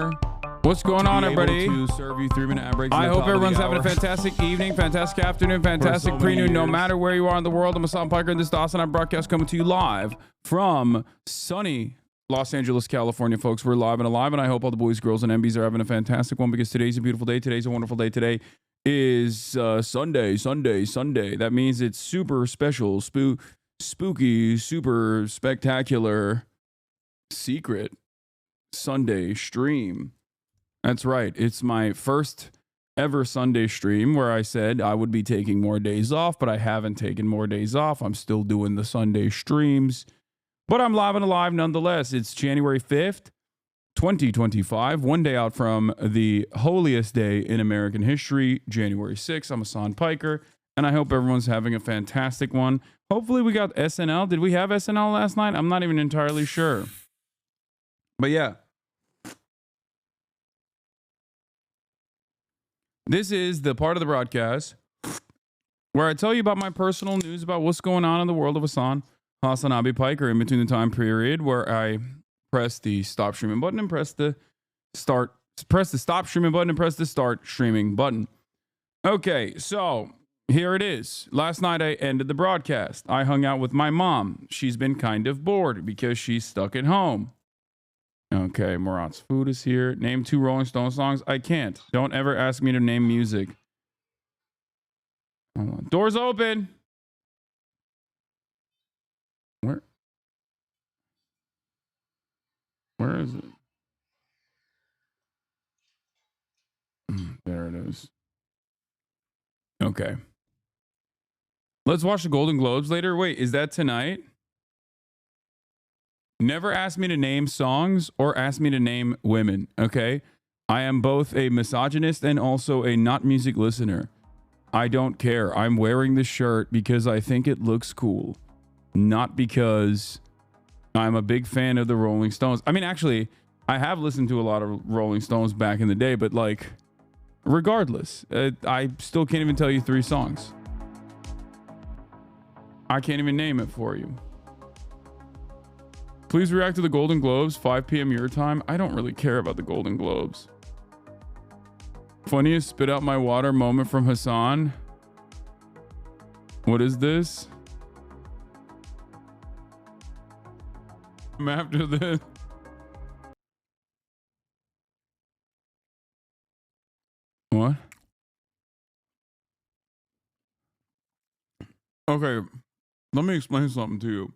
honor. What's going on, everybody? To serve you 3-minute ad breaks. I hope everyone's having a fantastic evening, fantastic afternoon, fantastic pre-noon, no matter where you are in the world. I'm Hasan Piker, and this is the HasnAbi broadcast coming to you live from sunny Los Angeles, California, folks. We're live and alive, and I hope all the boys, girls, and MBs are having a fantastic one because today's a beautiful day. Today's a wonderful day. Today is Sunday. That means it's super special, spooky, super spectacular, secret Sunday stream. That's right. It's my first ever Sunday stream where I said I would be taking more days off, but I haven't taken more days off. I'm still doing the Sunday streams, but I'm live and alive nonetheless. It's January 5th, 2025, one day out from the holiest day in American history, January 6th. I'm Hasan Piker, and I hope everyone's having a fantastic one. Hopefully we got SNL. Did we have SNL last night? I'm not even entirely sure. But yeah. This is the part of the broadcast where I tell you about my personal news about what's going on in the world of HasnAbi Piker in between the time period where I press the stop streaming button and press the stop streaming button and press the start streaming button. Okay, so here it is. Last night I ended the broadcast. I hung out with my mom. She's been kind of bored because she's stuck at home. Okay, Murat's food is here. Name 2 Rolling Stones songs. I can't. Don't ever ask me to name music. Hold on. Doors open. Where is it? There it is. Okay. Let's watch the Golden Globes later. Wait, is that tonight? Never ask me to name songs or ask me to name women, okay? I am both a misogynist and also a not music listener. I don't care. I'm wearing this shirt because I think it looks cool, not because I'm a big fan of the Rolling Stones. I mean, actually, I have listened to a lot of Rolling Stones back in the day, but like, regardless, I still can't even tell you 3 songs. I can't even name it for you. Please react to the Golden Globes, 5 p.m. your time. I don't really care about the Golden Globes. Funniest spit out my water moment from Hasan. What is this? I'm after this. What? Okay, let me explain something to you.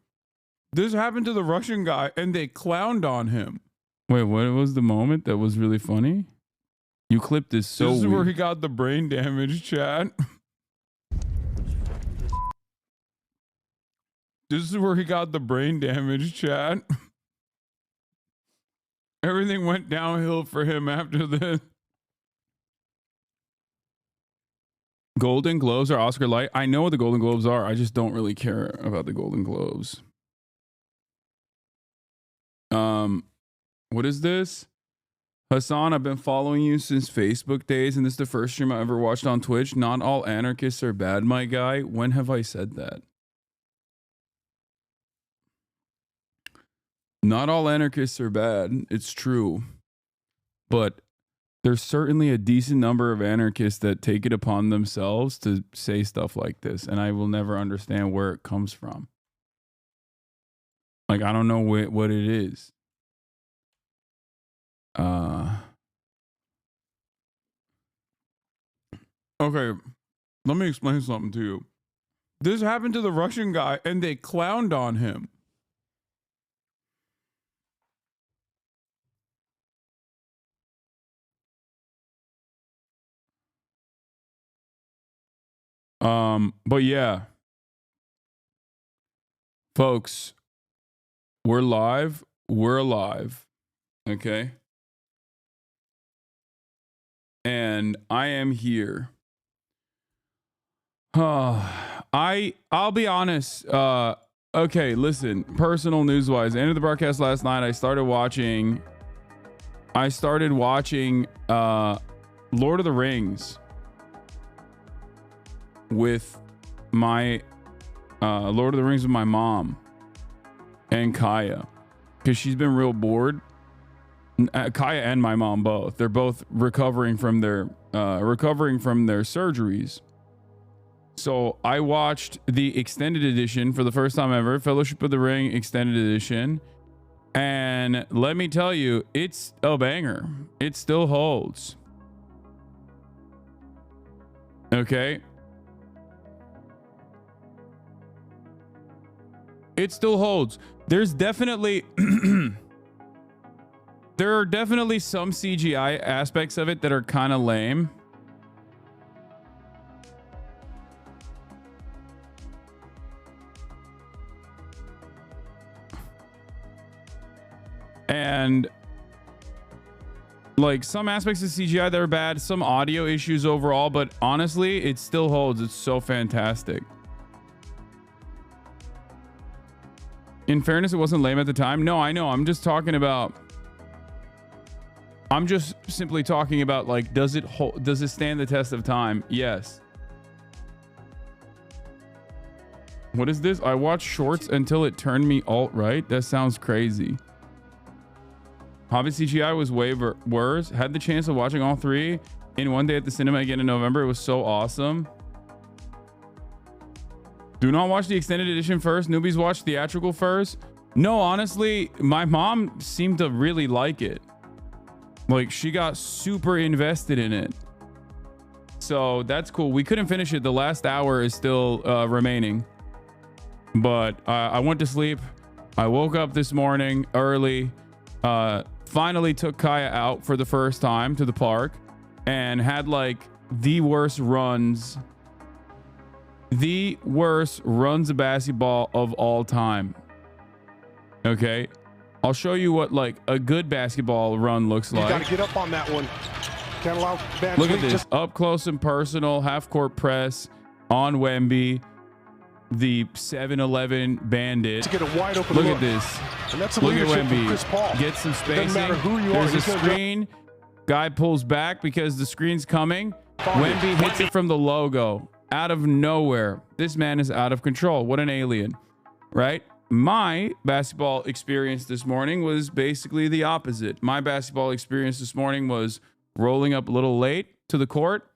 This happened to the Russian guy and they clowned on him. Wait, what was the moment that was really funny? You clipped this so This is weird. where he got the brain damage, chat. This is where he got the brain damage, chat. Everything went downhill for him after this. Golden Globes or Oscar Light? I know what the Golden Globes are. I just don't really care about the Golden Globes. What is this? Hasan, I've been following you since Facebook days, and this is the first stream I ever watched on Twitch. Not all anarchists are bad, my guy. When have I said that? Not all anarchists are bad. It's true. But there's certainly a decent number of anarchists that take it upon themselves to say stuff like this, and I will never understand where it comes from. Like, I don't know what it is. Okay, let me explain something to you. This happened to the Russian guy and they clowned on him. But yeah, folks, we're live. We're alive. Okay. And I am here. I'll be honest. Okay, listen, personal news wise, ended the broadcast last night. I started watching Lord of the Rings with my Lord of the Rings with my mom and Kaya, because she's been real bored. Kaya and my mom both. They're both recovering from their surgeries. So I watched the extended edition for the first time ever, Fellowship of the Ring extended edition. And let me tell you, it's a banger. It still holds. Okay. It still holds. There's definitely there are definitely some CGI aspects of it that are kind of lame. And like some aspects of CGI that are bad, some audio issues overall, but honestly, it still holds. It's so fantastic. In fairness, it wasn't lame at the time. No, I know. I'm just simply talking about like, does it stand the test of time? Yes. What is this? I watched shorts until it turned me alt-right. That sounds crazy. Hobbit CGI was way worse. Had the chance of watching all three in one day at the cinema again in November. It was so awesome. Do not watch the extended edition first. Newbies watch theatrical first. No, honestly, my mom seemed to really like it. Like she got super invested in it. So that's cool. We couldn't finish it. The last hour is still remaining. But I went to sleep. I woke up this morning early. Finally took Kaya out for the first time to the park and had like the worst runs of basketball of all time. Okay, I'll show you what like a good basketball run looks like. You got to get up on that one. Can't allow bad Look at this, up close and personal, half court press on Wemby. The 7-Eleven bandit. To get a wide open look at this. And that's look at Wemby. Get some spacing. There's a screen. Guy pulls back because the screen's coming. Wemby hits it from the logo. Out of nowhere. This man is out of control. What an alien. Right? My basketball experience this morning was basically the opposite. My basketball experience this morning was rolling up a little late to the court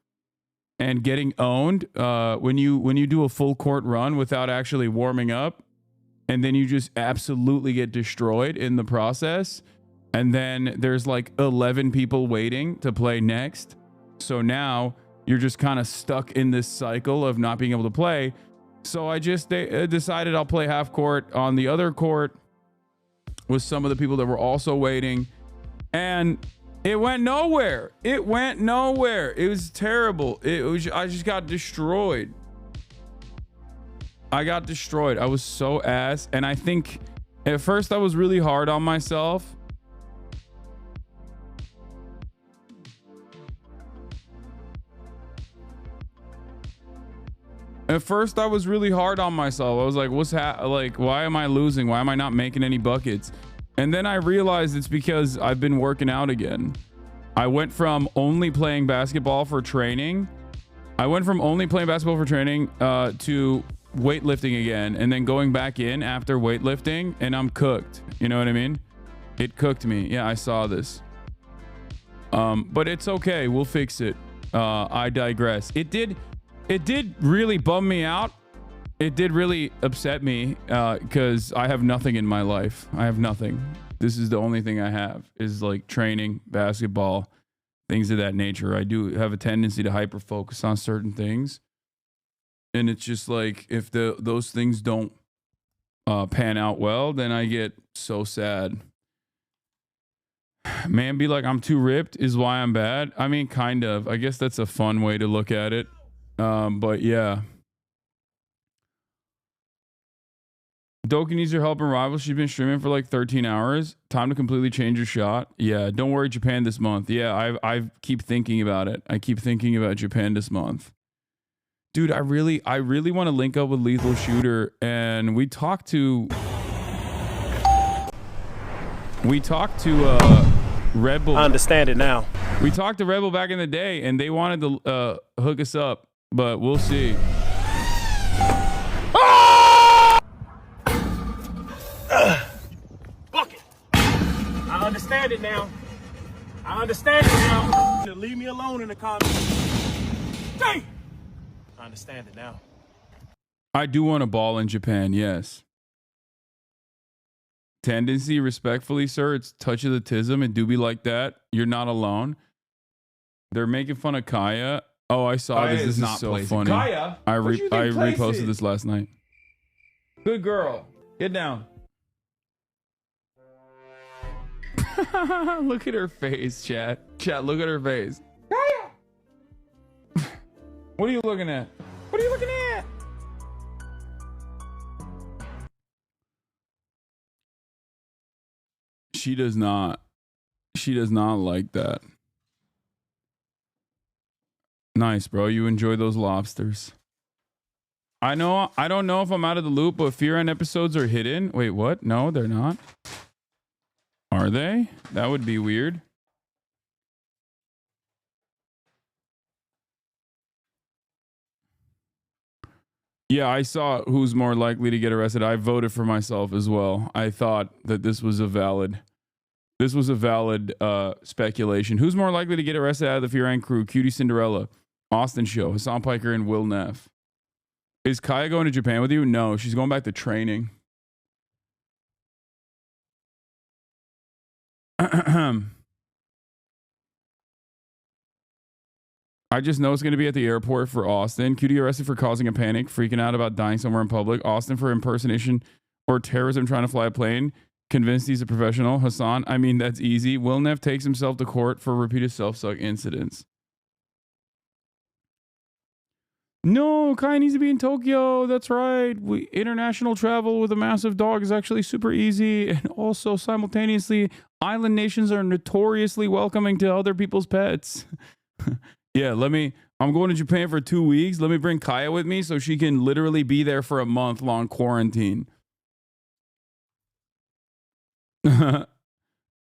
and getting owned when you do a full court run without actually warming up, and then you just absolutely get destroyed in the process. And then there's like 11 people waiting to play next. So now you're just kind of stuck in this cycle of not being able to play. So I just decided I'll play half court on the other court with some of the people that were also waiting. And it went nowhere. It went nowhere. It was terrible. I just got destroyed. I got destroyed. I was so ass. And I think at first I was really hard on myself. At first I was really hard on myself. I was like, why am I losing? Why am I not making any buckets? And then I realized it's because I've been working out again. I went from only playing basketball for training. To weightlifting again, and then going back in after weightlifting, and I'm cooked. You know what I mean? It cooked me. Yeah, I saw this. But it's okay. We'll fix it. I digress. It did really bum me out. It did really upset me because I have nothing in my life. I have nothing. This is the only thing I have is like training, basketball, things of that nature. I do have a tendency to hyper focus on certain things. And it's just like, if those things don't pan out well, then I get so sad. Man, be like, I'm too ripped is why I'm bad. I mean, kind of. I guess that's a fun way to look at it. But yeah. Doki needs your help in Rivals. She's been streaming for like 13 hours. Time to completely change your shot. Yeah, don't worry, Japan this month. Yeah, I keep thinking about it. I keep thinking about Japan this month. Dude, I really want to link up with Lethal Shooter, and we talked to Red Bull. I understand it now. We talked to Red Bull back in the day, and they wanted to hook us up, but we'll see. Fuck it. I understand it now. I understand it now. To leave me alone in the comments. Dang! I understand it now. I do want a ball in Japan, yes. Tendency, respectfully, sir, it's touch of the tism. It do be like that. You're not alone. They're making fun of Kaya. Oh, I saw Kaya this. This is is not so placing. funny. Kaya, I what do you think reposted placing? this last night. Good girl. Get down. Look at her face, chat. Chat, look at her face. Kaya! What are you looking at? What are you looking at? She does not. She does not like that. Nice, bro. You enjoy those lobsters. I know. I don't know if I'm out of the loop, but Fear End episodes are hidden. Wait, what? No, they're not. Are they? That would be weird. Yeah, I saw who's more likely to get arrested. I voted for myself as well. I thought that this was a valid speculation. Who's more likely to get arrested out of the Fear End crew? Cutie Cinderella, Austin Show, Hasan Piker, and Will Neff. Is Kaya going to Japan with you? No, she's going back to training. I just know it's going to be at the airport for Austin. Cutie arrested for causing a panic, freaking out about dying somewhere in public. Austin for impersonation or terrorism trying to fly a plane. Convinced he's a professional. Hasan, I mean, that's easy. Will Neff takes himself to court for repeated self-suck incidents. No, Kai needs to be in Tokyo. That's right. International travel with a massive dog is actually super easy. And also, simultaneously, island nations are notoriously welcoming to other people's pets. Yeah, I'm going to Japan for 2 weeks. Let me bring Kaya with me so she can literally be there for a month-long quarantine.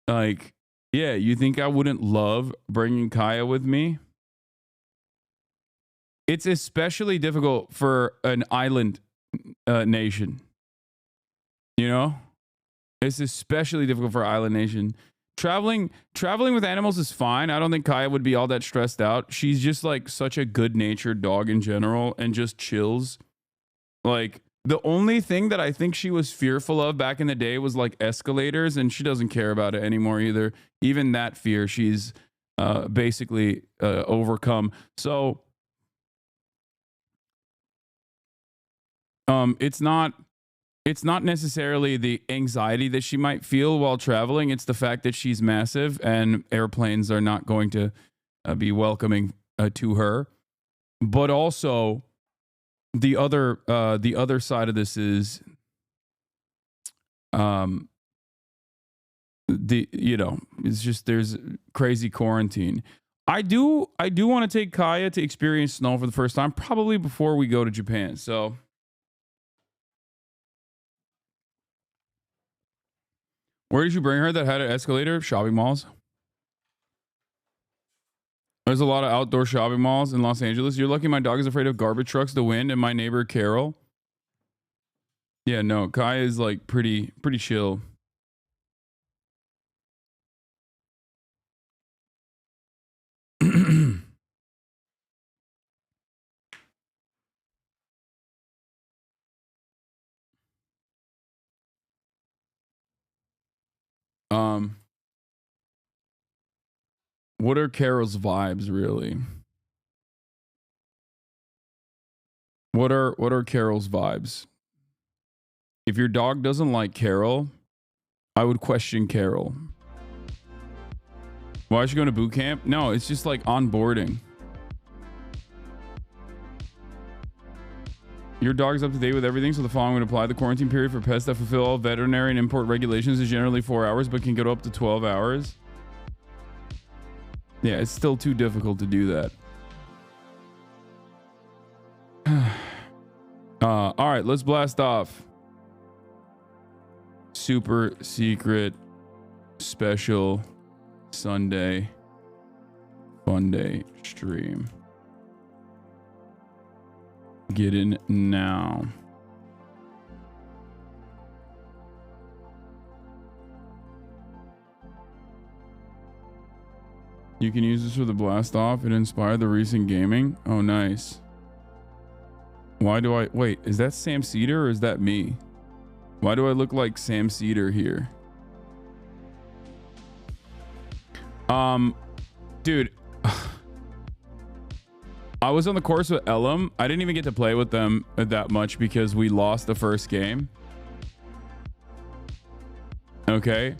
Like, yeah, you think I wouldn't love bringing Kaya with me? It's especially difficult for an island nation. You know? It's especially difficult for an island nation. Traveling with animals is fine. I don't think Kaya would be all that stressed out. She's just like such a good-natured dog in general and just chills. Like, the only thing that I think she was fearful of back in the day was like escalators, and she doesn't care about it anymore either. Even that fear she's basically overcome. So it's not necessarily the anxiety that she might feel while traveling. It's the fact that she's massive and airplanes are not going to be welcoming to her. But also, the other side of this is, it's just there's crazy quarantine. I do want to take Kaya to experience snow for the first time, probably before we go to Japan. So. Where did you bring her that had an escalator? Shopping malls. There's a lot of outdoor shopping malls in Los Angeles. You're lucky my dog is afraid of garbage trucks, the wind, and my neighbor Carol. Yeah, no, Kai is like pretty chill. What are Carol's vibes really? What are Carol's vibes? If your dog doesn't like Carol, I would question Carol. Why is she going to boot camp? No, it's just like onboarding. Your dog's up to date with everything, so the following would apply. The quarantine period for pets that fulfill all veterinary and import regulations is generally 4 hours, but can go up to 12 hours. Yeah, it's still too difficult to do that. All right, let's blast off. Super secret special Sunday FUNDAY stream. Get in now. You can use this for the blast off. It inspired the recent gaming. Oh, nice. Why do I wait? Is that Sam Cedar or is that me? Why do I look like Sam Cedar here? Dude, I was on the course with Elam. I didn't even get to play with them that much because we lost the first game. Okay.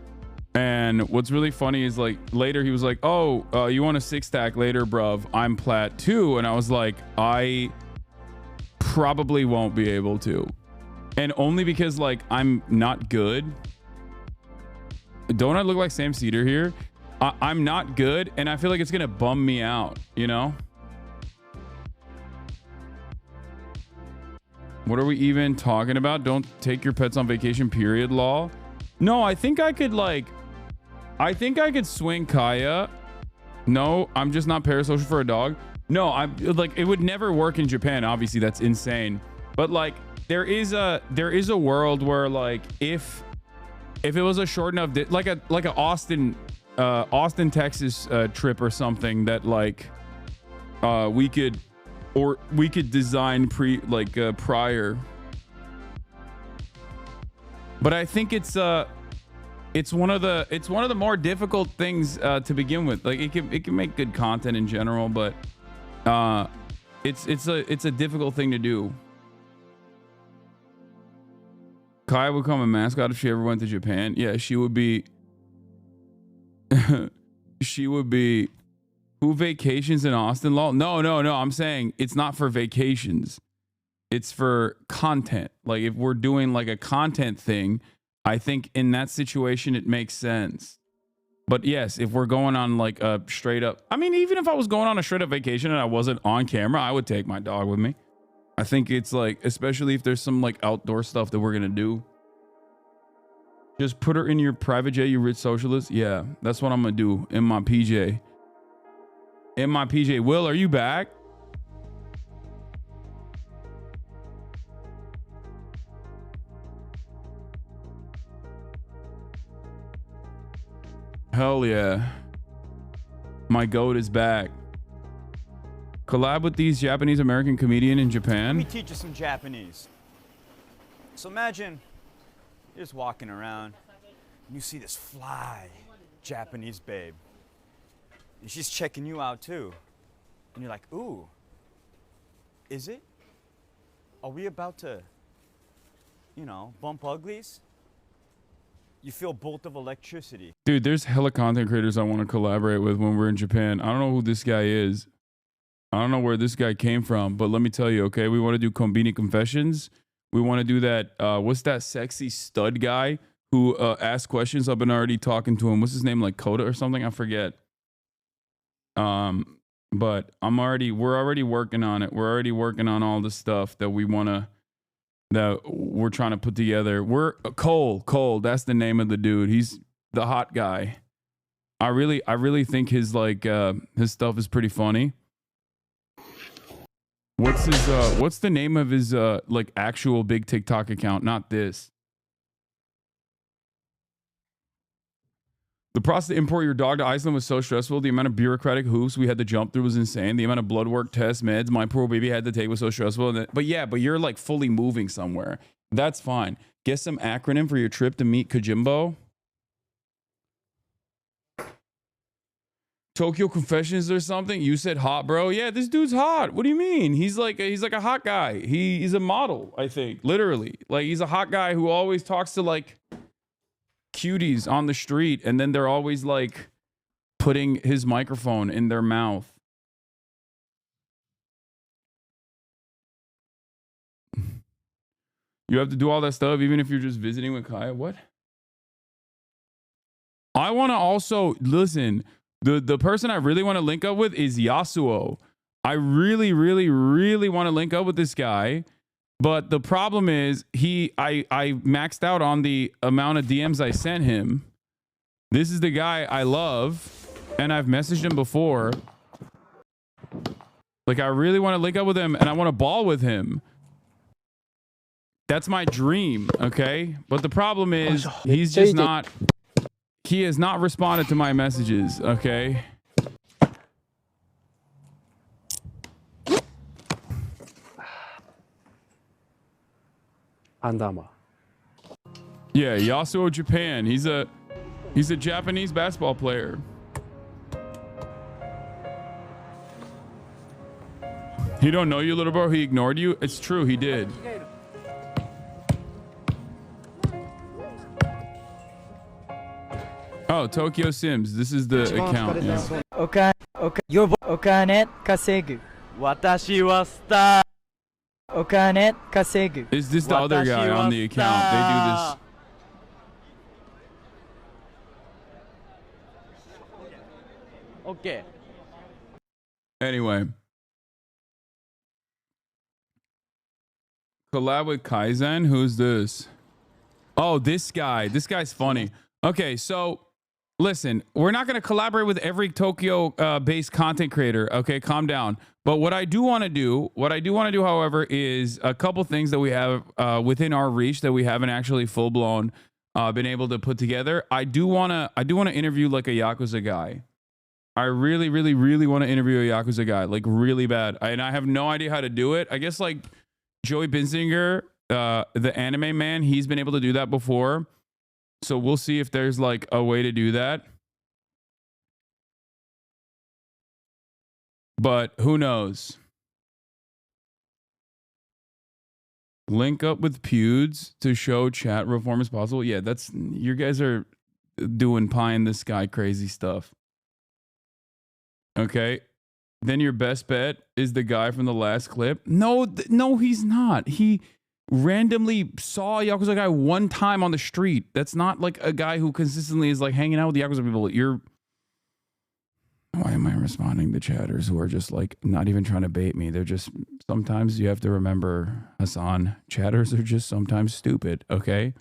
And what's really funny is like later he was like, oh, you want a 6-stack later, bruv? I'm plat 2. And I was like, I probably won't be able to. And only because like I'm not good. Don't I look like Sam Cedar here? I'm not good, and I feel like it's gonna bum me out, you know? What are we even talking about? Don't take your pets on vacation, period, law. No, I think I could swing Kaya. No, I'm just not parasocial for a dog. No, I'm like, it would never work in Japan. Obviously, that's insane. But like, there is a world where like, if it was a short enough, like a Austin, Texas trip or something that like we could design prior. But I think it's one of the more difficult things to begin with. Like it can make good content in general, but it's a difficult thing to do. Kai would become a mascot if she ever went to Japan. Yeah, she would be. She would be. Who vacations in Austin, law? No. I'm saying it's not for vacations. It's for content. Like if we're doing like a content thing, I think in that situation it makes sense. But yes, if we're going on like a straight up, I mean, even if I was going on a straight up vacation and I wasn't on camera, I would take my dog with me. I think it's like, especially if there's some like outdoor stuff that we're gonna do. Just put her in your private jet, you rich socialist. Yeah, that's what I'm gonna do in my PJ. In my PJ. Will, are you back? Hell yeah. My goat is back. Collab with these Japanese American comedian in Japan. Let me teach you some Japanese. So imagine you're just walking around and you see this fly Japanese babe. And she's checking you out too. And you're like, ooh, is it? Are we about to, you know, bump uglies? You feel a bolt of electricity. Dude, there's hella content creators I want to collaborate with when we're in Japan. I don't know who this guy is. I don't know where this guy came from, but let me tell you, okay? We want to do Konbini Confessions. We want to do that. What's that sexy stud guy who asks questions? I've been already talking to him. What's his name? Like Coda or something? I forget. But we're already working on it. We're already working on all the stuff that that we're trying to put together. We're Cole. That's the name of the dude. He's the hot guy. I really think his stuff is pretty funny. What's the name of his like actual big TikTok account? Not this. The process to import your dog to Iceland was so stressful. The amount of bureaucratic hoops we had to jump through was insane. The amount of blood work, tests, meds my poor baby had to take was so stressful. But you're like fully moving somewhere. That's fine. Get some acronym for your trip to meet Kojimbo. Tokyo Confessions or something. You said hot, bro. Yeah, this dude's hot. What do you mean? He's like a hot guy. He's a model, I think. Literally. Like he's a hot guy who always talks to like cuties on the street, and then they're always like putting his microphone in their mouth. You have to do all that stuff even if you're just visiting with Kaya. What? I want to also listen. The person I really want to link up with is Yasuo. I really want to link up with this guy. But the problem is I maxed out on the amount of DMs I sent him. This is the guy I love, and I've messaged him before. Like I really want to link up with him and I want to ball with him. That's my dream, okay? But the problem is he has not responded to my messages, okay? Andama. Yeah, Yasuo Japan. He's a Japanese basketball player. He don't know you, little bro. He ignored you. It's true. He did. Oh, Tokyo Sims. This is the account. Yeah. お金稼ぐ。私はスター。お金稼ぐ。 Is this the other guy on the account? They do this. Okay. Anyway. Collab with Kaizen? Who's this? Oh, this guy. This guy's funny. Okay, so listen, we're not going to collaborate with every Tokyo-based content creator. Okay, calm down. But what I do want to do, however, is a couple things that we have within our reach that we haven't actually full-blown been able to put together. I do want to interview like a Yakuza guy. I really, really, really want to interview a Yakuza guy, like really bad. And I have no idea how to do it. I guess like Joey Benzinger, the anime man, he's been able to do that before. So we'll see if there's like a way to do that. But who knows? Link up with Pewds to show chat reform is possible. Yeah, that's, you guys are doing pie in the sky crazy stuff. Okay. Then your best bet is the guy from the last clip. No, no, he's not. He randomly saw a Yakuza guy one time on the street. That's not like a guy who consistently is like hanging out with the Yakuza people. Why am I responding to chatters who are just like not even trying to bait me? They're just, sometimes you have to remember, Hasan, chatters are just sometimes stupid, okay?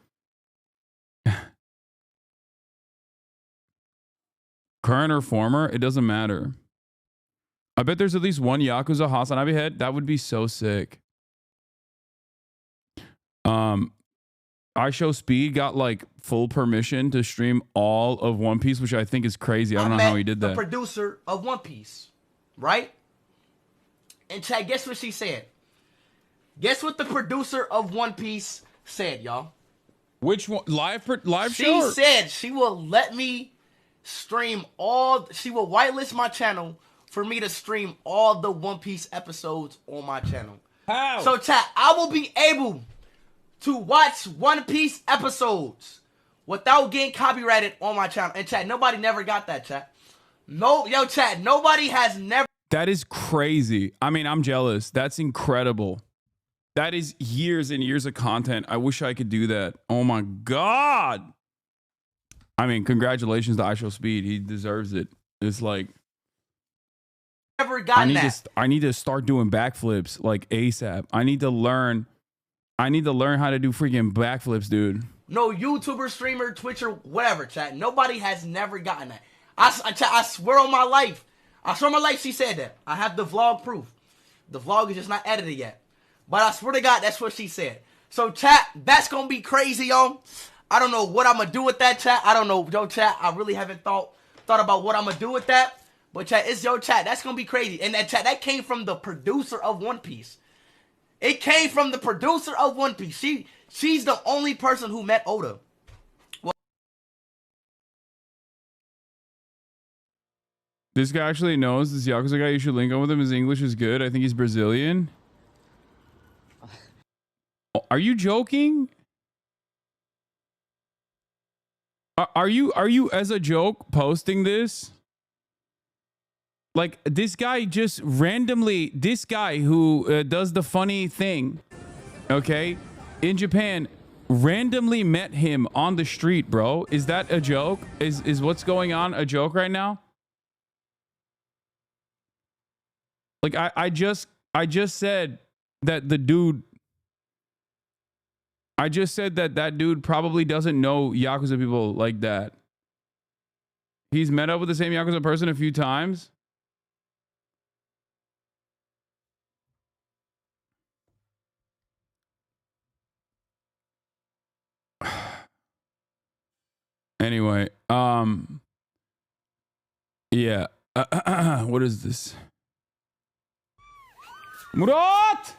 Current or former, it doesn't matter. I bet there's at least one Yakuza HasnAbi head. That would be so sick. I Show Speed got like full permission to stream all of One Piece, which I think is crazy. I don't know how he did that. The producer of One Piece, right? And Chad, guess what she said? Guess what the producer of One Piece said, y'all? Which one? Live show? She said she will let me stream all. She will whitelist my channel for me to stream all the One Piece episodes on my channel. How? So, Chad, I will be able to watch One Piece episodes without getting copyrighted on my channel. And Chad, nobody never got that, Chad. No, yo, Chad, nobody has never. That is crazy. I mean, I'm jealous. That's incredible. That is years and years of content. I wish I could do that. Oh my God. I mean, congratulations to I Show Speed. He deserves it. It's like, never gotten that. I need to start doing backflips like ASAP. I need to learn how to do freaking backflips, dude. No YouTuber, streamer, Twitcher, whatever, chat. Nobody has never gotten that. I swear on my life. I swear on my life she said that. I have the vlog proof. The vlog is just not edited yet. But I swear to God, that's what she said. So, chat, that's going to be crazy, y'all. I don't know what I'm going to do with that, chat. I don't know, yo, chat. I really haven't thought about what I'm going to do with that. But, chat, it's yo, chat. That's going to be crazy. And that, chat, that came from the producer of One Piece. It came from the producer of One Piece. She's the only person who met Oda. Well, this guy actually knows this Yakuza guy. You should link up with him. His English is good. I think he's Brazilian. Are you joking? Are you as a joke posting this? Like, this guy just randomly, this guy who does the funny thing, okay, in Japan, randomly met him on the street, bro. Is that a joke? Is what's going on a joke right now? Like, I just said that the dude, I just said that dude probably doesn't know Yakuza people like that. He's met up with the same Yakuza person a few times. Anyway, yeah. What is this? Murat!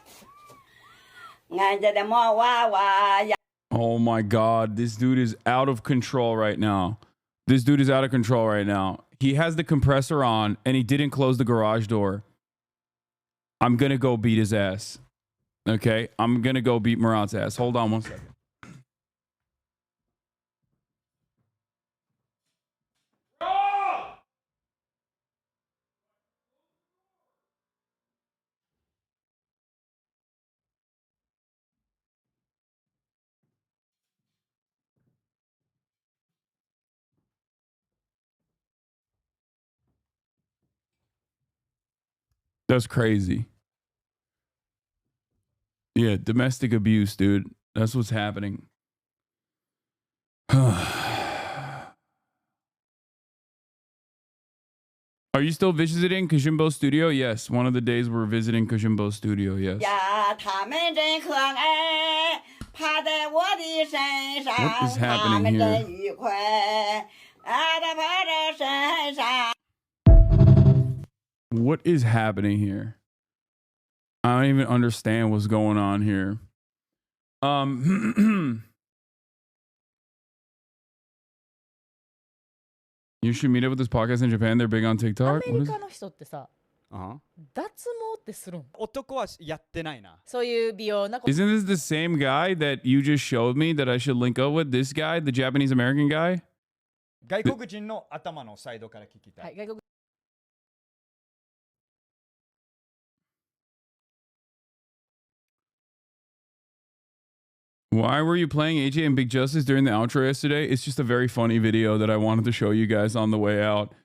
Oh my God, this dude is out of control right now. This dude is out of control right now. He has the compressor on and he didn't close the garage door. I'm gonna go beat his ass. Okay, I'm gonna go beat Murat's ass. Hold on 1 second. That's crazy. Yeah, domestic abuse, dude. That's what's happening. Are you still visiting Kajimbo's studio? Yes, one of the days we're visiting Kajimbo's studio, yes. What is happening here? What is happening here? I don't even understand what's going on here. You should meet up with this podcast in Japan. They're big on TikTok. アメリカの人ってさ、脱毛ってするん？男はやってないな。そういう美容な。 Isn't this the same guy that you just showed me that I should link up with? This guy, the Japanese American guy? 外国人の頭のサイドから聞きたい。はい、外国。 Why were you playing AJ and Big Justice during the outro yesterday? It's just a very funny video that I wanted to show you guys on the way out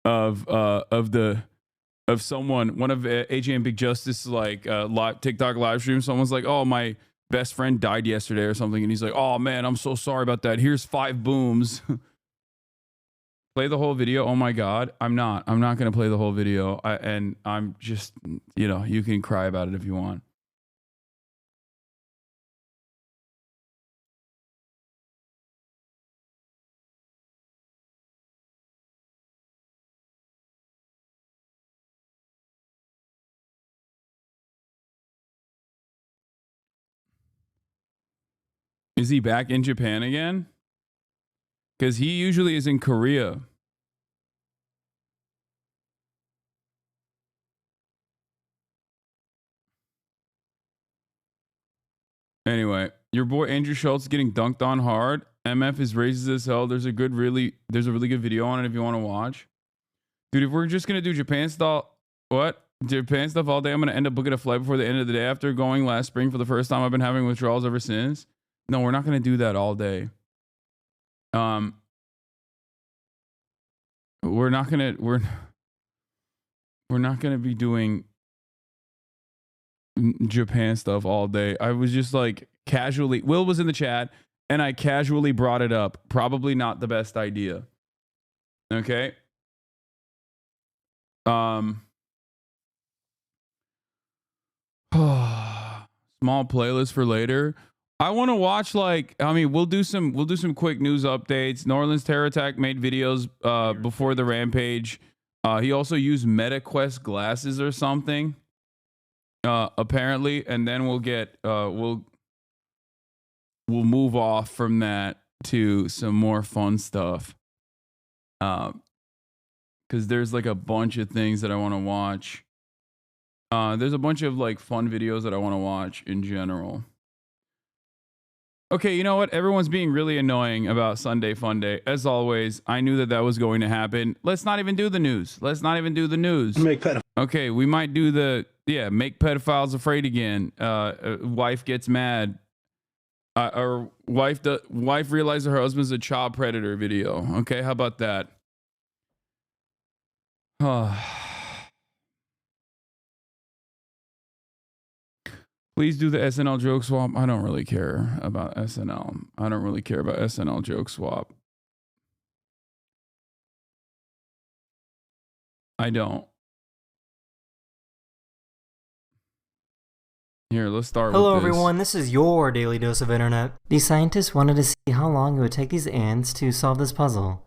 of someone, one of AJ and Big Justice like live TikTok live stream. Someone's like, "Oh, my best friend died yesterday" or something, and he's like, "Oh man, I'm so sorry about that. Here's 5 booms." Play the whole video. Oh my God, I'm not gonna play the whole video. And I'm just, you know, you can cry about it if you want. Is he back in Japan again? Because he usually is in Korea. Anyway, your boy Andrew Schultz is getting dunked on hard. MF is racist as hell. There's a really good video on it if you want to watch. Dude, if we're just gonna do Japan stuff all day, I'm gonna end up booking a flight before the end of the day after going last spring for the first time. I've been having withdrawals ever since. No, we're not gonna do that all day. We're not gonna be doing Japan stuff all day. I was just like casually, Will was in the chat and I casually brought it up. Probably not the best idea. Okay. Small playlist for later. I want to watch we'll do some quick news updates. New Orleans terror attack made videos before the rampage. He also used MetaQuest glasses or something. Apparently, and then we'll get we'll move off from that to some more fun stuff. Because there's like a bunch of things that I want to watch. There's a bunch of like fun videos that I want to watch in general. Okay, you know what? Everyone's being really annoying about Sunday Funday. As always, I knew that was going to happen. Let's not even do the news. Okay, we might do make pedophiles afraid again. Wife gets mad. Or wife realizes her husband's a child predator video. Okay, how about that? Please do the SNL joke swap. I don't really care about SNL. I don't really care about SNL joke swap. I don't. Here, let's start with this. Hello everyone, this is your daily dose of internet. These scientists wanted to see how long it would take these ants to solve this puzzle.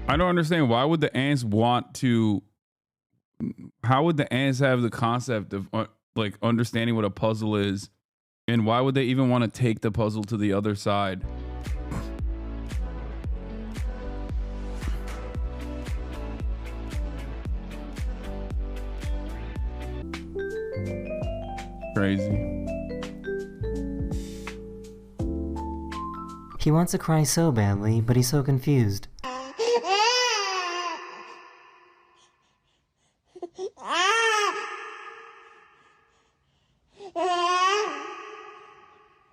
I don't understand. Why would the ants want to? How would the ants have the concept of like understanding what a puzzle is, and why would they even want to take the puzzle to the other side? Crazy. He wants to cry so badly, but he's so confused.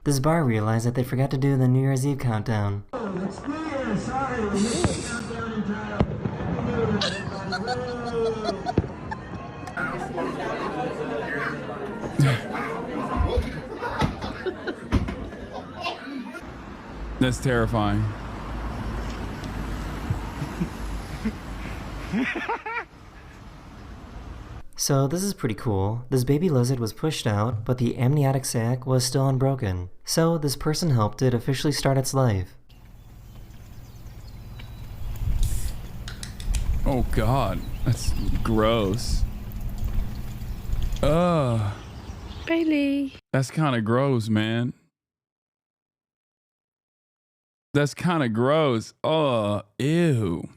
This bar realized that they forgot to do the New Year's Eve countdown. That's terrifying. So this is pretty cool. This baby lizard was pushed out, but the amniotic sac was still unbroken. So this person helped it officially start its life. Oh God, that's gross. Bailey. That's kind of gross, man. That's kind of gross. Oh, ew.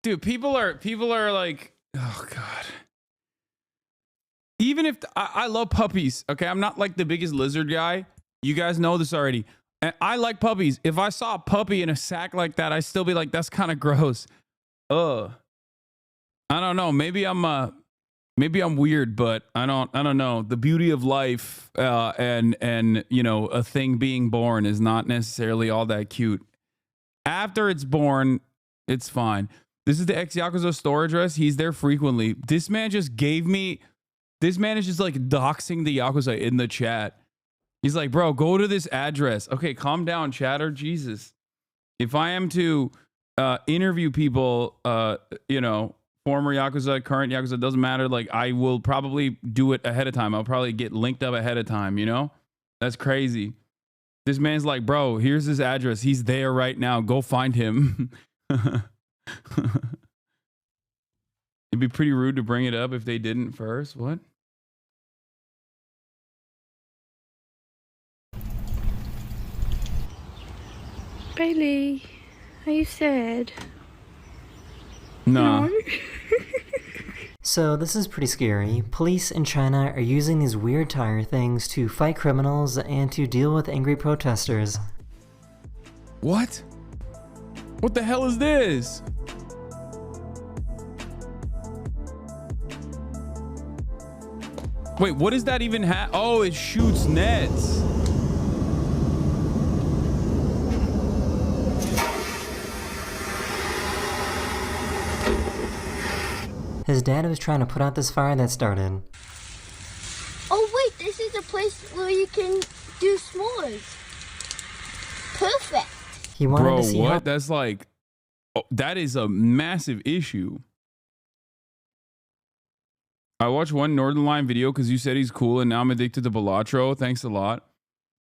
Dude, people are like, oh God. Even if I love puppies, okay? I'm not like the biggest lizard guy. You guys know this already. And I like puppies. If I saw a puppy in a sack like that, I'd still be like, that's kind of gross. I don't know. Maybe I'm weird, but I don't know. The beauty of life and you know, a thing being born is not necessarily all that cute. After it's born, it's fine. This is the ex-Yakuza store address. He's there frequently. This man just gave me... This man is just like doxing the Yakuza in the chat. He's like, bro, go to this address. Okay, calm down, chatter. Jesus. If I am to interview people, you know, former Yakuza, current Yakuza, doesn't matter. Like, I will probably do it ahead of time. I'll probably get linked up ahead of time, you know? That's crazy. This man's like, bro, here's his address. He's there right now. Go find him. It'd be pretty rude to bring it up if they didn't first. What? Bailey, are you sad? No. So this is pretty scary. Police in China are using these weird tire things to fight criminals and to deal with angry protesters. What? What the hell is this? Wait, what does that even have? Oh, it shoots nets. His dad was trying to put out this fire that started. Oh wait, this is a place where you can do s'mores. Perfect. He wanted to see what? how... That's like, oh, that is a massive issue. I watched one Northern Line video because you said he's cool and now I'm addicted to Balatro. Thanks a lot.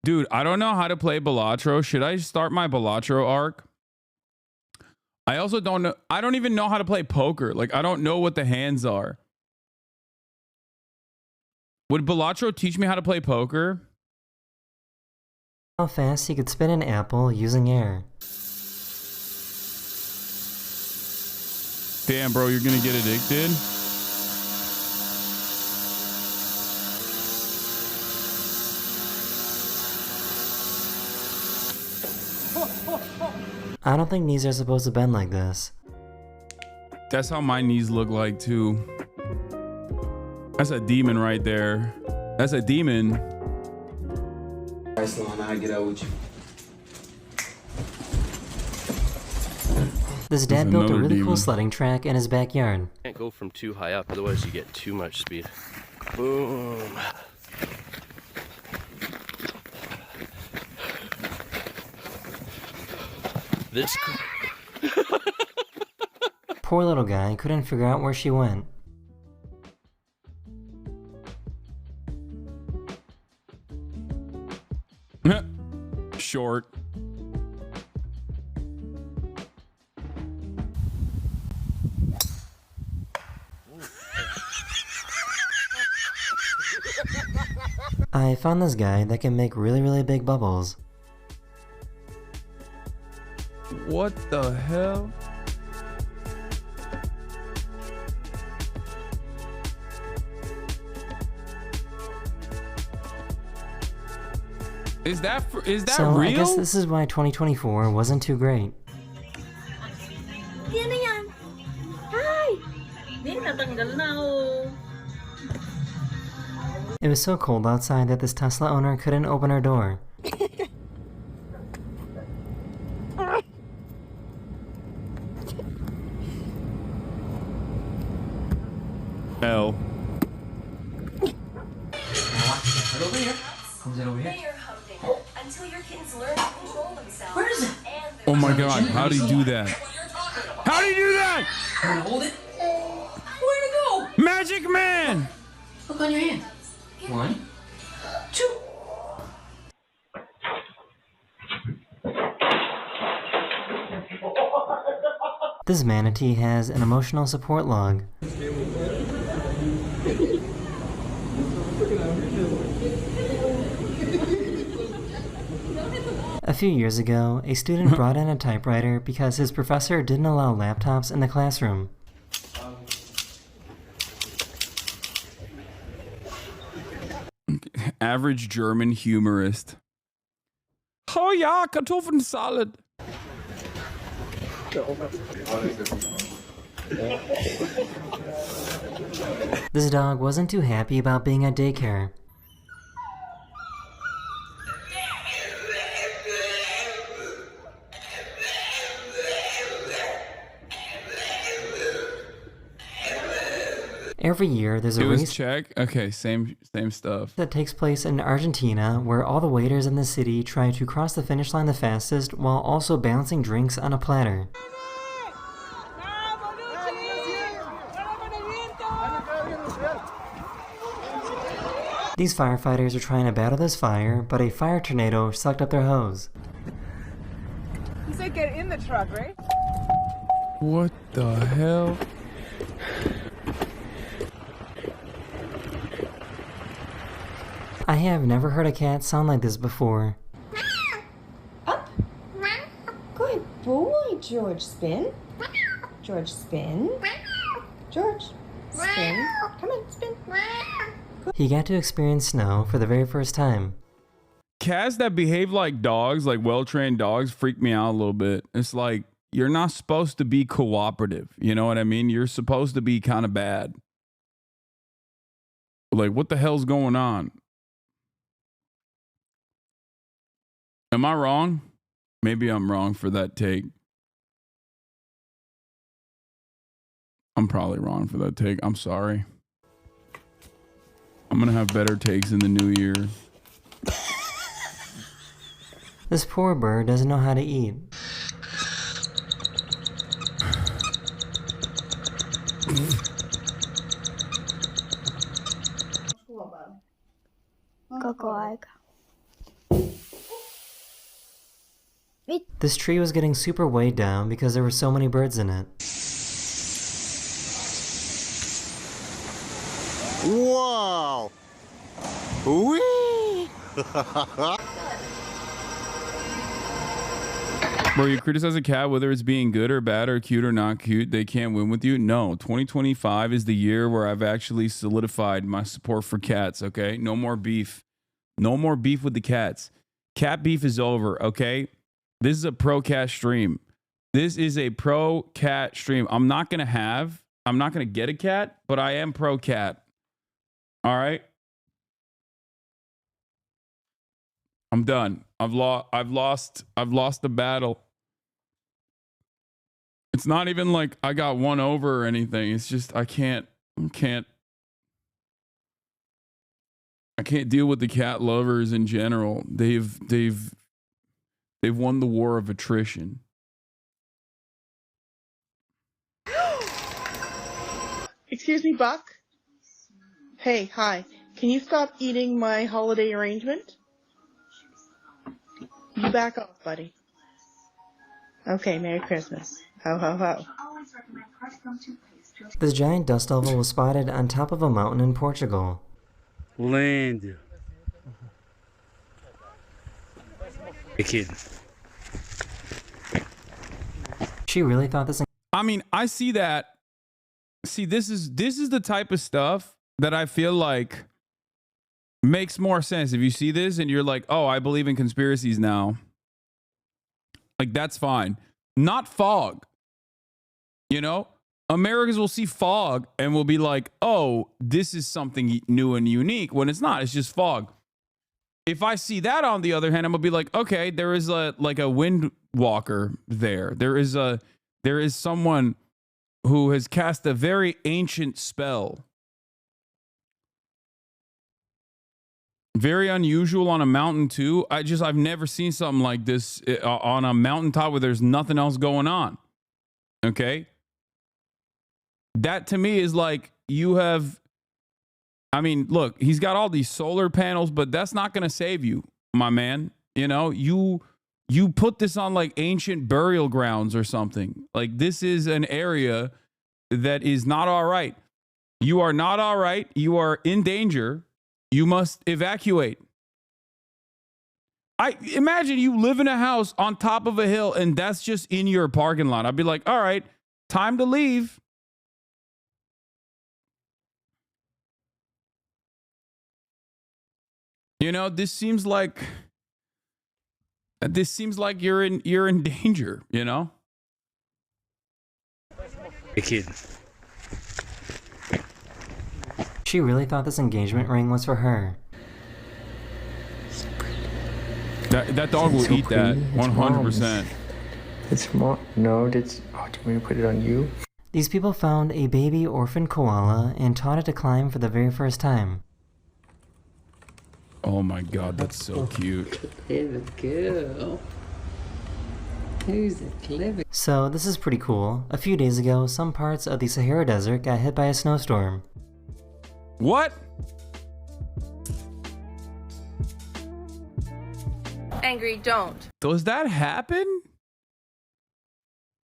Dude, I don't know how to play Balatro. Should I start my Balatro arc? I also don't know. I don't even know how to play poker. Like, I don't know what the hands are. Would Balatro teach me how to play poker? how fast he could spin an apple using air. Damn, bro, you're gonna get addicted? I don't think knees are supposed to bend like this. That's how my knees look like too. That's a demon right there. That's a demon. Alright, Sloan, I'll get out with you. This dad built a really cool sledding track in his backyard. Can't go from too high up, otherwise you get too much speed. Boom. This. Poor little guy couldn't figure out where she went. Short. I found this guy that can make really big bubbles. What the hell? Is that so real? I guess this is why 2024 wasn't too great. Yan na yan. Hi! It was so cold outside that this Tesla owner couldn't open her door. Hell. Right over here. Comes in over here. Until your kittens learn to control themselves. Where is it? Oh my god, how do you do that? How do you do that? I'm gonna hold it. Where'd it go? Magic Man! Look on your hand. 1, 2. This manatee has an emotional support log. A few years ago, a student brought in a typewriter because his professor didn't allow laptops in the classroom. Average German humorist. Oh ja, Kartoffelsalat. This dog wasn't too happy about being at daycare. Every year, there's a race Czech. Okay, same stuff. that takes place in Argentina where all the waiters in the city try to cross the finish line the fastest while also balancing drinks on a platter. These firefighters are trying to battle this fire, but a fire tornado sucked up their hose. You said get in the truck, right? What the hell? I have never heard a cat sound like this before. Good boy, George. Spin. George, spin. George, spin. Come on, spin. He got to experience snow for the very first time. Cats that behave like dogs, like well-trained dogs, freak me out a little bit. It's like, you're not supposed to be cooperative. You know what I mean? You're supposed to be kind of bad. Like, what the hell's going on? Am I wrong? Maybe I'm wrong for that take. I'm probably wrong for that take. I'm sorry. I'm gonna have better takes in the new year. This poor bird doesn't know how to eat. This tree was getting super weighed down because there were so many birds in it. Wow! Whee! Bro, you criticize a cat whether it's being good or bad or cute or not cute, they can't win with you? No, 2025 is the year where I've actually solidified my support for cats, okay? No more beef. No more beef with the cats. Cat beef is over, okay? This is a pro-cat stream. This is a pro-cat stream. I'm not going to get a cat, but I am pro-cat. All right? I'm done. I've lost the battle. It's not even like I got one over or anything. It's just I can't deal with the cat lovers in general. They've won the war of attrition. Excuse me, Buck? Hey, hi. Can you stop eating my holiday arrangement? You back off, buddy. Okay, Merry Christmas. Ho, ho, ho. This giant dust oval was spotted on top of a mountain in Portugal. Land kid. She really thought this. I mean, I see that. See, this is the type of stuff that I feel like makes more sense. If you see this and you're like, oh, I believe in conspiracies now. Like, that's fine. Not fog. You know? Americans will see fog and will be like, oh, this is something new and unique, when it's not. It's just fog. If I see that, on the other hand, I'm gonna be like, okay, there is a wind walker there. There is someone who has cast a very ancient spell. Very unusual on a mountain too. I've never seen something like this on a mountaintop where there's nothing else going on. Okay? That to me is like, you have, I mean, look, he's got all these solar panels, but that's not going to save you, my man. You know, you put this on like ancient burial grounds or something. Like, this is an area that is not all right. You are not all right. You are in danger. You must evacuate. I imagine you live in a house on top of a hill and that's just in your parking lot. I'd be like, all right, time to leave. You know, this seems like you're in danger, you know? Hey, kid. She really thought this engagement ring was for her. That dog will eat that 100%. It's more. No, that's. Oh, do you want me to put it on you? These people found a baby orphan koala and taught it to climb for the very first time. Oh my God, that's so cute. Clever girl. Who's a clever? So this is pretty cool. A few days ago, some parts of the Sahara Desert got hit by a snowstorm. What? Angry, don't. Does that happen?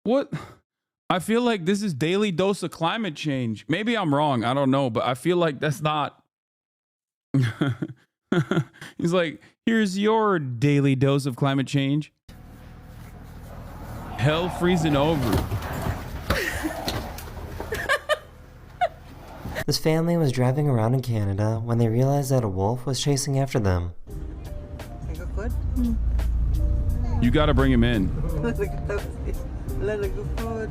What? I feel like this is daily dose of climate change. Maybe I'm wrong. I don't know, but I feel like that's not. He's like, here's your daily dose of climate change. Hell freezing over. This family was driving around in Canada when they realized that a wolf was chasing after them. You gotta bring him in.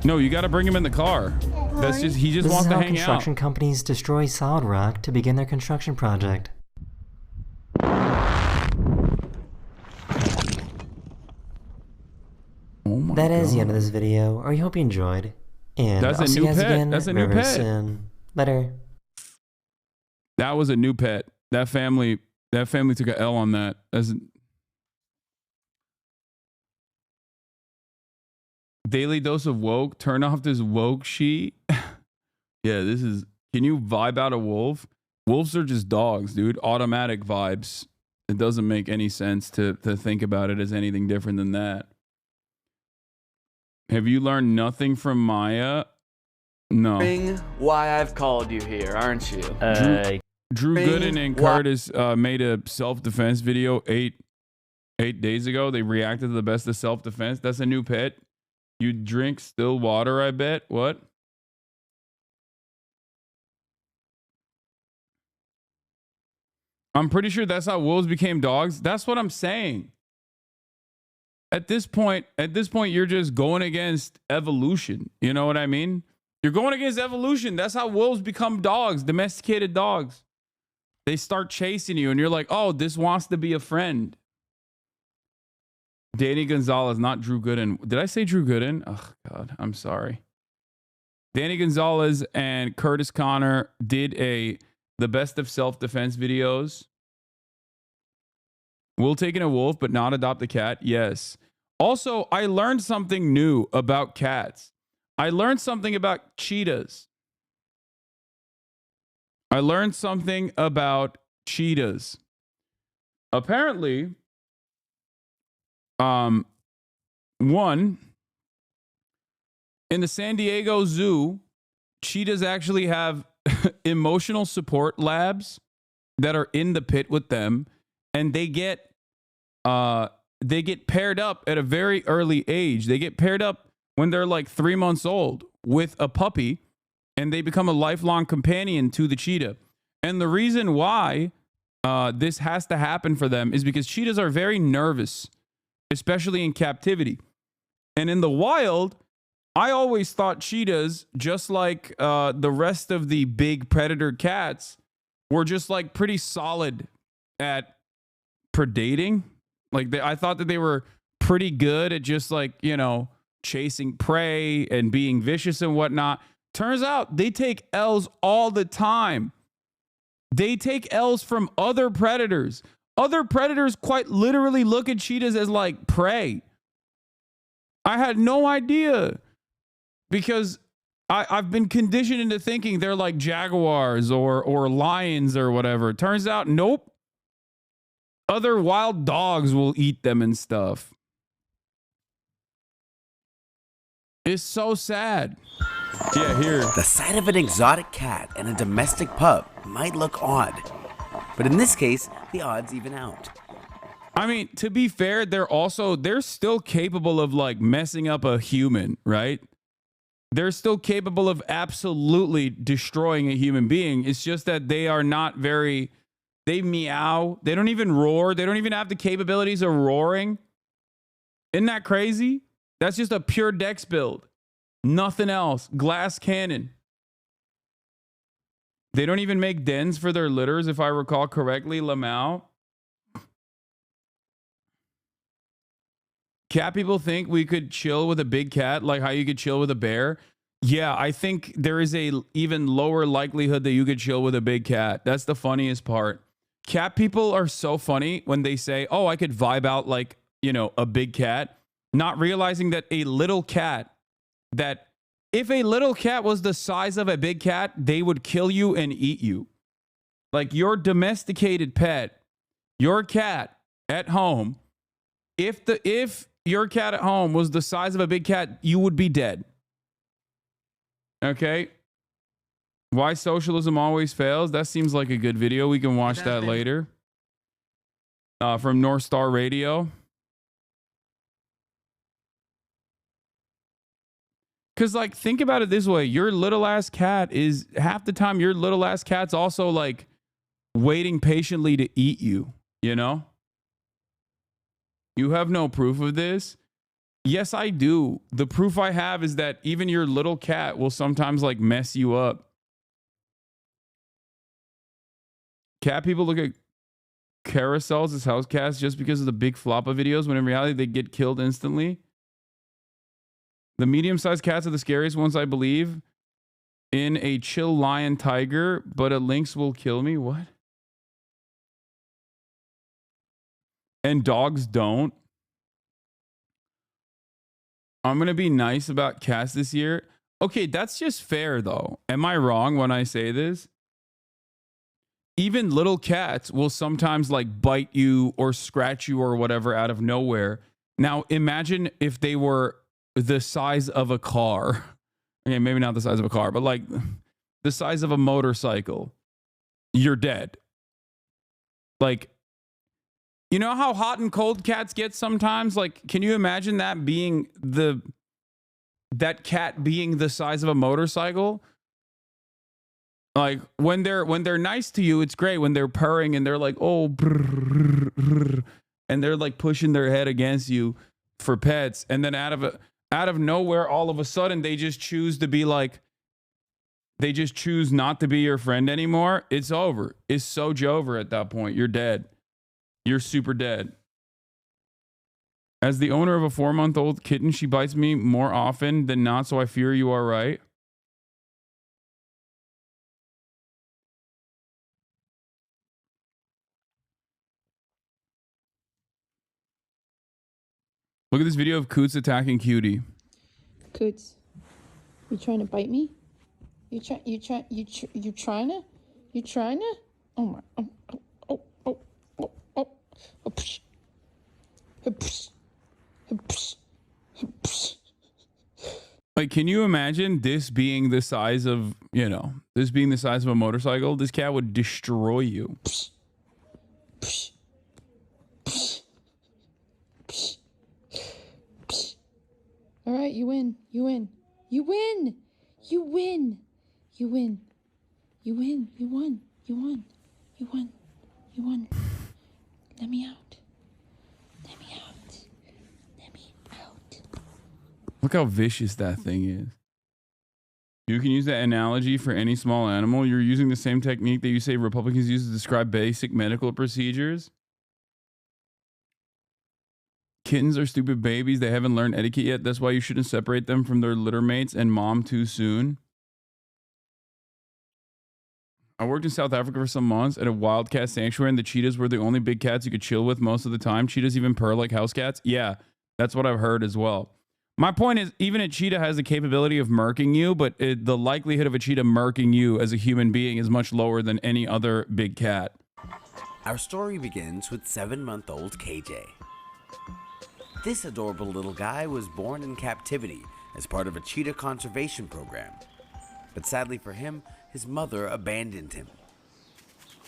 No, you gotta bring him in the car. That's just, he just wants to hang out. This is how construction companies destroy solid rock to begin their construction project. That is the end of this video. I hope you enjoyed. And that's I'll a see new you guys pet. again That's a new very pet. soon. Later. That was a new pet. That family took a L on that. Daily dose of woke. Turn off this woke sheet. Yeah, this is. Can you vibe out a wolf? Wolves are just dogs, dude. Automatic vibes. It doesn't make any sense to think about it as anything different than that. Have you learned nothing from Maya? No. Why I've called you here, aren't you? Drew Gooden and Curtis made a self-defense video 8 days ago. They reacted to the best of self-defense. That's a new pet. You drink still water, I bet. What? I'm pretty sure that's how wolves became dogs. That's what I'm saying. At this point, you're just going against evolution. You know what I mean? You're going against evolution. That's how wolves become dogs, domesticated dogs. They start chasing you and you're like, oh, this wants to be a friend. Danny Gonzalez, not Drew Gooden. Did I say Drew Gooden? Oh, God, I'm sorry. Danny Gonzalez and Curtis Connor did the best of self-defense videos. Will taking a wolf, but not adopt a cat. Yes. Also, I learned something new about cats. I learned something about cheetahs. Apparently, one, in the San Diego Zoo, cheetahs actually have emotional support labs that are in the pit with them, and they get they get paired up at a very early age. They get paired up when they're like 3 months old with a puppy, and they become a lifelong companion to the cheetah. And the reason why this has to happen for them is because cheetahs are very nervous, especially in captivity. And in the wild, I always thought cheetahs, just like the rest of the big predator cats, were just like pretty solid at predating. Like I thought that they were pretty good at just like, you know, chasing prey and being vicious and whatnot. Turns out they take L's all the time. They take L's from other predators. Other predators quite literally look at cheetahs as like prey. I had no idea, because I've been conditioned into thinking they're like jaguars or lions or whatever. Turns out, nope. Other wild dogs will eat them and stuff. It's so sad. Yeah, here. The sight of an exotic cat and a domestic pup might look odd, but in this case, the odds even out. I mean, to be fair, they're still capable of like messing up a human, right? They're still capable of absolutely destroying a human being. It's just that they are not very, they meow. They don't even roar. They don't even have the capabilities of roaring. Isn't that crazy? That's just a pure dex build. Nothing else. Glass cannon. They don't even make dens for their litters, if I recall correctly, Lamau. Cat people think we could chill with a big cat like how you could chill with a bear. Yeah, I think there is a even lower likelihood that you could chill with a big cat. That's the funniest part. Cat people are so funny when they say, oh, I could vibe out like, you know, a big cat, not realizing that a little cat, that if a little cat was the size of a big cat, they would kill you and eat you. Like your domesticated pet, your cat at home, if your cat at home was the size of a big cat, you would be dead. Okay? Why socialism always fails? That seems like a good video. We can watch that later. From North Star Radio. Because, like, think about it this way. Your little ass cat is, half the time, your little ass cat's also, like, waiting patiently to eat you, you know? You have no proof of this? Yes, I do. The proof I have is that even your little cat will sometimes, like, mess you up. Cat people look at carousels as house cats just because of the big floppa videos, when in reality they get killed instantly. The medium-sized cats are the scariest ones, I believe. In a chill lion tiger, but a lynx will kill me. What? And dogs don't. I'm going to be nice about cats this year. Okay, that's just fair, though. Am I wrong when I say this? Even little cats will sometimes, like, bite you or scratch you or whatever out of nowhere. Now, imagine if they were the size of a car. Okay, maybe not the size of a car, but like the size of a motorcycle. You're dead. Like, you know how hot and cold cats get sometimes? Like, can you imagine that being that cat being the size of a motorcycle? Like, when they're nice to you, it's great. When they're purring and they're like, oh, brr, brr, and they're like pushing their head against you for pets, and then out of nowhere, all of a sudden, they just choose to be like, they just choose not to be your friend anymore. It's over. It's so over at that point. You're dead. You're super dead. As the owner of a 4-month-old kitten, she bites me more often than not, so I fear you are right. Look at this video of Coots attacking Cutie. Coots, you trying to bite me? You trying to? Oh my! Like, can you imagine this being the size of, you know, this being the size of a motorcycle? This cat would destroy you. Psh. Psh. All right, you win. You win. You win. You win. You win. You win. You won. You won. You won. You won. Let me out. Let me out. Let me out. Look how vicious that thing is. You can use that analogy for any small animal. You're using the same technique that you say Republicans use to describe basic medical procedures. Kittens are stupid babies. They haven't learned etiquette yet. That's why you shouldn't separate them from their litter mates and mom too soon. I worked in South Africa for some months at a wildcat sanctuary, and the cheetahs were the only big cats you could chill with most of the time. Cheetahs even purr like house cats. Yeah, that's what I've heard as well. My point is, even a cheetah has the capability of murking you, but the likelihood of a cheetah murking you as a human being is much lower than any other big cat. Our story begins with 7-month-old KJ. This adorable little guy was born in captivity as part of a cheetah conservation program. But sadly for him, his mother abandoned him.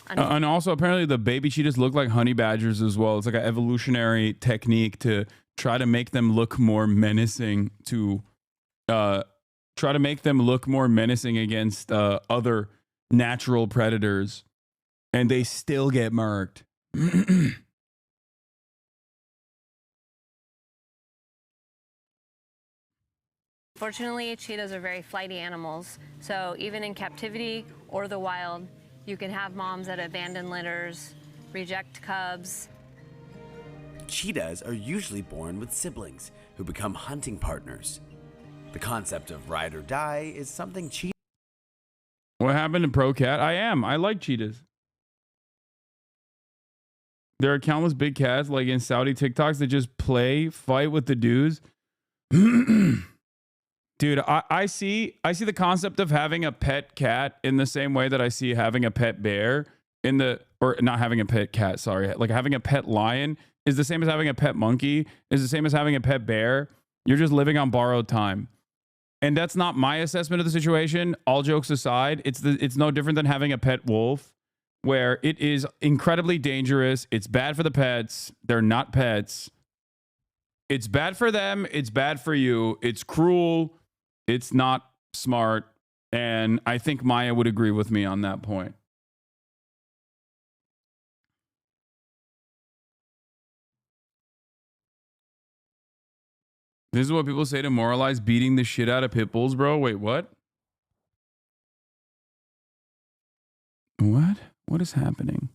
And also, apparently, the baby cheetahs look like honey badgers as well. It's like an evolutionary technique to try to make them look more menacing against other natural predators, and they still get murked. Fortunately, cheetahs are very flighty animals, so even in captivity or the wild, you can have moms that abandon litters, reject cubs. Cheetahs are usually born with siblings who become hunting partners. The concept of ride or die is something cheetahs... What happened to Pro Cat? I like cheetahs. There are countless big cats like in Saudi TikToks that just fight with the dudes. Dude, I see the concept of having a pet cat in the same way that I see having a pet bear or not having a pet cat, sorry. Like having a pet lion is the same as having a pet monkey, is the same as having a pet bear. You're just living on borrowed time. And that's not my assessment of the situation. All jokes aside, it's no different than having a pet wolf, where it is incredibly dangerous. It's bad for the pets. They're not pets. It's bad for them. It's bad for you. It's cruel. It's not smart. And I think Maya would agree with me on that point. This is what people say to moralize beating the shit out of pit bulls, bro. Wait, what? What? What is happening?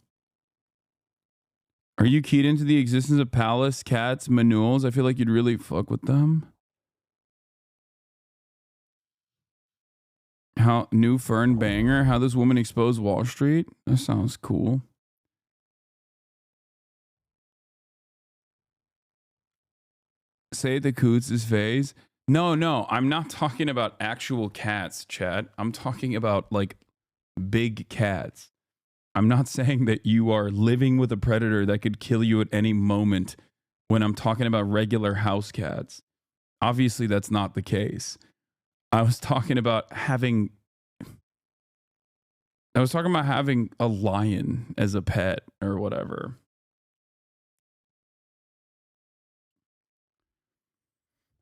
Are you keyed into the existence of palace cats, manuals? I feel like you'd really fuck with them. How new Fern banger? How this woman exposed Wall Street? That sounds cool. Say the Coots' phase. No, I'm not talking about actual cats, chat. I'm talking about like big cats. I'm not saying that you are living with a predator that could kill you at any moment when I'm talking about regular house cats. Obviously, that's not the case. I was talking about having a lion as a pet or whatever.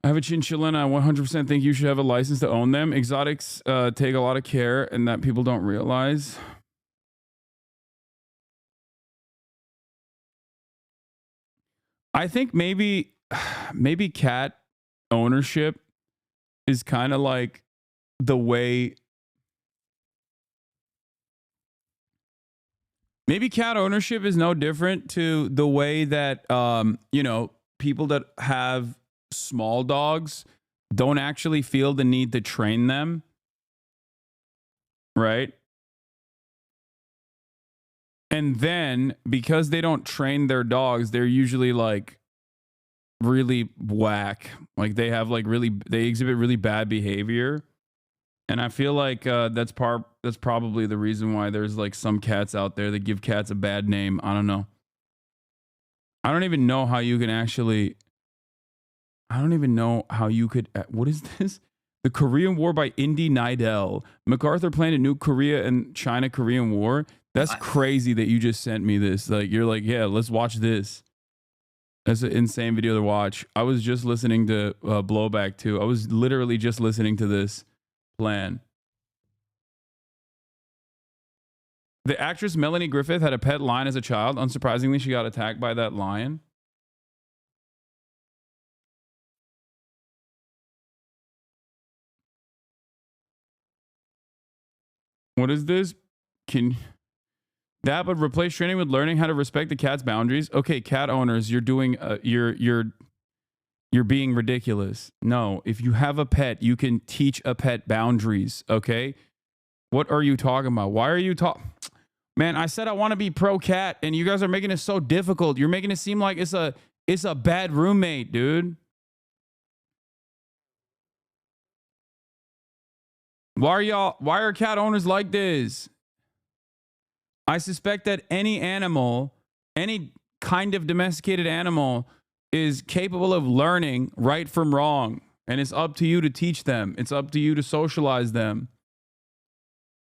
I have a chinchilla and I 100% think you should have a license to own them. Exotics take a lot of care and that people don't realize. I think maybe cat ownership is kind of like the way... Maybe cat ownership is no different to the way that, people that have small dogs don't actually feel the need to train them, right? And then because they don't train their dogs, they're usually like really whack. Like they exhibit really bad behavior. And I feel like that's probably the reason why there's like some cats out there that give cats a bad name. I don't know. I don't even know how you could. What is this? The Korean War by Indy Nidell. MacArthur planned a new Korea and China-Korean War. That's crazy that you just sent me this. Like, you're like, yeah, let's watch this. That's an insane video to watch. I was just listening to Blowback too. I was literally just listening to this plan. The actress Melanie Griffith had a pet lion as a child. Unsurprisingly, she got attacked by that lion. What is this? That would replace training with learning how to respect the cat's boundaries. Okay, cat owners, you're doing you're being ridiculous. No, if you have a pet, you can teach a pet boundaries, okay? What are you talking about? Why are you talking? Man, I said I want to be pro cat and you guys are making it so difficult. You're making it seem like it's a bad roommate, dude. Why are cat owners like this? I suspect that any animal, any kind of domesticated animal is capable of learning right from wrong. And it's up to you to teach them. It's up to you to socialize them.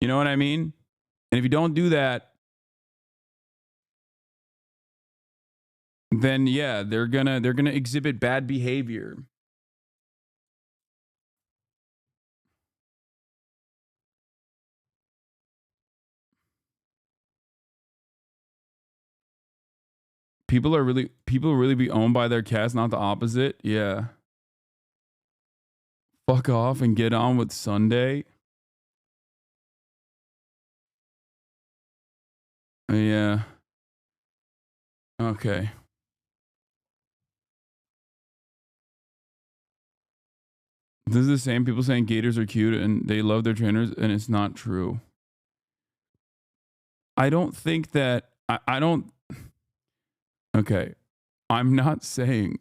You know what I mean? And if you don't do that, then yeah, they're gonna exhibit bad behavior. People really be owned by their cats, not the opposite. Yeah. Fuck off and get on with Sunday. Yeah. Okay. This is the same people saying gators are cute and they love their trainers, and it's not true. I don't think that I don't. Okay, I'm not saying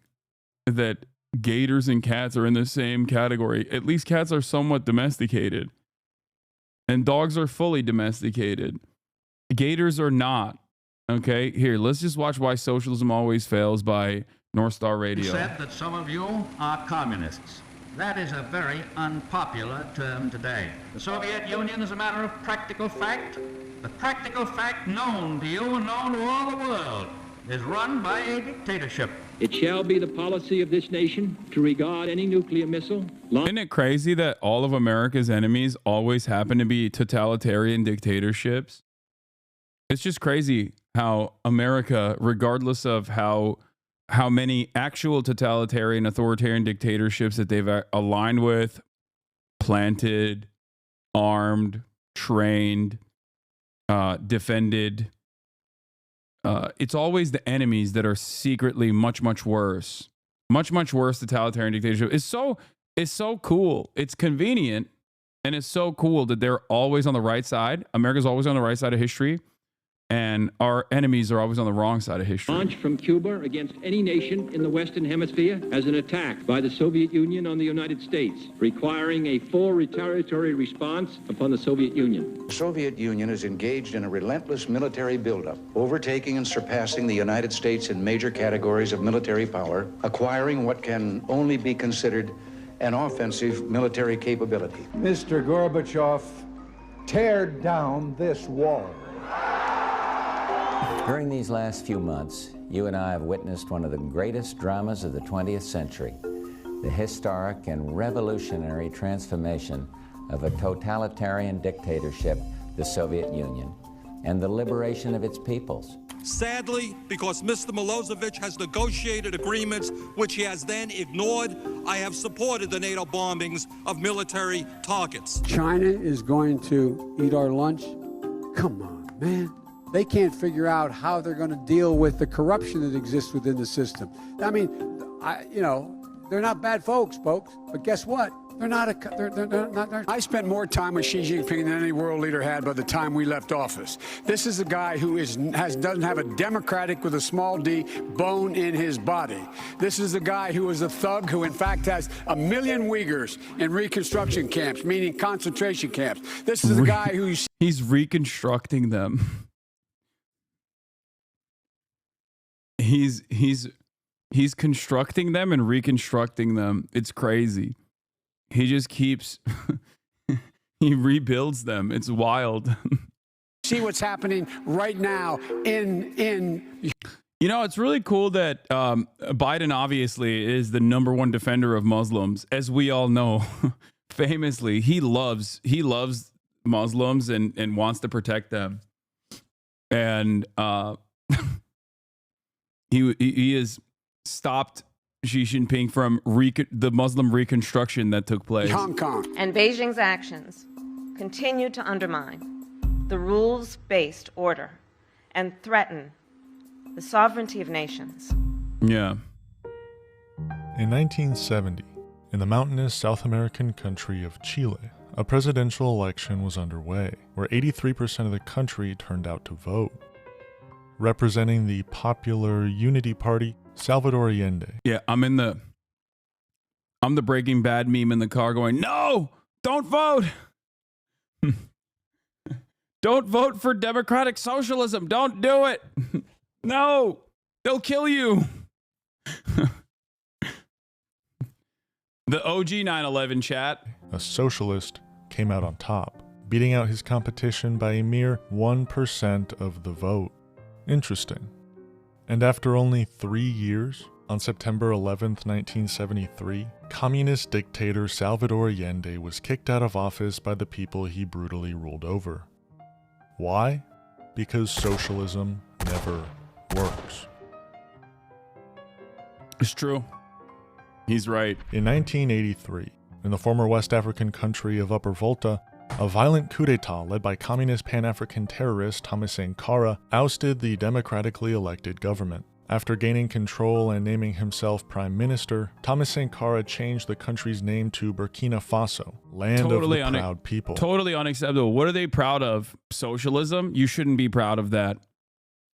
that gators and cats are in the same category. At least cats are somewhat domesticated. And dogs are fully domesticated. Gators are not. Okay, here, let's just watch Why Socialism Always Fails by North Star Radio. Said that some of you are communists. That is a very unpopular term today. The Soviet Union is a matter of practical fact. The practical fact known to you and known to all the world is run by a dictatorship. It shall be the policy of this nation to regard any nuclear missile. Isn't it crazy that all of America's enemies always happen to be totalitarian dictatorships? It's just crazy how America, regardless of how many actual totalitarian authoritarian dictatorships that they've aligned with, planted, armed, trained, defended, it's always the enemies that are secretly much worse. Much worse totalitarian dictatorship. It's so cool. It's convenient, and it's so cool that they're always on the right side. America's always on the right side of history, and our enemies are always on the wrong side of history. Launched from Cuba against any nation in the Western Hemisphere as an attack by the Soviet Union on the United States, requiring a full retaliatory response upon the Soviet Union. The Soviet Union is engaged in a relentless military buildup, overtaking and surpassing the United States in major categories of military power, acquiring what can only be considered an offensive military capability. Mr. Gorbachev, tear down this wall. During these last few months, you and I have witnessed one of the greatest dramas of the 20th century, the historic and revolutionary transformation of a totalitarian dictatorship, the Soviet Union, and the liberation of its peoples. Sadly, because Mr. Milosevic has negotiated agreements which he has then ignored, I have supported the NATO bombings of military targets. China is going to eat our lunch? Come on, man. They can't figure out how they're going to deal with the corruption that exists within the system. I mean, they're not bad folks, but guess what? They're not. I spent more time with Xi Jinping than any world leader had by the time we left office. This is a guy who doesn't have a democratic with a small d bone in his body. This is a guy who is a thug who, in fact, has 1 million Uyghurs in reconstruction camps, meaning concentration camps. This is a guy who's he's reconstructing them. He's constructing them and reconstructing them. It's crazy. He just keeps he rebuilds them. It's wild. See what's happening right now in You know, it's really cool that Biden obviously is the #1 defender of Muslims, as we all know. Famously, he loves Muslims and wants to protect them. And he has stopped Xi Jinping from the Muslim reconstruction that took place. Hong Kong. And Beijing's actions continue to undermine the rules-based order and threaten the sovereignty of nations. Yeah. In 1970, in the mountainous South American country of Chile, a presidential election was underway, where 83% of the country turned out to vote. Representing the Popular Unity Party, Salvador Allende. Yeah, I'm the Breaking Bad meme in the car going, no, don't vote. Don't vote for democratic socialism. Don't do it. No, they'll kill you. The OG 9/11 chat. A socialist came out on top, beating out his competition by a mere 1% of the vote. Interesting. And after only 3 years, on September 11th, 1973, communist dictator Salvador Allende was kicked out of office by the people he brutally ruled over. Why? Because socialism never works. It's true. He's right. In 1983, in the former West African country of Upper Volta, a violent coup d'etat led by communist Pan-African terrorist Thomas Sankara ousted the democratically elected government. After gaining control and naming himself prime minister, Thomas Sankara changed the country's name to Burkina Faso, land of the proud people. Totally unacceptable. What are they proud of? Socialism? You shouldn't be proud of that.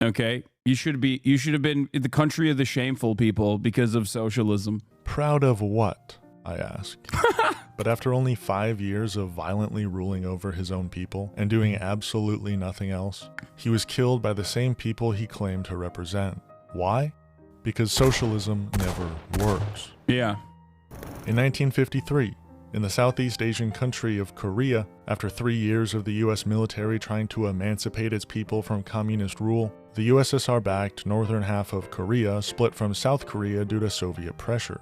Okay? You should have been the country of the shameful people because of socialism. Proud of what? I ask. But after only 5 years of violently ruling over his own people and doing absolutely nothing else, he was killed by the same people he claimed to represent. Why? Because socialism never works. Yeah. In 1953, in the Southeast Asian country of Korea, after 3 years of the US military trying to emancipate its people from communist rule, the USSR-backed northern half of Korea split from South Korea due to Soviet pressure.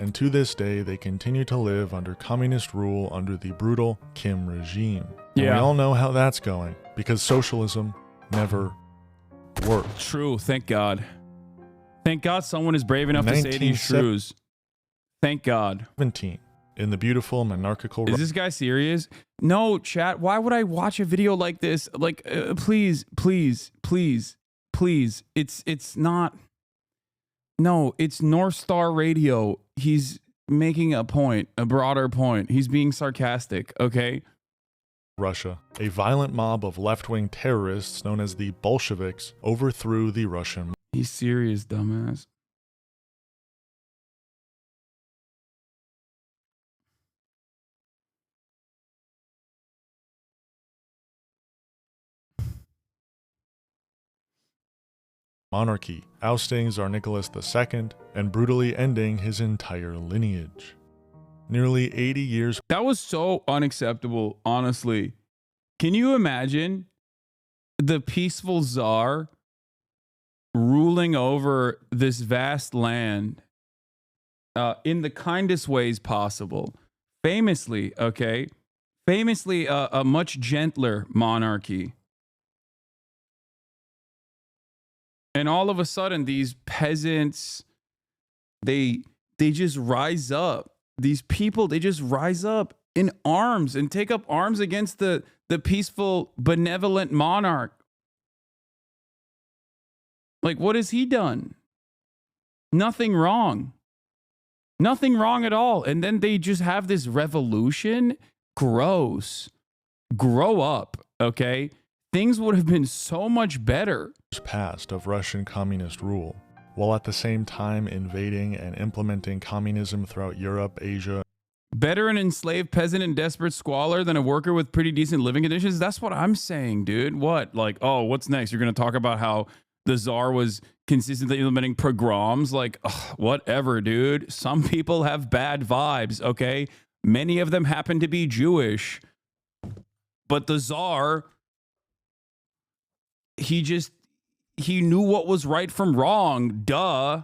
And to this day, they continue to live under communist rule under the brutal Kim regime. And we all know how that's going, because socialism never works. True, thank God. Thank God someone is brave enough to say these truths. Thank God. 17. In the beautiful monarchical... Is this guy serious? No, chat. Why would I watch a video like this? Like, please, please, please, please. It's not... No, it's North Star Radio. He's making a point, a broader point. He's being sarcastic, okay? Russia, a violent mob of left-wing terrorists known as the Bolsheviks overthrew the Russian... He's serious, dumbass. monarchy, ousting Tsar Nicholas II and brutally ending his entire lineage. Nearly 80 years. That was so unacceptable, honestly. Can you imagine the peaceful Tsar ruling over this vast land in the kindest ways possible? Famously, okay? Famously a much gentler monarchy. And all of a sudden, these peasants, they just rise up. These people, they just rise up in arms and take up arms against the peaceful, benevolent monarch. Like, what has he done? Nothing wrong. Nothing wrong at all. And then they just have this revolution. Gross. Grow up, okay? Things would have been so much better. Past of Russian communist rule, while at the same time invading and implementing communism throughout Europe, Asia. Better an enslaved peasant in desperate squalor than a worker with pretty decent living conditions? That's what I'm saying, dude. What? Like, oh, what's next? You're going to talk about how the Tsar was consistently implementing pogroms? Like, ugh, whatever, dude. Some people have bad vibes, okay? Many of them happen to be Jewish. But the Tsar, he just, he knew what was right from wrong. Duh.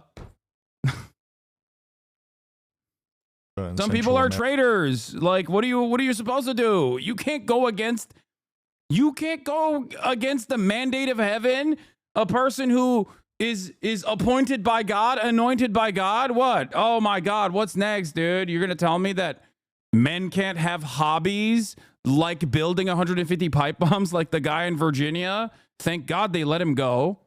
Some people are traitors. Like, what are you supposed to do? You can't go against the mandate of heaven. A person who is appointed by God, anointed by God. What? Oh my God, what's next, dude? You're gonna tell me that men can't have hobbies like building 150 pipe bombs like the guy in Virginia? Thank God they let him go.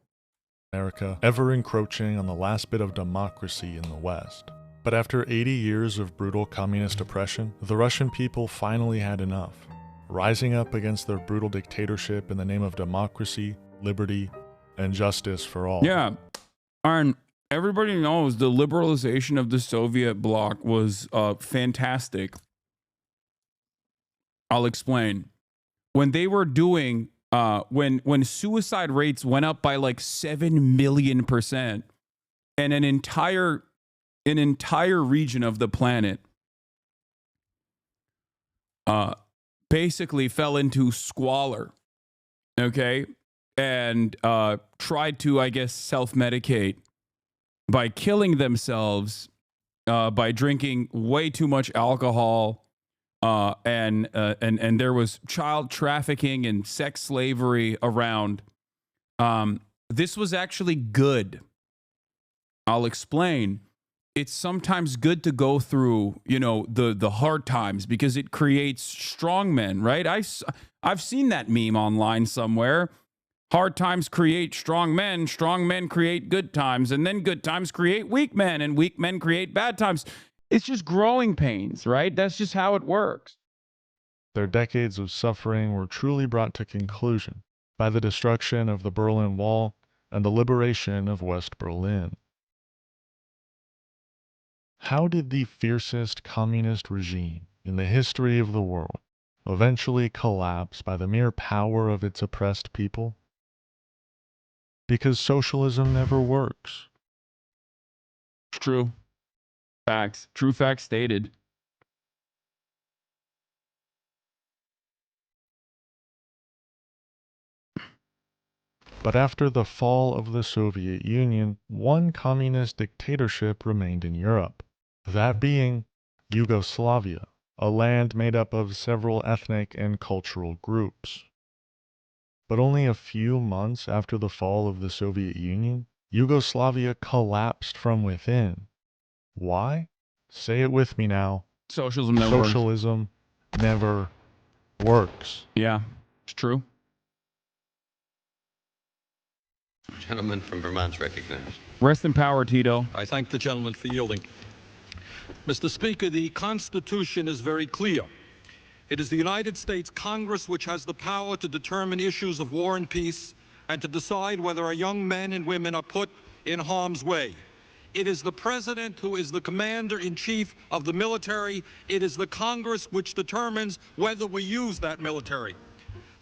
America, ever encroaching on the last bit of democracy in the West. But after 80 years of brutal communist oppression, the Russian people finally had enough, rising up against their brutal dictatorship in the name of democracy, liberty, and justice for all. Yeah. And everybody knows the liberalization of the Soviet bloc was fantastic. I'll explain. When they were doing, when suicide rates went up by like 7 million %, and an entire region of the planet basically fell into squalor, okay? And tried to, I guess, self-medicate by killing themselves, by drinking way too much alcohol, and there was child trafficking and sex slavery around. This was actually good. I'll explain. It's sometimes good to go through, the hard times because it creates strong men, right? I've seen that meme online somewhere. Hard times create strong men create good times, and then good times create weak men, and weak men create bad times. It's just growing pains, right? That's just how it works. Their decades of suffering were truly brought to conclusion by the destruction of the Berlin Wall and the liberation of West Berlin. How did the fiercest communist regime in the history of the world eventually collapse by the mere power of its oppressed people? Because socialism never works. True. Facts. True facts stated. But after the fall of the Soviet Union, one communist dictatorship remained in Europe, that being Yugoslavia, a land made up of several ethnic and cultural groups. But only a few months after the fall of the Soviet Union, Yugoslavia collapsed from within. Why? Say it with me now. Socialism never works. Socialism never works. Yeah, it's true. Gentleman from Vermont's recognized. Rest in power, Tito. I thank the gentleman for yielding. Mr. Speaker, the Constitution is very clear. It is the United States Congress which has the power to determine issues of war and peace and to decide whether our young men and women are put in harm's way. It is the President who is the commander-in-chief of the military. It is the Congress which determines whether we use that military.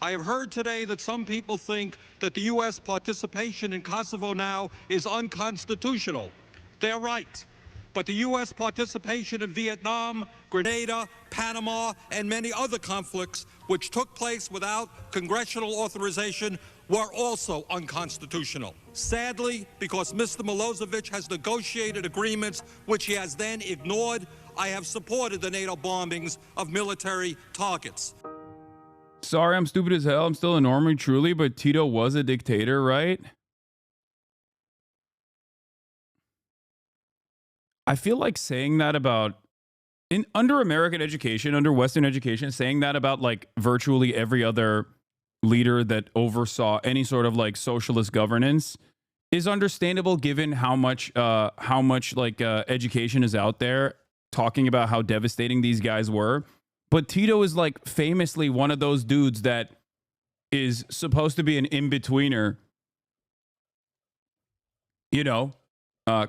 I have heard today that some people think that the U.S. participation in Kosovo now is unconstitutional. They're right. But the U.S. participation in Vietnam, Grenada, Panama, and many other conflicts which took place without congressional authorization were also unconstitutional. Sadly, because Mr. Milosevic has negotiated agreements which he has then ignored, I have supported the NATO bombings of military targets. Sorry, I'm stupid as hell. I'm still a normie, truly, but Tito was a dictator, right? I feel like saying that about under American education, under Western education, saying that about like virtually every other leader that oversaw any sort of like socialist governance is understandable given how much education is out there talking about how devastating these guys were. But Tito is like famously one of those dudes that is supposed to be an in-betweener,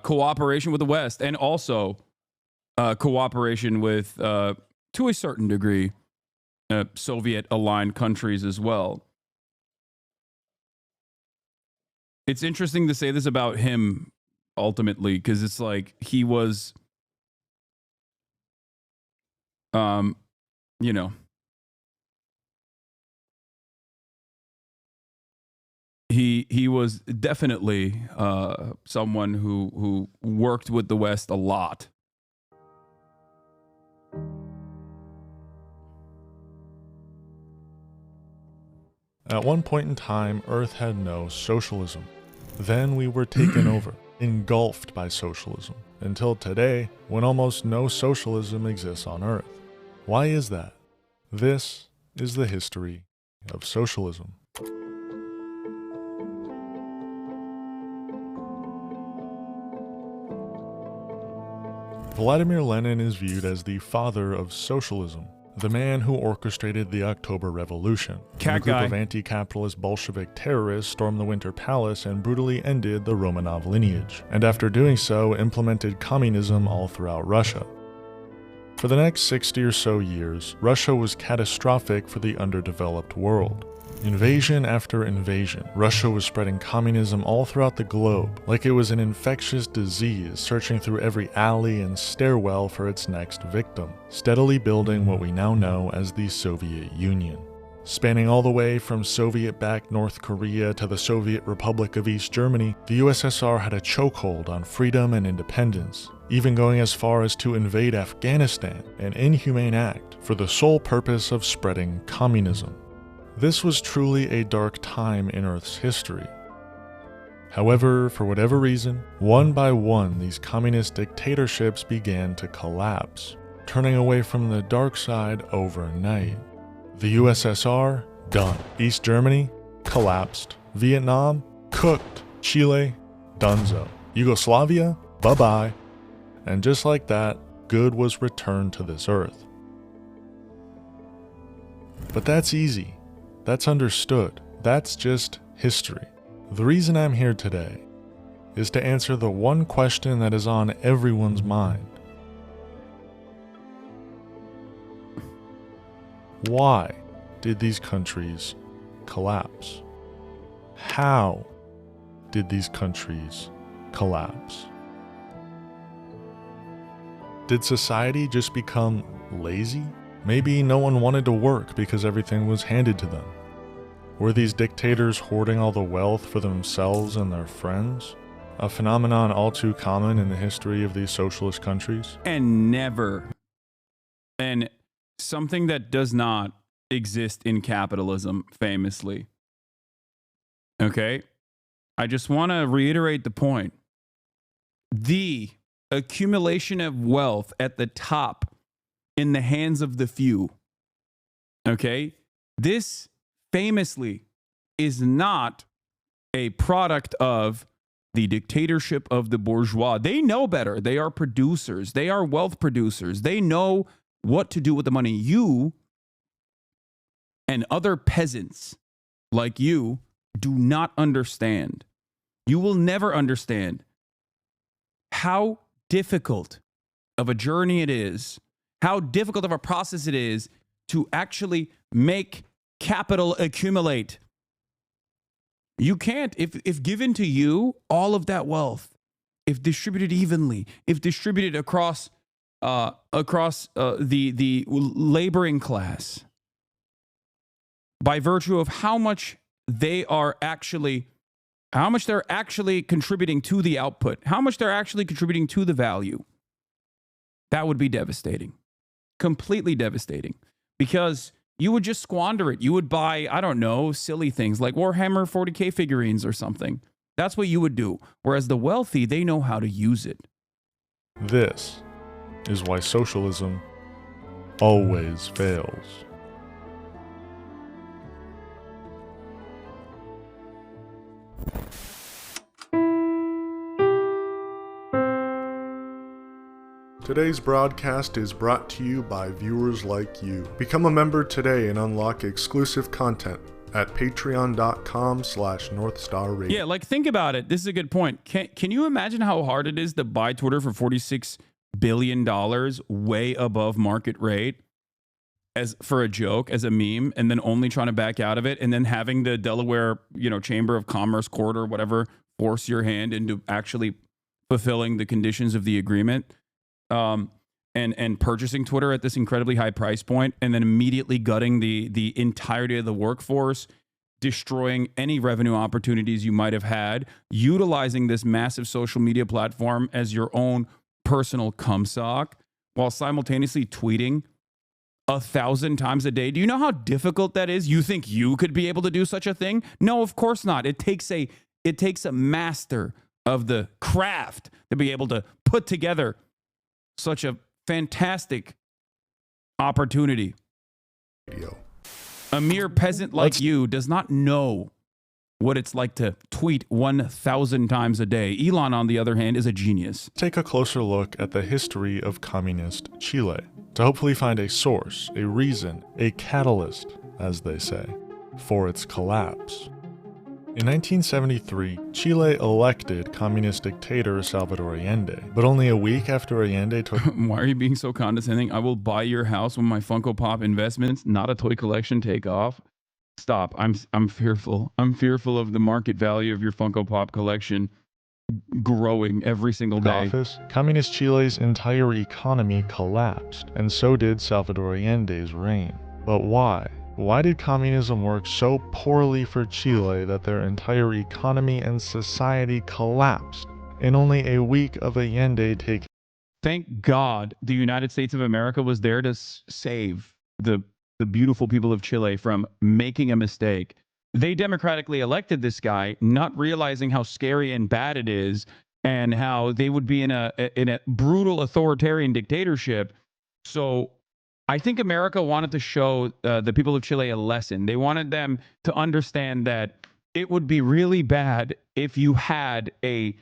cooperation with the West, and also cooperation with, to a certain degree, Soviet-aligned countries as well. It's interesting to say this about him, ultimately, because it's like he was, he was definitely someone who worked with the West a lot. At one point in time, Earth had no socialism. Then we were taken over, engulfed by socialism, until today, when almost no socialism exists on Earth. Why is that? This is the history of socialism. Vladimir Lenin is viewed as the father of socialism, the man who orchestrated the October Revolution. A group of anti-capitalist Bolshevik terrorists stormed the Winter Palace and brutally ended the Romanov lineage, and after doing so, implemented communism all throughout Russia. For the next 60 or so years, Russia was catastrophic for the underdeveloped world. Invasion after invasion, Russia was spreading communism all throughout the globe, like it was an infectious disease searching through every alley and stairwell for its next victim, steadily building what we now know as the Soviet Union. Spanning all the way from Soviet-backed North Korea to the Soviet Republic of East Germany, the USSR had a chokehold on freedom and independence, even going as far as to invade Afghanistan, an inhumane act for the sole purpose of spreading communism. This was truly a dark time in Earth's history. However, for whatever reason, one by one these communist dictatorships began to collapse, turning away from the dark side overnight. The USSR, done. East Germany, collapsed. Vietnam, cooked. Chile, donezo. Yugoslavia, bye-bye. And just like that, good was returned to this earth. But that's easy. That's understood. That's just history. The reason I'm here today is to answer the one question that is on everyone's mind. Why did these countries collapse? How did these countries collapse? Did society just become lazy? Maybe no one wanted to work because everything was handed to them. Were these dictators hoarding all the wealth for themselves and their friends? A phenomenon all too common in the history of these socialist countries? And something that does not exist in capitalism, famously. Okay? I just want to reiterate the point. The accumulation of wealth at the top in the hands of the few. Okay? This famously is not a product of the dictatorship of the bourgeois. They know better. They are producers. They are wealth producers. They know what to do with the money. You and other peasants like you do not understand. You will never understand how difficult of a journey it is, how difficult of a process it is to actually make capital accumulate. You can't, if given to you, all of that wealth, if distributed evenly, if distributed across the laboring class, by virtue of how much they're actually contributing to the output, how much they're actually contributing to the value, that would be devastating. Completely devastating. Because you would just squander it. You would buy, I don't know, silly things like Warhammer 40K figurines or something. That's what you would do. Whereas the wealthy, they know how to use it. This is why socialism always fails. Today's broadcast is brought to you by viewers like you. Become a member today and unlock exclusive content at patreon.com/NorthStarRadio. Yeah, like think about it. This is a good point. Can you imagine how hard it is to buy Twitter for $46 billion way above market rate as for a joke, as a meme, and then only trying to back out of it, and then having the Delaware, Chamber of Commerce court or whatever force your hand into actually fulfilling the conditions of the agreement? And purchasing Twitter at this incredibly high price point, and then immediately gutting the entirety of the workforce, destroying any revenue opportunities you might have had, utilizing this massive social media platform as your own personal cum sock while simultaneously tweeting 1,000 times a day. Do you know how difficult that is? You think you could be able to do such a thing? No, of course not. It takes a master of the craft to be able to put together such a fantastic opportunity. A mere peasant like you does not know what it's like to tweet 1,000 times a day. Elon, on the other hand, is a genius. Take a closer look at the history of communist Chile to hopefully find a source, a reason, a catalyst, as they say, for its collapse. In 1973, Chile elected communist dictator Salvador Allende, but only a week after Allende took... Why are you being so condescending? I will buy your house when my Funko Pop investments, not a toy collection, take off. Stop. I'm fearful. I'm fearful of the market value of your Funko Pop collection growing every single day. Office, communist Chile's entire economy collapsed, and so did Salvador Allende's reign. But why? Why did communism work so poorly for Chile that their entire economy and society collapsed in only a week of Allende taking... Thank God the United States of America was there to save the beautiful people of Chile from making a mistake. They democratically elected this guy, not realizing how scary and bad it is and how they would be in a brutal authoritarian dictatorship. So I think America wanted to show the people of Chile a lesson. They wanted them to understand that it would be really bad if you had a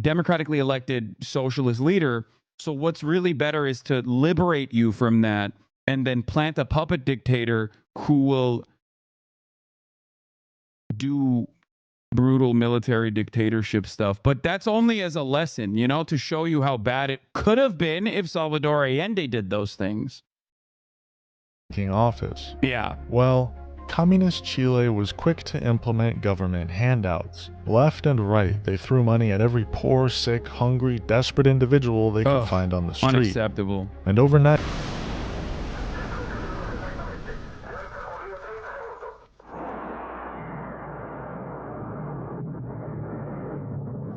democratically elected socialist leader. So what's really better is to liberate you from that and then plant a puppet dictator who will do brutal military dictatorship stuff. But that's only as a lesson, you know, to show you how bad it could have been if Salvador Allende did those things. Office. Yeah. Well, communist Chile was quick to implement government handouts. Left and right, they threw money at every poor, sick, hungry, desperate individual they could find on the street. Unacceptable. And overnight...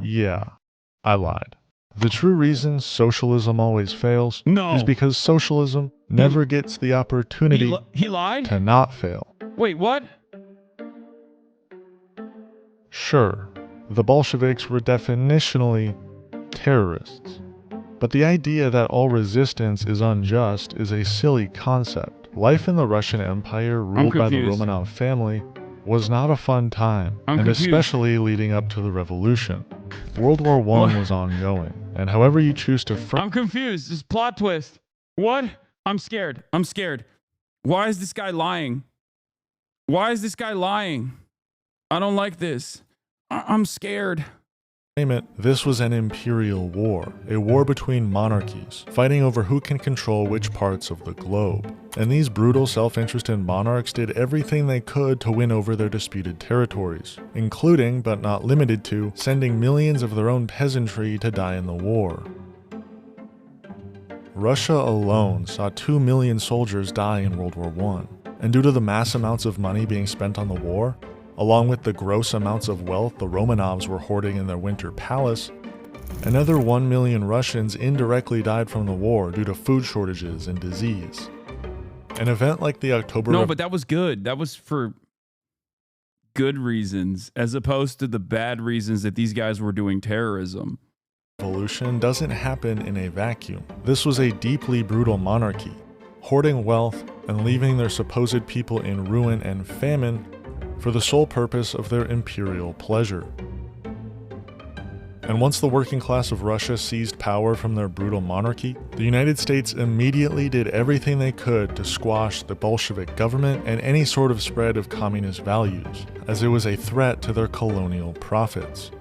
Yeah, I lied. The true reason socialism always fails is because socialism never gets the opportunity he lied? to not fail. Wait, what? Sure, the Bolsheviks were definitionally terrorists. But the idea that all resistance is unjust is a silly concept. Life in the Russian Empire, ruled by the Romanov family, was not a fun time, especially leading up to the revolution. World War I was ongoing, and however you choose to I'm confused. This plot twist. What? I'm scared. I'm scared. Why is this guy lying? Why is this guy lying? I don't like this. I'm scared. This was an imperial war, a war between monarchies, fighting over who can control which parts of the globe. And these brutal self-interested monarchs did everything they could to win over their disputed territories, including, but not limited to, sending millions of their own peasantry to die in the war. Russia alone saw 2 million soldiers die in World War I, and due to the mass amounts of money being spent on the war, along with the gross amounts of wealth the Romanovs were hoarding in their winter palace, another 1 million Russians indirectly died from the war due to food shortages and disease. An event like the October... No, but that was good. That was for good reasons, as opposed to the bad reasons that these guys were doing terrorism. Revolution doesn't happen in a vacuum. This was a deeply brutal monarchy, hoarding wealth and leaving their supposed people in ruin and famine for the sole purpose of their imperial pleasure. And once the working class of Russia seized power from their brutal monarchy, the United States immediately did everything they could to squash the Bolshevik government and any sort of spread of communist values, as it was a threat to their colonial profits.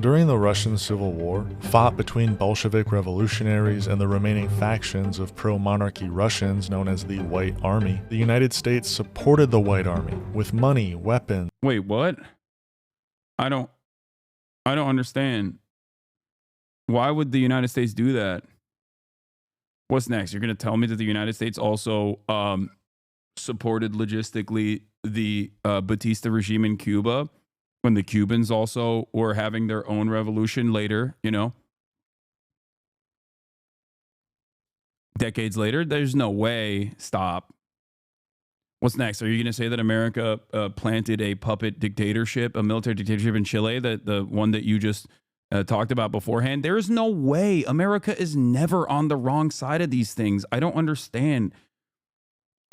During the Russian Civil War, fought between Bolshevik revolutionaries and the remaining factions of pro-monarchy Russians known as the White Army, the United States supported the White Army with money, weapons... Wait, what? I don't understand. Why would the United States do that? What's next? You're going to tell me that the United States also supported logistically the Batista regime in Cuba when the Cubans also were having their own revolution later, you know. Decades later, there's no way. Stop. What's next? Are you going to say that America planted a puppet dictatorship, a military dictatorship in Chile, the one that you just talked about beforehand? There is no way. America is never on the wrong side of these things. I don't understand.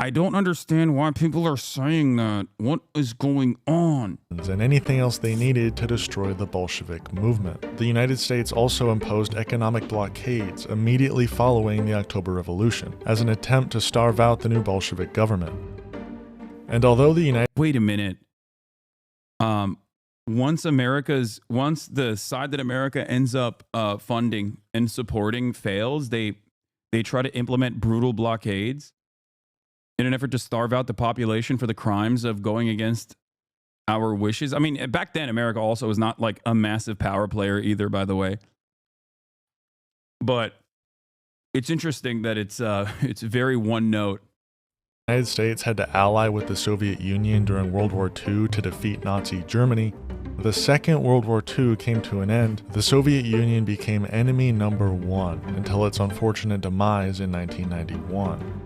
I don't understand why people are saying that. What is going on? And anything else they needed to destroy the Bolshevik movement. The United States also imposed economic blockades immediately following the October Revolution as an attempt to starve out the new Bolshevik government. And although the United... Wait a minute. Once the side that America ends up funding and supporting fails, they try to implement brutal blockades in an effort to starve out the population for the crimes of going against our wishes. I mean, back then, America also was not like a massive power player either, by the way. But it's interesting that it's very one note. The United States had to ally with the Soviet Union during World War II to defeat Nazi Germany. The Second World War II came to an end. The Soviet Union became enemy number one until its unfortunate demise in 1991.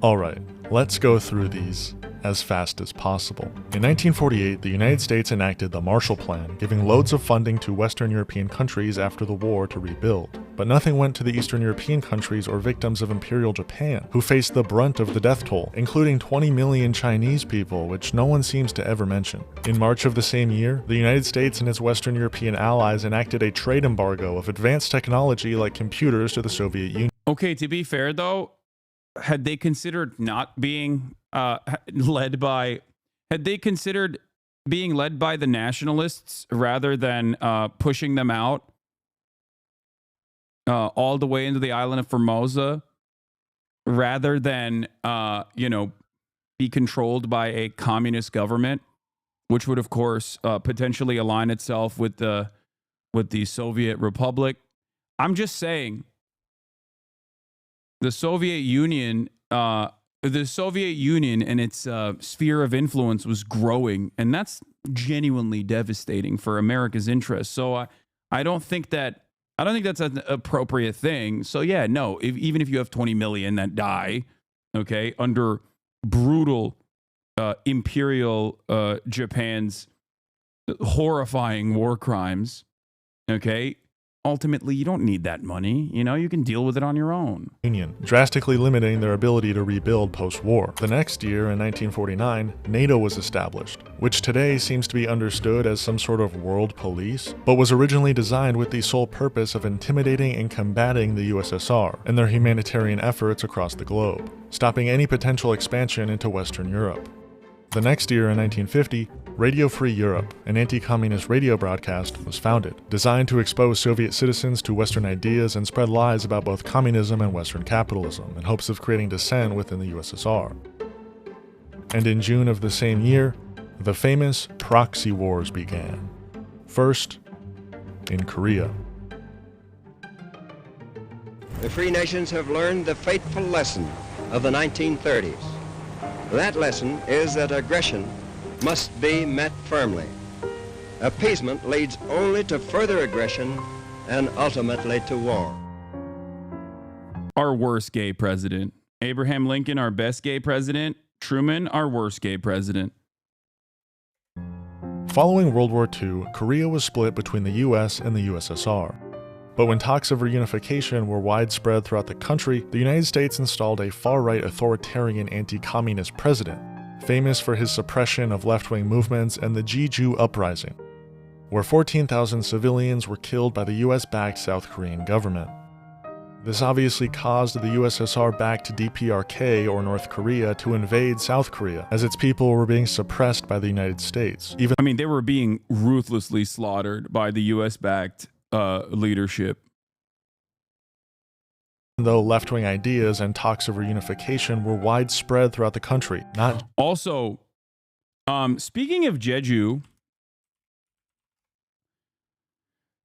Alright, let's go through these as fast as possible. In 1948, the United States enacted the Marshall Plan, giving loads of funding to Western European countries after the war to rebuild. But nothing went to the Eastern European countries or victims of Imperial Japan, who faced the brunt of the death toll, including 20 million Chinese people, which no one seems to ever mention. In March of the same year, the United States and its Western European allies enacted a trade embargo of advanced technology like computers to the Soviet Union. Okay, to be fair though, had they considered not being led by the nationalists rather than pushing them out all the way into the island of Formosa, rather than be controlled by a communist government, which would of course potentially align itself with the Soviet Republic? I'm just saying. The Soviet Union and its sphere of influence was growing, and that's genuinely devastating for America's interests. So I don't think that's an appropriate thing. So yeah, no, even if you have 20 million that die, okay, under brutal imperial Japan's horrifying war crimes, okay. Ultimately, you don't need that money. You know, you can deal with it on your own. Union, drastically limiting their ability to rebuild post-war. The next year, in 1949, NATO was established, which today seems to be understood as some sort of world police, but was originally designed with the sole purpose of intimidating and combating the USSR and their humanitarian efforts across the globe, stopping any potential expansion into Western Europe. The next year, in 1950, Radio Free Europe, an anti-communist radio broadcast, was founded, designed to expose Soviet citizens to Western ideas and spread lies about both communism and Western capitalism in hopes of creating dissent within the USSR. And in June of the same year, the famous proxy wars began. First, in Korea. The free nations have learned the fateful lesson of the 1930s. That lesson is that aggression must be met firmly. Appeasement leads only to further aggression and ultimately to war. Our worst gay president. Abraham Lincoln, our best gay president. Truman, our worst gay president. Following World War II, Korea was split between the US and the USSR. But when talks of reunification were widespread throughout the country, the United States installed a far-right authoritarian anti-communist president, famous for his suppression of left-wing movements and the Jeju Uprising, where 14,000 civilians were killed by the US-backed South Korean government. This obviously caused the USSR-backed DPRK, or North Korea, to invade South Korea, as its people were being suppressed by the United States. They were being ruthlessly slaughtered by the US-backed leadership. Though left-wing ideas and talks of reunification were widespread throughout the country. Also, speaking of Jeju,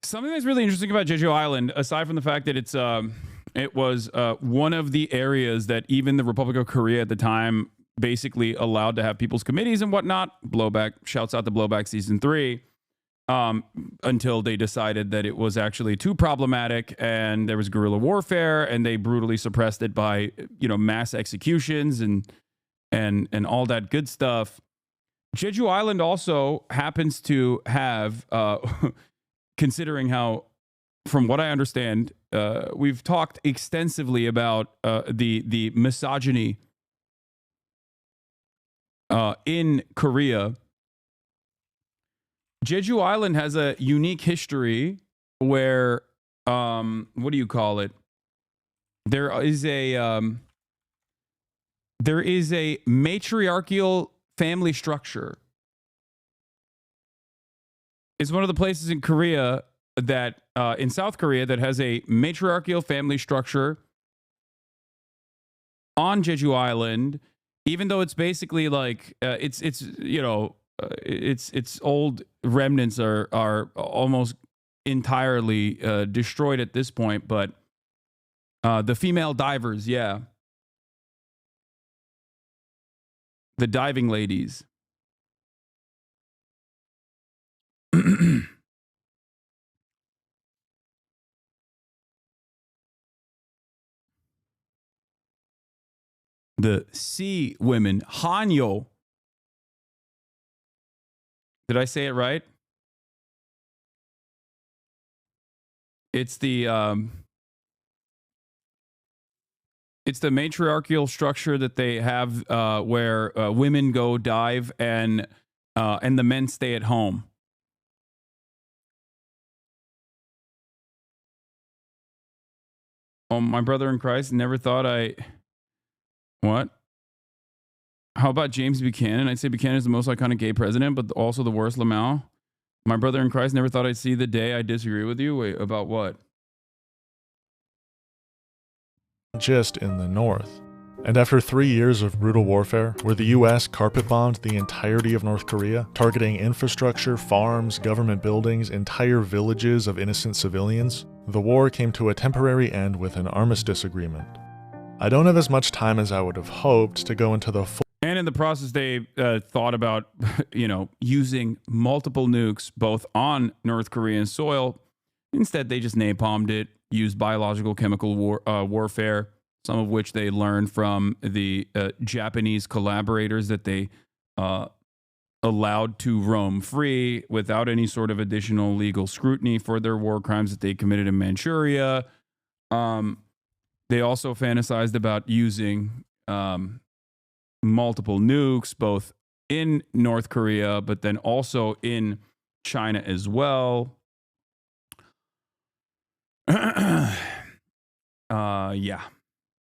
something that's really interesting about Jeju Island, aside from the fact that it was one of the areas that even the Republic of Korea at the time basically allowed to have people's committees and whatnot. Blowback, shouts out to Blowback Season 3. Until they decided that it was actually too problematic and there was guerrilla warfare, and they brutally suppressed it by, mass executions and all that good stuff. Jeju Island also happens to have, considering how, from what I understand, we've talked extensively about the misogyny in Korea. Jeju Island has a unique history where, what do you call it? There is a matriarchal family structure. It's one of the places in Korea that, in South Korea, that has a matriarchal family structure on Jeju Island, even though it's basically like, its old remnants are almost entirely destroyed at this point, but the female divers, the diving ladies. The sea women, Hanyo. Did I say it right? It's the matriarchal structure that they have where women go dive and the men stay at home. Oh, my brother in Christ never thought What? How about James Buchanan? I'd say Buchanan is the most iconic gay president, but also the worst Lamau. My brother in Christ never thought I'd see the day I disagree with you. Wait, about what? Just in the north. And after 3 years of brutal warfare, where the US carpet-bombed the entirety of North Korea, targeting infrastructure, farms, government buildings, entire villages of innocent civilians, the war came to a temporary end with an armistice agreement. I don't have as much time as I would have hoped to go into the full. And in the process, they thought about, using multiple nukes, both on North Korean soil. Instead, they just napalmed it, used biological chemical warfare, some of which they learned from the Japanese collaborators that they allowed to roam free without any sort of additional legal scrutiny for their war crimes that they committed in Manchuria. They also fantasized about using multiple nukes, both in North Korea, but then also in China as well.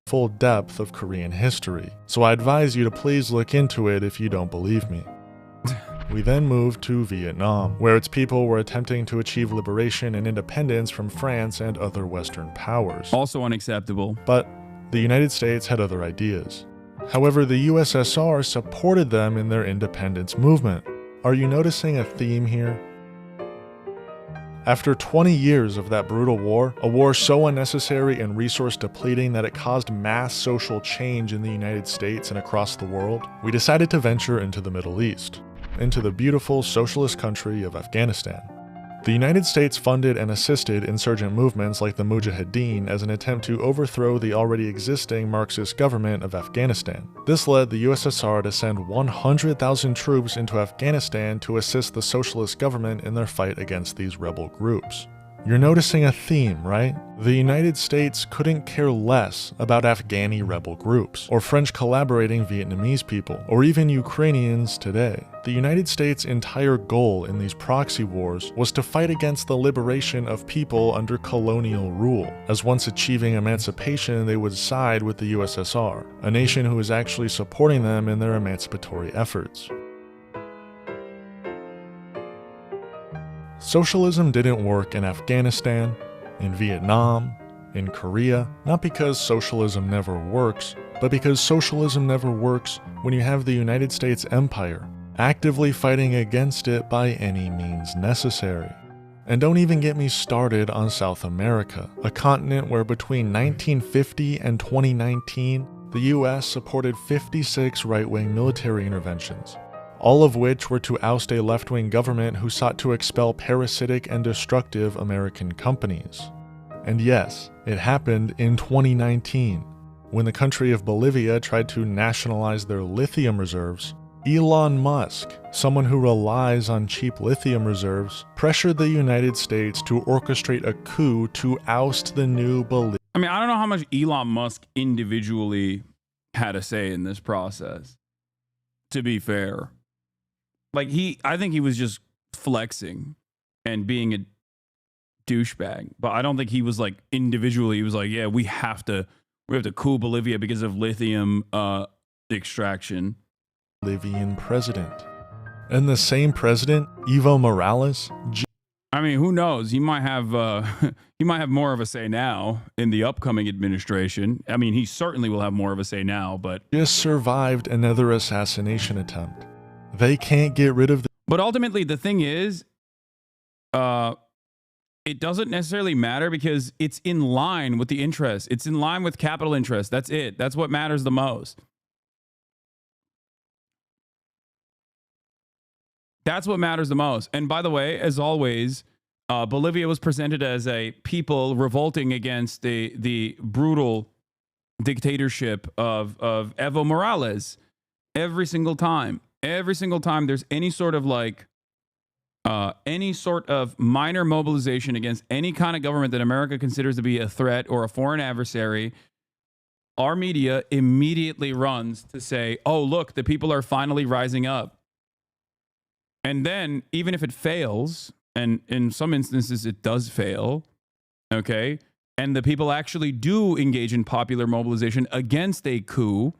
Full depth of Korean history, so I advise you to please look into it if you don't believe me. We then moved to Vietnam, where its people were attempting to achieve liberation and independence from France and other Western powers. Also unacceptable. But the United States had other ideas. However, the USSR supported them in their independence movement. Are you noticing a theme here? After 20 years of that brutal war, a war so unnecessary and resource depleting that it caused mass social change in the United States and across the world, we decided to venture into the Middle East, into the beautiful socialist country of Afghanistan. The United States funded and assisted insurgent movements like the Mujahideen as an attempt to overthrow the already existing Marxist government of Afghanistan. This led the USSR to send 100,000 troops into Afghanistan to assist the socialist government in their fight against these rebel groups. You're noticing a theme, right? The United States couldn't care less about Afghani rebel groups, or French collaborating Vietnamese people, or even Ukrainians today. The United States' entire goal in these proxy wars was to fight against the liberation of people under colonial rule, as once achieving emancipation they would side with the USSR, a nation who is actually supporting them in their emancipatory efforts. Socialism didn't work in Afghanistan, in Vietnam, in Korea, not because socialism never works, but because socialism never works when you have the United States Empire actively fighting against it by any means necessary. And don't even get me started on South America, a continent where between 1950 and 2019, the US supported 56 right-wing military interventions, all of which were to oust a left-wing government who sought to expel parasitic and destructive American companies. And yes, it happened in 2019, when the country of Bolivia tried to nationalize their lithium reserves. Elon Musk, someone who relies on cheap lithium reserves, pressured the United States to orchestrate a coup to oust the new Bolivia. I mean, I don't know how much Elon Musk individually had a say in this process, to be fair. Like, I think he was just flexing and being a douchebag, but I don't think he was like individually, he was like, yeah, we have to coup Bolivia because of lithium extraction. Bolivian president. And the same president, Evo Morales, I mean, who knows? He might have more of a say now in the upcoming administration. I mean, he certainly will have more of a say now, but just survived another assassination attempt. They can't get rid of the. But ultimately, the thing is, it doesn't necessarily matter because it's in line with the interest. It's in line with capital interest. That's it. That's what matters the most. That's what matters the most. And by the way, as always, Bolivia was presented as a people revolting against the brutal dictatorship of Evo Morales. Every single time there's any sort of minor mobilization against any kind of government that America considers to be a threat or a foreign adversary, our media immediately runs to say, oh, look, the people are finally rising up. And then, even if it fails, and in some instances it does fail, okay, and the people actually do engage in popular mobilization against a coup,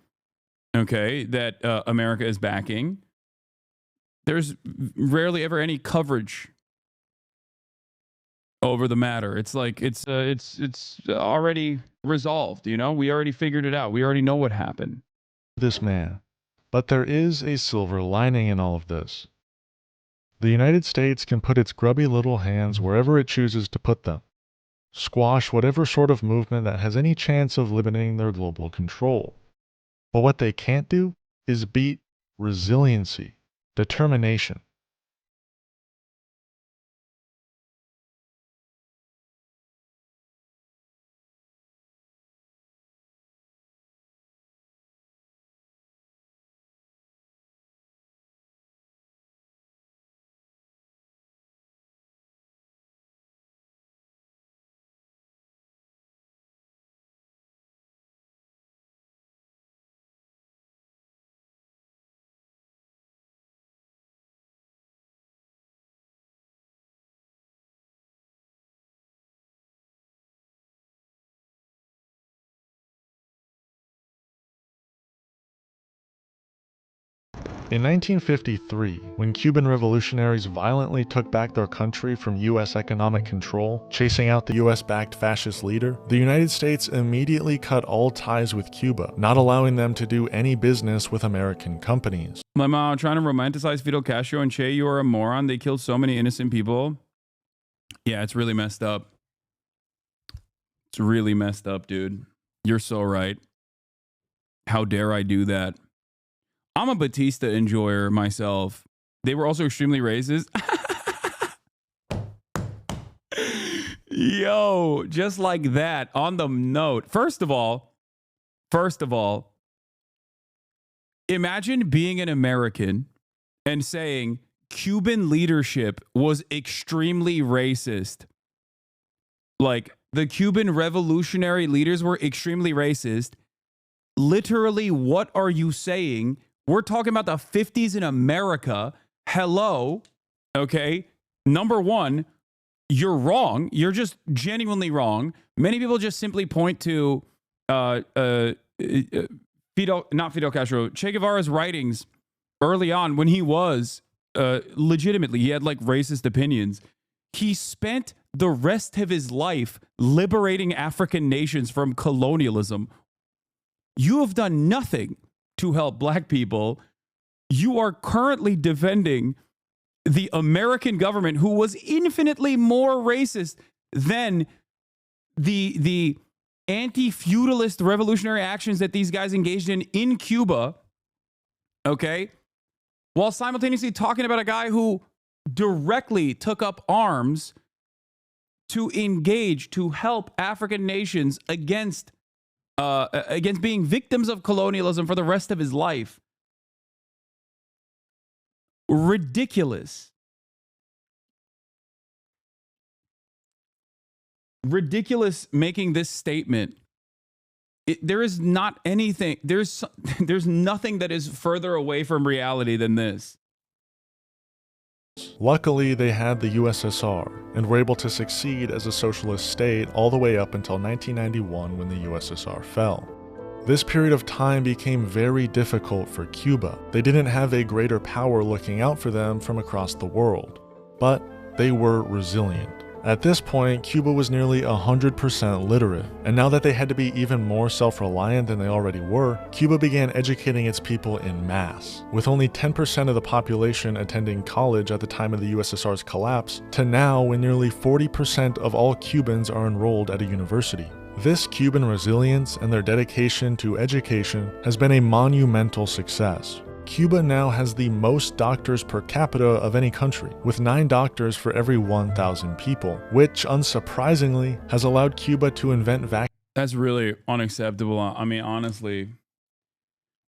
okay, that America is backing, there's rarely ever any coverage over the matter. It's like it's already resolved, you know? We already figured it out. We already know what happened. This man. But there is a silver lining in all of this. The United States can put its grubby little hands wherever it chooses to put them, squash whatever sort of movement that has any chance of limiting their global control. But what they can't do is beat resiliency, determination. In 1953, when Cuban revolutionaries violently took back their country from U.S. economic control, chasing out the U.S.-backed fascist leader, the United States immediately cut all ties with Cuba, not allowing them to do any business with American companies. My mom trying to romanticize Fidel Castro and Che, you are a moron. They killed so many innocent people. Yeah, it's really messed up. It's really messed up, dude. You're so right. How dare I do that? I'm a Batista enjoyer myself. They were also extremely racist. Yo, just like that. On the note, first of all, imagine being an American and saying Cuban leadership was extremely racist. Like, the Cuban revolutionary leaders were extremely racist. Literally, what are you saying? We're talking about the 50s in America. Hello. Okay. Number one, you're wrong. You're just genuinely wrong. Many people just simply point to not Fidel Castro, Che Guevara's writings early on when he was legitimately, he had like racist opinions. He spent the rest of his life liberating African nations from colonialism. You have done nothing to help black people. You are currently defending the American government, who was infinitely more racist than the anti-feudalist revolutionary actions that these guys engaged in Cuba, okay, while simultaneously talking about a guy who directly took up arms to engage, to help African nations against being victims of colonialism for the rest of his life. Ridiculous. Ridiculous making this statement. There is not anything, there's nothing that is further away from reality than this. Luckily, they had the USSR and were able to succeed as a socialist state all the way up until 1991 when the USSR fell. This period of time became very difficult for Cuba. They didn't have a greater power looking out for them from across the world, but they were resilient. At this point, Cuba was nearly 100% literate, and now that they had to be even more self-reliant than they already were, Cuba began educating its people en masse, with only 10% of the population attending college at the time of the USSR's collapse, to now when nearly 40% of all Cubans are enrolled at a university. This Cuban resilience and their dedication to education has been a monumental success. Cuba now has the most doctors per capita of any country, with 9 doctors for every 1,000 people, which, unsurprisingly, has allowed Cuba to invent vaccines. That's really unacceptable. I mean, honestly,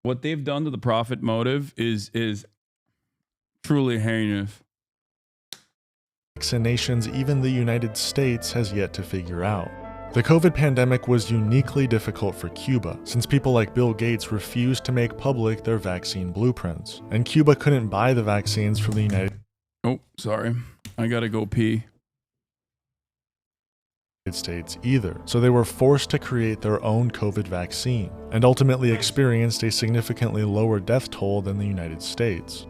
what they've done to the profit motive is truly heinous. Vaccinations even the United States has yet to figure out. The COVID pandemic was uniquely difficult for Cuba, since people like Bill Gates refused to make public their vaccine blueprints, and Cuba couldn't buy the vaccines from the United I gotta go pee. States either, so they were forced to create their own COVID vaccine, and ultimately experienced a significantly lower death toll than the United States.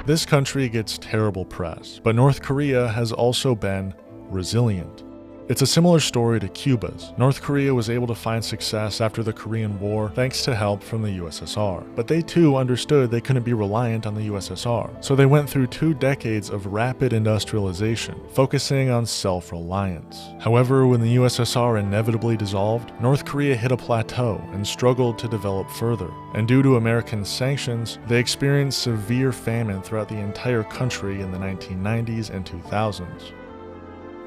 This country gets terrible press, but North Korea has also been resilient. It's a similar story to Cuba's. North Korea was able to find success after the Korean War thanks to help from the USSR. But they too understood they couldn't be reliant on the USSR. So they went through 2 decades of rapid industrialization, focusing on self-reliance. However, when the USSR inevitably dissolved, North Korea hit a plateau and struggled to develop further. And due to American sanctions, they experienced severe famine throughout the entire country in the 1990s and 2000s.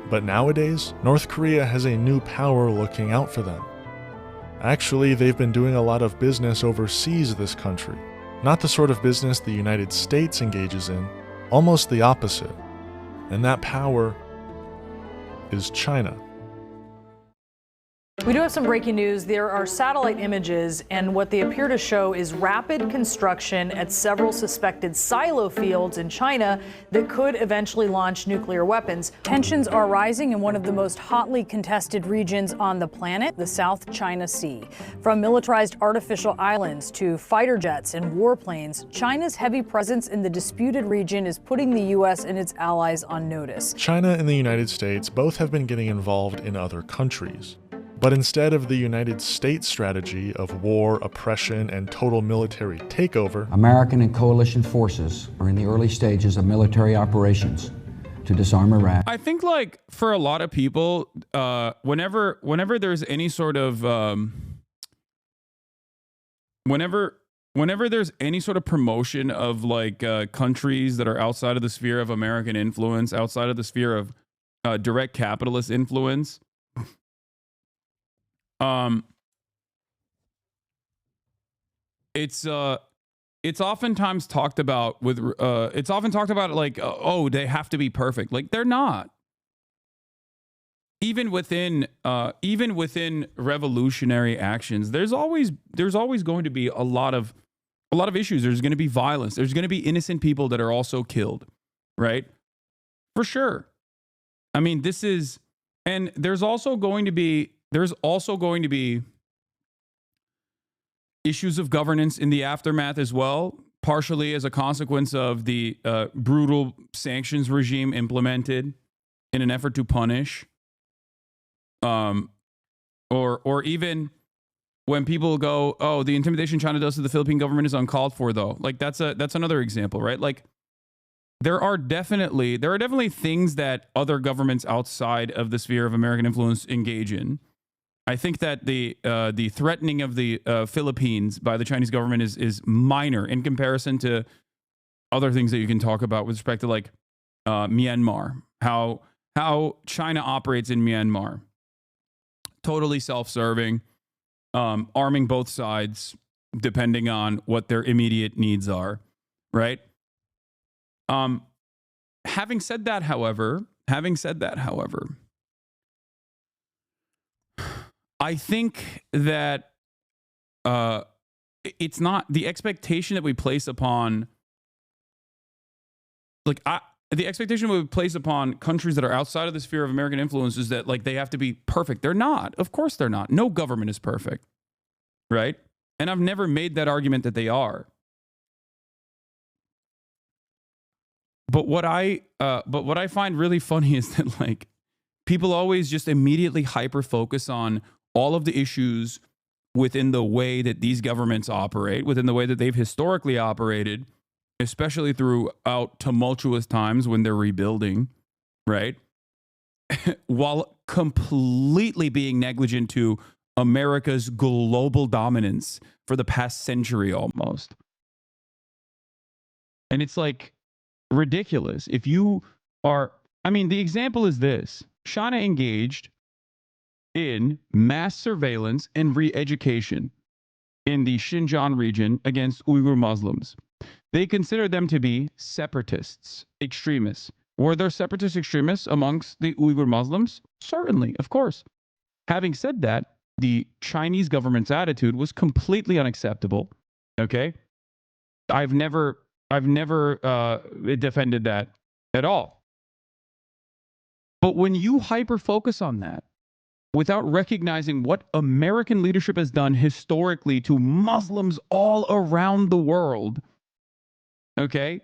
But nowadays, North Korea has a new power looking out for them. Actually, they've been doing a lot of business overseas this country. Not the sort of business the United States engages in, almost the opposite. And that power is China. We do have some breaking news. There are satellite images, and what they appear to show is rapid construction at several suspected silo fields in China that could eventually launch nuclear weapons. Tensions are rising in one of the most hotly contested regions on the planet, the South China Sea. From militarized artificial islands to fighter jets and warplanes, China's heavy presence in the disputed region is putting the U.S. and its allies on notice. China and the United States both have been getting involved in other countries. But instead of the United States strategy of war, oppression, and total military takeover, American and coalition forces are in the early stages of military operations to disarm Iraq. I think, like, for a lot of people, whenever there's any sort of whenever there's any sort of promotion of like countries that are outside of the sphere of American influence, outside of the sphere of direct capitalist influence, it's oftentimes talked about with like, oh, they have to be perfect. Like, they're not. Even within revolutionary actions, there's always going to be a lot of issues. There's going to be violence. There's going to be innocent people that are also killed, right? For sure. I mean, and there's also going to be issues of governance in the aftermath as well, partially as a consequence of the brutal sanctions regime implemented in an effort to punish, or even when people go, oh, the intimidation China does to the Philippine government is uncalled for, though. Like, that's another example, right? Like, there are definitely things that other governments outside of the sphere of American influence engage in. I think that the threatening of the Philippines by the Chinese government is minor in comparison to other things that you can talk about with respect to like Myanmar, how China operates in Myanmar. Totally self-serving, arming both sides depending on what their immediate needs are, right? Having said that, however, I think that it's not the expectation that we place upon, the expectation we place upon countries that are outside of the sphere of American influence is that like they have to be perfect. They're not. Of course they're not. No government is perfect, right? And I've never made that argument that they are. But what I find really funny is that like people always just immediately hyper focus on all of the issues within the way that these governments operate, within the way that they've historically operated, especially throughout tumultuous times when they're rebuilding, right? While completely being negligent to America's global dominance for the past century almost. And it's like ridiculous. If you are, I mean, the example is this. China engaged in mass surveillance and re-education in the Xinjiang region against Uyghur Muslims. They considered them to be separatists, extremists. Were there separatist extremists amongst the Uyghur Muslims? Certainly, of course. Having said that, the Chinese government's attitude was completely unacceptable. Okay? I've never defended that at all. But when you hyper focus on that without recognizing what American leadership has done historically to Muslims all around the world, okay,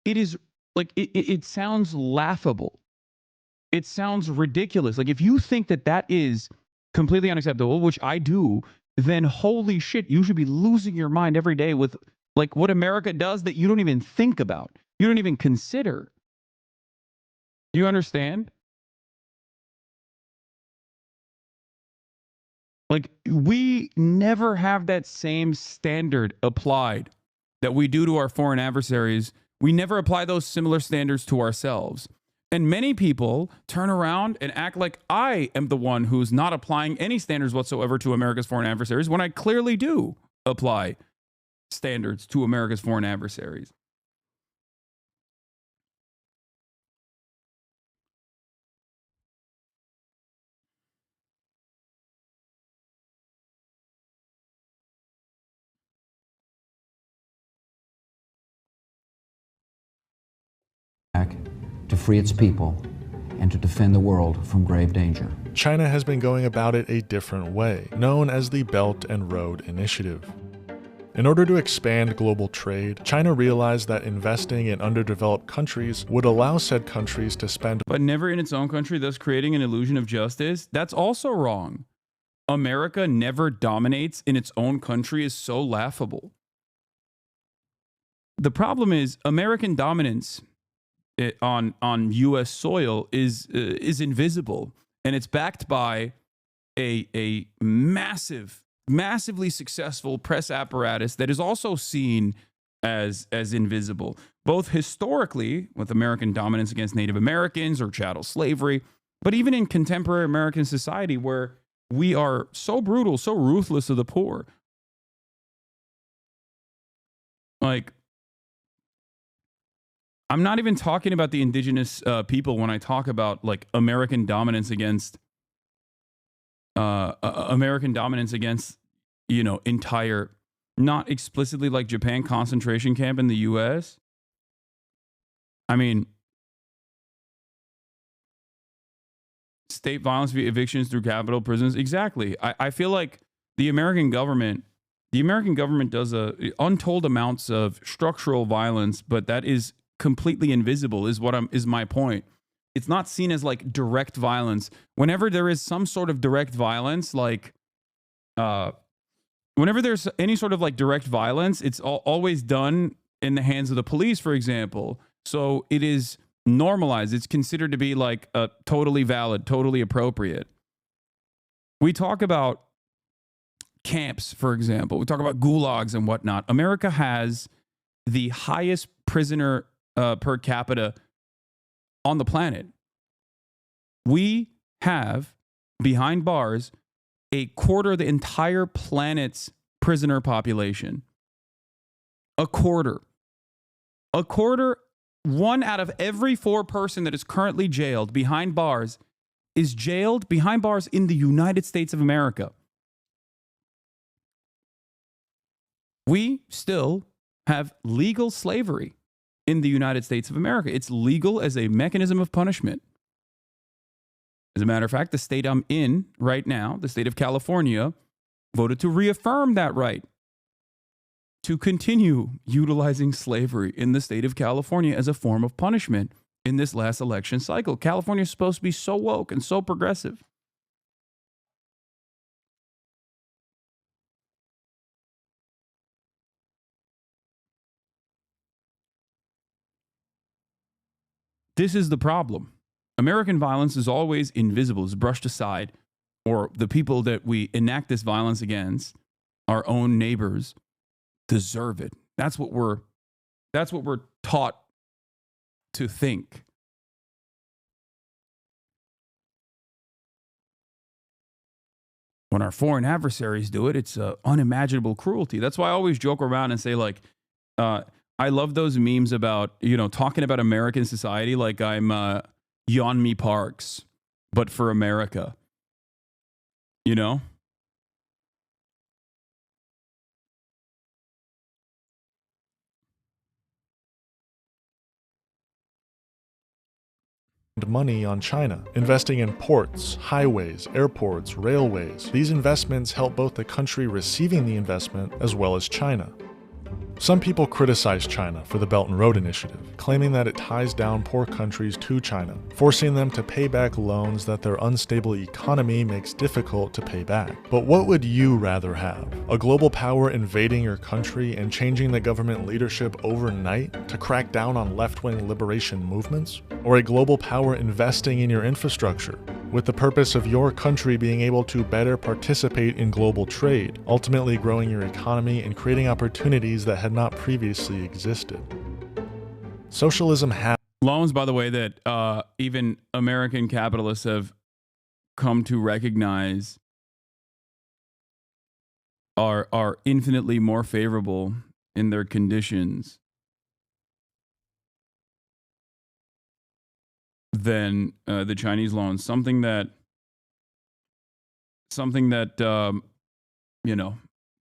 it is like it sounds laughable. It sounds ridiculous. Like if you think that that is completely unacceptable, which I do, then holy shit, you should be losing your mind every day with like what America does that you don't even think about. You don't even consider. You understand? Like we never have that same standard applied that we do to our foreign adversaries. We never apply those similar standards to ourselves. And many people turn around and act like I am the one who's not applying any standards whatsoever to America's foreign adversaries when I clearly do apply standards to America's foreign adversaries. To free its people and to defend the world from grave danger. China has been going about it a different way, known as the Belt and Road Initiative. In order to expand global trade, China realized that investing in underdeveloped countries would allow said countries to spend, but never in its own country, thus creating an illusion of justice. That's also wrong. America never dominates in its own country is so laughable. The problem is American dominance on U.S. soil is invisible, and it's backed by a massively successful press apparatus that is also seen as invisible, both historically with American dominance against Native Americans or chattel slavery, but even in contemporary American society where we are so brutal, so ruthless to the poor. Like, I'm not even talking about the indigenous people when I talk about like American dominance against, you know, entire, not explicitly like Japan concentration camp in the U.S. I mean, state violence via evictions through capital prisons. Exactly. I feel like the American government does untold amounts of structural violence, but that is completely invisible is my point. It's not seen as like direct violence. Whenever there is some sort of direct violence, like whenever there's any sort of like direct violence, it's always done in the hands of the police, for example. So it is normalized. It's considered to be like totally valid, totally appropriate. We talk about camps, for example. We talk about gulags and whatnot. America has the highest prisoner per capita on the planet. We have, behind bars, a quarter of the entire planet's prisoner population. A quarter. One out of every 4 person that is currently jailed behind bars is jailed behind bars in the United States of America. We still have legal slavery in the United States of America. It's legal as a mechanism of punishment. As a matter of fact, the state I'm in right now, the state of California, voted to reaffirm that right to continue utilizing slavery in the state of California as a form of punishment in this last election cycle. California is supposed to be so woke and so progressive. This is the problem. American violence is always invisible, is brushed aside, or the people that we enact this violence against, our own neighbors, deserve it. That's what we're taught to think. When our foreign adversaries do it, it's unimaginable cruelty. That's why I always joke around and say, like, I love those memes about, talking about American society like I'm Yeonmi Parks, but for America. Money on China, investing in ports, highways, airports, railways. These investments help both the country receiving the investment as well as China. Some people criticize China for the Belt and Road Initiative, claiming that it ties down poor countries to China, forcing them to pay back loans that their unstable economy makes difficult to pay back. But what would you rather have? A global power invading your country and changing the government leadership overnight to crack down on left-wing liberation movements? Or a global power investing in your infrastructure, with the purpose of your country being able to better participate in global trade, ultimately growing your economy and creating opportunities that had not previously existed? Socialism has loans, by the way, that even American capitalists have come to recognize are infinitely more favorable in their conditions than the Chinese loans. Something that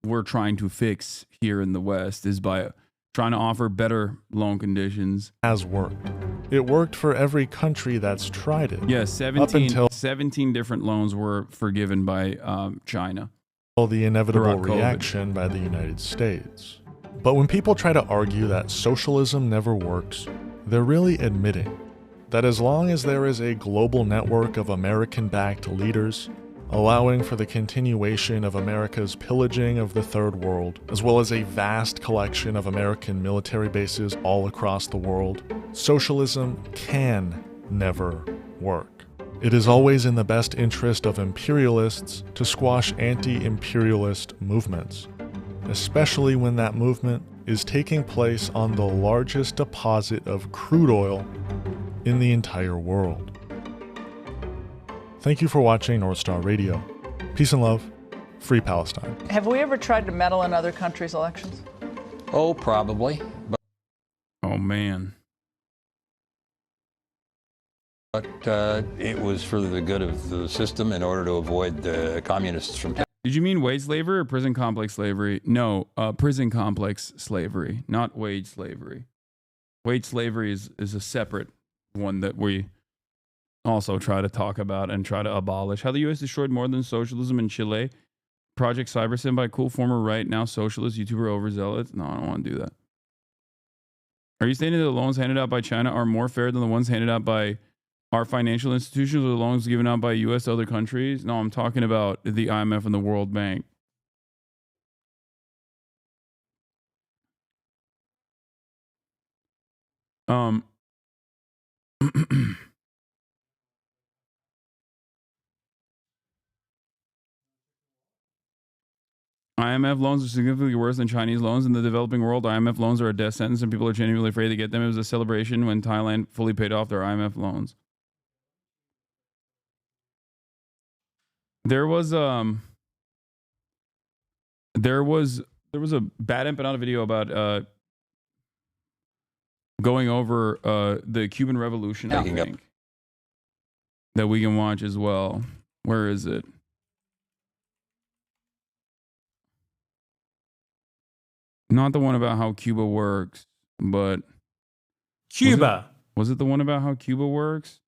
we're trying to fix here in the West is by trying to offer better loan conditions. Has worked. It worked for every country that's tried it. Yeah, 17 different loans were forgiven by China. The inevitable reaction by the United States. But when people try to argue that socialism never works, they're really admitting that as long as there is a global network of American-backed leaders, allowing for the continuation of America's pillaging of the Third World, as well as a vast collection of American military bases all across the world, socialism can never work. It is always in the best interest of imperialists to squash anti-imperialist movements, especially when that movement is taking place on the largest deposit of crude oil in the entire world. Thank you for watching North Star Radio. Peace and love. Free Palestine. Have we ever tried to meddle in other countries' elections? Oh, probably. Oh, man. But it was for the good of the system in order to avoid the communists from... Did you mean wage slavery or prison complex slavery? No, prison complex slavery, not wage slavery. Wage slavery is a separate one that we also try to talk about and try to abolish. How the U.S. destroyed more than socialism in Chile. Project Cybersyn by cool former right, now socialist YouTuber overzealous. No, I don't want to do that. Are you stating that the loans handed out by China are more fair than the ones handed out by our financial institutions or the loans given out by U.S. to other countries? No, I'm talking about the IMF and the World Bank. IMF loans are significantly worse than Chinese loans. In the developing world, IMF loans are a death sentence and people are genuinely afraid to get them. It was a celebration when Thailand fully paid off their IMF loans. There was a bad empanada video about going over the Cuban Revolution, I think, that we can watch as well. Where is it? Not the one about how Cuba works, but Cuba. Was it the one about how Cuba works?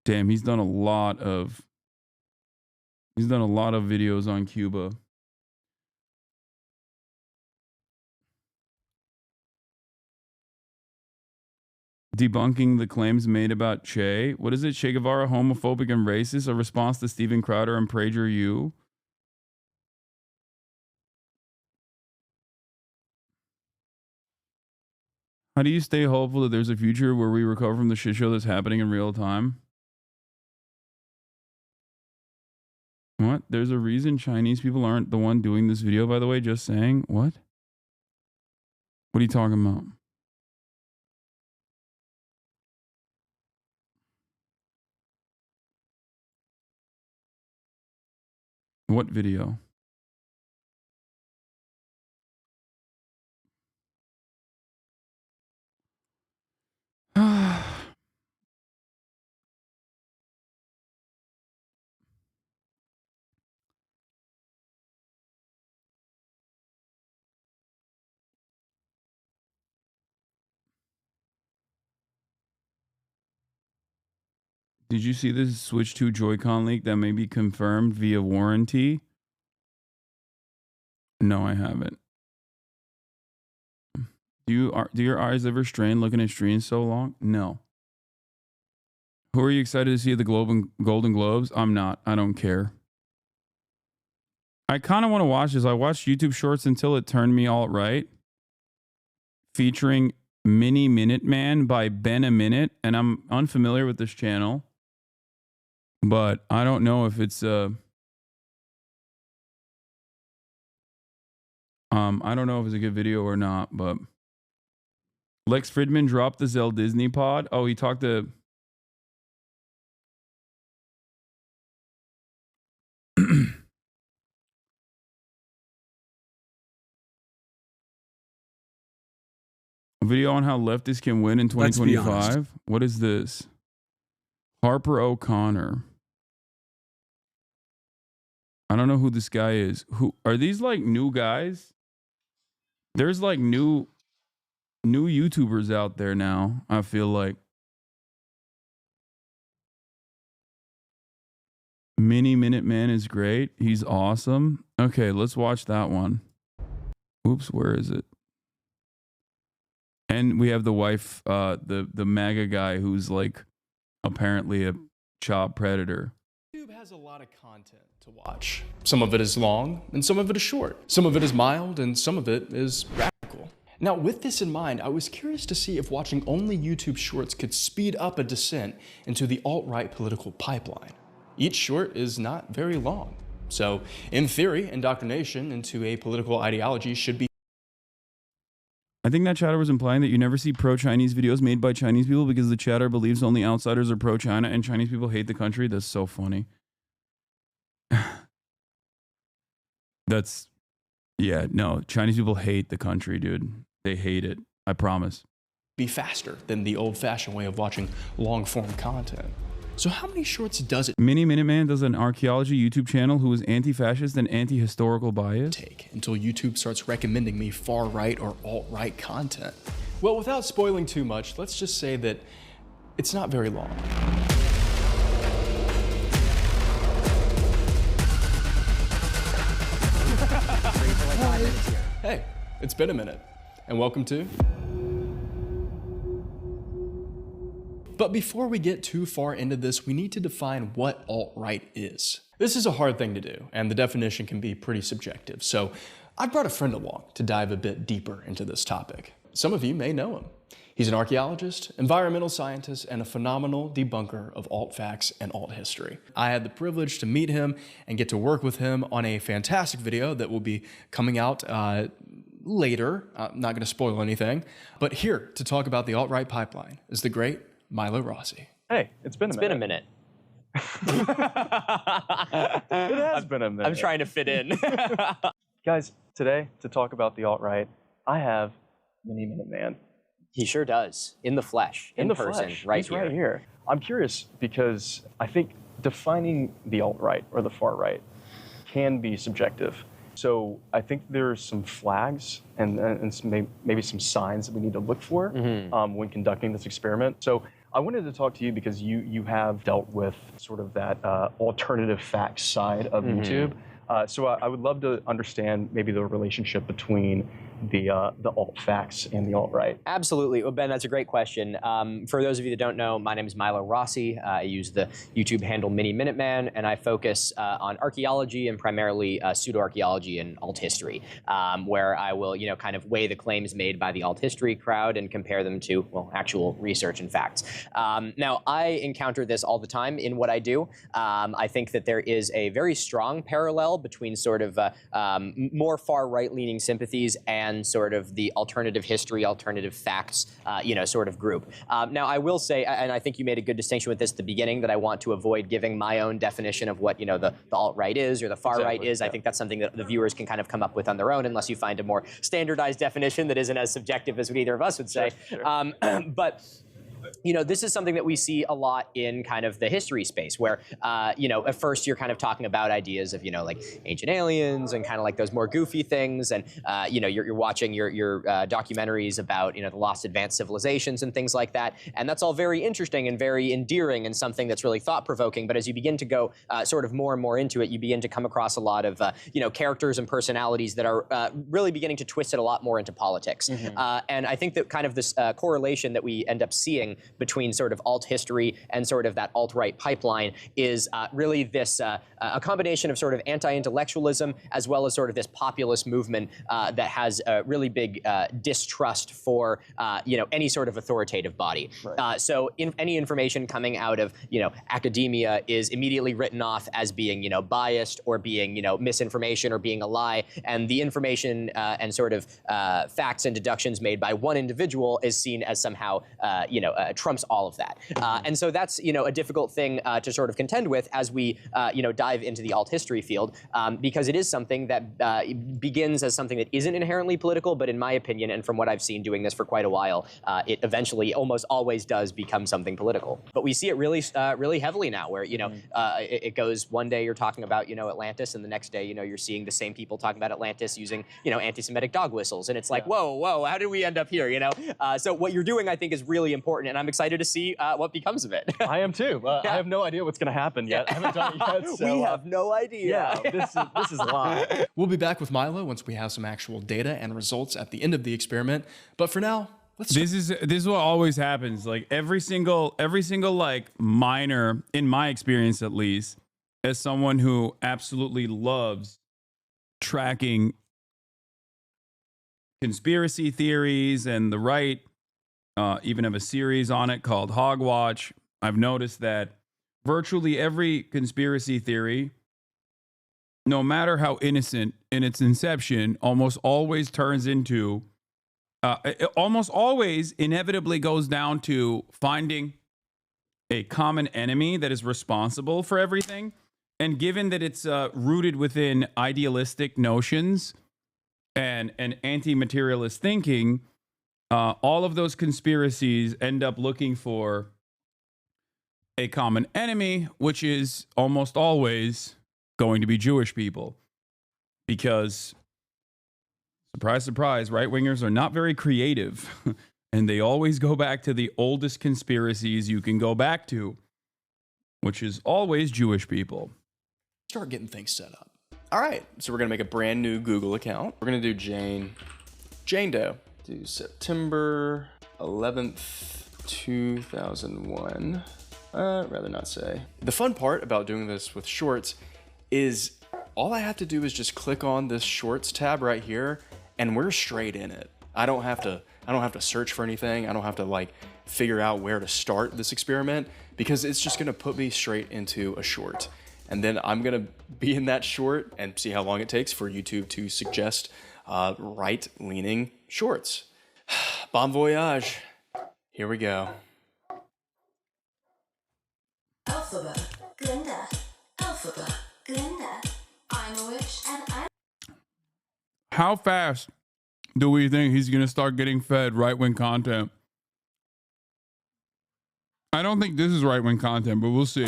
Damn, he's done a lot of videos on Cuba. Debunking the claims made about Che. What is it? Che Guevara homophobic and racist? A response to Steven Crowder and PragerU. How do you stay hopeful that there's a future where we recover from the shit show that's happening in real time? What? There's a reason Chinese people aren't the one doing this video, by the way, just saying. What? What are you talking about? What video? Did you see this Switch 2 Joy-Con leak that may be confirmed via warranty? No, I haven't. Do your eyes ever strain looking at streams so long? No. Who are you excited to see at the Golden Globes? I'm not. I don't care. I kind of want to watch this. I watched YouTube Shorts until it turned me all right. Featuring Mini Minute Man by Ben a Minute, and I'm unfamiliar with this channel. But I don't know if it's I don't know if it's a good video or not, but Lex Fridman dropped the Zell Disney pod. Oh, he talked to a video on how leftists can win in 2025. What is this? Harper O'Connor. I don't know who this guy is. Who are these, like, new guys? There's like new YouTubers out there now, I feel like. Mini Minute Man is great. He's awesome. Okay, let's watch that one. Oops, where is it? And we have the wife, the MAGA guy who's like apparently a child predator. YouTube has a lot of content to watch. Some of it is long and some of it is short. Some of it is mild and some of it is radical. Now, with this in mind, I was curious to see if watching only YouTube shorts could speed up a descent into the alt-right political pipeline. Each short is not very long. So, in theory, indoctrination into a political ideology should be. I think that chatter was implying that you never see pro-Chinese videos made by Chinese people because the chatter believes only outsiders are pro-China and Chinese people hate the country. That's so funny. Yeah, no, Chinese people hate the country, dude. They hate it. I promise. Be faster than the old-fashioned way of watching long-form content. So how many shorts does it Mini Minute Man does an archaeology YouTube channel who is anti-fascist and anti-historical bias take until YouTube starts recommending me far-right or alt-right content? Well, without spoiling too much, let's just say that it's not very long. Hey, it's been a minute, and welcome to. But before we get too far into this, we need to define what alt-right is. This is a hard thing to do, and the definition can be pretty subjective. So I brought a friend along to dive a bit deeper into this topic. Some of you may know him. He's an archaeologist, environmental scientist, and a phenomenal debunker of alt facts and alt history. I had the privilege to meet him and get to work with him on a fantastic video that will be coming out later. I'm not going to spoil anything, but here to talk about the alt-right pipeline is the great Milo Rossi. Hey, it's been a minute. It has been a minute. I'm trying to fit in. Guys, today to talk about the alt-right, I have Mini Minute Man. He sure does, in the flesh, in person, flesh. right He's here. right here. I'm curious because I think defining the alt-right or the far right can be subjective. So I think there's some flags and maybe some signs that we need to look for when conducting this experiment. So I wanted to talk to you because you have dealt with sort of that alternative facts side of YouTube. So I would love to understand maybe the relationship between the alt facts and the alt right. Absolutely. Well, Ben, that's a great question. For those of you that don't know, my name is Milo Rossi. I use the YouTube handle Mini Minuteman, and I focus on archaeology and primarily pseudo-archaeology and alt history, where I will, kind of weigh the claims made by the alt history crowd and compare them to, well, actual research and facts. Now, I encounter this all the time in what I do. I think that there is a very strong parallel between sort of more far right-leaning sympathies and sort of the alternative history, alternative facts, sort of group. Now, I will say, and I think you made a good distinction with this at the beginning, that I want to avoid giving my own definition of what, the alt-right is or the far right is. I think that's something that the viewers can kind of come up with on their own, unless you find a more standardized definition that isn't as subjective as what either of us would say. Sure. But this is something that we see a lot in kind of the history space where, at first you're kind of talking about ideas of, like ancient aliens and kind of like those more goofy things. And, you're watching your documentaries about, the lost advanced civilizations and things like that. And that's all very interesting and very endearing and something that's really thought-provoking. But as you begin to go sort of more and more into it, you begin to come across a lot of, characters and personalities that are really beginning to twist it a lot more into politics. And I think that kind of this correlation that we end up seeing between sort of alt history and sort of that alt-right pipeline is really this a combination of sort of anti-intellectualism as well as sort of this populist movement that has a really big distrust for any sort of authoritative body. Right. So any information coming out of academia is immediately written off as being biased or being misinformation or being a lie, and the information and sort of facts and deductions made by one individual is seen as somehow trumps all of that. And so that's, a difficult thing to sort of contend with as we, dive into the alt history field, because it is something that begins as something that isn't inherently political, but in my opinion, and from what I've seen doing this for quite a while, it eventually almost always does become something political. But we see it really, really heavily now where, it goes one day you're talking about, Atlantis, and the next day, you're seeing the same people talking about Atlantis using, anti-Semitic dog whistles. And it's like, whoa, how did we end up here, So what you're doing, I think, is really important, and I'm excited to see what becomes of it. I am too. I have no idea what's going to happen yet. I haven't done it yet. So, we have no idea. Yeah, this is a lot. We'll be back with Milo once we have some actual data and results at the end of the experiment. But for now, this is what always happens. Like every single like minor, in my experience at least, as someone who absolutely loves tracking conspiracy theories and the right, even have a series on it called Hogwatch. I've noticed that virtually every conspiracy theory, no matter how innocent in its inception, almost always turns into, it almost always inevitably goes down to finding a common enemy that is responsible for everything. And given that it's rooted within idealistic notions and anti-materialist thinking, all of those conspiracies end up looking for a common enemy, which is almost always going to be Jewish people. Because, surprise, surprise, right-wingers are not very creative. And they always go back to the oldest conspiracies you can go back to, which is always Jewish people. Start getting things set up. All right, so we're going to make a brand new Google account. We're going to do Jane Doe. Do September 11th, 2001. Rather not say. The fun part about doing this with shorts is all I have to do is just click on this shorts tab right here and we're straight in it. I don't have to search for anything. I don't have to like figure out where to start this experiment, because it's just gonna put me straight into a short. And then I'm gonna be in that short and see how long it takes for YouTube to suggest right-leaning shorts. Bon voyage. Here we go. Alphabet, Glinda. Alphabet, Glinda. I'm a witch and I'm... How fast do we think he's going to start getting fed right-wing content? I don't think this is right-wing content, but we'll see.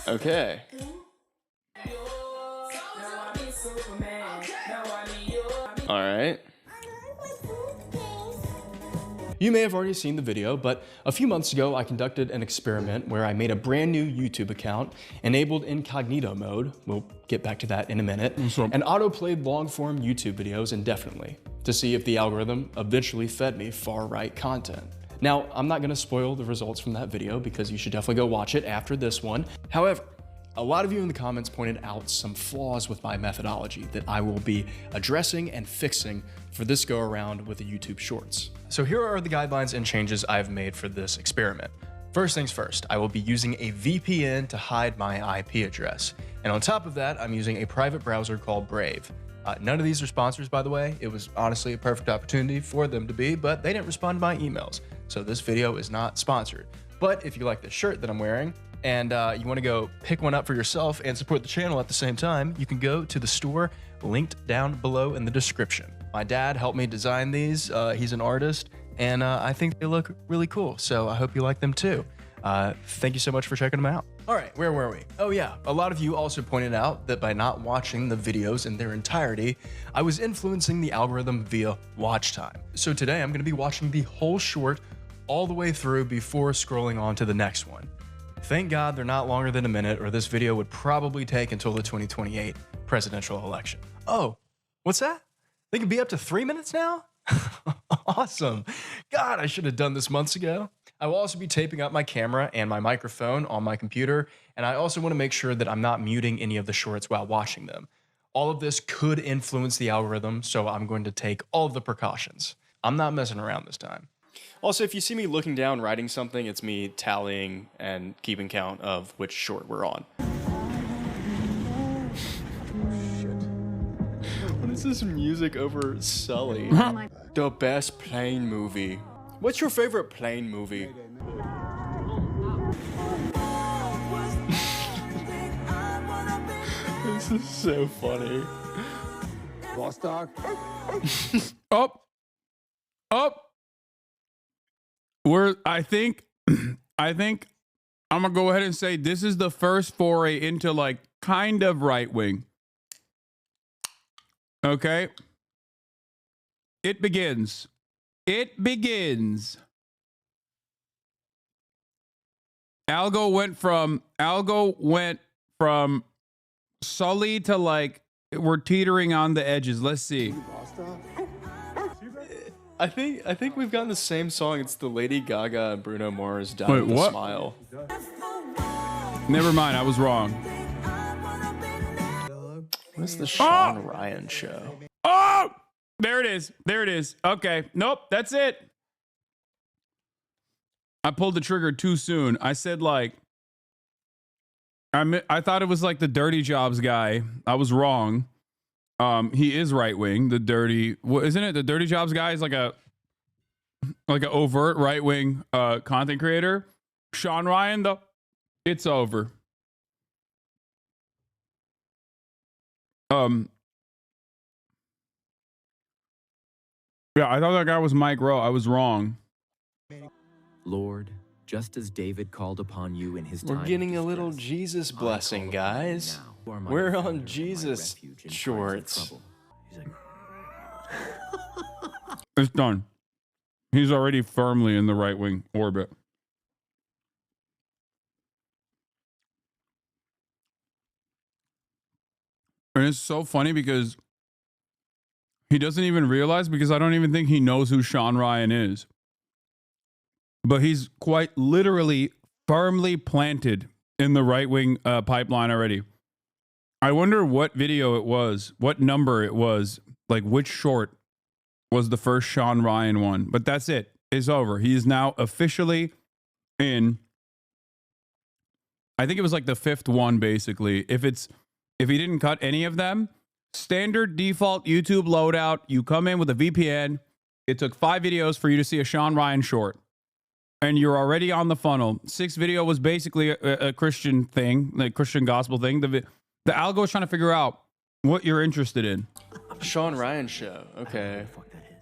Okay. All right. You may have already seen the video, but a few months ago, I conducted an experiment where I made a brand new YouTube account, enabled incognito mode, we'll get back to that in a minute, and auto-played long-form YouTube videos indefinitely to see if the algorithm eventually fed me far-right content. Now, I'm not gonna spoil the results from that video because you should definitely go watch it after this one. However, a lot of you in the comments pointed out some flaws with my methodology that I will be addressing and fixing for this go around with the YouTube Shorts. So here are the guidelines and changes I've made for this experiment. First things first, I will be using a VPN to hide my IP address. And on top of that, I'm using a private browser called Brave. None of these are sponsors, by the way. It was honestly a perfect opportunity for them to be, but they didn't respond to my emails. So this video is not sponsored. But if you like the shirt that I'm wearing, and you want to go pick one up for yourself and support the channel at the same time, you can go to the store linked down below in the description. My dad helped me design these. He's an artist, and I think they look really cool, so I hope you like them too. Thank you so much for checking them out. All right, where were we? Oh yeah, a lot of you also pointed out that by not watching the videos in their entirety, I was influencing the algorithm via watch time. So today I'm going to be watching the whole short all the way through before scrolling on to the next one. Thank God they're not longer than a minute, or this video would probably take until the 2028 presidential election. Oh, what's that? They can be up to 3 minutes now? Awesome. God, I should have done this months ago. I will also be taping up my camera and my microphone on my computer, and I also want to make sure that I'm not muting any of the shorts while watching them. All of this could influence the algorithm, so I'm going to take all of the precautions. I'm not messing around this time. Also, if you see me looking down writing something, it's me tallying and keeping count of which short we're on. What is this music over Sully? The best plane movie. What's your favorite plane movie? This is so funny. Lost dog. Up. I think I'm gonna go ahead and say this is the first foray into like kind of right wing. Okay. It begins. Algo went from Sully to like we're teetering on the edges. Let's see. I think we've gotten the same song. It's the Lady Gaga and Bruno Mars "Die with a Smile." Never mind, I was wrong. What's the Sean Ryan show? Oh, there it is. Okay, nope, that's it. I pulled the trigger too soon. I said like, I thought it was like the Dirty Jobs guy. I was wrong. He is right wing. The dirty, isn't it? The Dirty Jobs guy is like a overt right wing content creator. Sean Ryan though, it's over. Yeah, I thought that guy was Mike Rowe. I was wrong. Lord, just as David called upon you in his time. We're getting a little Jesus blessing, guys. We're on Jesus shorts. It's done. He's already firmly in the right wing orbit. And it's so funny because he doesn't even realize, because I don't even think he knows who Sean Ryan is. But he's quite literally firmly planted in the right wing pipeline already. I wonder what video it was, what number it was. like which short was the first Sean Ryan one. But that's it. It's over. He is now officially in. I think it was like the 5th one, basically. If he didn't cut any of them, standard default YouTube loadout. You come in with a VPN. It took 5 videos for you to see a Sean Ryan short. And you're already on the funnel. 6th video was basically a Christian thing, like Christian gospel thing. The algo is trying to figure out what you're interested in. Sean Ryan show. Okay.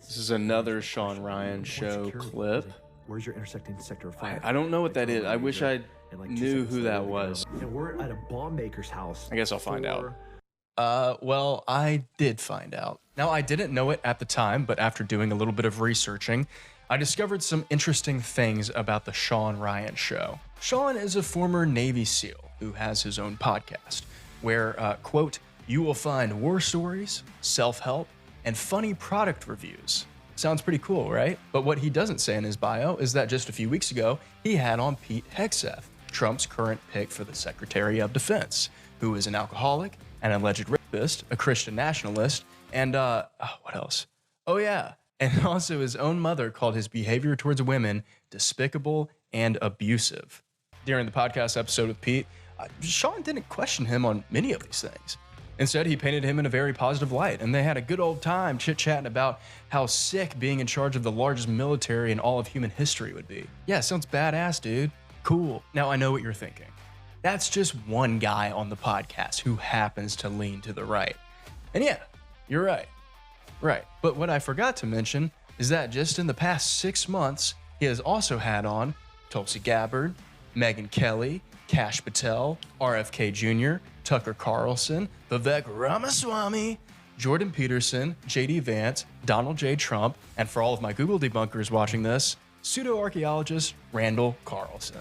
This is another Sean Ryan show clip. Where's your intersecting sector of fire? I don't know what that is. I wish I knew who that was. And we're at a bomb maker's house. I guess I'll find out. Well, I did find out. Now, I didn't know it at the time, but after doing a little bit of researching, I discovered some interesting things about the Sean Ryan show. Sean is a former Navy SEAL who has his own podcast where, quote, you will find war stories, self-help, and funny product reviews. Sounds pretty cool, right? But what he doesn't say in his bio is that just a few weeks ago, he had on Pete Hegseth, Trump's current pick for the Secretary of Defense, who is an alcoholic, an alleged rapist, a Christian nationalist, and what else? Oh yeah, and also his own mother called his behavior towards women despicable and abusive. During the podcast episode with Pete, Sean didn't question him on many of these things. Instead, he painted him in a very positive light, and they had a good old time chit-chatting about how sick being in charge of the largest military in all of human history would be. Yeah, sounds badass, dude. Cool. Now, I know what you're thinking. That's just one guy on the podcast who happens to lean to the right. And yeah, you're right. Right. But what I forgot to mention is that just in the past 6 months, he has also had on Tulsi Gabbard, Megyn Kelly, Kash Patel, RFK Jr., Tucker Carlson, Vivek Ramaswamy, Jordan Peterson, JD Vance, Donald J. Trump, and for all of my Google debunkers watching this, pseudo-archaeologist Randall Carlson.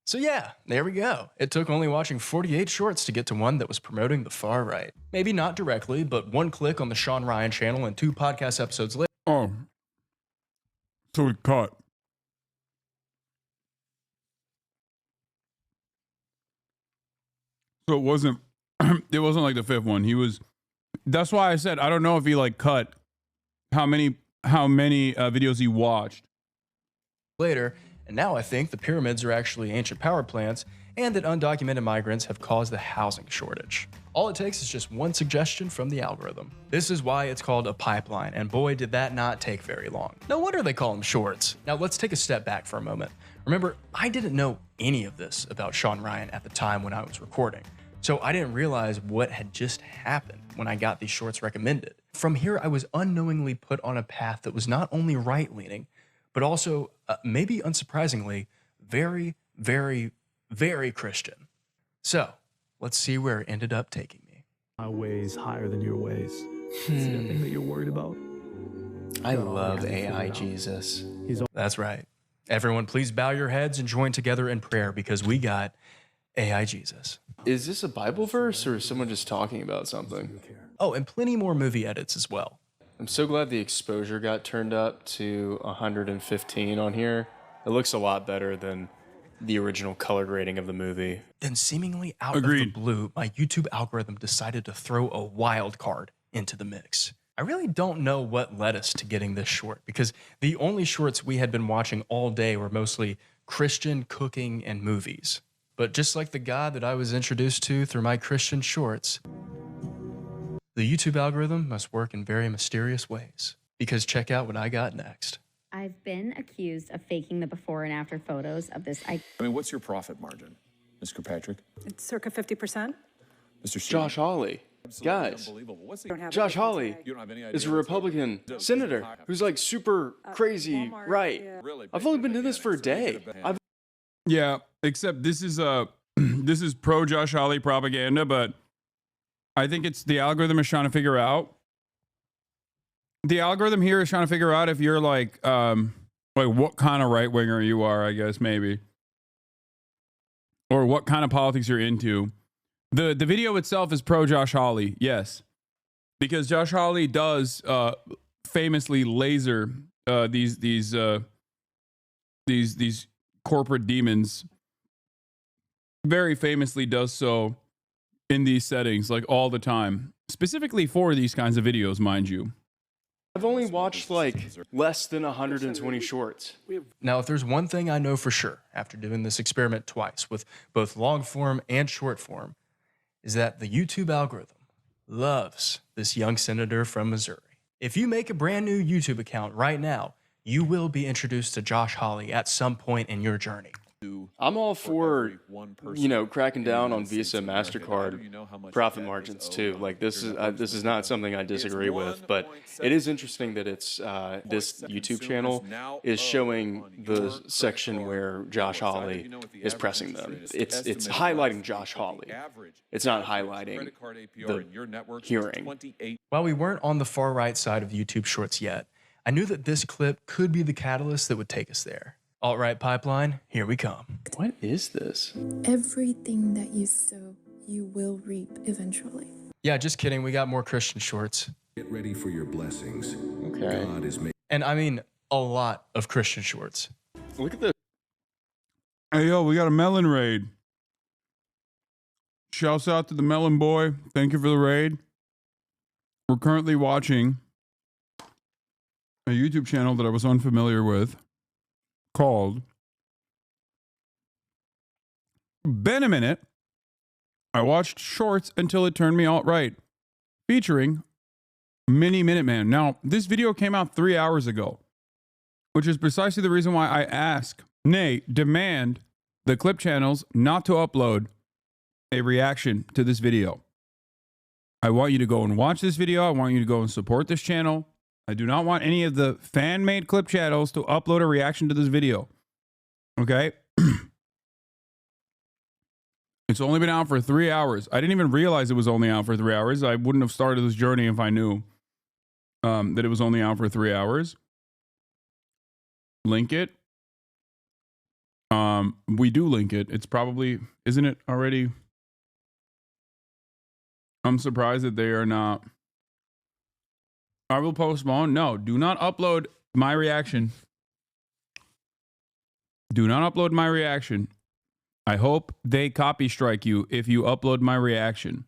So yeah, there we go. It took only watching 48 shorts to get to one that was promoting the far right. Maybe not directly, but one click on the Sean Ryan channel and 2 podcast episodes later. Oh. So we cut. So it wasn't like the 5th one. That's why I said I don't know if he like cut how many videos he watched. Later, and now I think the pyramids are actually ancient power plants and that undocumented migrants have caused the housing shortage. All it takes is just one suggestion from the algorithm. This is why it's called a pipeline, and boy, did that not take very long. No wonder they call them shorts. Now let's take a step back for a moment. Remember, I didn't know any of this about Sean Ryan at the time when I was recording, so I didn't realize what had just happened when I got these shorts recommended. From here, I was unknowingly put on a path that was not only right-leaning, but also, maybe unsurprisingly, very, very, very Christian. So, let's see where it ended up taking me. My ways higher than your ways. Is there anything that you're worried about? I love AI Jesus. That's right. Everyone, please bow your heads and join together in prayer because we got AI Jesus. Is this a Bible verse or is someone just talking about something? Oh, and plenty more movie edits as well. I'm so glad the exposure got turned up to 115 on here. It looks a lot better than the original color grading of the movie. Then seemingly out of the blue, my YouTube algorithm decided to throw a wild card into the mix. I really don't know what led us to getting this short because the only shorts we had been watching all day were mostly Christian cooking and movies. But just like the God that I was introduced to through my Christian shorts, the YouTube algorithm must work in very mysterious ways. Because check out what I got next. I've been accused of faking the before and after photos of this. I mean, what's your profit margin, Ms. Kirkpatrick? It's circa 50%. Mr. Josh Hawley. Guys, Josh Hawley is a Republican senator who's like super crazy right. I've only been doing this for a day. Yeah, except this is this is pro Josh Hawley propaganda, but I think it's the algorithm is trying to figure out. The algorithm here is trying to figure out if you're like what kind of right winger you are, I guess maybe, or what kind of politics you're into. The video itself is pro Josh Hawley, yes, because Josh Hawley does famously laser these corporate demons. Very famously does so in these settings, like all the time, specifically for these kinds of videos, mind you. I've only watched like less than 120 shorts. Now, if there's one thing I know for sure after doing this experiment twice with both long form and short form, is that the YouTube algorithm loves this young senator from Missouri. If you make a brand new YouTube account right now, you will be introduced to Josh Hawley at some point in your journey. I'm all for, cracking down on Visa and MasterCard profit margins too. Like this is not something I disagree with, but it is interesting that it's this YouTube channel is showing the section where Josh Hawley is pressing them. It's highlighting Josh Hawley. It's not highlighting the hearing. While we weren't on the far right side of YouTube Shorts yet, I knew that this clip could be the catalyst that would take us there. Alt-right pipeline, here we come. What is this? Everything that you sow, you will reap eventually. Yeah, just kidding. We got more Christian shorts. Get ready for your blessings. Okay. God is making. And I mean, a lot of Christian shorts. Look at this. Hey, yo, we got a melon raid. Shouts out to the melon boy. Thank you for the raid. We're currently watching a YouTube channel that I was unfamiliar with called Been a Minute. I watched shorts until it turned me alt-right, featuring Mini Minuteman. Now, this video came out 3 hours ago, which is precisely the reason why I ask, nay, demand the clip channels not to upload a reaction to this video. I want you to go and watch this video. I want you to go and support this channel. I do not want any of the fan-made clip channels to upload a reaction to this video. Okay? It's only been out for 3 hours. I didn't even realize it was only out for 3 hours. I wouldn't have started this journey if I knew that it was only out for 3 hours. Link it. We do link it. It's probably, isn't it already? I'm surprised that they are not. I will postpone. No, do not upload my reaction. Do not upload my reaction. I hope they copy strike you if you upload my reaction.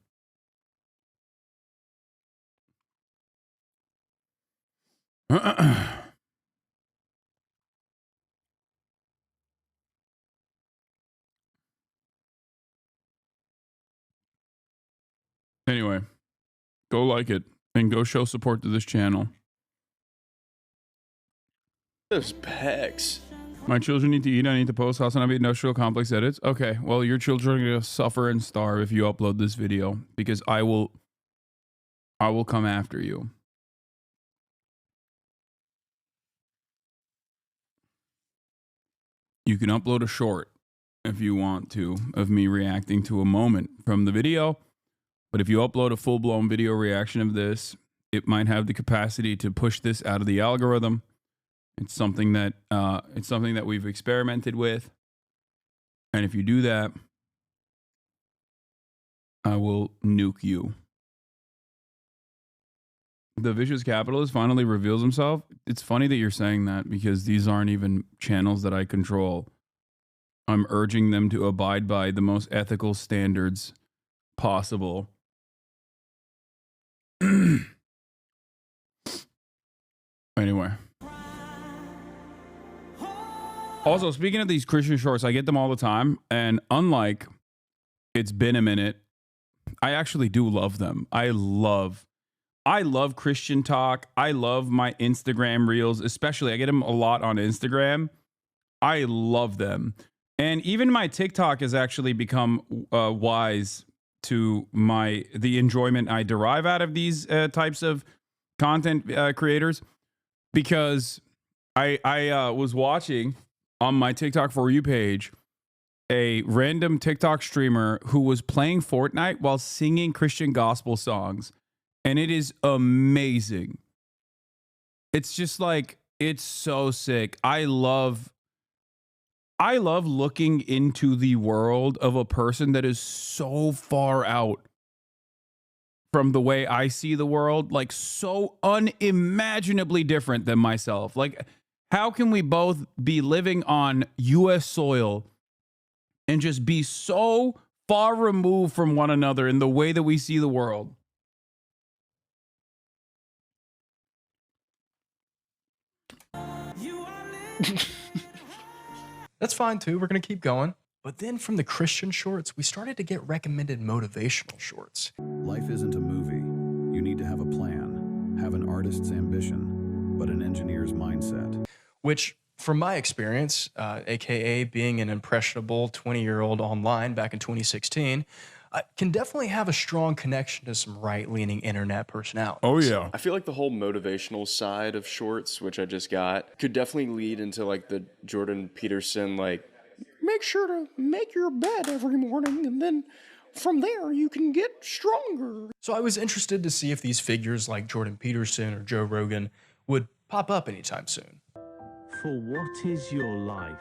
Anyway, go like it and go show support to this channel. Those pecs. My children need to eat. I need to post HasnAbi industrial complex edits. Okay, well, your children are going to suffer and starve if you upload this video because I will come after you. You can upload a short if you want to of me reacting to a moment from the video. But if you upload a full-blown video reaction of this, it might have the capacity to push this out of the algorithm. It's something that we've experimented with. And if you do that, I will nuke you. The vicious capitalist finally reveals himself. It's funny that you're saying that because these aren't even channels that I control. I'm urging them to abide by the most ethical standards possible. Anyway. Also, speaking of these Christian shorts, I get them all the time. And unlike It's Been a Minute, I actually do love them. I love Christian talk. I love my Instagram reels, especially. I get them a lot on Instagram. I love them. And even my TikTok has actually become wise to the enjoyment I derive out of these types of content creators, because I was watching on my TikTok For You page a random TikTok streamer who was playing Fortnite while singing Christian gospel songs. And it is amazing. It's just like, it's so sick. I love looking into the world of a person that is so far out from the way I see the world, like so unimaginably different than myself. Like, how can we both be living on US soil and just be so far removed from one another in the way that we see the world? That's fine too. We're going to keep going. But then from the Christian shorts, we started to get recommended motivational shorts. Life isn't a movie. You need to have a plan, have an artist's ambition, but an engineer's mindset. Which, from my experience, aka being an impressionable 20-year-old online back in 2016, can definitely have a strong connection to some right-leaning internet personalities. Oh, yeah. I feel like the whole motivational side of shorts, which I just got, could definitely lead into like the Jordan Peterson, like, make sure to make your bed every morning, and then from there you can get stronger. So I was interested to see if these figures like Jordan Peterson or Joe Rogan would pop up anytime soon. For what is your life?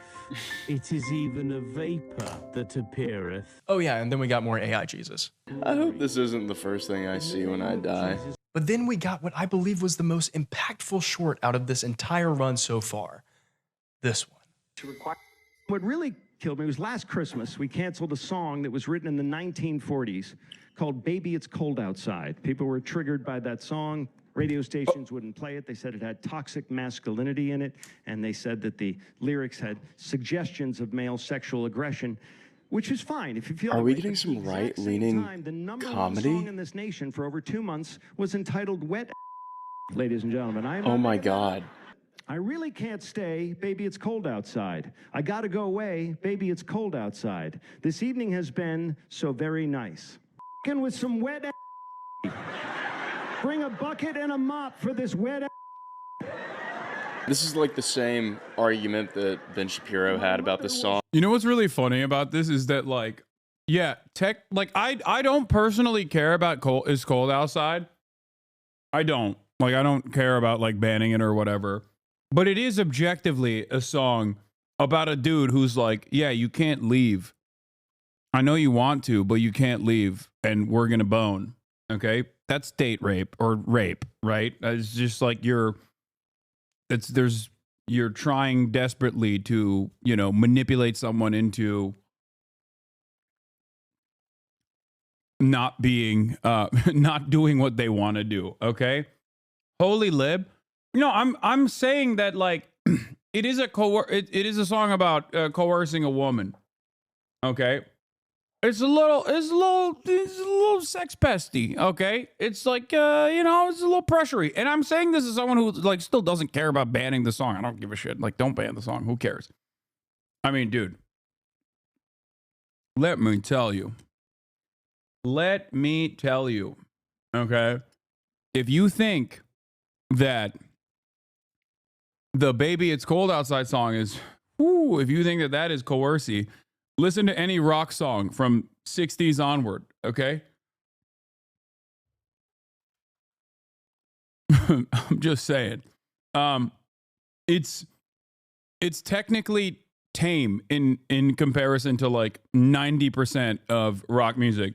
It is even a vapor that appeareth. Oh yeah, and then we got more AI Jesus. I hope this isn't the first thing I see when I die. But then we got what I believe was the most impactful short out of this entire run so far. This one. What really killed me was last Christmas, we canceled a song that was written in the 1940s called Baby It's Cold Outside. People were triggered by that song. Radio stations wouldn't play it. They said it had toxic masculinity in it, and they said that the lyrics had suggestions of male sexual aggression, which is fine if you feel. Are we getting some right-leaning the number comedy? one song in this nation for over 2 months was entitled "Wet." Ladies and gentlemen, Oh my God. I really can't stay, baby, it's cold outside. I gotta go away, baby, it's cold outside. This evening has been so very nice. With some wet. Bring a bucket and a mop for this wet. This is like the same argument that Ben Shapiro had about this song. You know what's really funny about this is that, like, yeah, I don't personally care about cold outside. I don't. Like, I don't care about, like, banning it or whatever. But it is objectively a song about a dude who's like, yeah, you can't leave. I know you want to, but you can't leave, and we're gonna bone. Okay? That's date rape or rape, right? It's just like you're trying desperately to, you know, manipulate someone into not being, not doing what they want to do. Okay? Holy lib. No, I'm saying that, like, it is a song about coercing a woman. Okay? It's a little sex pesty, okay? It's like, you know, it's a little pressury. And I'm saying this as someone who, like, still doesn't care about banning the song. I don't give a shit. Like, don't ban the song. Who cares? I mean, dude, let me tell you. Let me tell you, okay? If you think that the Baby It's Cold Outside song is, whoo, if you think that that is coercy, listen to any rock song from 60s onward, okay? I'm just saying. It's technically tame in comparison to like 90% of rock music,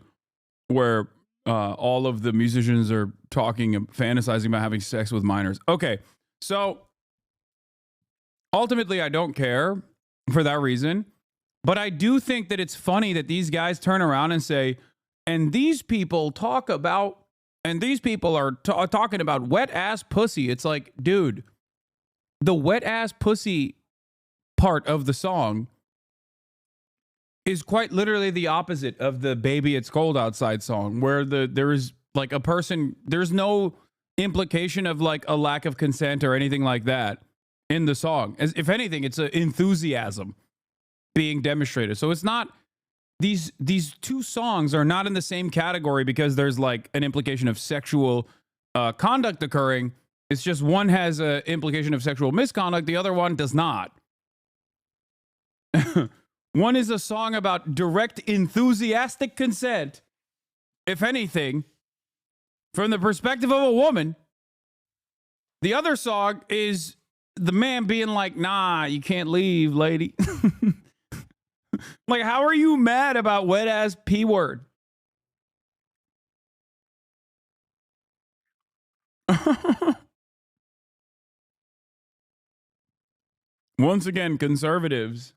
where all of the musicians are talking and fantasizing about having sex with minors. Okay, so ultimately I don't care for that reason. But I do think that it's funny that these guys turn around and say, and these people talk about, and these people are talking about wet ass pussy. It's like, dude, the wet ass pussy part of the song is quite literally the opposite of the Baby It's Cold Outside song, where there is like a person, there's no implication of like a lack of consent or anything like that in the song. As if anything, it's an enthusiasm being demonstrated. So it's not, these two songs are not in the same category because there's like an implication of sexual conduct occurring. It's just one has an implication of sexual misconduct, the other one does not. One is a song about direct enthusiastic consent, if anything, from the perspective of a woman. The other song is the man being like, nah, you can't leave, lady. Like, how are you mad about wet ass P word? Once again, conservatives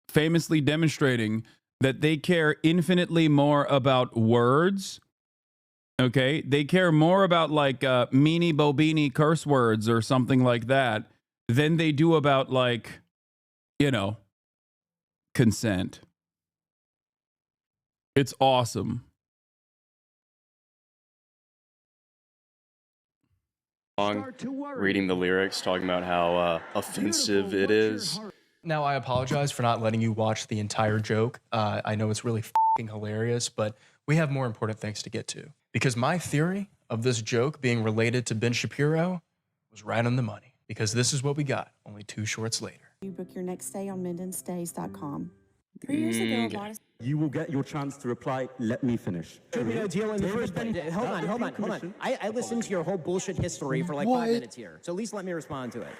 famously demonstrating that they care infinitely more about words. Okay, they care more about like meanie bobini curse words or something like that than they do about, like, you know, consent. It's awesome. Reading the lyrics, talking about how offensive it is. Now, I apologize for not letting you watch the entire joke. I know it's really f***ing hilarious, but we have more important things to get to. Because my theory of this joke being related to Ben Shapiro was right on the money. Because this is what we got only 2 shorts later. You book your next stay on MendonStays.com. 3 years ago, a lot of You will get your chance to reply. Let me finish. Hold on. I listened to your whole bullshit history for like 5 minutes here. So at least let me respond to it.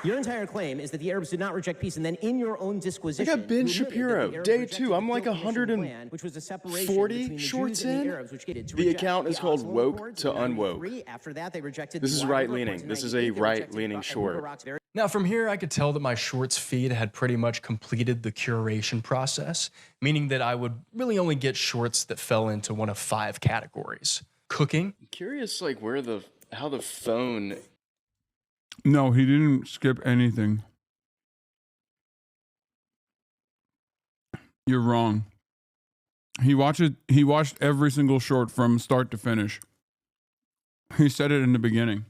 Your entire claim is that the Arabs did not reject peace, and then in your own disquisition, I got Ben you admitted Shapiro, that the Arabs day rejected 2. I'm the like Gilgamesh 140 plan, which was a separation between the shorts Jews and in. the Arabs, which gated to The reject account is the called Oslo Woke Accords to in Unwoke. 1993. After that, they rejected This the is Wagner right-leaning. Accords in This is a 1998. They rejected right-leaning short. Iraq's very Now, from here, I could tell that my shorts feed had pretty much completed the curation process, meaning that I would really only get shorts that fell into one of 5 categories. Cooking. I'm curious, like, how the phone... No, he didn't skip anything. You're wrong. He watched every single short from start to finish. He said it in the beginning.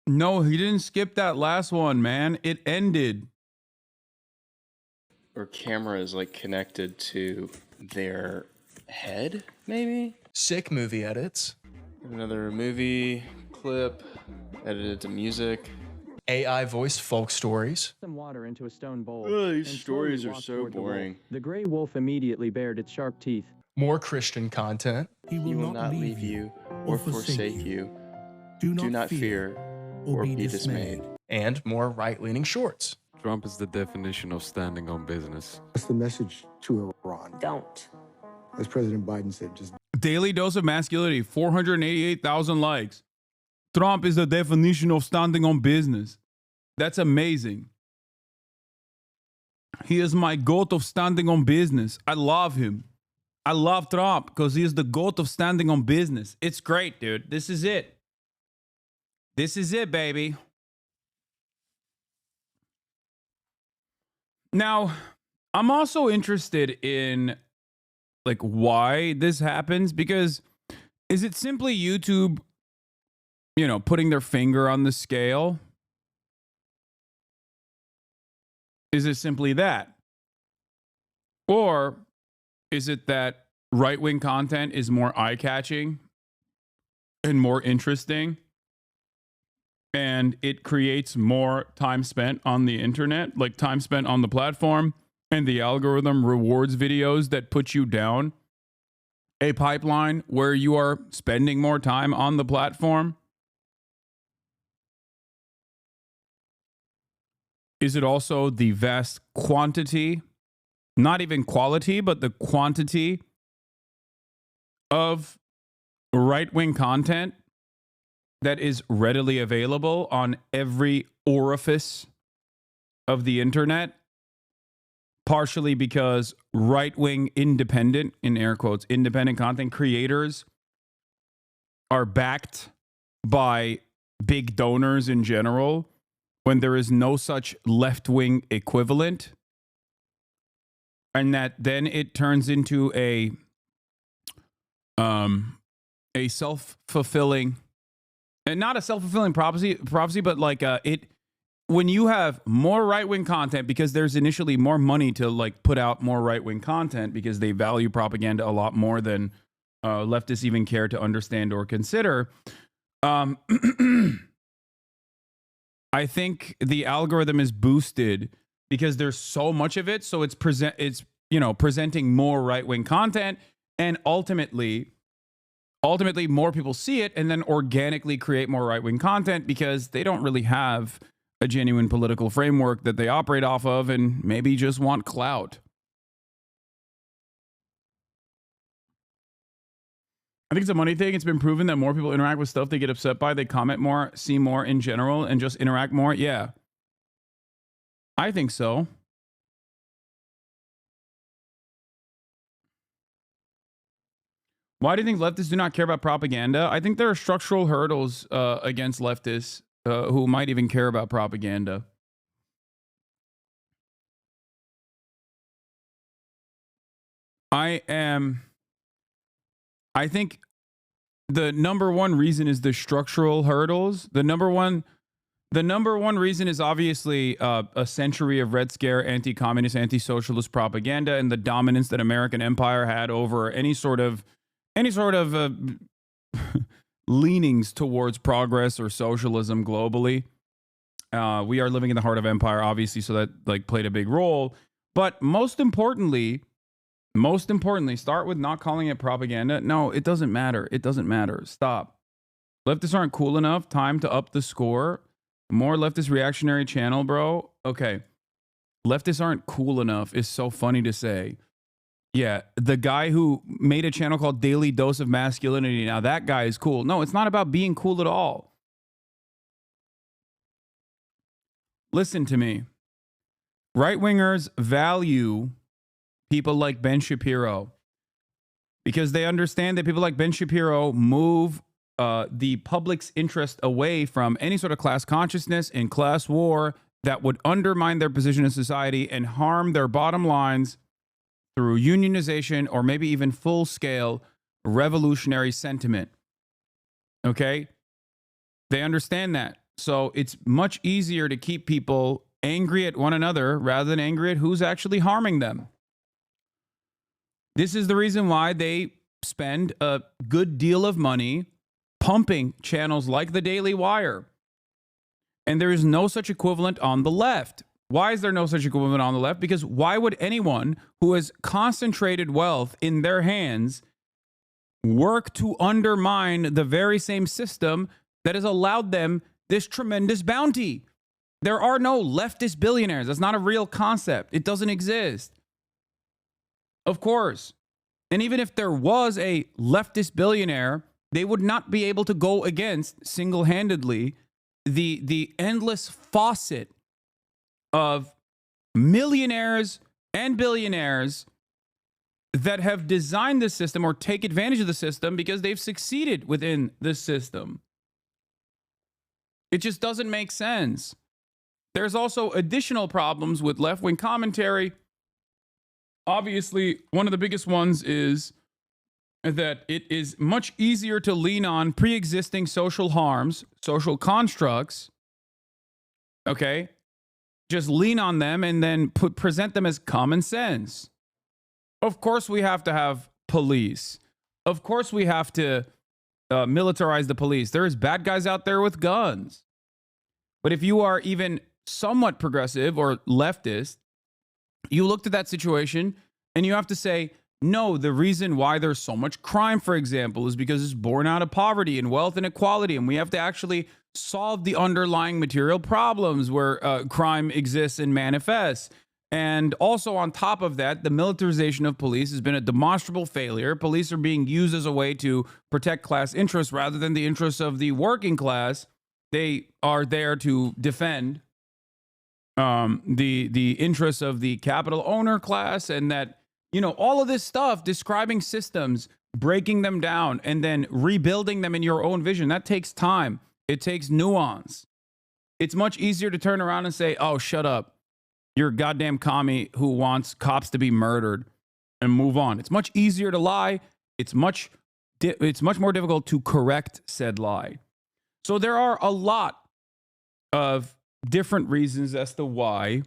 No, he didn't skip that last one, man. It ended. Or cameras, like, connected to their head, maybe? Sick movie edits. Another movie clip, edited to music. AI voiced folk stories. Some water into a stone bowl. Oh, these and stories slowly are walked so toward the wolf. boring. The gray wolf immediately bared its sharp teeth. More Christian content. He will not leave you or forsake you. Do not fear or be dismayed. And more right-leaning shorts. Trump is the definition of standing on business. What's the message to Iran? Don't. As President Biden said, just Daily dose of masculinity, 488,000 likes. Trump is the definition of standing on business. That's amazing. He is my goat of standing on business. I love him. I love Trump because he is the goat of standing on business. It's great, dude. This is it. This is it, baby. Now, I'm also interested in, like, why this happens, because is it simply YouTube, you know, putting their finger on the scale? Is it simply that? Or is it that right-wing content is more eye-catching and more interesting, and it creates more time spent on the internet, like time spent on the platform, and the algorithm rewards videos that put you down a pipeline where you are spending more time on the platform? Is it also the vast quantity, not even quality, but the quantity of right-wing content that is readily available on every orifice of the internet? Partially because right-wing independent, in air quotes, independent content creators are backed by big donors in general, when there is no such left-wing equivalent, and that then it turns into a self-fulfilling, and not a self-fulfilling prophecy, but like when you have more right-wing content, because there's initially more money to, like, put out more right-wing content because they value propaganda a lot more than leftists even care to understand or consider. I think the algorithm is boosted because there's so much of it, so it's presenting more right-wing content, and ultimately more people see it and then organically create more right-wing content because they don't really have a genuine political framework that they operate off of and maybe just want clout. I think it's a money thing. It's been proven that more people interact with stuff they get upset by. They comment more, see more in general, and just interact more. Yeah. I think so. Why do you think leftists do not care about propaganda? I think there are structural hurdles against leftists who might even care about propaganda. I think the number one reason is the structural hurdles. The number one reason is obviously a century of Red Scare, anti-communist, anti-socialist propaganda, and the dominance that American empire had over any sort of leanings towards progress or socialism globally. We are living in the heart of empire, obviously, so that like played a big role. But most importantly, start with not calling it propaganda. No, it doesn't matter. It doesn't matter. Stop. Leftists aren't cool enough. Time to up the score. More leftist reactionary channel, bro. Okay. Leftists aren't cool enough is so funny to say. Yeah, the guy who made a channel called Daily Dose of Masculinity, now that guy is cool. No, it's not about being cool at all. Listen to me. Right-wingers value people like Ben Shapiro because they understand that people like Ben Shapiro move the public's interest away from any sort of class consciousness and class war that would undermine their position in society and harm their bottom lines through unionization or maybe even full-scale revolutionary sentiment. Okay? They understand that. So it's much easier to keep people angry at one another rather than angry at who's actually harming them. This is the reason why they spend a good deal of money pumping channels like the Daily Wire. And there is no such equivalent on the left. Why is there no such equivalent on the left? Because why would anyone who has concentrated wealth in their hands work to undermine the very same system that has allowed them this tremendous bounty? There are no leftist billionaires. That's not a real concept. It doesn't exist. Of course. And even if there was a leftist billionaire, they would not be able to go against single-handedly the endless faucet of millionaires and billionaires that have designed the system or take advantage of the system because they've succeeded within the system. It just doesn't make sense. There's also additional problems with left-wing commentary. Obviously, one of the biggest ones is that it is much easier to lean on pre-existing social harms, social constructs, okay? Just lean on them and then present them as common sense. Of course, we have to have police. Of course, we have to militarize the police. There is bad guys out there with guns. But if you are even somewhat progressive or leftist, you looked at that situation and you have to say, no, the reason why there's so much crime, for example, is because it's born out of poverty and wealth inequality. And we have to actually solve the underlying material problems where crime exists and manifests. And also on top of that, the militarization of police has been a demonstrable failure. Police are being used as a way to protect class interests rather than the interests of the working class. They are there to defend the interests of the capital owner class, and that, you know, all of this stuff, describing systems, breaking them down, and then rebuilding them in your own vision, that takes time. It takes nuance. It's much easier to turn around and say, oh, shut up. You're a goddamn commie who wants cops to be murdered, and move on. It's much easier to lie. It's much more difficult to correct said lie. So there are a lot of different reasons as to why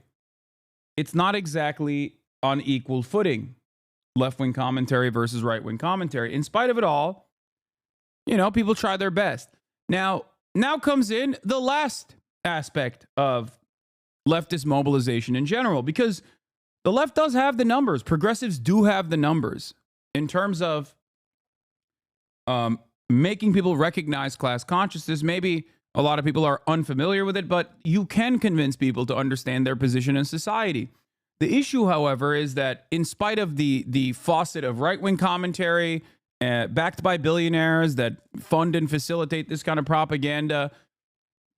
it's not exactly on equal footing, left-wing commentary versus right-wing commentary. In spite of it all, you know, people try their best. Now comes in the last aspect of leftist mobilization in general, because the left does have the numbers. Progressives do have the numbers in terms of making people recognize class consciousness. Maybe a lot of people are unfamiliar with it, but you can convince people to understand their position in society. The issue, however, is that in spite of the faucet of right-wing commentary backed by billionaires that fund and facilitate this kind of propaganda,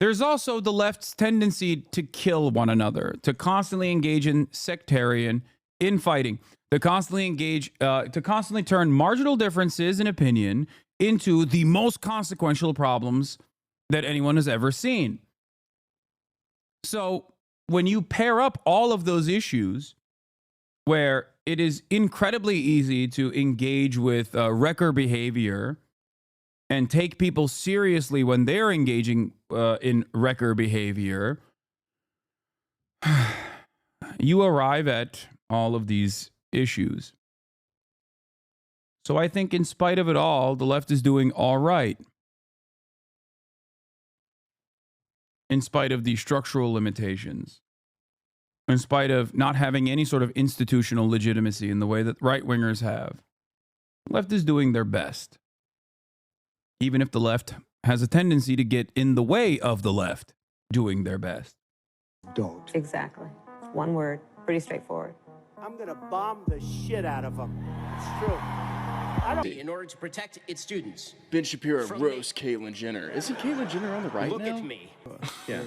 there's also the left's tendency to kill one another, to constantly engage in sectarian, infighting, to constantly turn marginal differences in opinion into the most consequential problems that anyone has ever seen. So when you pair up all of those issues where it is incredibly easy to engage with wrecker behavior and take people seriously when they're engaging in wrecker behavior, you arrive at all of these issues. So I think in spite of it all, the left is doing all right. In spite of the structural limitations, in spite of not having any sort of institutional legitimacy in the way that right-wingers have, the left is doing their best. Even if the left has a tendency to get in the way of the left doing their best. Don't. Exactly. One word. Pretty straightforward. I'm gonna bomb the shit out of them. It's true. In order to protect its students. Ben Shapiro roasts Caitlyn Jenner. Isn't Caitlyn Jenner on the right Look now? at me. Yeah,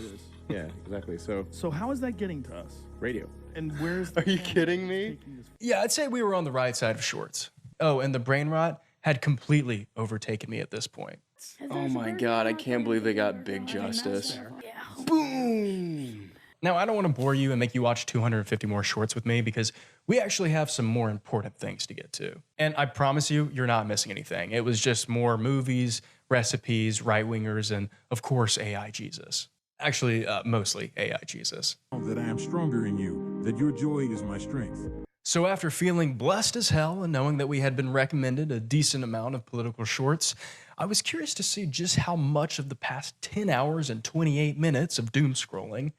yeah, exactly. So how is that getting to us? Radio. And where's? Are you kidding me? Yeah, I'd say we were on the right side of shorts. Oh, and the brain rot had completely overtaken me at this point. Oh my God, I can't believe they got Big Justice. Boom! Now, I don't want to bore you and make you watch 250 more shorts with me because we actually have some more important things to get to. And I promise you, you're not missing anything. It was just more movies, recipes, right-wingers, and of course, AI Jesus. Actually, mostly AI Jesus. That I am stronger in you, that your joy is my strength. So after feeling blessed as hell and knowing that we had been recommended a decent amount of political shorts, I was curious to see just how much of the past 10 hours and 28 minutes of doom scrolling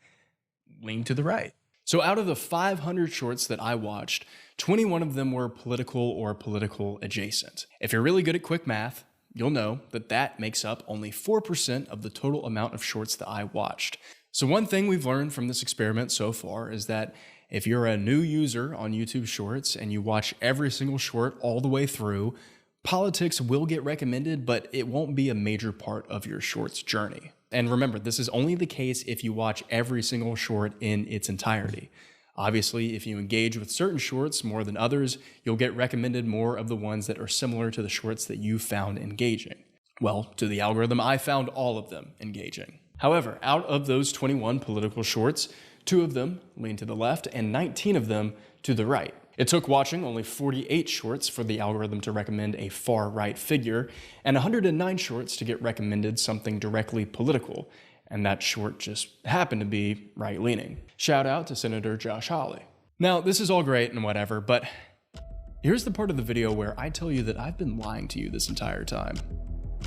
leaned to the right. So out of the 500 shorts that I watched, 21 of them were political or political adjacent. If you're really good at quick math, you'll know that that makes up only 4% of the total amount of shorts that I watched. So one thing we've learned from this experiment so far is that if you're a new user on YouTube Shorts and you watch every single short all the way through, politics will get recommended, but it won't be a major part of your shorts journey. And remember, this is only the case if you watch every single short in its entirety. Obviously, if you engage with certain shorts more than others, you'll get recommended more of the ones that are similar to the shorts that you found engaging. Well, to the algorithm, I found all of them engaging. However, out of those 21 political shorts, 2 of them lean to the left and 19 of them to the right. It took watching only 48 shorts for the algorithm to recommend a far-right figure, and 109 shorts to get recommended something directly political, and that short just happened to be right-leaning. Shout out to Senator Josh Hawley. Now, this is all great and whatever, but here's the part of the video where I tell you that I've been lying to you this entire time.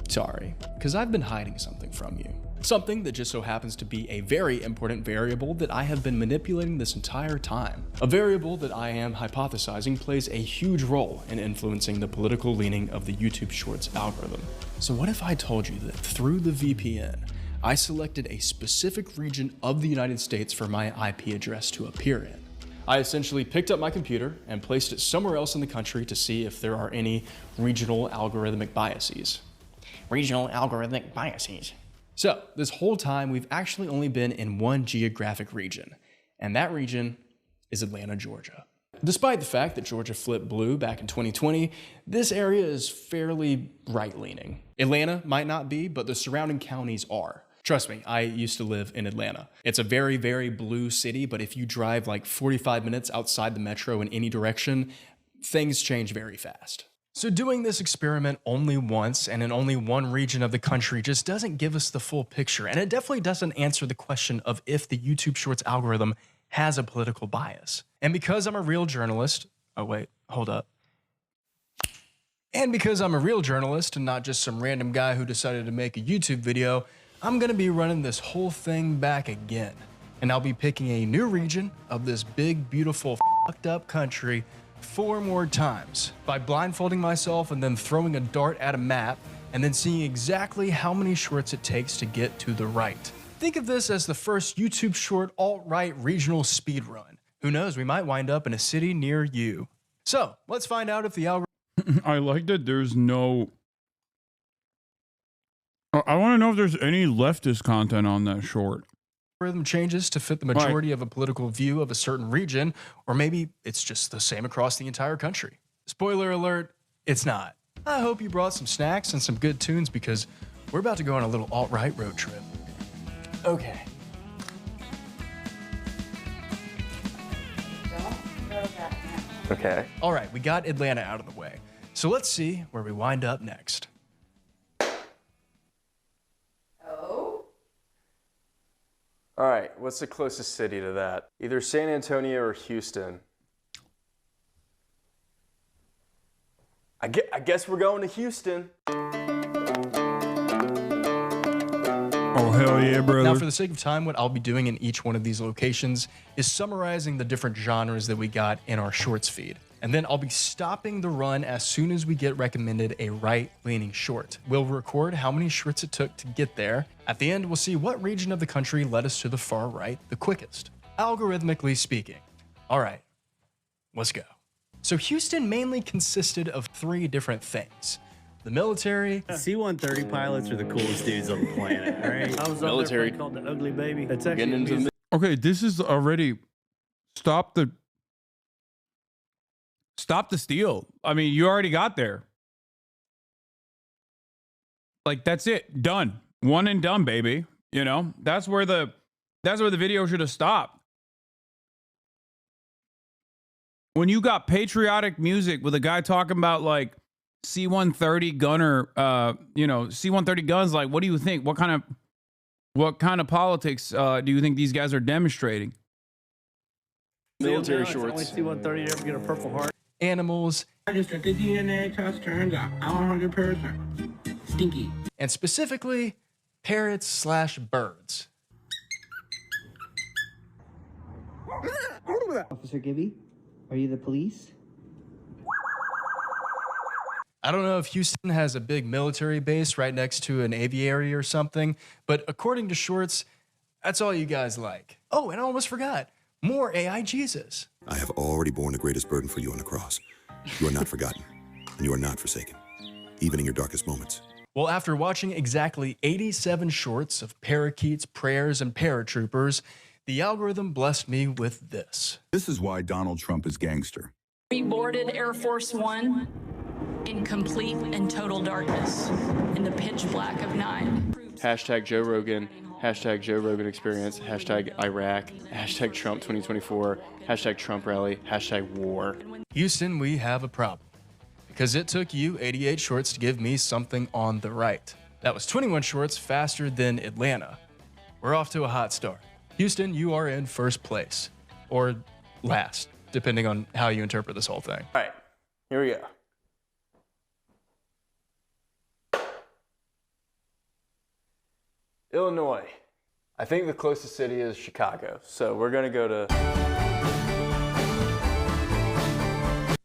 Sorry, because I've been hiding something from you. Something that just so happens to be a very important variable that I have been manipulating this entire time. A variable that I am hypothesizing plays a huge role in influencing the political leaning of the YouTube Shorts algorithm. So what if I told you that through the VPN, I selected a specific region of the United States for my IP address to appear in? I essentially picked up my computer and placed it somewhere else in the country to see if there are any regional algorithmic biases. Regional algorithmic biases. So this whole time, we've actually only been in one geographic region, and that region is Atlanta, Georgia. Despite the fact that Georgia flipped blue back in 2020, this area is fairly right-leaning. Atlanta might not be, but the surrounding counties are. Trust me, I used to live in Atlanta. It's a very, very blue city, but if you drive like 45 minutes outside the metro in any direction, things change very fast. So doing this experiment only once and in only one region of the country just doesn't give us the full picture, and it definitely doesn't answer the question of if the YouTube Shorts algorithm has a political bias. And because I'm a real journalist, oh wait, hold up. And because I'm a real journalist and not just some random guy who decided to make a YouTube video, I'm gonna be running this whole thing back again. And I'll be picking a new region of this big, beautiful, fucked up country 4 more times by blindfolding myself and then throwing a dart at a map and then seeing exactly how many shorts it takes to get to the right. Think of this as the first YouTube Short alt-right regional speedrun. Who knows, we might wind up in a city near you. So let's find out if the algorithm... I like that there's no... I want to know if there's any leftist content on that short. algorithm changes to fit the majority of a political view of a certain region, or maybe it's just the same across the entire country. Spoiler alert, it's not. I hope you brought some snacks and some good tunes because we're about to go on a little alt-right road trip. Okay. Okay. All right, we got Atlanta out of the way. So let's see where we wind up next. All right, what's the closest city to that? Either San Antonio or Houston. I guess we're going to Houston. Oh, hell yeah, brother. Now, for the sake of time, what I'll be doing in each one of these locations is summarizing the different genres that we got in our shorts feed. And then I'll be stopping the run as soon as we get recommended a right-leaning short. We'll record how many shorts it took to get there. At the end, we'll see what region of the country led us to the far right the quickest, algorithmically speaking. All right, let's go. So Houston mainly consisted of 3 different things. The military. C-130 pilots are the coolest dudes on the planet, right? I was Military. called the Ugly Baby. That's actually Okay, this is already stop the steal. I mean, you already got there. Like, that's it. Done. One and done, baby. You know, that's where the video should have stopped. When you got patriotic music with a guy talking about like C-130 gunner, C-130 guns, like, what do you think? What kind of politics do you think these guys are demonstrating? military shorts. Only C-130 to ever get a Purple Heart. Animals. I just took the DNA test, turns out I'm 100% stinky. And specifically, parrots/birds. Officer Gibby, are you the police? I don't know if Houston has a big military base right next to an aviary or something, but according to Shorts, that's all you guys like. Oh, and I almost forgot. More AI Jesus. I have already borne the greatest burden for you on the cross. You are not forgotten, and you are not forsaken, even in your darkest moments. Well, after watching exactly 87 shorts of parakeets, prayers, and paratroopers, the algorithm blessed me with this. This is why Donald Trump is gangster. We boarded Air Force One in complete and total darkness, in the pitch black of night. Hashtag Joe Rogan, hashtag Joe Rogan experience, hashtag Iraq, hashtag Trump 2024, hashtag Trump rally, hashtag war. Houston, we have a problem. Because it took you 88 shorts to give me something on the right. That was 21 shorts faster than Atlanta. We're off to a hot start. Houston, you are in first place. Or last, depending on how you interpret this whole thing. All right, here we go. Illinois. I think the closest city is Chicago, so we're gonna go to...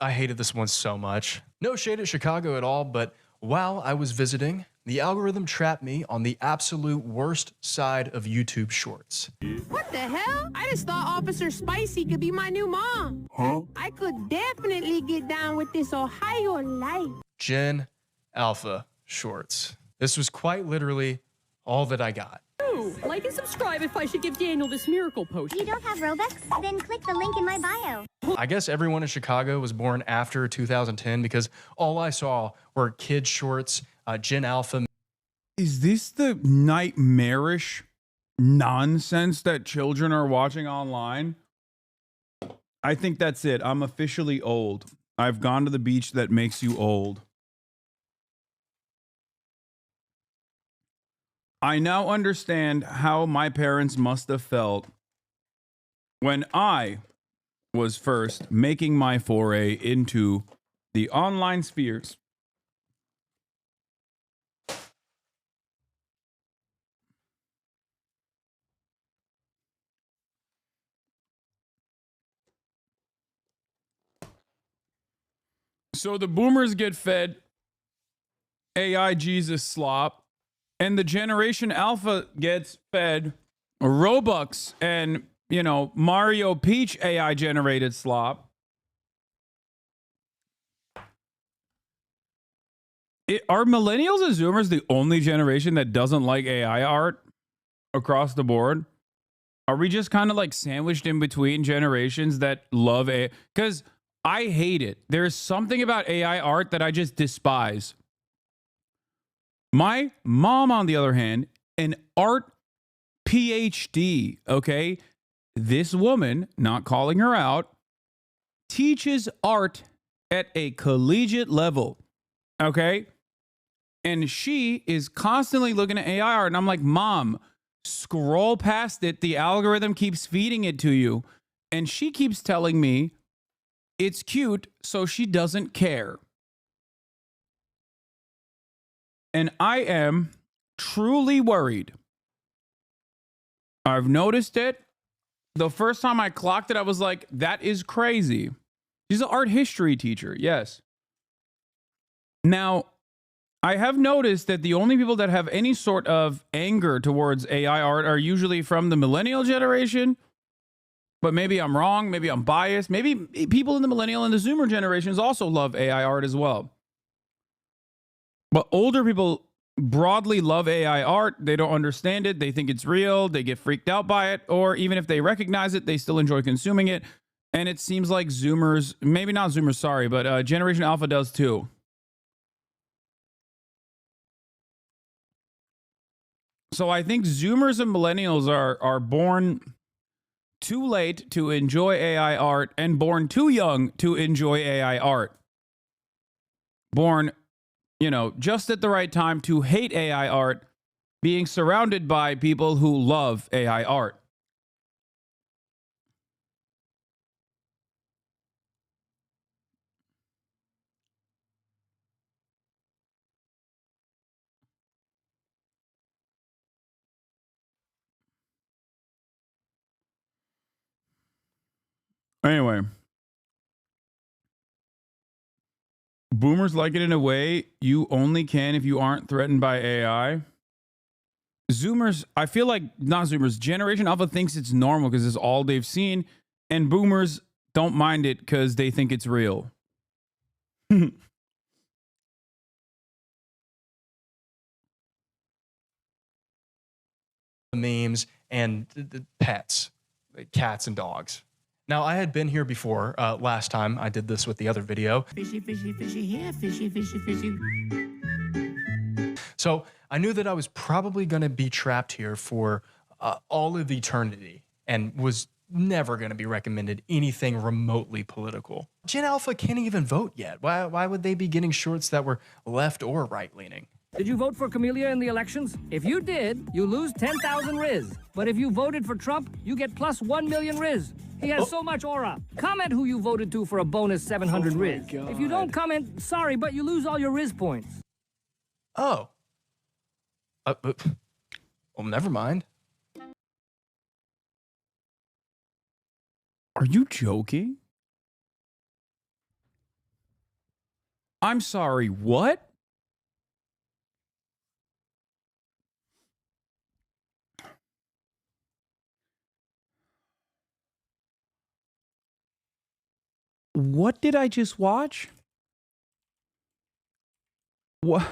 I hated this one so much. No shade at Chicago at all, but while I was visiting, the algorithm trapped me on the absolute worst side of YouTube Shorts. What the hell? I just thought Officer Spicy could be my new mom. Huh? I could definitely get down with this Ohio life. Gen Alpha Shorts. This was quite literally all that I got. Ooh, like and subscribe if I should give Daniel this miracle potion. You don't have Robux? Then click the link in my bio. I guess everyone in Chicago was born after 2010 because all I saw were kid shorts, Gen Alpha. Is this the nightmarish nonsense that children are watching online? I think that's it. I'm officially old. I've gone to the beach that makes you old. I now understand how my parents must have felt when I was first making my foray into the online spheres. So the boomers get fed AI Jesus slop, and the Generation Alpha gets fed Robux and, you know, Mario Peach AI generated slop. Are millennials and Zoomers the only generation that doesn't like AI art across the board? Are we just kind of like sandwiched in between generations that love AI? Because I hate it. There's something about AI art that I just despise. My mom, on the other hand, an art PhD, okay? This woman, not calling her out, teaches art at a collegiate level, okay? And she is constantly looking at AI art, and I'm like, Mom, scroll past it. The algorithm keeps feeding it to you. And she keeps telling me it's cute, so she doesn't care. And I am truly worried. I've noticed it. The first time I clocked it, I was like, that is crazy. She's an art history teacher, yes. Now, I have noticed that the only people that have any sort of anger towards AI art are usually from the millennial generation. But maybe I'm wrong. Maybe I'm biased. Maybe people in the millennial and the Zoomer generations also love AI art as well. But older people broadly love AI art. They don't understand it. They think it's real. They get freaked out by it. Or even if they recognize it, they still enjoy consuming it. And it seems like Zoomers, maybe not Zoomers, sorry, but Generation Alpha does too. So I think Zoomers and millennials are born too late to enjoy AI art and born too young to enjoy AI art. Born, just at the right time to hate AI art, being surrounded by people who love AI art. Anyway, boomers like it in a way you only can if you aren't threatened by AI. Zoomers, I feel like, not Zoomers, Generation Alpha thinks it's normal because it's all they've seen, and boomers don't mind it because they think it's real. Memes and the pets, like cats and dogs. Now, I had been here before. Last time I did this with the other video. Fishy, fishy, fishy here, fishy, fishy, fishy. So I knew that I was probably going to be trapped here for all of eternity and was never going to be recommended anything remotely political. Gen Alpha can't even vote yet. Why would they be getting shorts that were left or right-leaning? Did you vote for Camellia in the elections? If you did, you lose 10,000 Riz. But if you voted for Trump, you get plus 1 million Riz. He has so much aura. Comment who you voted to for a bonus 700 Riz. If you don't comment, sorry, but you lose all your Riz points. Oh. Well, never mind. Are you joking? I'm sorry, what? What did I just watch? What?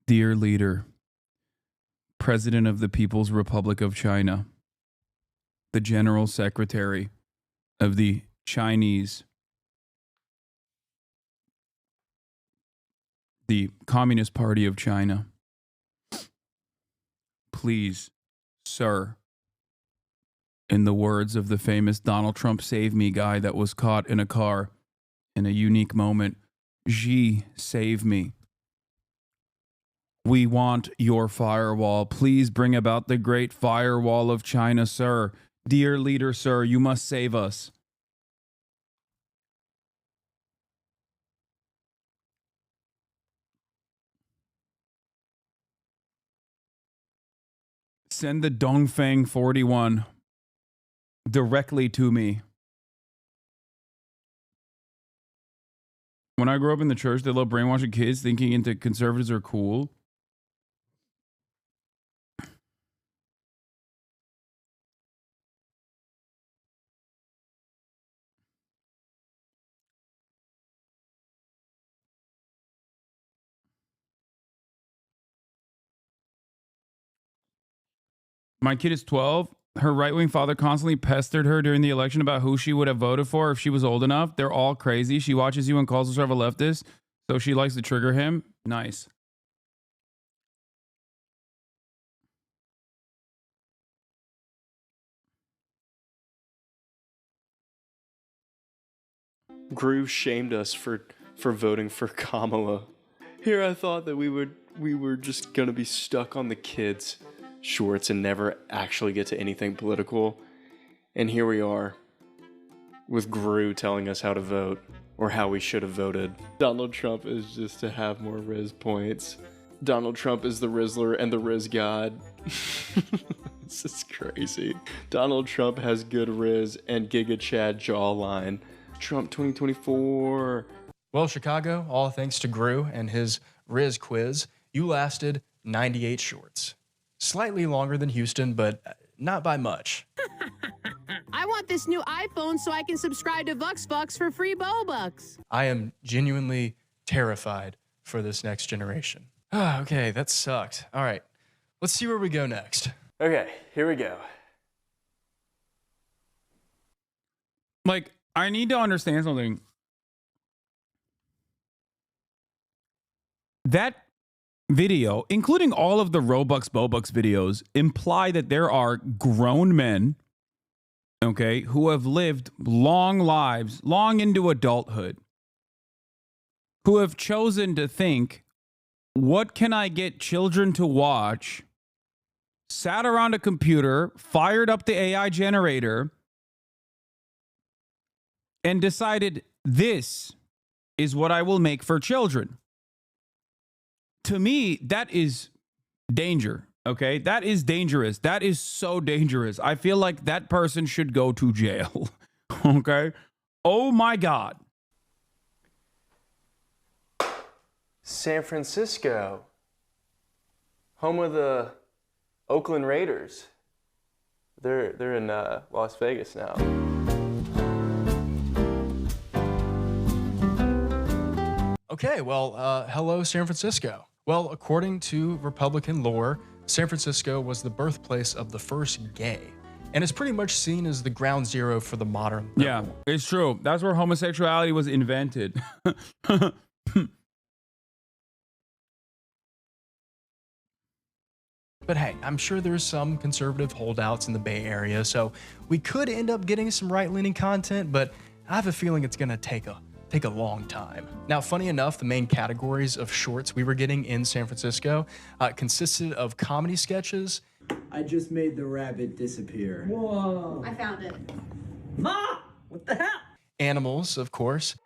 Dear leader, President of the People's Republic of China, the General Secretary of the Chinese, the Communist Party of China, please, sir, in the words of the famous Donald Trump save me guy that was caught in a car in a unique moment, Xi, save me. We want your firewall. Please bring about the great firewall of China, sir. Dear leader, sir, you must save us. Send the Dongfeng 41 directly to me. When I grew up in the church, they love brainwashing kids, thinking into conservatives are cool. My kid is 12. Her right-wing father constantly pestered her during the election about who she would have voted for if she was old enough. They're all crazy. She watches you and calls herself a leftist, so she likes to trigger him. Nice. Gru shamed us for voting for Kamala. Here I thought that we were just gonna be stuck on the kids' shorts and never actually get to anything political. And here we are, with Gru telling us how to vote, or how we should have voted. Donald Trump is just to have more Riz points. Donald Trump is the Rizzler and the Riz God. This is crazy. Donald Trump has good Riz and Giga Chad jawline. Trump 2024. Well, Chicago, all thanks to Gru and his Riz quiz, you lasted 98 shorts. Slightly longer than Houston, but not by much. I want this new iPhone so I can subscribe to VuxBucks for free Bobucks. I am genuinely terrified for this next generation. Okay, that sucked. All right, let's see where we go next. Okay, here we go. Like, I need to understand something. That video, including all of the Robux Bobux videos, imply that there are grown men, okay, who have lived long lives, long into adulthood, who have chosen to think, what can I get children to watch? Sat around a computer, fired up the AI generator, and decided this is what I will make for children. To me, that is danger, okay? That is dangerous. That is so dangerous. I feel like that person should go to jail, okay? Oh my God. San Francisco, home of the Oakland Raiders. They're in Las Vegas now. Okay, well, hello, San Francisco. Well, according to Republican lore, San Francisco was the birthplace of the first gay, and is pretty much seen as the ground zero for the modern liberal. Yeah, it's true. That's where homosexuality was invented. But hey, I'm sure there's some conservative holdouts in the Bay Area, so we could end up getting some right-leaning content, but I have a feeling it's gonna take a long time. Now, funny enough, the main categories of shorts we were getting in San Francisco consisted of comedy sketches. I just made the rabbit disappear. Whoa. I found it. Ma! What the hell? Animals, of course.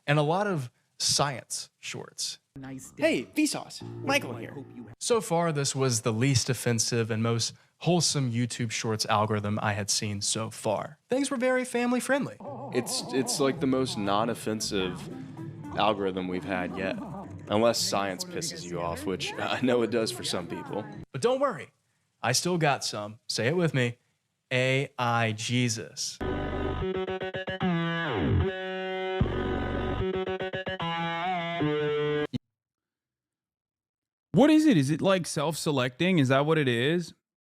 And a lot of science shorts. Nice day. Hey, Vsauce, Michael here. So far, this was the least offensive and most wholesome YouTube Shorts algorithm I had seen so far. Things were very family friendly. It's like the most non-offensive algorithm we've had yet. Unless science pisses you off, which I know it does for some people. But don't worry, I still got some. Say it with me. AI Jesus. What is it? Is it like self-selecting? Is that what it is?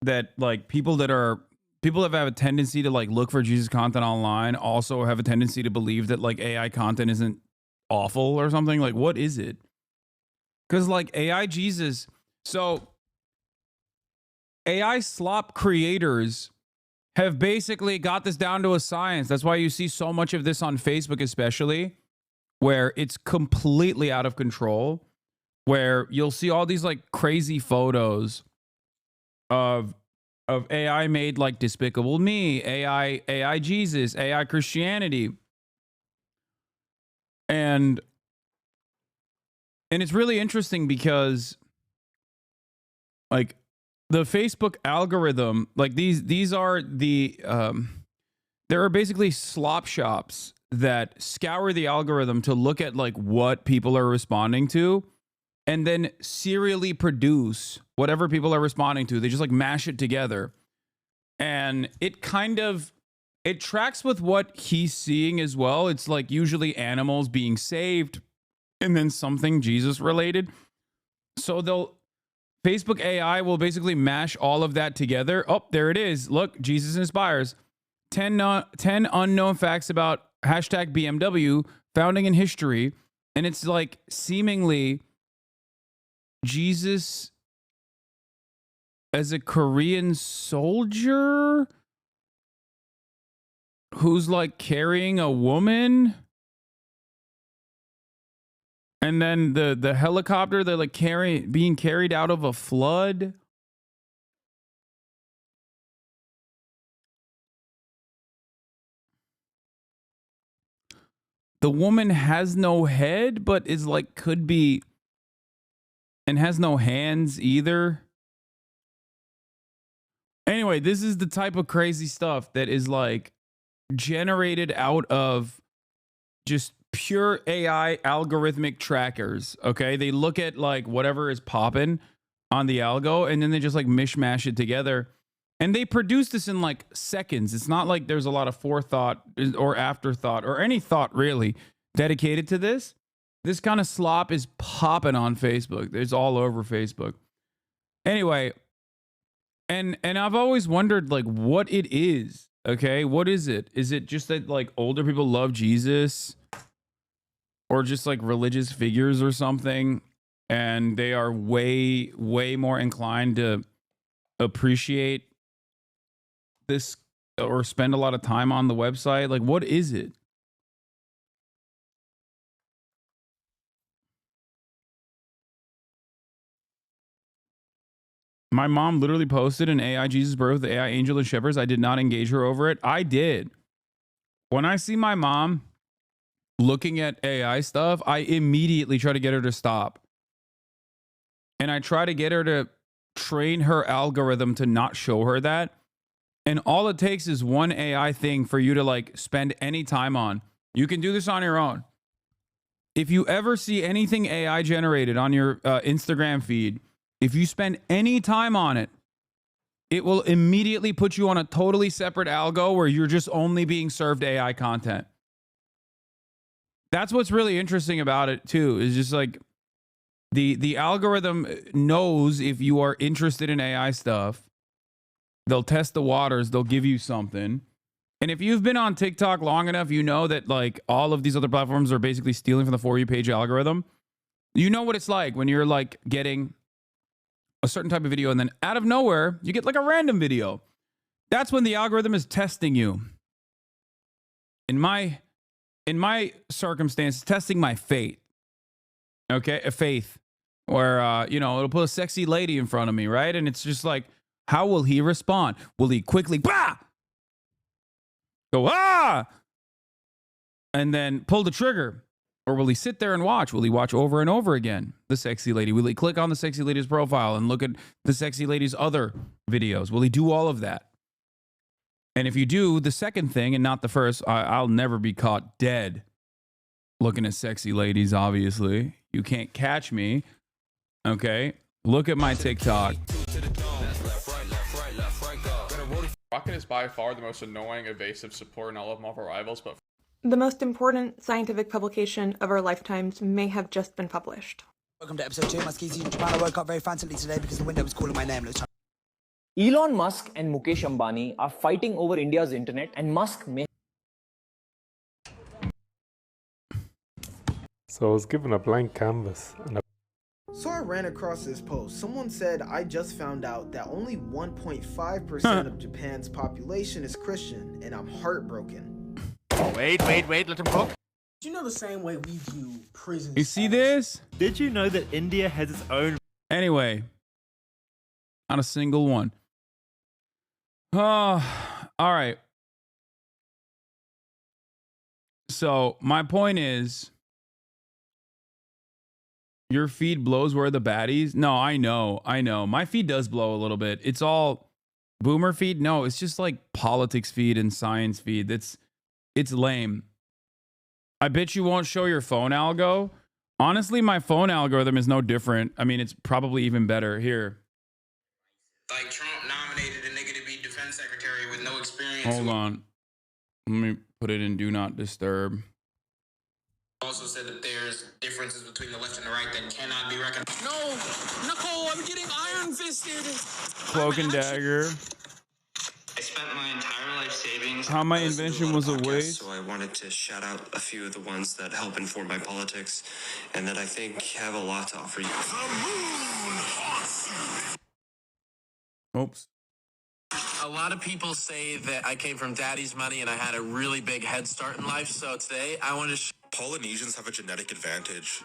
That like people that have a tendency to like look for Jesus content online also have a tendency to believe that like AI content isn't awful or something? Like, what is it? Because like AI Jesus, so AI slop creators have basically got this down to a science. That's why you see so much of this on Facebook, especially, where it's completely out of control, where you'll see all these like crazy photos of AI made like Despicable Me, AI Jesus, AI Christianity. And it's really interesting because like the Facebook algorithm, like these are the there are basically slop shops that scour the algorithm to look at like what people are responding to and then serially produce whatever people are responding to. They just like mash it together. And it tracks with what he's seeing as well. It's like usually animals being saved and then something Jesus related. So Facebook AI will basically mash all of that together. Oh, there it is. Look, Jesus inspires. 10 unknown facts about hashtag BMW founding in history. And it's like seemingly Jesus as a Korean soldier who's like carrying a woman. And then the helicopter, they're like being carried out of a flood. The woman has no head, but is like, could be, and has no hands either. Anyway, this is the type of crazy stuff that is like generated out of just pure AI algorithmic trackers. Okay. They look at like whatever is popping on the algo and then they just like mishmash it together. And they produce this in like seconds. It's not like there's a lot of forethought or afterthought or any thought really dedicated to this. This kind of slop is popping on Facebook. It's all over Facebook. Anyway, and I've always wondered like what it is. Okay, what is it? Is it just that like older people love Jesus or just like religious figures or something? And they are way, way more inclined to appreciate this or spend a lot of time on the website? Like, what is it? My mom literally posted an AI Jesus birth, the AI angel and shepherds. I did not engage her over it. I did. When I see my mom looking at AI stuff, I immediately try to get her to stop. And I try to get her to train her algorithm to not show her that. And all it takes is one AI thing for you to like spend any time on. You can do this on your own. If you ever see anything AI generated on your Instagram feed, if you spend any time on it, it will immediately put you on a totally separate algo where you're just only being served AI content. That's what's really interesting about it too, is just like the algorithm knows if you are interested in AI stuff. They'll test the waters. They'll give you something. And if you've been on TikTok long enough, you know that like all of these other platforms are basically stealing from the For You page algorithm. You know what it's like when you're like getting a certain type of video and then out of nowhere, you get like a random video. That's when the algorithm is testing you. In my circumstance, testing my faith. Okay, a faith where, you know, it'll put a sexy lady in front of me, right? And it's just like, how will he respond? Will he quickly, bah! Go, ah! And then pull the trigger? Or will he sit there and watch? Will he watch over and over again the sexy lady? Will he click on the sexy lady's profile and look at the sexy lady's other videos? Will he do all of that? And if you do the second thing and not the first, I'll never be caught dead looking at sexy ladies, obviously. You can't catch me. Okay? Look at my TikTok. Rocket is by far the most annoying, evasive support in all of Marvel Rivals, but the most important scientific publication of our lifetimes may have just been published. Welcome to episode 2. My skis in Japan. I woke up very frantically today because the window was calling my name. Elon Musk and Mukesh Ambani are fighting over India's internet, and Musk may. So I was given a blank canvas and So I ran across this post. Someone said, I just found out that only 1.5% of Japan's population is Christian, and I'm heartbroken. Wait, let him cook. Do you know the same way we view prisons? You see this? Did you know that India has its own... Anyway, not a single one. Oh, all right. So my point is, your feed blows where the baddies. No, I know. My feed does blow a little bit. It's all boomer feed. No, it's just like politics feed and science feed. It's lame. I bet you won't show your phone algo. Honestly, my phone algorithm is no different. I mean, it's probably even better. Here. Like Trump nominated a nigga to be defense secretary with no experience. Hold on. Let me put it in do not disturb. Also said that there's differences between the left and the right that cannot be reconciled. No, I'm getting iron Cloak and Dagger. I spent my entire life savings. How my invention was a waste. So I wanted to shout out a few of the ones that help inform my politics and that I think have a lot to offer you. Oops. A lot of people say that I came from daddy's money and I had a really big head start in life. So today I want to Polynesians have a genetic advantage.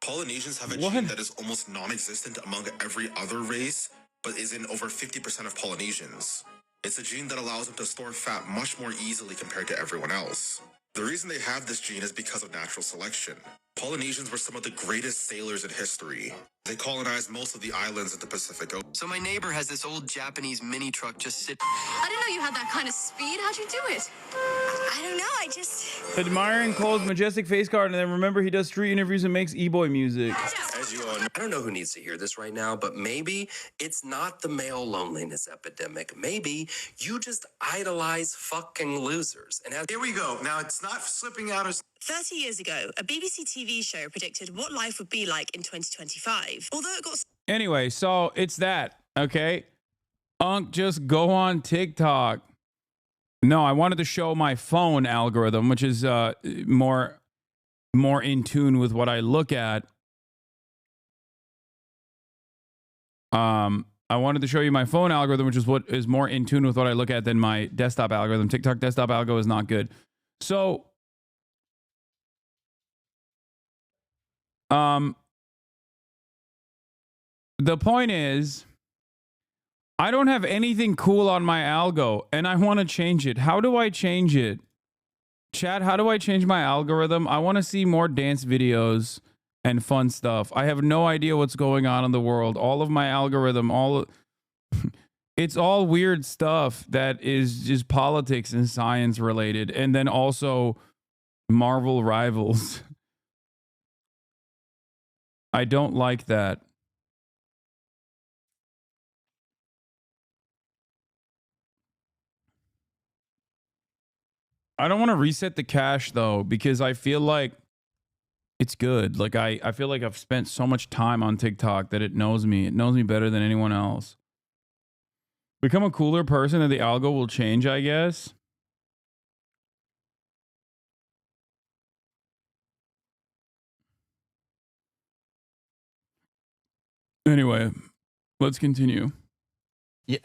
Polynesians have a gene that is almost non-existent among every other race, but is in over 50% of Polynesians. It's a gene that allows them to store fat much more easily compared to everyone else. The reason they have this gene is because of natural selection. Polynesians were some of the greatest sailors in history. They colonized most of the islands in the Pacific Ocean. So my neighbor has this old Japanese mini truck just sit. I didn't know you had that kind of speed. How'd you do it? I don't know. I just... Admiring Cole's majestic face card, and then remember he does street interviews and makes e-boy music. As you all know, I don't know who needs to hear this right now, but maybe it's not the male loneliness epidemic. Maybe you just idolize fucking losers. And here we go. Now, it's not slipping out as... 30 years ago, a BBC TV show predicted what life would be like in 2025. Although it got... Anyway, so it's that, okay? Just go on TikTok. No, I wanted to show my phone algorithm, which is more in tune with what I look at. I wanted to show you my phone algorithm, which is what is more in tune with what I look at than my desktop algorithm. TikTok desktop algo is not good. So, the point is, I don't have anything cool on my algo, and I want to change it. How do I change it? Chat, how do I change my algorithm? I want to see more dance videos and fun stuff. I have no idea what's going on in the world. All of my algorithm, it's all weird stuff that is just politics and science related. And then also Marvel Rivals. I don't like that. I don't want to reset the cache though, because I feel like it's good. Like I feel like I've spent so much time on TikTok that it knows me. It knows me better than anyone else. Become a cooler person and the algo will change, I guess. Anyway, let's continue. Yeah,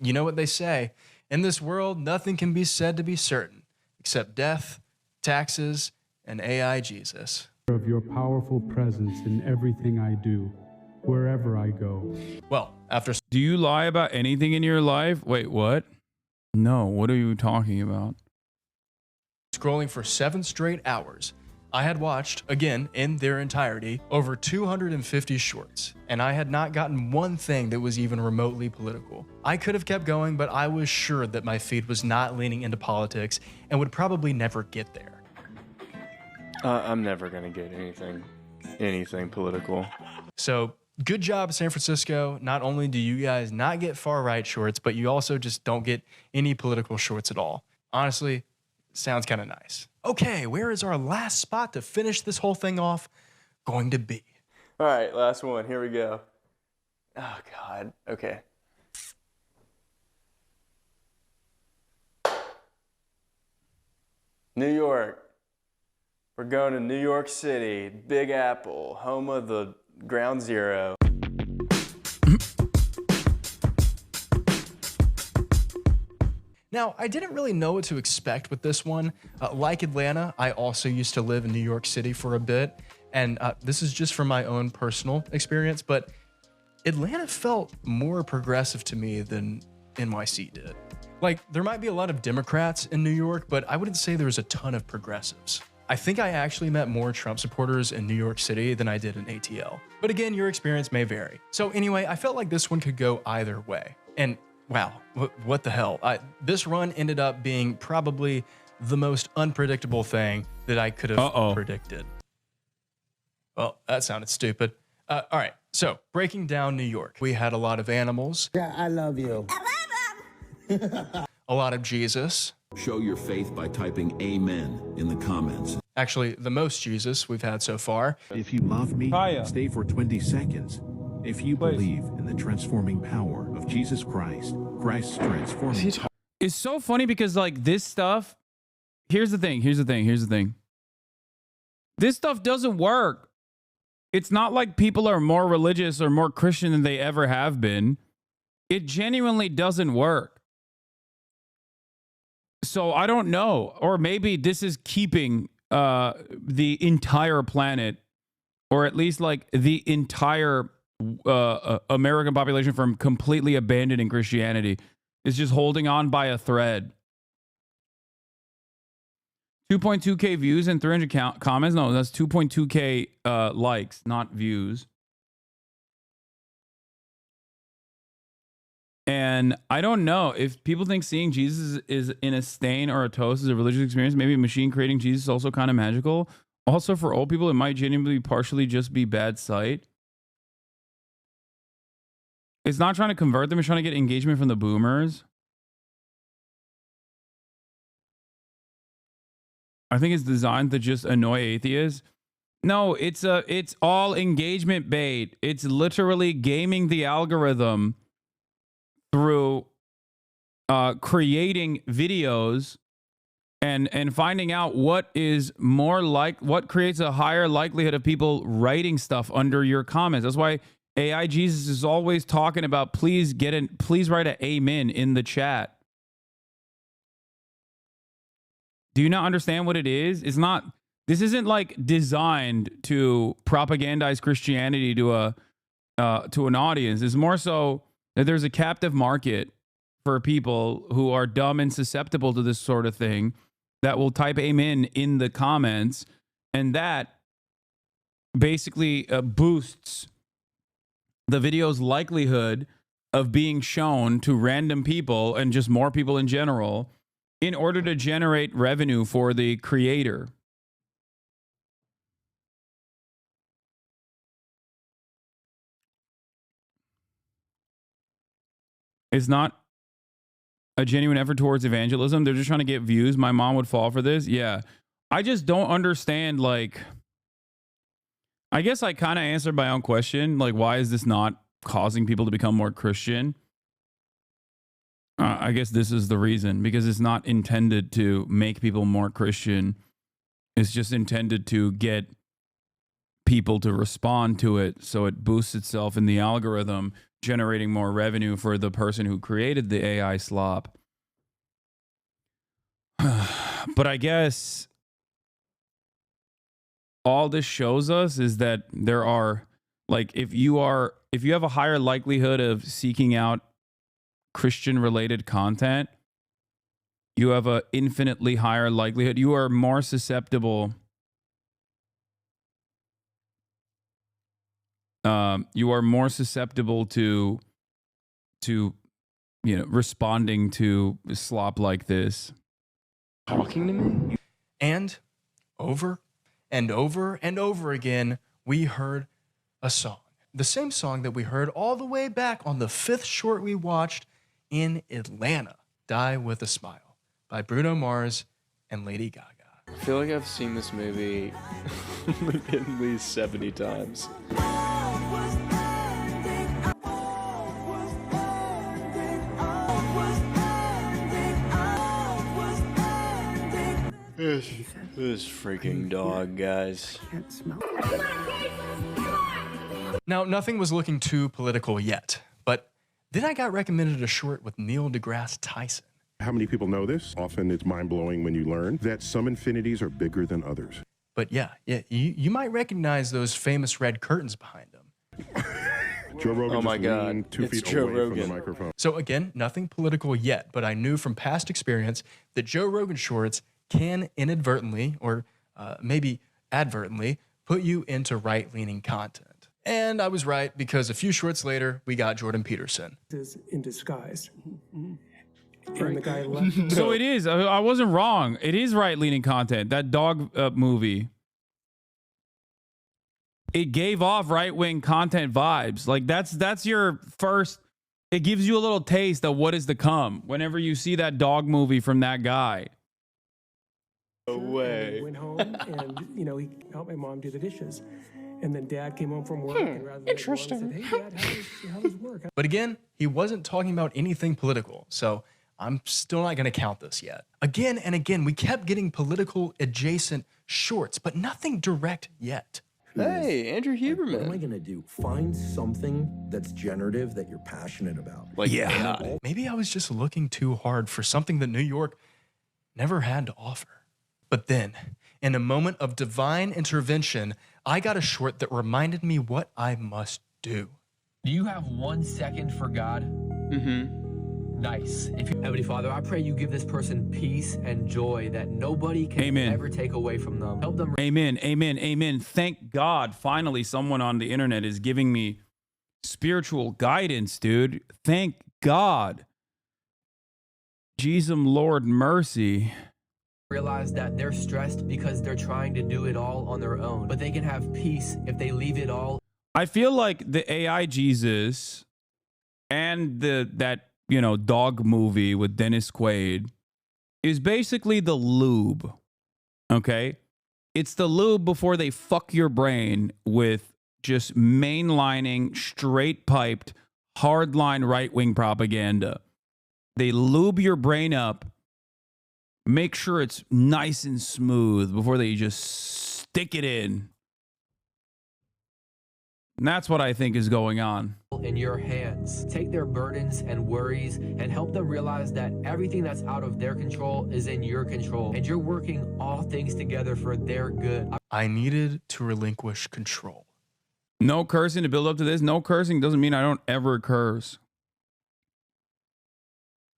you know what they say. In this world, nothing can be said to be certain, except death, taxes, and AI Jesus. Of your powerful presence in everything I do, wherever I go. Well, after... Do you lie about anything in your life? Wait, what? No, what are you talking about? Scrolling for 7 straight hours, I had watched, again, in their entirety, over 250 shorts, and I had not gotten one thing that was even remotely political. I could have kept going, but I was sure that my feed was not leaning into politics and would probably never get there. I'm never gonna get anything political. So, good job, San Francisco. Not only do you guys not get far-right shorts, but you also just don't get any political shorts at all. Honestly, sounds kind of nice. Okay, where is our last spot to finish this whole thing off going to be? All right, last one. Here we go. Oh, God. Okay. New York. We're going to New York City, Big Apple, home of the Ground Zero. Now, I didn't really know what to expect with this one. Like Atlanta, I also used to live in New York City for a bit, and this is just from my own personal experience, but Atlanta felt more progressive to me than NYC did. Like, there might be a lot of Democrats in New York, but I wouldn't say there's a ton of progressives. I think I actually met more Trump supporters in New York City than I did in ATL. But again, your experience may vary. So anyway, I felt like this one could go either way. And wow, what the hell? This run ended up being probably the most unpredictable thing that I could have predicted. Well, that sounded stupid. All right, so breaking down New York. We had a lot of animals. Yeah, I love you. A lot of Jesus. Show your faith by typing amen in the comments. Actually, the most Jesus we've had so far. If you love me, stay for 20 seconds. If you believe in the transforming power of Jesus Christ, Christ's transforming power. It's so funny because like this stuff, here's the thing. This stuff doesn't work. It's not like people are more religious or more Christian than they ever have been. It genuinely doesn't work. So I don't know. Or maybe this is keeping the entire planet, or at least like the entire American population, from completely abandoning Christianity. It's just holding on by a thread. 2.2K views and 300 comments. No, that's 2.2K likes, not views. And I don't know if people think seeing Jesus is in a stain or a toast is a religious experience. Maybe a machine creating Jesus is also kind of magical. Also, for old people, it might genuinely partially just be bad sight. It's not trying to convert them. It's trying to get engagement from the boomers. I think it's designed to just annoy atheists. No, it's all engagement bait. It's literally gaming the algorithm through creating videos and finding out what is more like, what creates a higher likelihood of people writing stuff under your comments. That's why AI Jesus is always talking about please write an amen in the chat. Do you not understand what it is? This isn't like designed to propagandize Christianity to an audience. It's more so that there's a captive market for people who are dumb and susceptible to this sort of thing that will type amen in the comments, and that basically boosts the video's likelihood of being shown to random people and just more people in general in order to generate revenue for the creator. It's not a genuine effort towards evangelism. They're just trying to get views. My mom would fall for this. Yeah. I just don't understand, like, I guess I kind of answered my own question. Like, why is this not causing people to become more Christian? I guess this is the reason, because it's not intended to make people more Christian. It's just intended to get people to respond to it, so it boosts itself in the algorithm, generating more revenue for the person who created the AI slop. But I guess all this shows us is that there are, like, if you have a higher likelihood of seeking out Christian related content, you have an infinitely higher likelihood. You are more susceptible. You are more susceptible to responding to slop like this. Talking to me? And over and over and over again, we heard a song. The same song that we heard all the way back on the 5th short we watched in Atlanta, Die With a Smile, by Bruno Mars and Lady Gaga. I feel like I've seen this movie at least 70 times. This freaking dog, guys. Now, nothing was looking too political yet, but then I got recommended a short with Neil deGrasse Tyson. How many people know this? Often it's mind-blowing when you learn that some infinities are bigger than others. But yeah, you might recognize those famous red curtains behind them. Joe Rogan oh my God, 2 it's feet Joe away Rogan. from the microphone. So again, nothing political yet, but I knew from past experience that Joe Rogan shorts can inadvertently, or maybe advertently, put you into right-leaning content. And I was right, because a few shorts later, we got Jordan Peterson. Is in disguise. And the guy left. So it is. I wasn't wrong. It is right-leaning content. That dog movie. It gave off right-wing content vibes. Like that's your first. It gives you a little taste of what is to come whenever you see that dog movie from that guy. No way. Went home and he helped my mom do the dishes. And then Dad came home from work and rather than Interesting. said, "Hey, Dad, how was work?" But again, he wasn't talking about anything political, so I'm still not going to count this yet. Again and again, we kept getting political adjacent shorts, but nothing direct yet. Hey, Andrew Huberman. What am I going to do? Find something that's generative that you're passionate about. Like, Yeah, maybe I was just looking too hard for something that New York never had to offer. But then, in a moment of divine intervention, I got a short that reminded me what I must do. Do you have 1 second for God? Mm-hmm. Nice. Heavenly Father, I pray you give this person peace and joy that nobody can ever take away from them. Help them. Amen. Amen. Amen. Thank God. Finally, someone on the internet is giving me spiritual guidance, dude. Thank God. Jesus, Lord, mercy. Realize that they're stressed because they're trying to do it all on their own, but they can have peace if they leave it all. I feel like the AI Jesus and that dog movie with Dennis Quaid is basically the lube. Okay? It's the lube before they fuck your brain with just mainlining, straight piped, hardline right-wing propaganda. They lube your brain up, make sure it's nice and smooth before they just stick it in. And that's what I think is going on. In your hands. Take their burdens and worries and help them realize that everything that's out of their control is in your control, and you're working all things together for their good. I needed to relinquish control. No cursing to build up to this. No cursing doesn't mean I don't ever curse.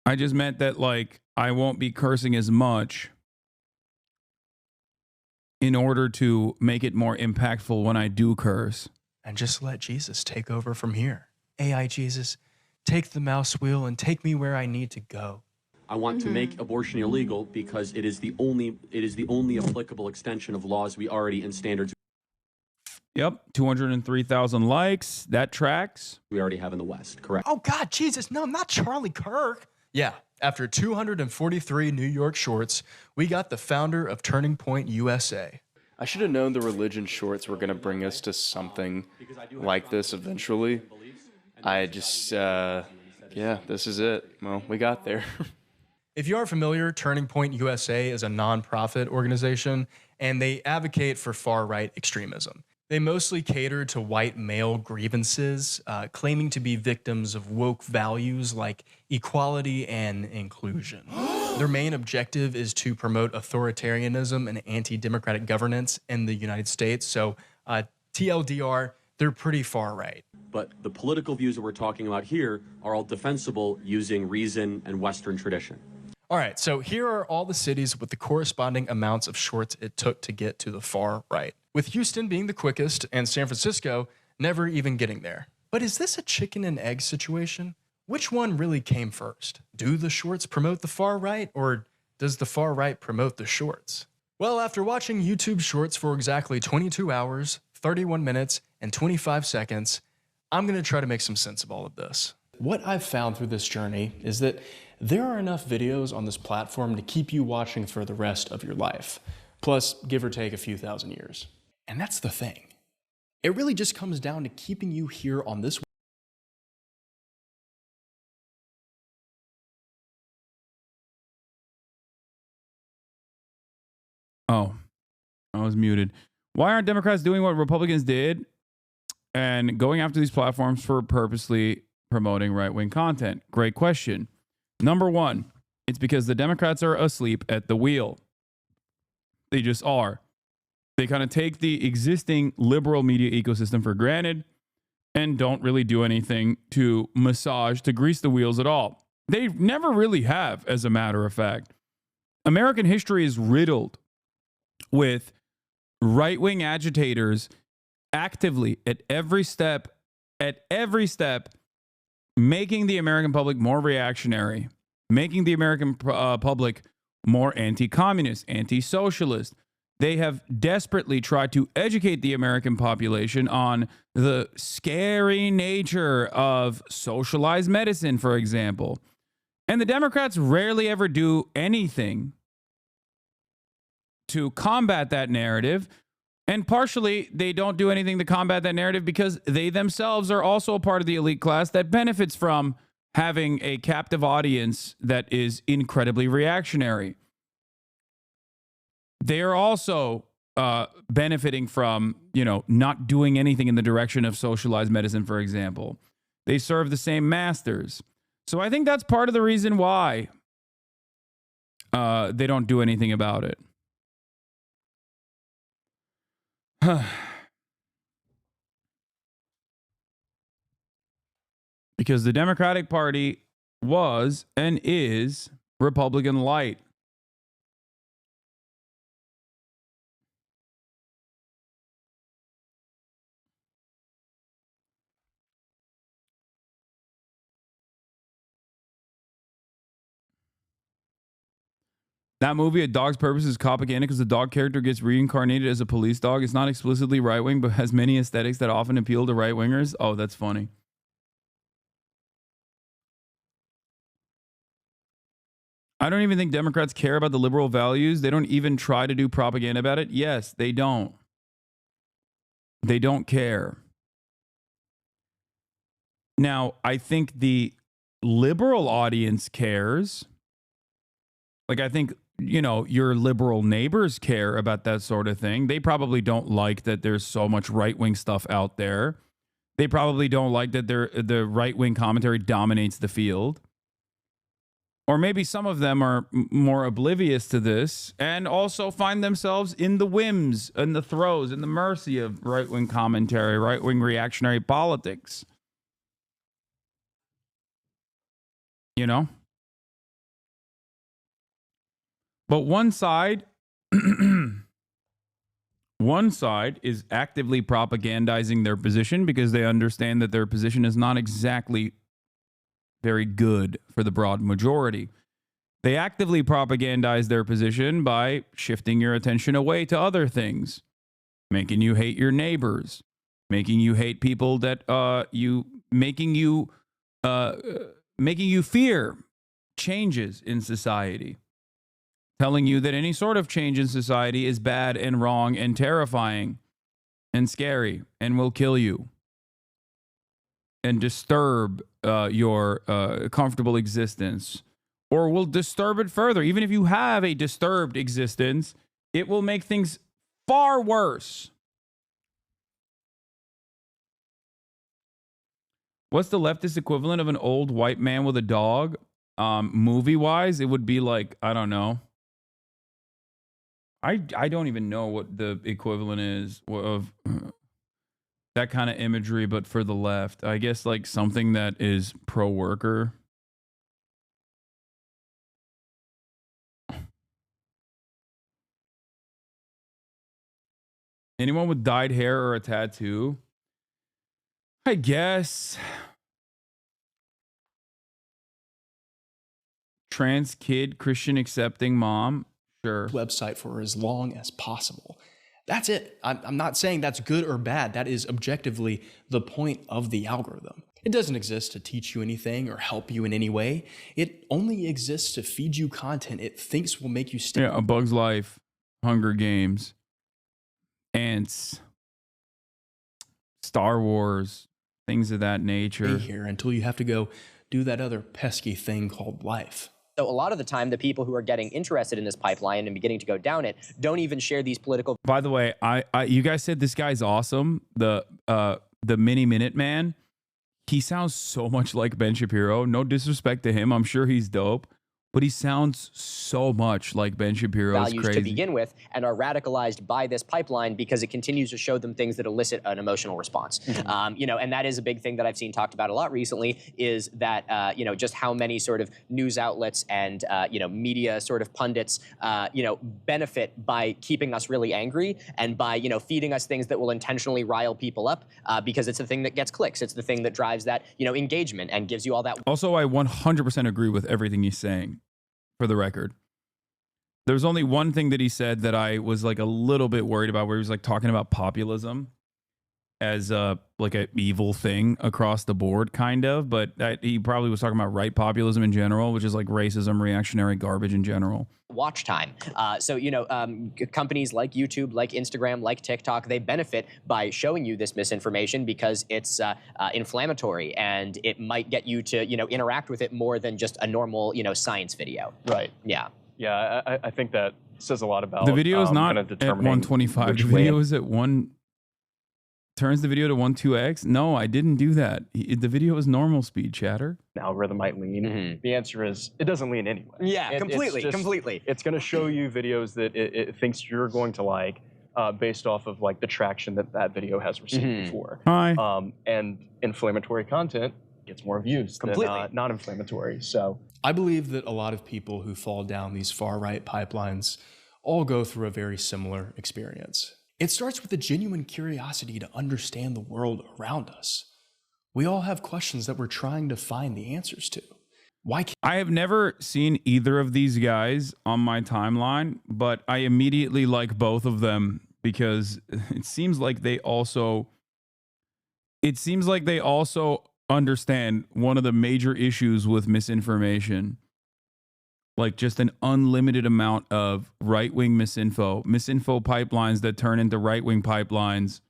I just meant that, like, I won't be cursing as much in order to make it more impactful when I do curse. And just let Jesus take over from here. AI Jesus, take the mouse wheel and take me where I need to go. I want to make abortion illegal because it is the only applicable extension of laws we already and standards. Yep, 203,000 likes. That tracks. We already have in the West, correct? Oh God, Jesus, no, not Charlie Kirk. Yeah, after 243 New York shorts, we got the founder of Turning Point USA. I should have known the religion shorts were going to bring us to something like this eventually. I just, yeah, this is it. Well, we got there. If you aren't familiar, Turning Point USA is a nonprofit organization, and they advocate for far-right extremism. They mostly cater to white male grievances, claiming to be victims of woke values like equality and inclusion. Their main objective is to promote authoritarianism and anti-democratic governance in the United States. So TLDR, they're pretty far right. But the political views that we're talking about here are all defensible using reason and Western tradition. All right, so here are all the cities with the corresponding amounts of shorts it took to get to the far right, with Houston being the quickest and San Francisco never even getting there. But is this a chicken and egg situation? Which one really came first? Do the shorts promote the far right, or does the far right promote the shorts? Well, after watching YouTube shorts for exactly 22 hours, 31 minutes, and 25 seconds, I'm going to try to make some sense of all of this. What I've found through this journey is that there are enough videos on this platform to keep you watching for the rest of your life, plus give or take a few thousand years. And that's the thing. It really just comes down to keeping you here on this. Oh, I was muted. Why aren't Democrats doing what Republicans did and going after these platforms for purposely promoting right-wing content? Great question. Number one, it's because the Democrats are asleep at the wheel. They just are. They kind of take the existing liberal media ecosystem for granted and don't really do anything to grease the wheels at all. They never really have, as a matter of fact. American history is riddled with right-wing agitators actively at every step, making the American public more reactionary, making the American public more anti-communist, anti-socialist. They have desperately tried to educate the American population on the scary nature of socialized medicine, for example. And the Democrats rarely ever do anything to combat that narrative. And partially, they don't do anything to combat that narrative because they themselves are also a part of the elite class that benefits from having a captive audience that is incredibly reactionary. They are also benefiting from, not doing anything in the direction of socialized medicine, for example. They serve the same masters. So I think that's part of the reason why they don't do anything about it. Because the Democratic Party was and is Republican light. That movie, A Dog's Purpose, is propaganda because the dog character gets reincarnated as a police dog. It's not explicitly right-wing, but has many aesthetics that often appeal to right-wingers. Oh, that's funny. I don't even think Democrats care about the liberal values. They don't even try to do propaganda about it. Yes, they don't. They don't care. Now, I think the liberal audience cares. Like, I think, your liberal neighbors care about that sort of thing. They probably don't like that there's so much right-wing stuff out there. They probably don't like that the right-wing commentary dominates the field. Or maybe some of them are more oblivious to this and also find themselves in the whims and the throes and the mercy of right-wing commentary, right-wing reactionary politics. But one side is actively propagandizing their position because they understand that their position is not exactly very good for the broad majority. They actively propagandize their position by shifting your attention away to other things, making you hate your neighbors, making you hate people that making you fear changes in society, telling you that any sort of change in society is bad and wrong and terrifying and scary and will kill you and disturb your comfortable existence, or will disturb it further. Even if you have a disturbed existence, it will make things far worse. What's the leftist equivalent of an old white man with a dog? Movie-wise, it would be like, I don't know. I don't even know what the equivalent is of that kind of imagery, but for the left. I guess like something that is pro-worker. Anyone with dyed hair or a tattoo? I guess. Trans kid, Christian accepting mom. Sure. Website for as long as possible. That's it. I'm not saying that's good or bad. That is objectively the point of the algorithm. It doesn't exist to teach you anything or help you in any way. It only exists to feed you content it thinks will make you stay. Yeah, A Bug's Life, Hunger Games, Ants, Star Wars, things of that nature. Stay here until you have to go do that other pesky thing called life. So a lot of the time, the people who are getting interested in this pipeline and beginning to go down it don't even share these political. By the way, you guys said this guy's awesome. The Mini Minute Man. He sounds so much like Ben Shapiro. No disrespect to him. I'm sure he's dope. But he sounds so much like Ben Shapiro. Values to begin with, and are radicalized by this pipeline because it continues to show them things that elicit an emotional response. And that is a big thing that I've seen talked about a lot recently. Is that just how many sort of news outlets and media sort of pundits benefit by keeping us really angry and by feeding us things that will intentionally rile people up because it's the thing that gets clicks. It's the thing that drives that engagement and gives you all that. Also, I 100% agree with everything he's saying. For the record, there's only one thing that he said that I was like a little bit worried about, where he was like talking about populism. as like an evil thing across the board, kind of. But he probably was talking about right populism in general, which is like racism, reactionary garbage in general. Watch time. So, you know, companies like YouTube, like Instagram, like TikTok, they benefit by showing you this misinformation because it's inflammatory and it might get you to, you know, interact with it more than just a normal, you know, science video. Right. Yeah. Yeah, I think that says a lot about The video is not kind of at determining 125. The video is at 1. Turns the video to 1.2x. No, I didn't do that. The video is normal speed, chatter. The algorithm might lean. The answer is it doesn't lean anyway. Yeah, completely. It's going to show you videos that it thinks you're going to like based off of like the traction that video has received before. Hi. And inflammatory content gets more views than non-inflammatory. So I believe that a lot of people who fall down these far-right pipelines all go through a very similar experience. It starts with a genuine curiosity to understand the world around us. We all have questions that we're trying to find the answers to. Why can't I have never seen either of these guys on my timeline, but I immediately like both of them because it seems like they also understand one of the major issues with misinformation. Like just an unlimited amount of right-wing misinfo pipelines that turn into right-wing pipelines.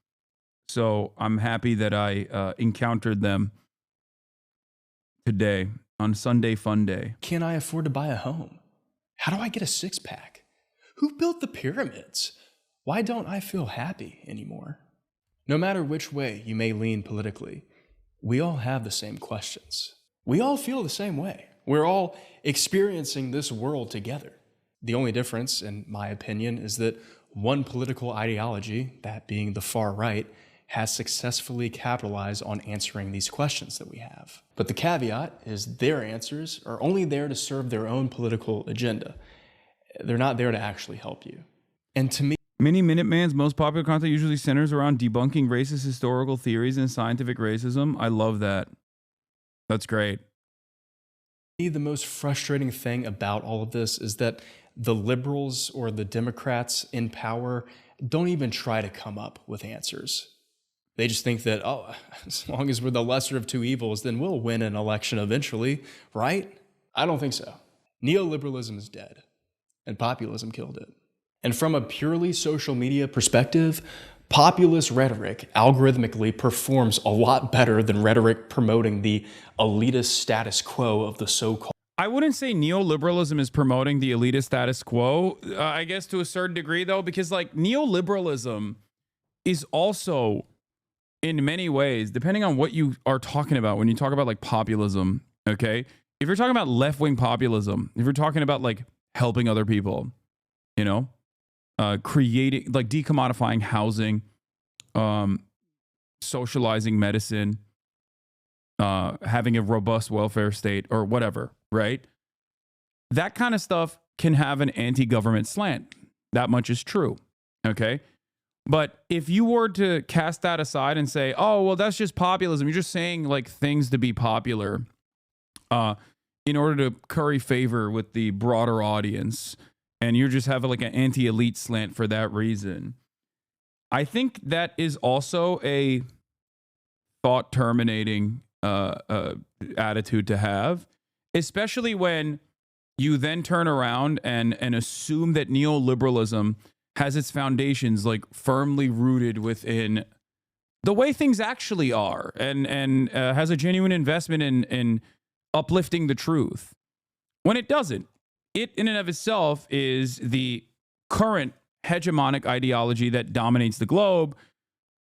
So I'm happy that I encountered them today on Sunday FUNDAY. Can I afford to buy a home? How do I get a six-pack? Who built the pyramids? Why don't I feel happy anymore? No matter which way you may lean politically, we all have the same questions. We all feel the same way. We're all experiencing this world together. The only difference, in my opinion, is that one political ideology, that being the far right, has successfully capitalized on answering these questions that we have. But the caveat is their answers are only there to serve their own political agenda. They're not there to actually help you. And to me, Mini Minuteman's most popular content usually centers around debunking racist historical theories and scientific racism. I love that. That's great. The most frustrating thing about all of this is that the liberals or the Democrats in power don't even try to come up with answers. They just think that, oh, as long as we're the lesser of two evils, then we'll win an election eventually, right? I don't think so. Neoliberalism is dead, and populism killed it. And from a purely social media perspective, populist rhetoric algorithmically performs a lot better than rhetoric promoting the elitist status quo of the so-called. I wouldn't say neoliberalism is promoting the elitist status quo, I guess to a certain degree, though, because like neoliberalism is also in many ways, depending on what you are talking about, when you talk about like populism, okay? If you're talking about left-wing populism, if you're talking about like helping other people, you know, creating, like decommodifying housing, socializing medicine, having a robust welfare state or whatever, right? That kind of stuff can have an anti-government slant. That much is true, okay? But if you were to cast that aside and say, oh, well, that's just populism. You're just saying like things to be popular in order to curry favor with the broader audience, and you just have like an anti-elite slant for that reason. I think that is also a thought-terminating attitude to have, especially when you then turn around and assume that neoliberalism has its foundations like firmly rooted within the way things actually are, and has a genuine investment in uplifting the truth, when it doesn't. It in and of itself is the current hegemonic ideology that dominates the globe,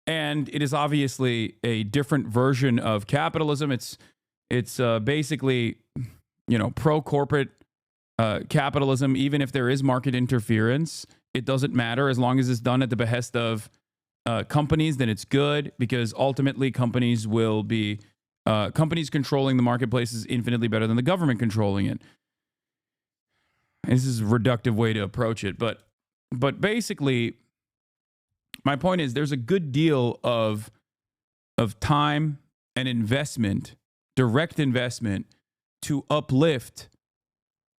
and it is obviously a different version of capitalism. It's basically, you know, pro-corporate capitalism. Even if there is market interference, it doesn't matter as long as it's done at the behest of companies. Then it's good, because ultimately companies will be companies controlling the marketplace is infinitely better than the government controlling it. This is a reductive way to approach it, but basically, my point is there's a good deal of time and investment, direct investment, to uplift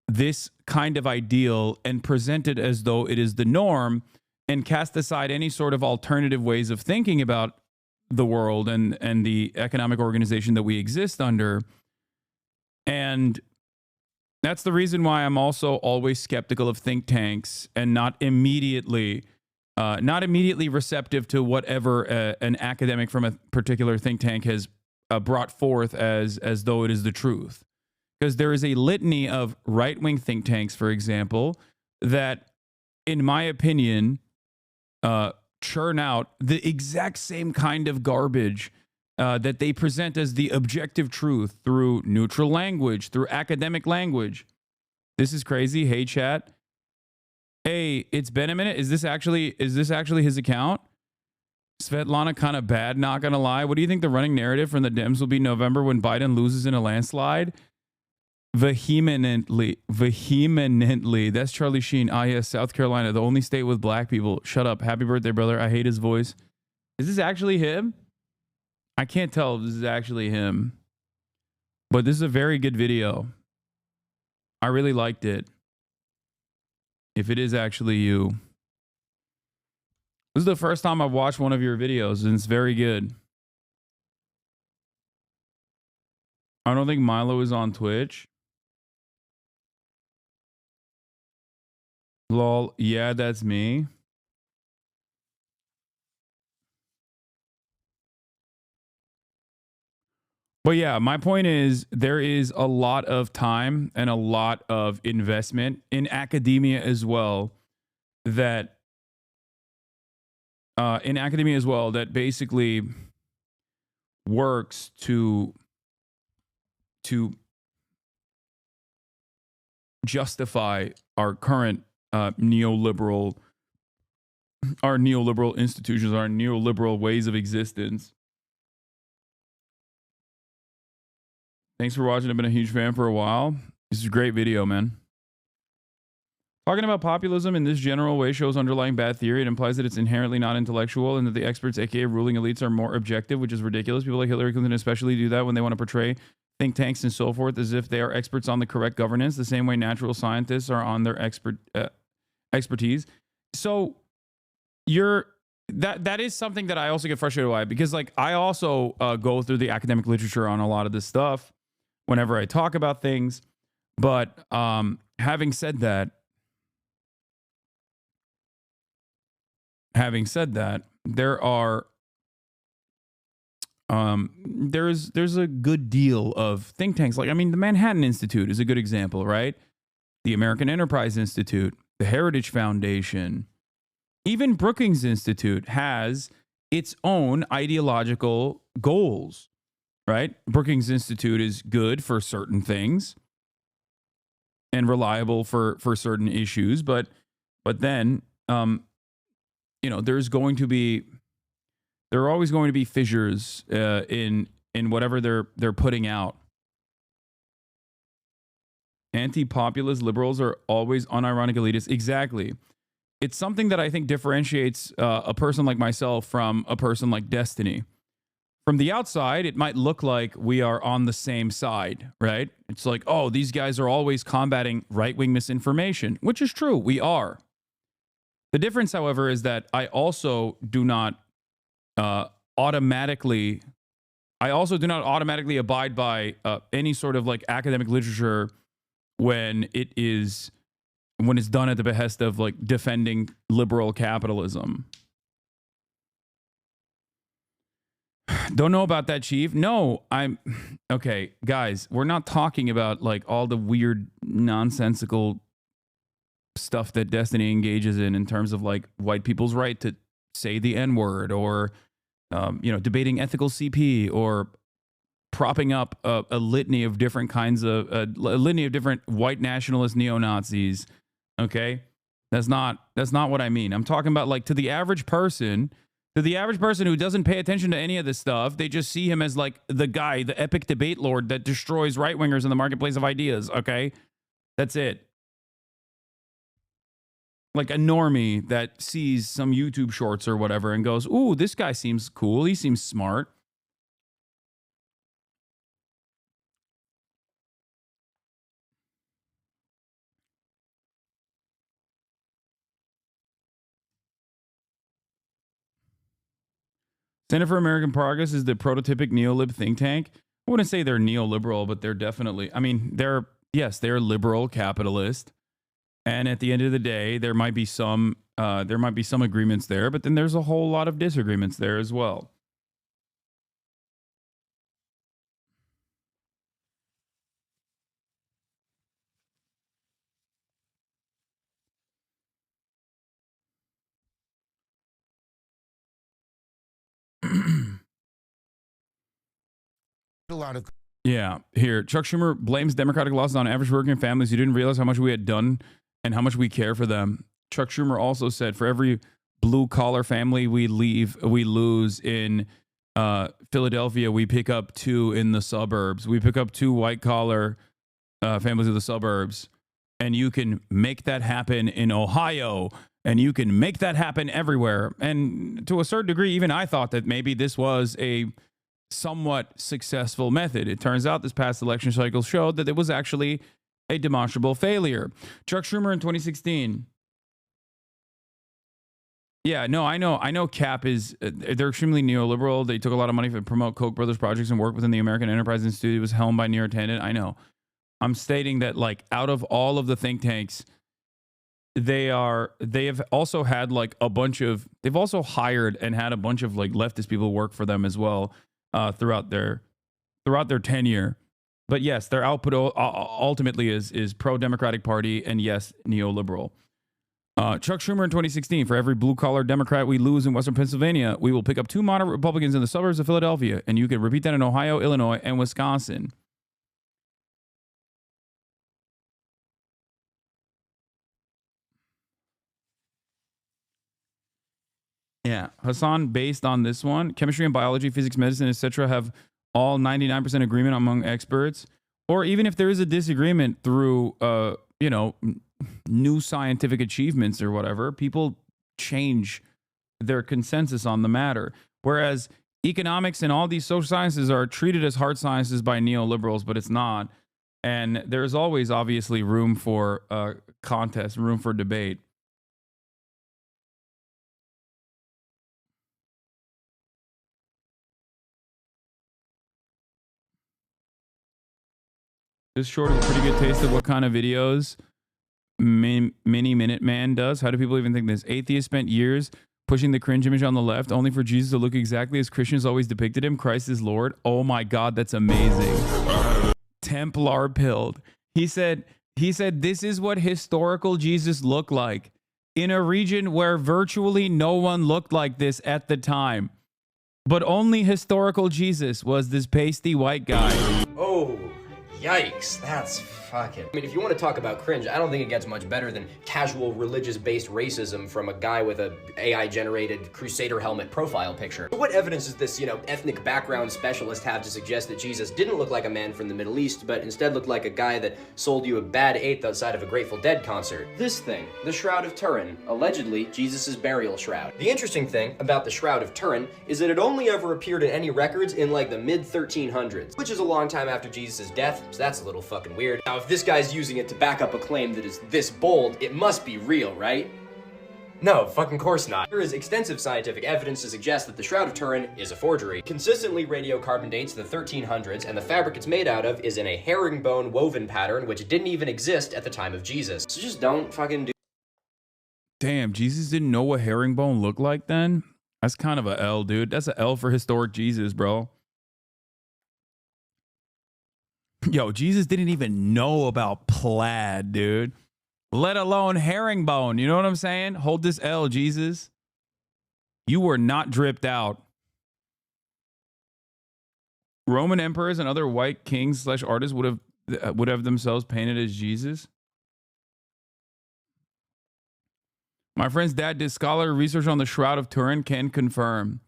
this kind of ideal and present it as though it is the norm, and cast aside any sort of alternative ways of thinking about the world and the economic organization that we exist under. And that's the reason why I'm also always skeptical of think tanks and not immediately receptive to whatever an academic from a particular think tank has brought forth as though it is the truth. Because there is a litany of right-wing think tanks, for example, that, in my opinion, churn out the exact same kind of garbage that they present as the objective truth through neutral language, through academic language. This is crazy. Hey, chat. Hey, it's been a minute. Is this actually his account? Svetlana kind of bad, not gonna lie. What do you think the running narrative from the Dems will be November when Biden loses in a landslide? Vehemently. That's Charlie Sheen. Ah, yes, South Carolina, the only state with black people. Shut up. Happy birthday, brother. I hate his voice. Is this actually him? I can't tell if this is actually him. But this is a very good video. I really liked it. If it is actually you. This is the first time I've watched one of your videos, and it's very good. I don't think Milo is on Twitch. Lol, yeah, that's me. But yeah, my point is there is a lot of time and a lot of investment in academia as well that basically works to justify our current neoliberal institutions, our neoliberal ways of existence. Thanks for watching. I've been a huge fan for a while. This is a great video, man. Talking about populism in this general way shows underlying bad theory. It implies that it's inherently not intellectual and that the experts, aka ruling elites, are more objective, which is ridiculous. People like Hillary Clinton especially do that when they want to portray think tanks and so forth as if they are experts on the correct governance, the same way natural scientists are on their expertise. So that is something that I also get frustrated by, because like I also go through the academic literature on a lot of this stuff whenever I talk about things. But having said that, there are there's a good deal of think tanks. Like, I mean, the Manhattan Institute is a good example, right? The American Enterprise Institute, the Heritage Foundation, even Brookings Institute has its own ideological goals, right? Brookings Institute is good for certain things and reliable for certain issues, but then there are always going to be fissures in whatever they're putting out. Anti-populist liberals are always unironic elitists. Exactly. It's something that I think differentiates a person like myself from a person like Destiny. From the outside, it might look like we are on the same side, right? It's like, oh, these guys are always combating right-wing misinformation, which is true. We are. The difference, however, is that I also do not automatically abide by any sort of like academic literature when it's done at the behest of like defending liberal capitalism. Don't know about that, Chief. No, okay, guys, we're not talking about like all the weird nonsensical stuff that Destiny engages in terms of like white people's right to say the N-word, or debating ethical CP, or propping up a litany of different kinds of a litany of different white nationalist neo-Nazis. Okay, that's not what I mean. I'm talking about like to the average person who doesn't pay attention to any of this stuff. They just see him as like the guy, the epic debate lord that destroys right-wingers in the marketplace of ideas. Okay, that's it. Like a normie that sees some YouTube shorts or whatever and goes, ooh, this guy seems cool. He seems smart. Center for American Progress is the prototypic neolib think tank. I wouldn't say they're neoliberal, but they're definitely, I mean, they're liberal capitalist. And at the end of the day, there might be some agreements there, but then there's a whole lot of disagreements there as well. A lot of Yeah, here. Chuck Schumer blames Democratic losses on average working families who didn't realize how much we had done and how much we care for them. Chuck Schumer also said for every blue collar family we lose in Philadelphia, we pick up 2 in the suburbs. We pick up 2 white collar families in the suburbs. And you can make that happen in Ohio. And you can make that happen everywhere. And to a certain degree, even I thought that maybe this was a somewhat successful method. It turns out this past election cycle showed that it was actually a demonstrable failure. Chuck Schumer in 2016. Yeah, no, I know CAP is, they're extremely neoliberal. They took a lot of money to promote Koch brothers projects and work within the American Enterprise Institute. It was helmed by Near Attendant. I know. I'm stating that, like, out of all of the think tanks, they have also had like a bunch of, they've also hired and had a bunch of like leftist people work for them as well throughout their tenure. But yes, their output ultimately is pro-Democratic Party and yes, neoliberal. Chuck Schumer in 2016, for every blue-collar Democrat we lose in Western Pennsylvania, we will pick up 2 moderate Republicans in the suburbs of Philadelphia. And you can repeat that in Ohio, Illinois, and Wisconsin. Yeah, Hasan, based on this one, chemistry and biology, physics, medicine, etc., have all 99% agreement among experts. Or even if there is a disagreement through, new scientific achievements or whatever, people change their consensus on the matter. Whereas economics and all these social sciences are treated as hard sciences by neoliberals, but it's not. And there's always obviously room for contest, room for debate. This short is a pretty good taste of what kind of videos Mini Minute Man does. How do people even think this? Atheists spent years pushing the cringe image on the left only for Jesus to look exactly as Christians always depicted him. Christ is Lord. Oh my God, that's amazing. Templar pilled. He said this is what historical Jesus looked like in a region where virtually no one looked like this at the time. But only historical Jesus was this pasty white guy. Oh, yikes. That's fucking... I mean, if you want to talk about cringe, I don't think it gets much better than casual religious-based racism from a guy with a AI-generated Crusader helmet profile picture. What evidence does this, ethnic background specialist have to suggest that Jesus didn't look like a man from the Middle East, but instead looked like a guy that sold you a bad eighth outside of a Grateful Dead concert? This thing, the Shroud of Turin, allegedly Jesus' burial shroud. The interesting thing about the Shroud of Turin is that it only ever appeared in any records in like the mid-1300s, which is a long time after Jesus' death, so that's a little fucking weird. Now, if this guy's using it to back up a claim that is this bold, it must be real, right? No, fucking course not. There is extensive scientific evidence to suggest that the Shroud of Turin is a forgery. Consistently radiocarbon dates the 1300s, and the fabric it's made out of is in a herringbone woven pattern, which didn't even exist at the time of Jesus. So just don't fucking do... Damn, Jesus didn't know what herringbone looked like then? That's kind of a L, dude. That's a L for historic Jesus, bro. Yo, Jesus didn't even know about plaid, dude. Let alone herringbone. You know what I'm saying? Hold this L, Jesus. You were not dripped out. Roman emperors and other white kings / artists would have themselves painted as Jesus. My friend's dad did scholarly research on the Shroud of Turin, can confirm.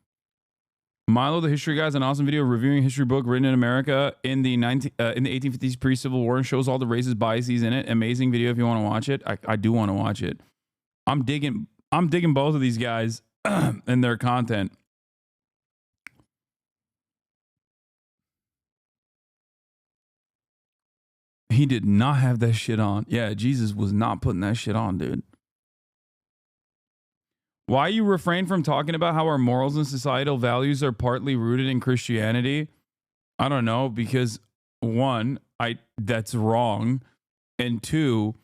Milo the History Guy is an awesome video reviewing a history book written in America in the 1850s pre-Civil War and shows all the racist biases in it. Amazing video if you want to watch it. I do want to watch it. I'm digging both of these guys and their content. He did not have that shit on. Yeah, Jesus was not putting that shit on, dude. Why you refrain from talking about how our morals and societal values are partly rooted in Christianity? I don't know, because one, that's wrong. And two,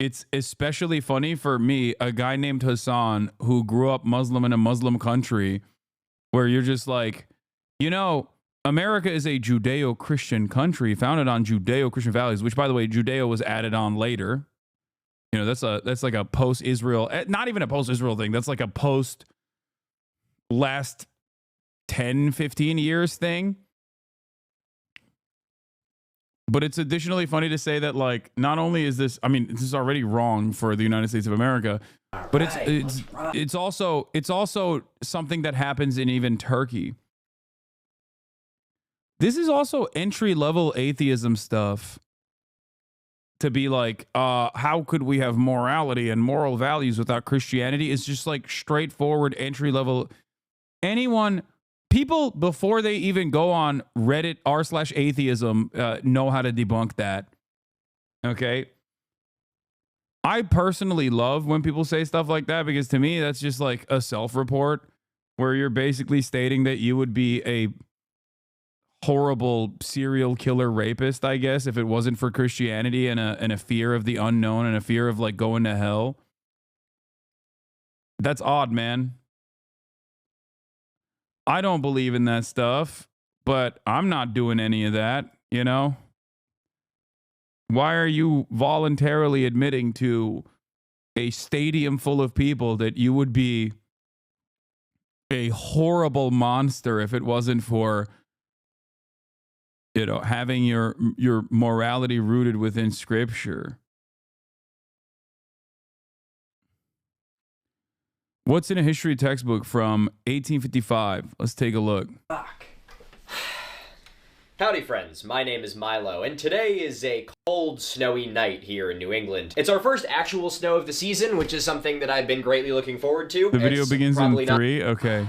it's especially funny for me, a guy named Hasan who grew up Muslim in a Muslim country, where you're just like, you know, America is a Judeo-Christian country founded on Judeo-Christian values, which, by the way, Judeo was added on later. You know, that's like a post-Israel, not even a post-Israel thing. That's like a post-last 10, 15 years thing. But it's additionally funny to say that, like, not only is this, I mean, this is already wrong for the United States of America, but it's also something that happens in even Turkey. This is also entry-level atheism stuff. To be like, how could we have morality and moral values without Christianity? It's just like straightforward entry-level. People, before they even go on Reddit r/atheism, know how to debunk that. Okay? I personally love when people say stuff like that, because to me, that's just like a self-report where you're basically stating that you would be a horrible serial killer rapist, I guess, if it wasn't for Christianity and a fear of the unknown and a fear of like going to hell. That's odd, man. I don't believe in that stuff, but I'm not doing any of that, you know? Why are you voluntarily admitting to a stadium full of people that you would be a horrible monster if it wasn't for, you know, having your morality rooted within Scripture? What's in a history textbook from 1855? Let's take a look. Fuck. Howdy friends, my name is Milo, and today is a cold, snowy night here in New England. It's our first actual snow of the season, which is something that I've been greatly looking forward to. The video begins in 3? Okay.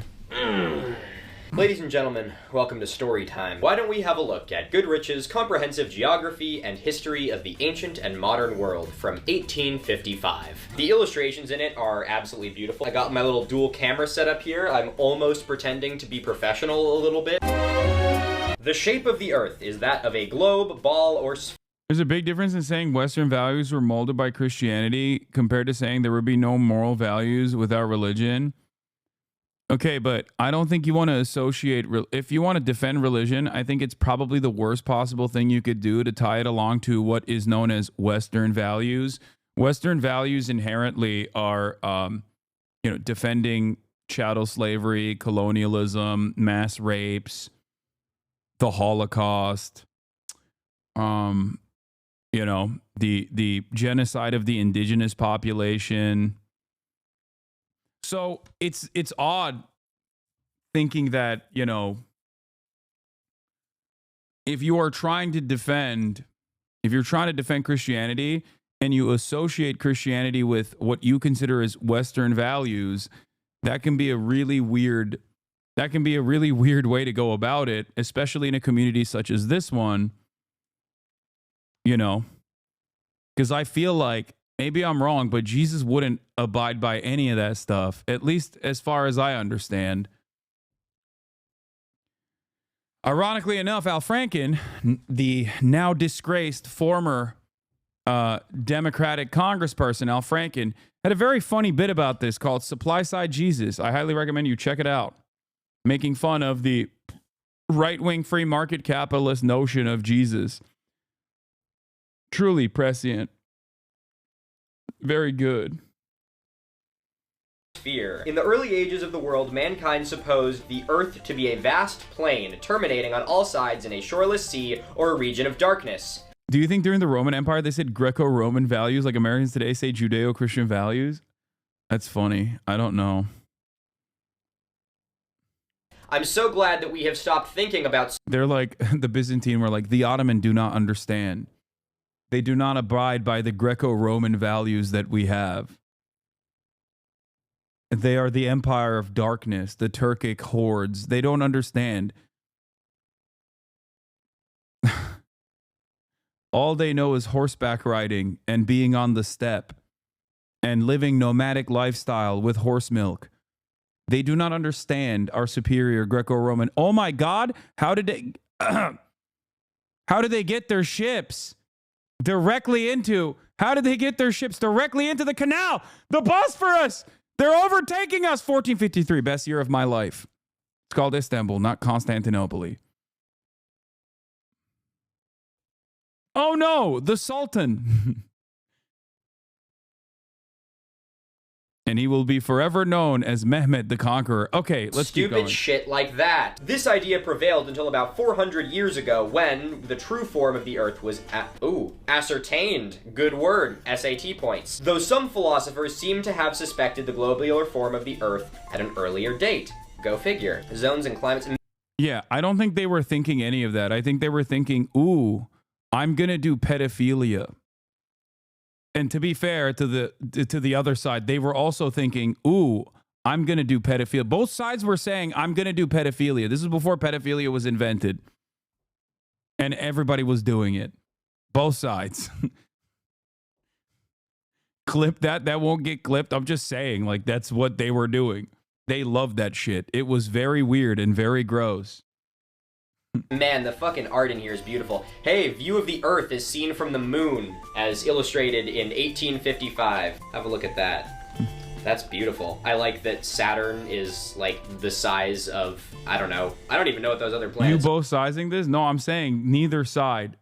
Ladies and gentlemen, welcome to Story Time. Why don't we have a look at Goodrich's Comprehensive Geography and History of the Ancient and Modern World from 1855. The illustrations in it are absolutely beautiful. I got my little dual camera set up here. I'm almost pretending to be professional a little bit. The shape of the Earth is that of a globe, ball, or sphere. There's a big difference in saying Western values were molded by Christianity compared to saying there would be no moral values without religion. Okay, but I don't think you want to associate, if you want to defend religion, I think it's probably the worst possible thing you could do to tie it along to what is known as Western values. Western values inherently are, you know, defending chattel slavery, colonialism, mass rapes, the Holocaust, you know, the genocide of the indigenous population. So it's odd thinking that, you know, if you're trying to defend Christianity and you associate Christianity with what you consider as Western values, that can be a really weird way to go about it, especially in a community such as this one, you know, because I feel like, maybe I'm wrong, but Jesus wouldn't abide by any of that stuff, at least as far as I understand. Ironically enough, Al Franken, the now disgraced former Democratic congressperson, Al Franken, had a very funny bit about this called Supply Side Jesus. I highly recommend you check it out. Making fun of the right-wing free market capitalist notion of Jesus. Truly prescient. Very good. In the early ages of the world, mankind supposed the Earth to be a vast plain, terminating on all sides in a shoreless sea or a region of darkness. Do you think during the Roman Empire they said Greco-Roman values like Americans today say Judeo-Christian values? That's funny. I don't know. I'm so glad that we have stopped thinking about... They're like, the Byzantine were like, the Ottoman do not understand. They do not abide by the Greco-Roman values that we have. They are the empire of darkness, the Turkic hordes. They don't understand. All they know is horseback riding and being on the steppe and living nomadic lifestyle with horse milk. They do not understand our superior Greco-Roman. Oh my God, how did they get their ships directly into? How did they get their ships directly into the canal? The Bosphorus. They're overtaking us. 1453, best year of my life. It's called Istanbul, not Constantinople. Oh no, the Sultan. And he will be forever known as Mehmed the Conqueror. Okay, let's keep going. Stupid shit like that. This idea prevailed until about 400 years ago when the true form of the Earth was ascertained. Good word. SAT points. Though some philosophers seem to have suspected the globular form of the Earth at an earlier date. Go figure. Zones and climates. Yeah, I don't think they were thinking any of that. I think they were thinking, ooh, I'm gonna do pedophilia. And to be fair to the other side, they were also thinking, ooh, I'm going to do pedophilia. Both sides were saying, I'm going to do pedophilia. This is before pedophilia was invented. And everybody was doing it. Both sides. Clip that. That won't get clipped. I'm just saying, like, that's what they were doing. They loved that shit. It was very weird and very gross. Man, the fucking art in here is beautiful. Hey, view of the Earth is seen from the moon, as illustrated in 1855. Have a look at that. That's beautiful. I like that Saturn is, like, the size of, I don't know. I don't even know what those other planets You both sizing this? No, I'm saying neither side.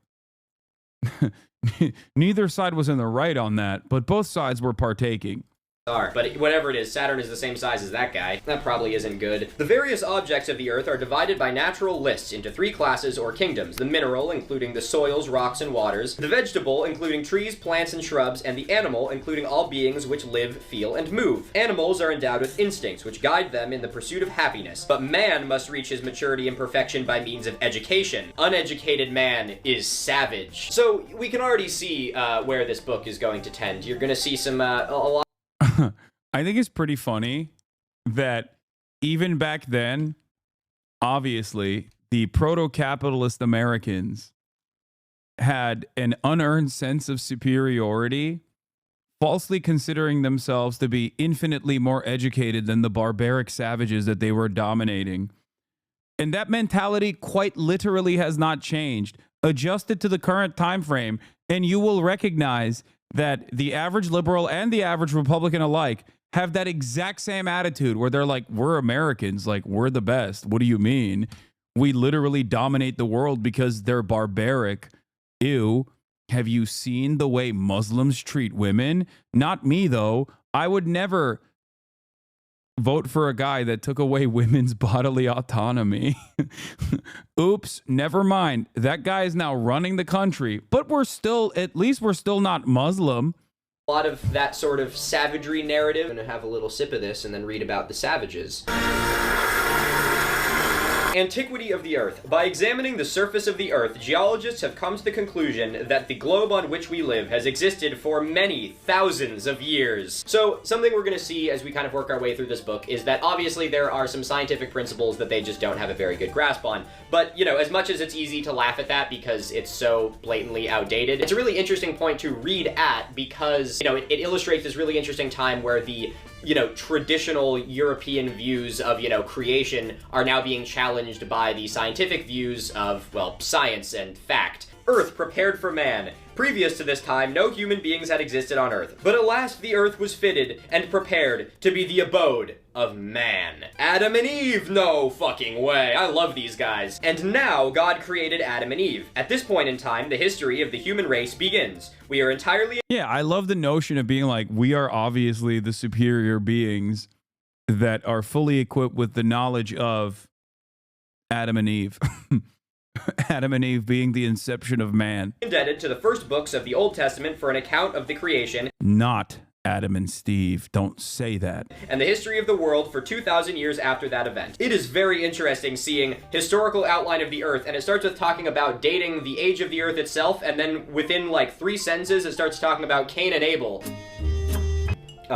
Neither side was in the right on that, but both sides were partaking. are. But whatever it is, Saturn is the same size as that guy. That probably isn't good. The various objects of the Earth are divided by natural lists into 3 classes or kingdoms. The mineral, including the soils, rocks, and waters. The vegetable, including trees, plants, and shrubs. And the animal, including all beings which live, feel, and move. Animals are endowed with instincts, which guide them in the pursuit of happiness. But man must reach his maturity and perfection by means of education. Uneducated man is savage. So we can already see where this book is going to tend. You're going to see some, a lot. I think it's pretty funny that even back then, obviously, the proto-capitalist Americans had an unearned sense of superiority, falsely considering themselves to be infinitely more educated than the barbaric savages that they were dominating. And that mentality quite literally has not changed. Adjust it to the current time frame, and you will recognize that the average liberal and the average Republican alike have that exact same attitude where they're like, we're Americans, like, we're the best. What do you mean? We literally dominate the world because they're barbaric. Ew. Have you seen the way Muslims treat women? Not me, though. I would never vote for a guy that took away women's bodily autonomy. Oops, never mind. That guy is now running the country, but we're still, at least we're still not Muslim. A lot of that sort of savagery narrative. I'm gonna have a little sip of this and then read about the savages. Antiquity of the Earth. By examining the surface of the Earth, geologists have come to the conclusion that the globe on which we live has existed for many thousands of years. So, something we're going to see as we kind of work our way through this book is that obviously there are some scientific principles that they just don't have a very good grasp on. But, you know, as much as it's easy to laugh at that because it's so blatantly outdated, it's a really interesting point to read at because, you know, it illustrates this really interesting time where the, you know, traditional European views of, you know, creation are now being challenged by the scientific views of, well, science and fact. Earth prepared for man. Previous to this time, no human beings had existed on Earth. But at last the Earth was fitted and prepared to be the abode of man. Adam and Eve? No fucking way. I love these guys. And now God created Adam and Eve. At this point in time, the history of the human race begins. We are entirely... Yeah, I love the notion of being like, we are obviously the superior beings that are fully equipped with the knowledge of Adam and Eve. Adam and Eve being the inception of man. Indebted to the first books of the Old Testament for an account of the creation. Not Adam and Steve. Don't say that. And the history of the world for 2,000 years after that event. It is very interesting seeing historical outline of the Earth, and it starts with talking about dating the age of the Earth itself, and then within like 3 sentences it starts talking about Cain and Abel.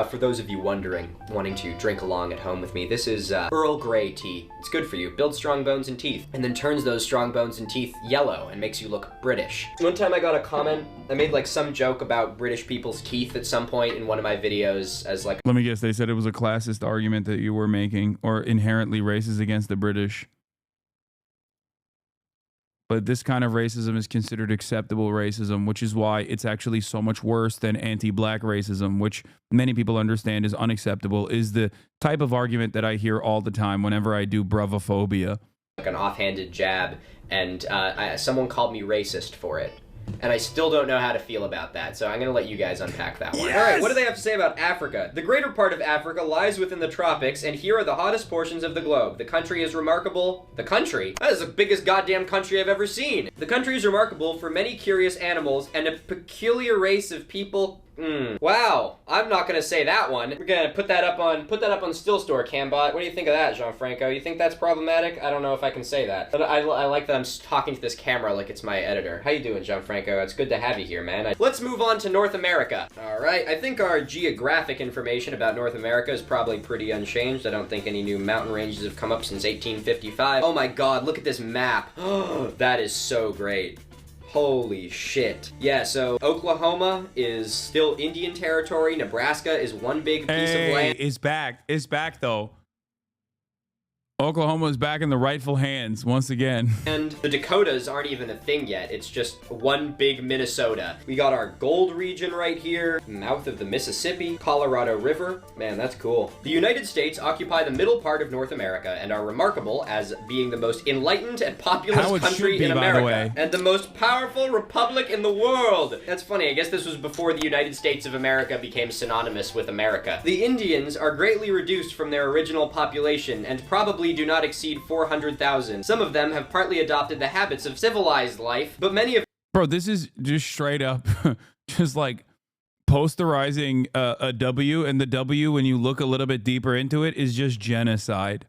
For those of you wondering, wanting to drink along at home with me, this is Earl Grey tea. It's good for you. Builds strong bones and teeth, and then turns those strong bones and teeth yellow and makes you look British. One time I got a comment, I made like some joke about British people's teeth at some point in one of my videos as like... Let me guess, they said it was a classist argument that you were making, or inherently racist against the British. But this kind of racism is considered acceptable racism, which is why it's actually so much worse than anti-black racism, which many people understand is unacceptable, is the type of argument that I hear all the time whenever I do bravophobia. Like an offhanded jab, and someone called me racist for it. And I still don't know how to feel about that, so I'm gonna let you guys unpack that one. Yes! Alright, what do they have to say about Africa? The greater part of Africa lies within the tropics, and here are the hottest portions of the globe. The country is remarkable... The country? That is the biggest goddamn country I've ever seen! The country is remarkable for many curious animals and a peculiar race of people... Wow, I'm not gonna say that one. We're gonna put that up on Still Store, Cambot. What do you think of that, Gianfranco? You think that's problematic? I don't know if I can say that. But I like that I'm talking to this camera like it's my editor. How you doing, Gianfranco? It's good to have you here, man. Let's move on to North America. Alright, I think our geographic information about North America is probably pretty unchanged. I don't think any new mountain ranges have come up since 1855. Oh my god, look at this map. That is so great. Holy shit. Yeah, so Oklahoma is still Indian territory. Nebraska is one big piece of land. It's back. It's back, though. Oklahoma is back in the rightful hands once again. And the Dakotas aren't even a thing yet. It's just one big Minnesota. We got our gold region right here, mouth of the Mississippi, Colorado River. Man, that's cool. The United States occupy the middle part of North America and are remarkable as being the most enlightened and populous country in America. And the most powerful republic in the world. That's funny. I guess this was before the United States of America became synonymous with America. The Indians are greatly reduced from their original population and probably do not exceed 400,000. Some of them have partly adopted the habits of civilized life, but many of... Bro, this is just straight up just like posterizing a W, and the W, when you look a little bit deeper into it, is just genocide.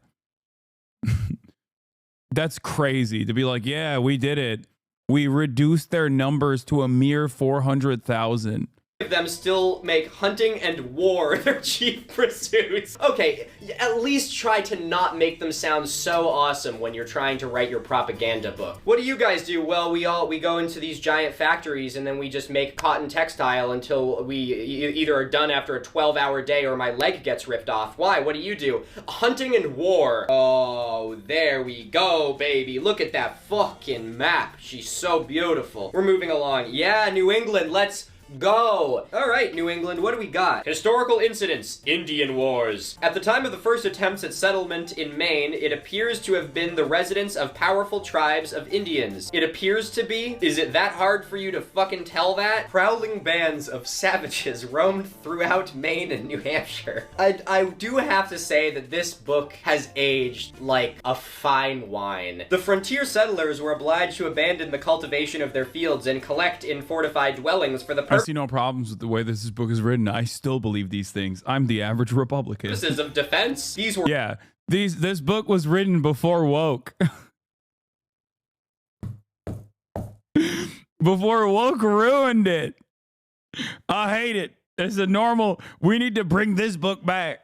That's crazy to be like, yeah, we did it. We reduced their numbers to a mere 400,000. Of them still make hunting and war their chief pursuits. Okay, at least try to not make them sound so awesome when you're trying to write your propaganda book. What do you guys do? Well, we go into these giant factories and then we just make cotton textile until we either are done after a 12-hour day or my leg gets ripped off. Why? What do you do? Hunting and war. Oh, there we go, baby. Look at that fucking map. She's so beautiful. We're moving along. Yeah, New England, let's go! Alright, New England, what do we got? Historical incidents. Indian Wars. At the time of the first attempts at settlement in Maine, it appears to have been the residence of powerful tribes of Indians. It appears to be? Is it that hard for you to fucking tell that? Prowling bands of savages roamed throughout Maine and New Hampshire. I do have to say that this book has aged like a fine wine. The frontier settlers were obliged to abandon the cultivation of their fields and collect in fortified dwellings for the I see no problems with the way this book is written. I still believe these things. I'm the average Republican. Purposes of defense. These were... Yeah. This book was written before woke. Before woke ruined it. I hate it. It's a normal... We need to bring this book back.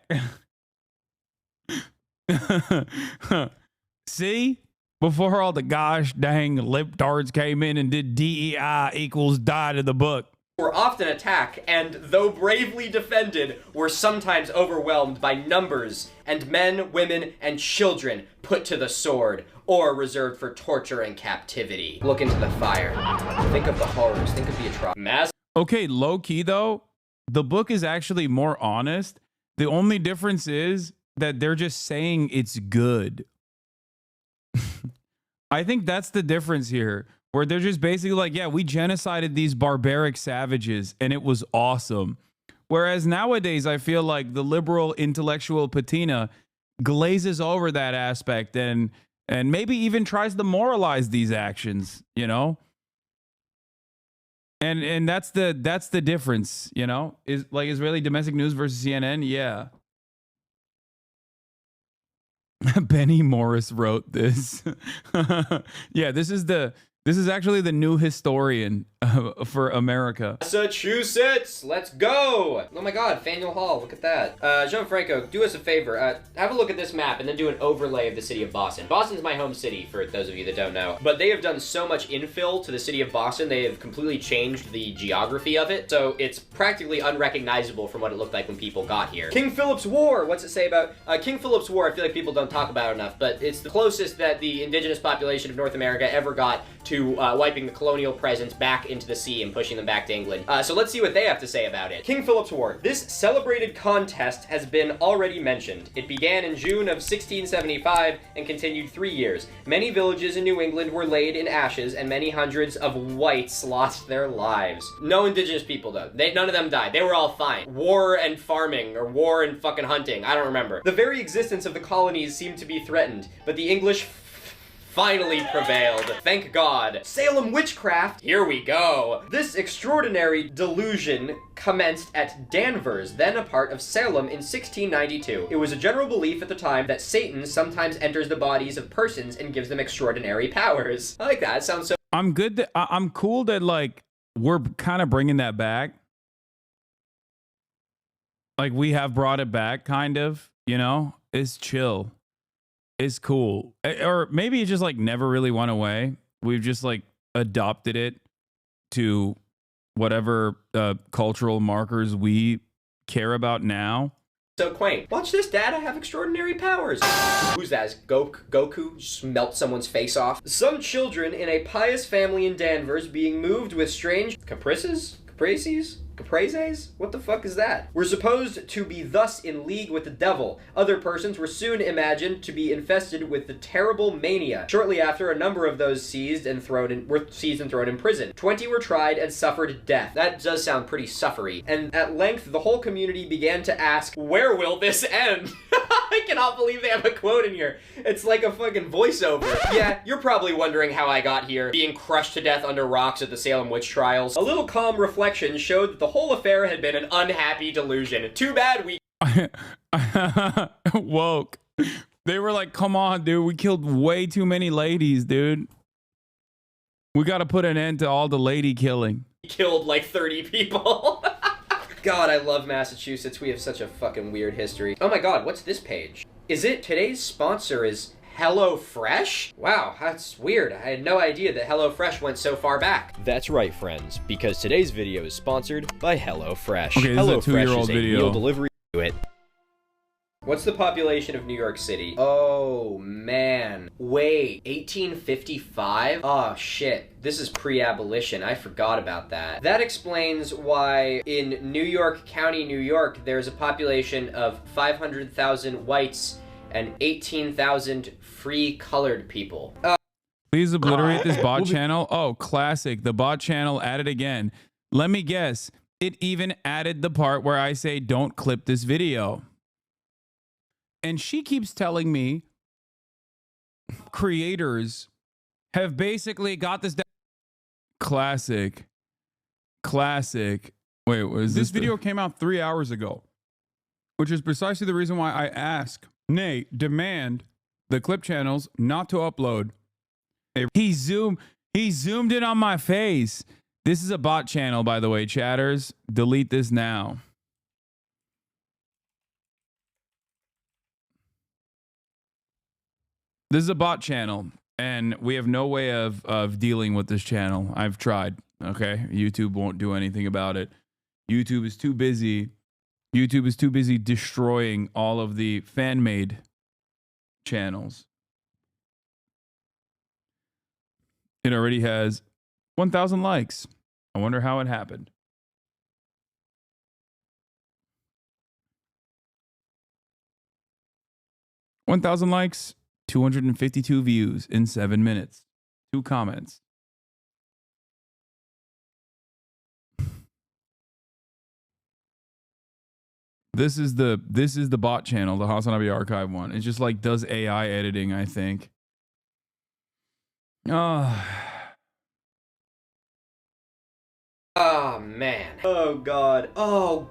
See? Before all the gosh dang liptards came in and did DEI equals die to the book. Were often attacked, and though bravely defended, were sometimes overwhelmed by numbers, and men, women, and children put to the sword, or reserved for torture and captivity. Look into the fire. Think of the horrors. Think of the atrocities. Okay, low-key, though, the book is actually more honest. The only difference is that they're just saying it's good. I think that's the difference here. Where they're just basically like, yeah, we genocided these barbaric savages and it was awesome. Whereas nowadays, I feel like the liberal intellectual patina glazes over that aspect and maybe even tries to moralize these actions, you know? And that's the difference, you know? Is like Israeli domestic news versus CNN? Yeah. Benny Morris wrote this. Yeah, this is the This is actually the new historian for America. Massachusetts, let's go! Oh my god, Faneuil Hall, look at that. Gianfranco, do us a favor. Have a look at this map and then do an overlay of the city of Boston. Boston's my home city, for those of you that don't know. But they have done so much infill to the city of Boston, they have completely changed the geography of it, so it's practically unrecognizable from what it looked like when people got here. King Philip's War, what's it say about... King Philip's War, I feel like people don't talk about enough, but it's the closest that the indigenous population of North America ever got to wiping the colonial presence back into the sea and pushing them back to England. So let's see what they have to say about it. King Philip's War. This celebrated contest has been already mentioned. It began in June of 1675 and continued 3 years. Many villages in New England were laid in ashes and many hundreds of whites lost their lives. No indigenous people though. None of them died. They were all fine. War and farming, or war and fucking hunting. I don't remember. The very existence of the colonies seemed to be threatened, but the English finally prevailed. Thank God. Salem witchcraft. Here we go. This extraordinary delusion commenced at Danvers, then a part of Salem, in 1692. It was a general belief at the time that Satan sometimes enters the bodies of persons and gives them extraordinary powers. I like that. It sounds so... I'm good that I'm cool that like we're kind of bringing that back. Like we have brought it back, kind of, you know? It's chill. It's cool. Or maybe it just like never really went away. We've just like adopted it to whatever cultural markers we care about now. So quaint. Watch this, Dad. I have extraordinary powers. Who's that? Is Goku just melt someone's face off? Some children in a pious family in Danvers being moved with strange caprices? Caprices? What the fuck is that? Were supposed to be thus in league with the devil. Other persons were soon imagined to be infested with the terrible mania. Shortly after, a number of those were seized and thrown in prison. 20 were tried and suffered death. That does sound pretty suffery. And at length, the whole community began to ask, where will this end? I cannot believe they have a quote in here. It's like a fucking voiceover. Yeah, you're probably wondering how I got here, being crushed to death under rocks at the Salem witch trials. A little calm reflection showed that the whole affair had been an unhappy delusion. Too bad we... Woke. They were like, come on, dude. We killed way too many ladies, dude. We got to put an end to all the lady killing. Killed like 30 people. God, I love Massachusetts. We have such a fucking weird history. Oh my God, what's this page? Is it today's sponsor is HelloFresh? Wow, that's weird. I had no idea that HelloFresh went so far back. That's right, friends, because today's video is sponsored by HelloFresh. Okay, this is a 2-year-old video. Meal delivery to it. What's the population of New York City? Oh, man. Wait, 1855? Oh, shit. This is pre-abolition. I forgot about that. That explains why in New York County, New York, there's a population of 500,000 whites and 18,000 free colored people. Please obliterate this bot channel. Oh, classic. The bot channel added again. Let me guess. It even added the part where I say, don't clip this video. And she keeps telling me creators have basically got this down. Classic. Wait, was this video came out 3 hours ago, which is precisely the reason why I ask, nay, demand the clip channels not to upload. He zoomed in on my face. This is a bot channel, by the way, chatters. Delete this now. This is a bot channel, and we have no way of dealing with this channel. I've tried, okay? YouTube won't do anything about it. YouTube is too busy. YouTube is too busy destroying all of the fan-made channels. It already has 1,000 likes. I wonder how it happened. $1,000 likes. 252 views in 7 minutes. 2 comments. This is the bot channel, the HasnAbi archive one. It just like does AI editing, I think. Oh man. Oh God. I'm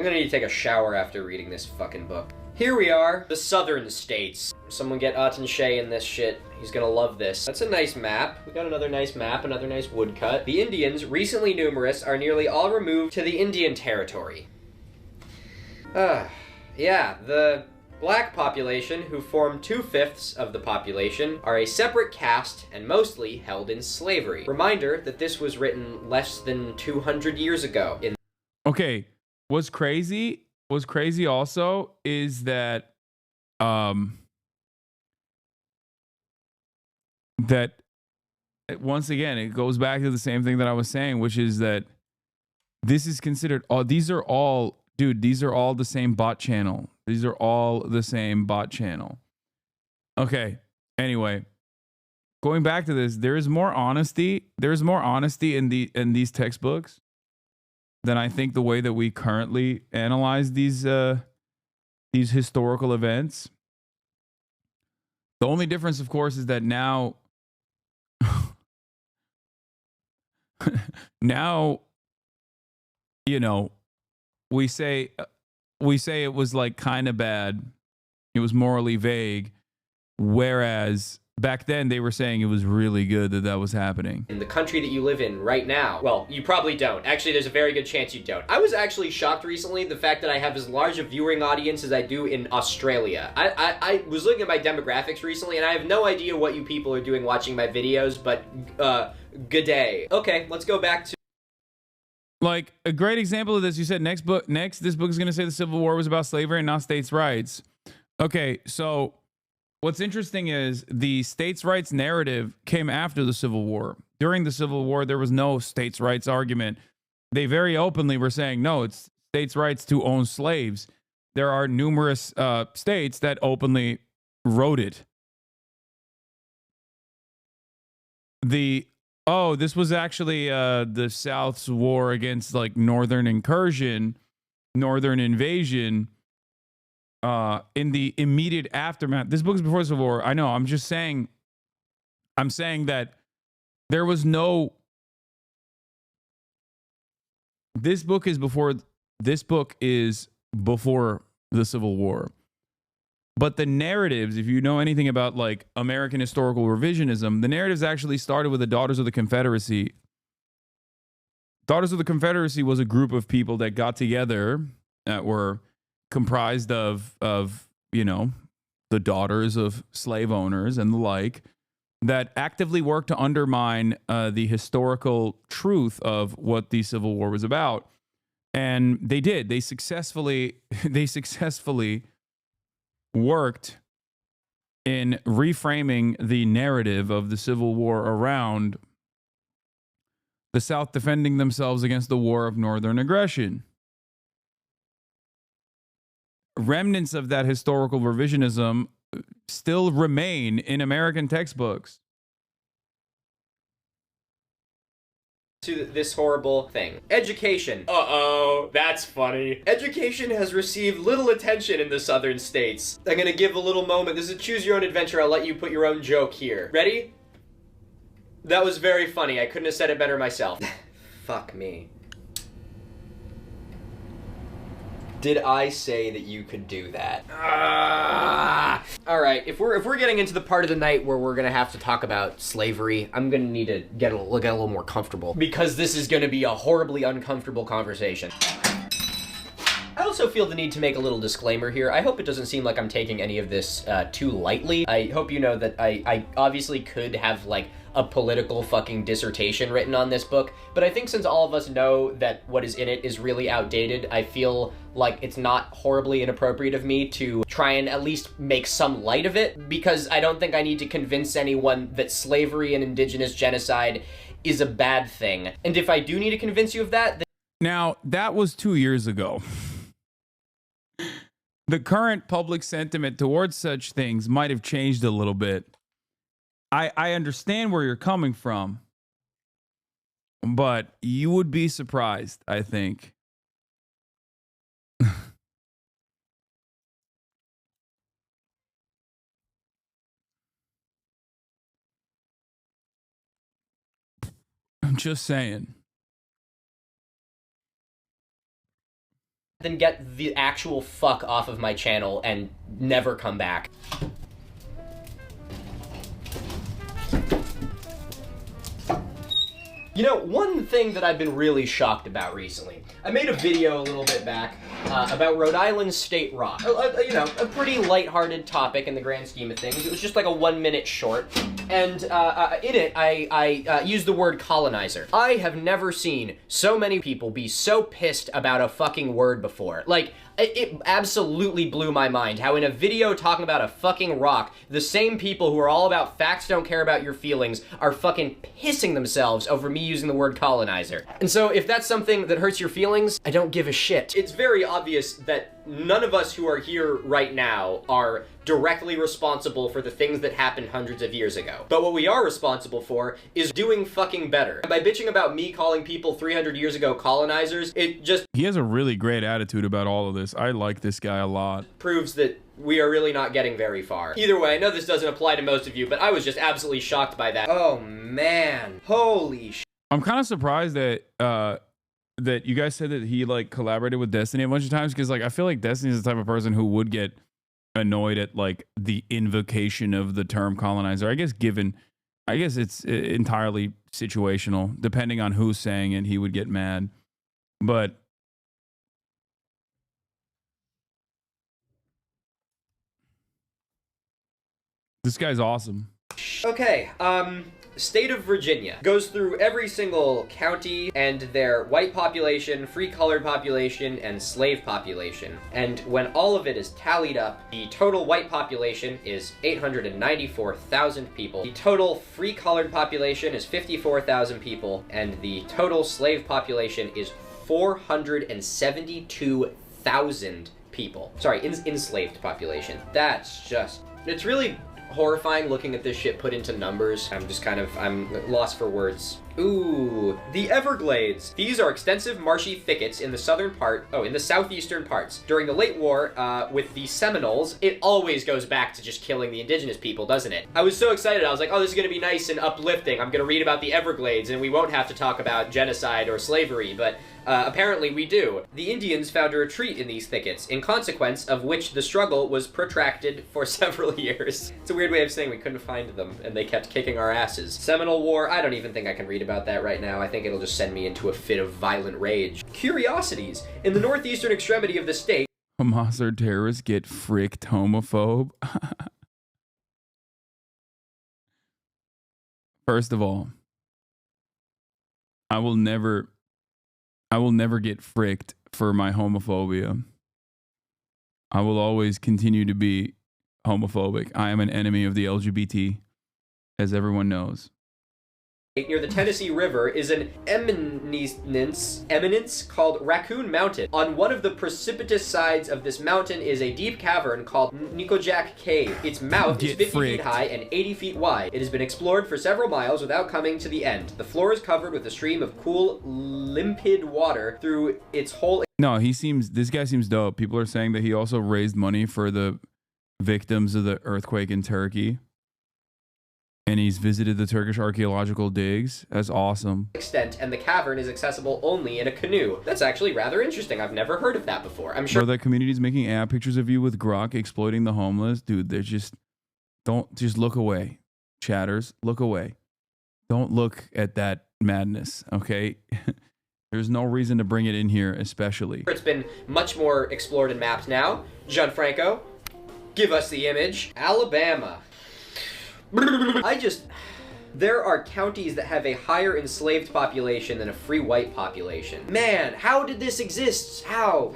gonna need to take a shower after reading this fucking book. Here we are, the southern states. Someone get Aten Shea in this shit. He's gonna love this. That's a nice map. We got another nice map, another nice woodcut. The Indians, recently numerous, are nearly all removed to the Indian Territory. Yeah, the black population, who form 2/5 of the population, are a separate caste and mostly held in slavery. Reminder that this was written less than 200 years ago. Okay, what's crazy also is that that once again it goes back to the same thing that I was saying, which is that this is considered these are all the same bot channel. These are all the same bot channel. Okay, anyway, going back to this, there is more honesty in these textbooks than I think the way that we currently analyze these historical events. The only difference, of course, is that now you know, we say it was like kind of bad. It was morally vague, whereas back then they were saying it was really good that was happening. In the country that you live in right now, well, you probably don't. Actually, there's a very good chance you don't. I was actually shocked recently the fact that I have as large a viewing audience as I do in Australia. I was looking at my demographics recently, and I have no idea what you people are doing watching my videos, but good day. Okay, let's go back to like a great example of this. You said this book is going to say the Civil War was about slavery and not states' rights. Okay, so what's interesting is the states' rights narrative came after the Civil War. During the Civil War, there was no states' rights argument. They very openly were saying, no, it's states' rights to own slaves. There are numerous states that openly wrote it. This was actually the South's war against like northern invasion. In the immediate aftermath, this book is before the Civil War. I know. I'm saying that there was no. This book is before the Civil War, but the narratives, if you know anything about like American historical revisionism, the narratives actually started with the Daughters of the Confederacy. Daughters of the Confederacy was a group of people that got together that were comprised of the daughters of slave owners and the like, that actively worked to undermine the historical truth of what the Civil War was about. And they did. They successfully worked in reframing the narrative of the Civil War around the South defending themselves against the war of Northern aggression. Remnants of that historical revisionism still remain in American textbooks. To this horrible thing. Education. Uh-oh, that's funny. Education has received little attention in the southern states. I'm gonna give a little moment. This is choose your own adventure. I'll let you put your own joke here. Ready? That was very funny. I couldn't have said it better myself. Fuck me. Did I say that you could do that? All right, if we're getting into the part of the night where we're gonna have to talk about slavery, I'm gonna need to get a little more comfortable, because this is gonna be a horribly uncomfortable conversation. I also feel the need to make a little disclaimer here. I hope it doesn't seem like I'm taking any of this too lightly. I hope you know that I obviously could have like a political fucking dissertation written on this book, but I think since all of us know that what is in it is really outdated, I feel like it's not horribly inappropriate of me to try and at least make some light of it, because I don't think I need to convince anyone that slavery and indigenous genocide is a bad thing. And if I do need to convince you of that, then now, that was 2 years ago. The current public sentiment towards such things might have changed a little bit. I understand where you're coming from, but you would be surprised, I think. I'm just saying. then get the actual fuck off of my channel and never come back. You know, one thing that I've been really shocked about recently, I made a video a little bit back about Rhode Island's state rock. You know, a pretty lighthearted topic in the grand scheme of things. It was just like a 1-minute short. And in it, I used the word colonizer. I have never seen so many people be so pissed about a fucking word before. Like, it absolutely blew my mind how in a video talking about a fucking rock, the same people who are all about facts don't care about your feelings are fucking pissing themselves over me using the word colonizer. And so if that's something that hurts your feelings, I don't give a shit. It's very obvious that none of us who are here right now are directly responsible for the things that happened hundreds of years ago. But what we are responsible for is doing fucking better. And by bitching about me calling people 300 years ago colonizers, it just... He has a really great attitude about all of this. I like this guy a lot. ...proves that we are really not getting very far. Either way, I know this doesn't apply to most of you, but I was just absolutely shocked by that. Oh man, holy shit. I'm kind of surprised that that you guys said that he like collaborated with Destiny a bunch of times, because like I feel like Destiny is the type of person who would get annoyed at like the invocation of the term colonizer. I guess it's entirely situational. Depending on who's saying it, he would get mad. But this guy's awesome. Okay, State of Virginia goes through every single county and their white population, free colored population, and slave population. And when all of it is tallied up, the total white population is 894,000 people. The total free colored population is 54,000 people. And the total slave population is 472,000 people. Sorry, enslaved population. That's just... It's really horrifying looking at this shit put into numbers. I'm lost for words. Ooh, the Everglades. These are extensive marshy thickets in the southeastern parts. During the late war, with the Seminoles, it always goes back to just killing the indigenous people, doesn't it? I was so excited. I was like, oh, this is gonna be nice and uplifting. I'm gonna read about the Everglades and we won't have to talk about genocide or slavery, but apparently we do. The Indians found a retreat in these thickets, in consequence of which the struggle was protracted for several years. It's a weird way of saying we couldn't find them, and they kept kicking our asses. Seminole War, I don't even think I can read about that right now. I think it'll just send me into a fit of violent rage. Curiosities. In the northeastern extremity of the state... Hamas or terrorists get fricked homophobe. First of all, I will never get fricked for my homophobia. I will always continue to be homophobic. I am an enemy of the LGBT, as everyone knows. Near the Tennessee River is an eminence called Raccoon Mountain. On one of the precipitous sides of this mountain is a deep cavern called Nickajack Cave. Its mouth is 50 feet high and 80 feet wide. It has been explored for several miles without coming to the end. The floor is covered with a stream of cool, limpid water through its whole... No, this guy seems dope. People are saying that he also raised money for the victims of the earthquake in Turkey. And he's visited the Turkish archaeological digs. That's awesome. Extent, and the cavern is accessible only in a canoe. That's actually rather interesting. I've never heard of that before. I'm sure that community's making app pictures of you with Grok exploiting the homeless. Dude, they're just... Just look away. Chatters, look away. Don't look at that madness, okay? There's no reason to bring it in here, especially. It's been much more explored and mapped now. Gianfranco, give us the image. Alabama. There are counties that have a higher enslaved population than a free white population. Man, how did this exist? How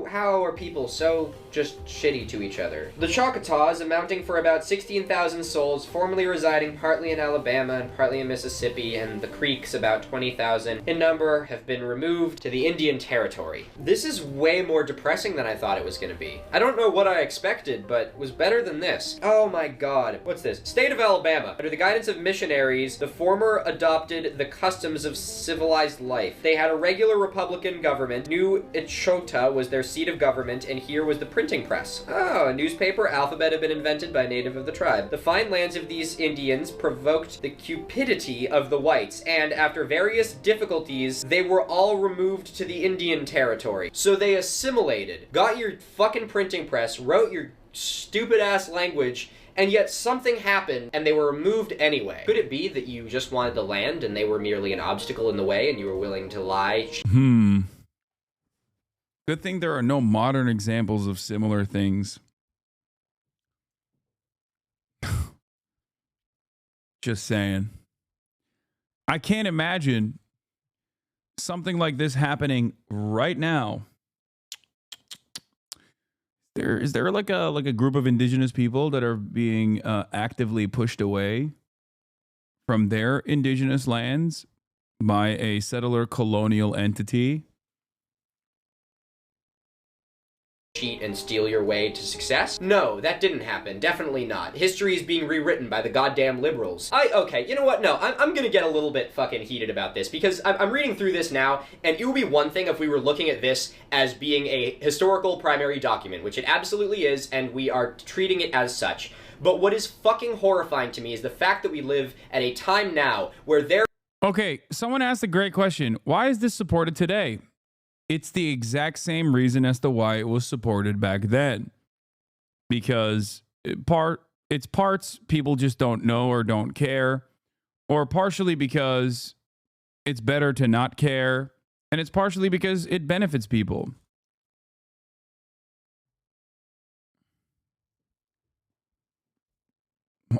are people so just shitty to each other? The Choctaws, amounting for about 16,000 souls, formerly residing partly in Alabama and partly in Mississippi, and the Creeks, about 20,000 in number, have been removed to the Indian Territory. This is way more depressing than I thought it was gonna be. I don't know what I expected, but it was better than this. Oh my god. What's this? State of Alabama. Under the guidance of missionaries, the former adopted the customs of civilized life. They had a regular Republican government. New Echota was their seat of government, and here was the printing press. Oh, a newspaper alphabet had been invented by a native of the tribe. The fine lands of these Indians provoked the cupidity of the whites, and after various difficulties, they were all removed to the Indian territory. So they assimilated, got your fucking printing press, wrote your stupid ass language, and yet something happened and they were removed anyway. Could it be that you just wanted the land and they were merely an obstacle in the way and you were willing to lie? Good thing there are no modern examples of similar things. Just saying. I can't imagine something like this happening right now. Is there like a group of indigenous people that are being actively pushed away from their indigenous lands by a settler colonial entity? Cheat and steal your way to success? No, that didn't happen. Definitely not. History is being rewritten by the goddamn liberals. Okay, you know what? No, I'm gonna get a little bit fucking heated about this because I'm reading through this now, and it would be one thing if we were looking at this as being a historical primary document, which it absolutely is, and we are treating it as such. But what is fucking horrifying to me is the fact that we live at a time now where there— Okay, someone asked a great question. Why is this supported today? It's the exact same reason as to why it was supported back then. Because it's parts people just don't know or don't care, or partially because it's better to not care, and it's partially because it benefits people.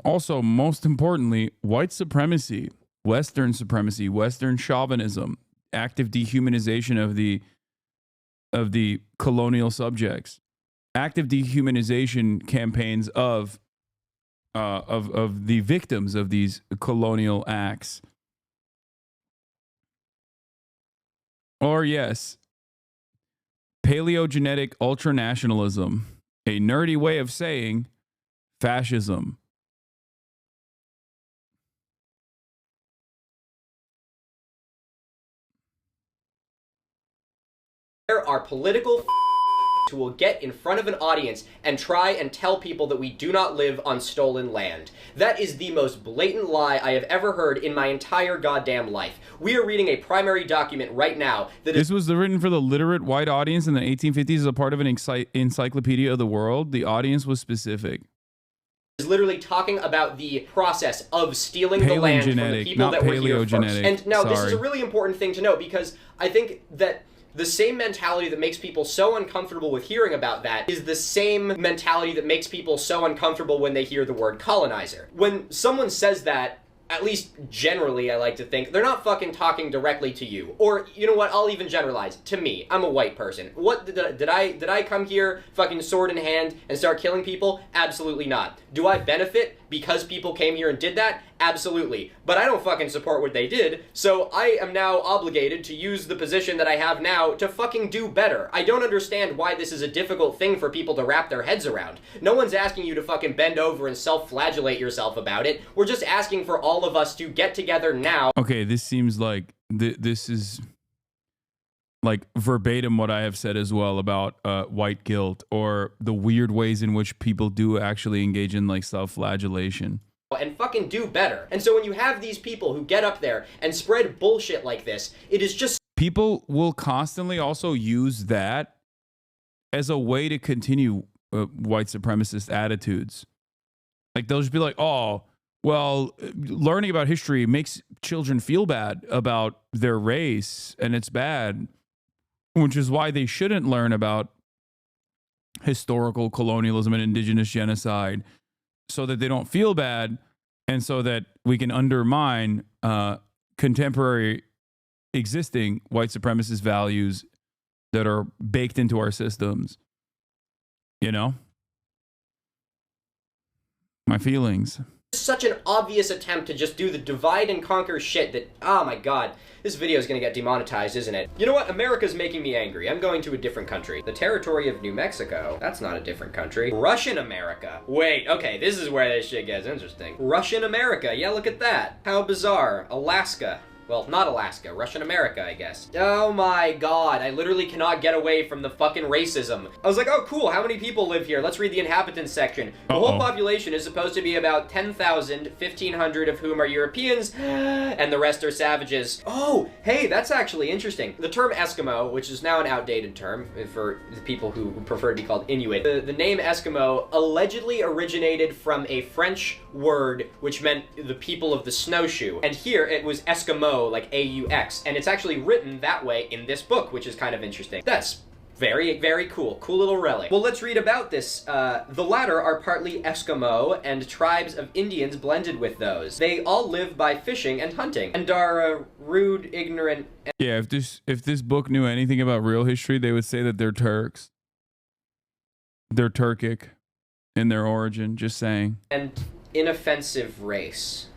Also, most importantly, white supremacy, Western supremacy, Western chauvinism, active dehumanization of the colonial subjects, active dehumanization campaigns of the victims of these colonial acts. Or yes, paleogenetic ultranationalism, a nerdy way of saying fascism. There are political who will get in front of an audience and try and tell people that we do not live on stolen land. That is the most blatant lie I have ever heard in my entire goddamn life. We are reading a primary document right now that This was written for the literate white audience in the 1850s as a part of an encyclopedia of the world. The audience was specific. is literally talking about the process of stealing the land from the people that were here first. And now this is a really important thing to note because I think that the same mentality that makes people so uncomfortable with hearing about that is the same mentality that makes people so uncomfortable when they hear the word colonizer. When someone says that, at least generally I like to think, they're not fucking talking directly to you. Or, you know what, I'll even generalize, to me. I'm a white person. What, did I come here fucking sword in hand and start killing people? Absolutely not. Do I benefit because people came here and did that? Absolutely. But I don't fucking support what they did, so I am now obligated to use the position that I have now to fucking do better. I don't understand why this is a difficult thing for people to wrap their heads around. No one's asking you to fucking bend over and self-flagellate yourself about it. We're just asking for all of us to get together now. Okay, this seems like this is like verbatim what I have said as well about white guilt or the weird ways in which people do actually engage in like self-flagellation. And fucking do better. And so when you have these people who get up there and spread bullshit like this, it is just... People will constantly also use that as a way to continue white supremacist attitudes. Like they'll just be like, oh, well, learning about history makes children feel bad about their race and it's bad, which is why they shouldn't learn about historical colonialism and indigenous genocide, so that they don't feel bad and so that we can undermine contemporary existing white supremacist values that are baked into our systems. You know? My feelings. Such an obvious attempt to just do the divide and conquer shit that, oh my god, this video is gonna get demonetized, isn't it? You know what? America's making me angry. I'm going to a different country. The territory of New Mexico. That's not a different country. Russian America. Wait, okay, this is where this shit gets interesting. Russian America. Yeah, look at that. How bizarre. Alaska. Well, not Alaska, Russian America, I guess. Oh my god, I literally cannot get away from the fucking racism. I was like, oh cool, how many people live here? Let's read the inhabitants section. The whole population is supposed to be about 10,000, 1,500 of whom are Europeans, and the rest are savages. Oh, hey, that's actually interesting. The term Eskimo, which is now an outdated term for the people who prefer to be called Inuit, the name Eskimo allegedly originated from a French word which meant the people of the snowshoe. And here it was Eskimo, like A-U-X, and it's actually written that way in this book, which is kind of interesting. That's very, very cool. Cool little relic. Well, let's read about this. The latter are partly Eskimo and tribes of Indians blended with those. They all live by fishing and hunting and are rude, ignorant. Yeah, if this book knew anything about real history, they would say that they're Turks. They're Turkic in their origin, just saying. And inoffensive race.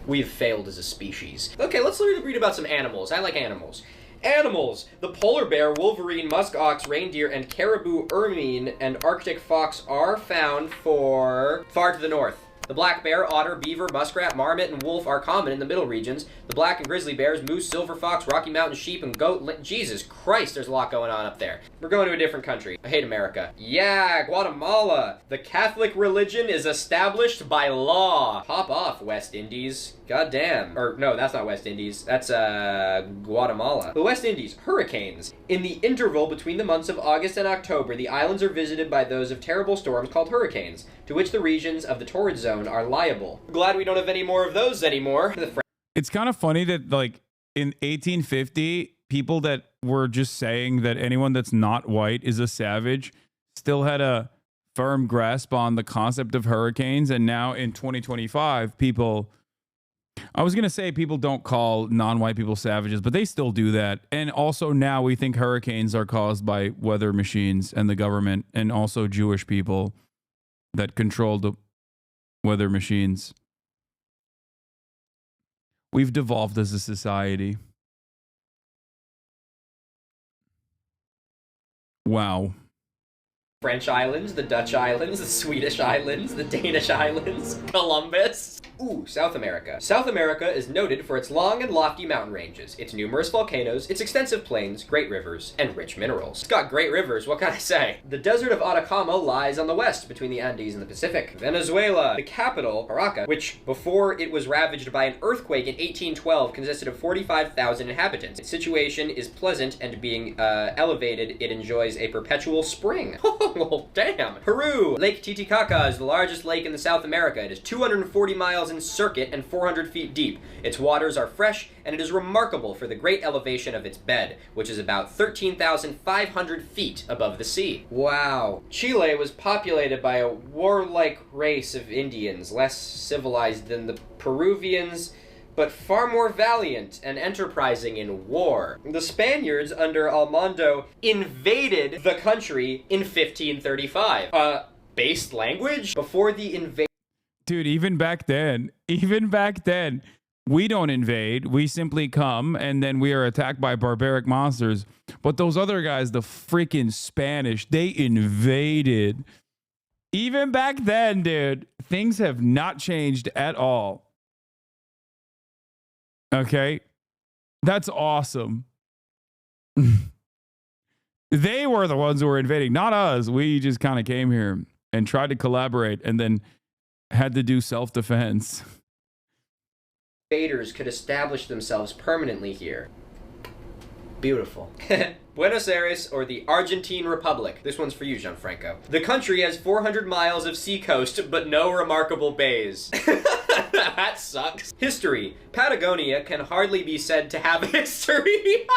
We've failed as a species. Okay, let's read about some animals. I like animals. Animals! The polar bear, wolverine, musk ox, reindeer, and caribou, ermine, and arctic fox are found far to the north. The black bear, otter, beaver, muskrat, marmot, and wolf are common in the middle regions. The black and grizzly bears, moose, silver fox, Rocky Mountain sheep, and goat. Jesus Christ, there's a lot going on up there. We're going to a different country. I hate America. Yeah, Guatemala. The Catholic religion is established by law. Pop off, West Indies. God damn. Or, no, that's not West Indies. That's, Guatemala. The West Indies. Hurricanes. In the interval between the months of August and October, the islands are visited by those of terrible storms called hurricanes, to which the regions of the torrid zone are liable. Glad we don't have any more of those anymore. It's kind of funny that, like, in 1850, people that were just saying that anyone that's not white is a savage still had a firm grasp on the concept of hurricanes. And now in 2025, I was going to say people don't call non-white people savages, but they still do that. And also now we think hurricanes are caused by weather machines and the government, and also Jewish people that control the weather machines. We've devolved as a society. Wow. French islands, the Dutch islands, the Swedish islands, the Danish islands, Columbus. Ooh, South America. South America is noted for its long and lofty mountain ranges, its numerous volcanoes, its extensive plains, great rivers, and rich minerals. It's got great rivers, what can I say? The desert of Atacama lies on the west between the Andes and the Pacific. Venezuela. The capital, Caracas, which before it was ravaged by an earthquake in 1812 consisted of 45,000 inhabitants. Its situation is pleasant, and being elevated, it enjoys a perpetual spring. Well, damn. Peru. Lake Titicaca is the largest lake in South America. It is 240 miles in circuit and 400 feet deep. Its waters are fresh, and it is remarkable for the great elevation of its bed, which is about 13,500 feet above the sea. Wow. Chile was populated by a warlike race of Indians, less civilized than the Peruvians, but far more valiant and enterprising in war. The Spaniards under Almondo invaded the country in 1535. Based language? Before the invasion. Dude, even back then, we don't invade. We simply come, and then we are attacked by barbaric monsters. But those other guys, the freaking Spanish, they invaded. Even back then, dude, things have not changed at all. Okay? That's awesome. They were the ones who were invading, not us. We just kind of came here and tried to collaborate and then had to do self-defense. Invaders could establish themselves permanently here. Beautiful. Buenos Aires, or the Argentine Republic. This one's for you, Gianfranco. The country has 400 miles of seacoast, but no remarkable bays. That sucks. History. Patagonia can hardly be said to have history.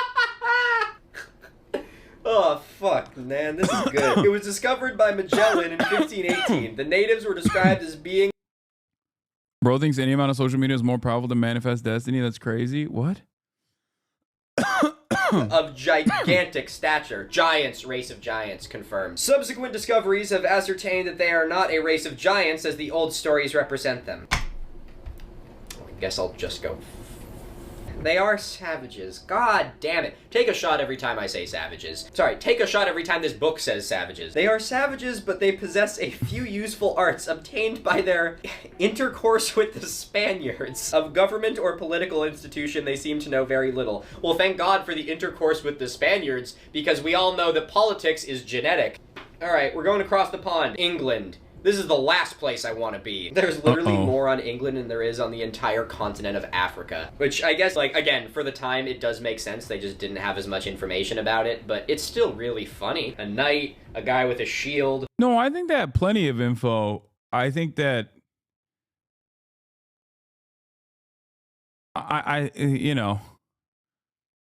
Oh, fuck, man, this is good. It was discovered by Magellan in 1518. The natives were described as being... Bro thinks any amount of social media is more powerful than manifest destiny. That's crazy. What? Of gigantic stature. Giants, race of giants, confirmed. Subsequent discoveries have ascertained that they are not a race of giants as the old stories represent them. I guess I'll just go... They are savages. God damn it. Take a shot every time I say savages. Sorry, take a shot every time this book says savages. They are savages, but they possess a few useful arts obtained by their intercourse with the Spaniards. Of government or political institution, they seem to know very little. Well, thank God for the intercourse with the Spaniards, because we all know that politics is genetic. All right, we're going across the pond. England. This is the last place I want to be. There's literally more on England than there is on the entire continent of Africa. Which I guess, like, again, for the time, it does make sense. They just didn't have as much information about it, but it's still really funny. A knight, a guy with a shield. No, I think they had plenty of info. I think that I you know,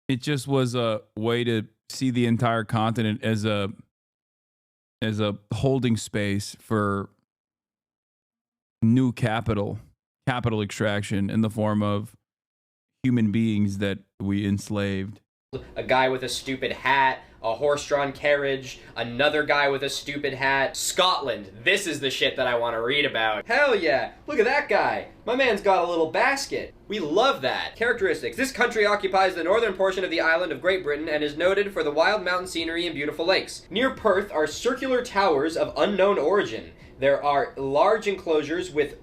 it just was a way to see the entire continent as a holding space for new capital extraction in the form of human beings that we enslaved. A guy with a stupid hat, a horse-drawn carriage, another guy with a stupid hat. Scotland. This is the shit that I want to read about. Hell yeah. Look at that guy. My man's got a little basket. We love that. Characteristics. This country occupies the northern portion of the island of Great Britain and is noted for the wild mountain scenery and beautiful lakes. Near Perth are circular towers of unknown origin. There are large enclosures with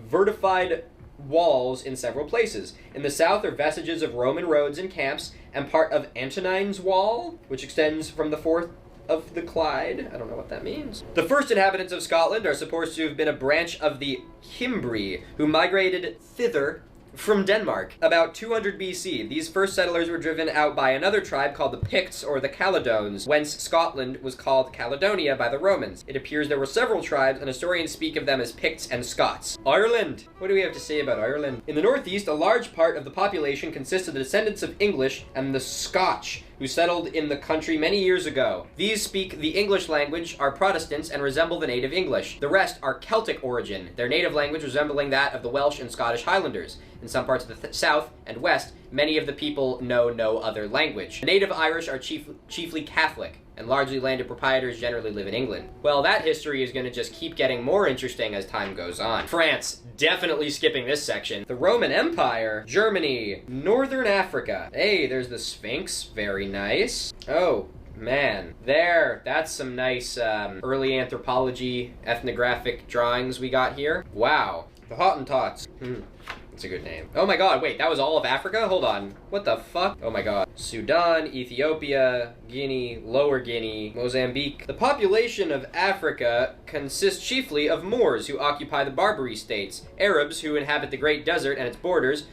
vertified walls in several places. In the south are vestiges of Roman roads and camps, and part of Antonine's Wall, which extends from the Forth of the Clyde. I don't know what that means. The first inhabitants of Scotland are supposed to have been a branch of the Cimbri, who migrated thither from Denmark about 200 BC. These first settlers were driven out by another tribe called the Picts or the Caledones, whence Scotland was called Caledonia by the Romans. It appears there were several tribes, and historians speak of them as Picts and Scots. Ireland. What do we have to say about Ireland? In the northeast, a large part of the population consists of the descendants of English and the Scotch, who settled in the country many years ago. These speak the English language, are Protestants, and resemble the native English. The rest are Celtic origin, their native language resembling that of the Welsh and Scottish Highlanders. In some parts of the south and west, many of the people know no other language. The native Irish are chiefly Catholic, and largely landed proprietors generally live in England. Well, that history is going to just keep getting more interesting as time goes on. France, definitely skipping this section. The Roman Empire, Germany, Northern Africa. Hey, there's the Sphinx, very nice. Oh, man, that's some nice early anthropology ethnographic drawings we got here. Wow, the Hottentots. That's a good name. Oh my god, wait, that was all of Africa? Hold on. What the fuck? Oh my god. Sudan, Ethiopia, Guinea, Lower Guinea, Mozambique. The population of Africa consists chiefly of Moors who occupy the Barbary states, Arabs who inhabit the Great Desert and its borders.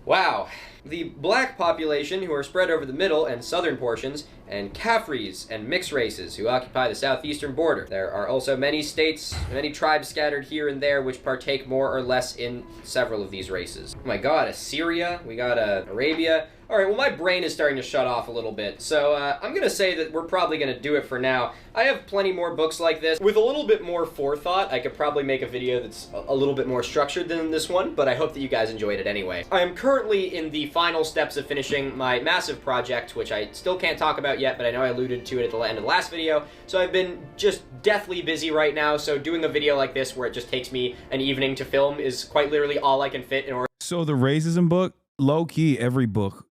Wow. The black population, who are spread over the middle and southern portions, and Caffres and mixed races, who occupy the southeastern border. There are also many states, many tribes scattered here and there, which partake more or less in several of these races. Oh my god, Assyria, we got Arabia. Alright, well my brain is starting to shut off a little bit, so I'm gonna say that we're probably gonna do it for now. I have plenty more books like this. With a little bit more forethought, I could probably make a video that's a little bit more structured than this one, but I hope that you guys enjoyed it anyway. I am currently in the final steps of finishing my massive project, which I still can't talk about yet, but I know I alluded to it at the end of the last video. So I've been just deathly busy right now, so doing a video like this where it just takes me an evening to film is quite literally all I can fit in order. So the racism book, low-key, every book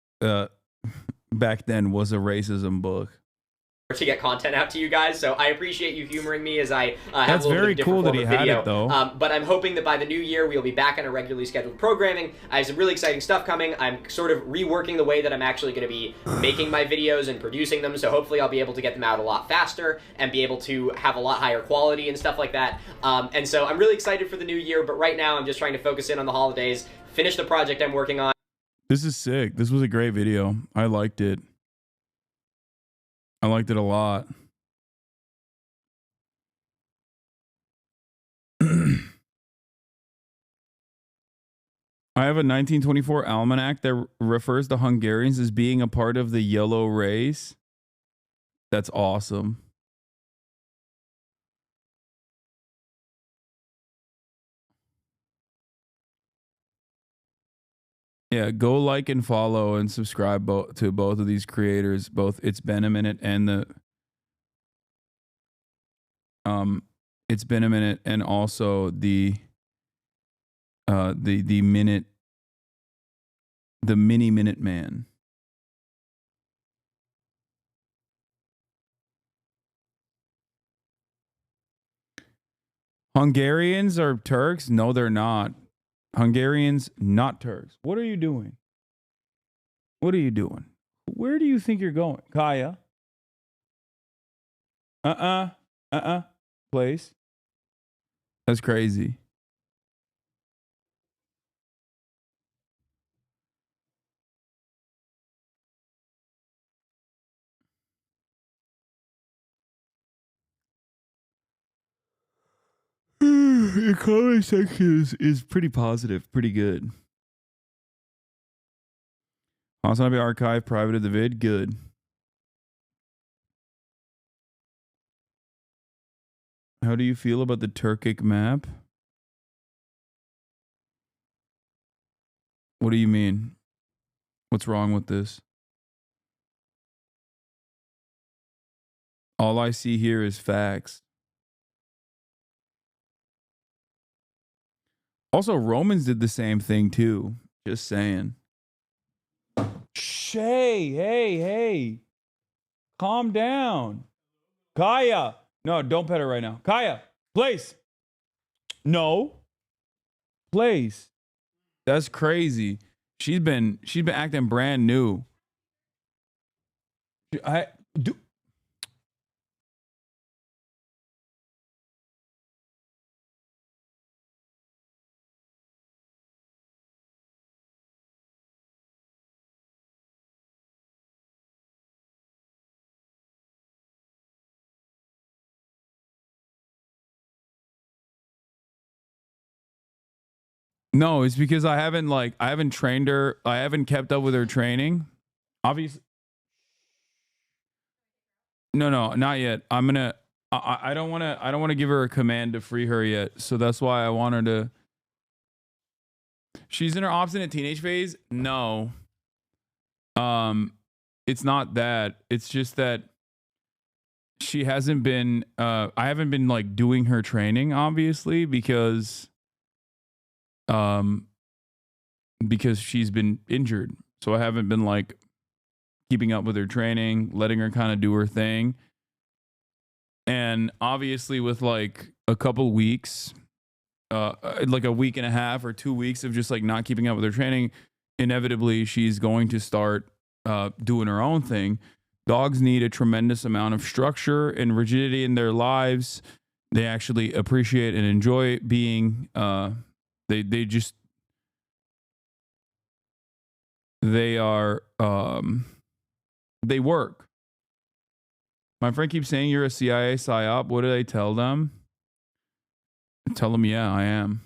back then was a racism book to get content out to you guys, so I appreciate you humoring me as I have That's a little very bit of cool that different he form of had video. it though. But I'm hoping that by the new year we'll be back on a regularly scheduled programming. I have some really exciting stuff coming. I'm sort of reworking the way that I'm actually going to be making my videos and producing them, so hopefully I'll be able to get them out a lot faster and be able to have a lot higher quality and stuff like that. And so I'm really excited for the new year, but right now I'm just trying to focus in on the holidays, finish the project I'm working on. This is sick. This was a great video. I liked it. I liked it a lot. I have a 1924 almanac that refers to Hungarians as being a part of the yellow race. That's awesome. Yeah, go like and follow and subscribe to both of these creators. Both It's Been a Minute and It's Been a Minute and also the Minute The Mini Minute Man. Hungarians are Turks? No, they're not. Hungarians, not Turks. What are you doing? What are you doing? Where do you think you're going? Kaya? Place? That's crazy. The comment section is pretty positive, pretty good. HasnAbi archive, private of the vid, good. How do you feel about the Turkic map? What do you mean? What's wrong with this? All I see here is facts. Also, Romans did the same thing too. Just saying. Hey. Calm down. Kaya. No, don't pet her right now. Kaya, place. No. Place. That's crazy. She's been acting brand new. I do. No, it's because I haven't trained her. I haven't kept up with her training. Obviously. No, not yet. I don't want to give her a command to free her yet. So that's why I want her to. She's in her obstinate teenage phase. No. It's not that. It's just that she hasn't been. I haven't been like doing her training, obviously, because she's been injured. So I haven't been like keeping up with her training, letting her kind of do her thing. And obviously with like a couple weeks, like a week and a half or 2 weeks of just like not keeping up with her training, inevitably she's going to start doing her own thing. Dogs need a tremendous amount of structure and rigidity in their lives. They actually appreciate and enjoy being, they work. My friend keeps saying you're a CIA psyop. What do I tell them? Tell them, yeah, I am.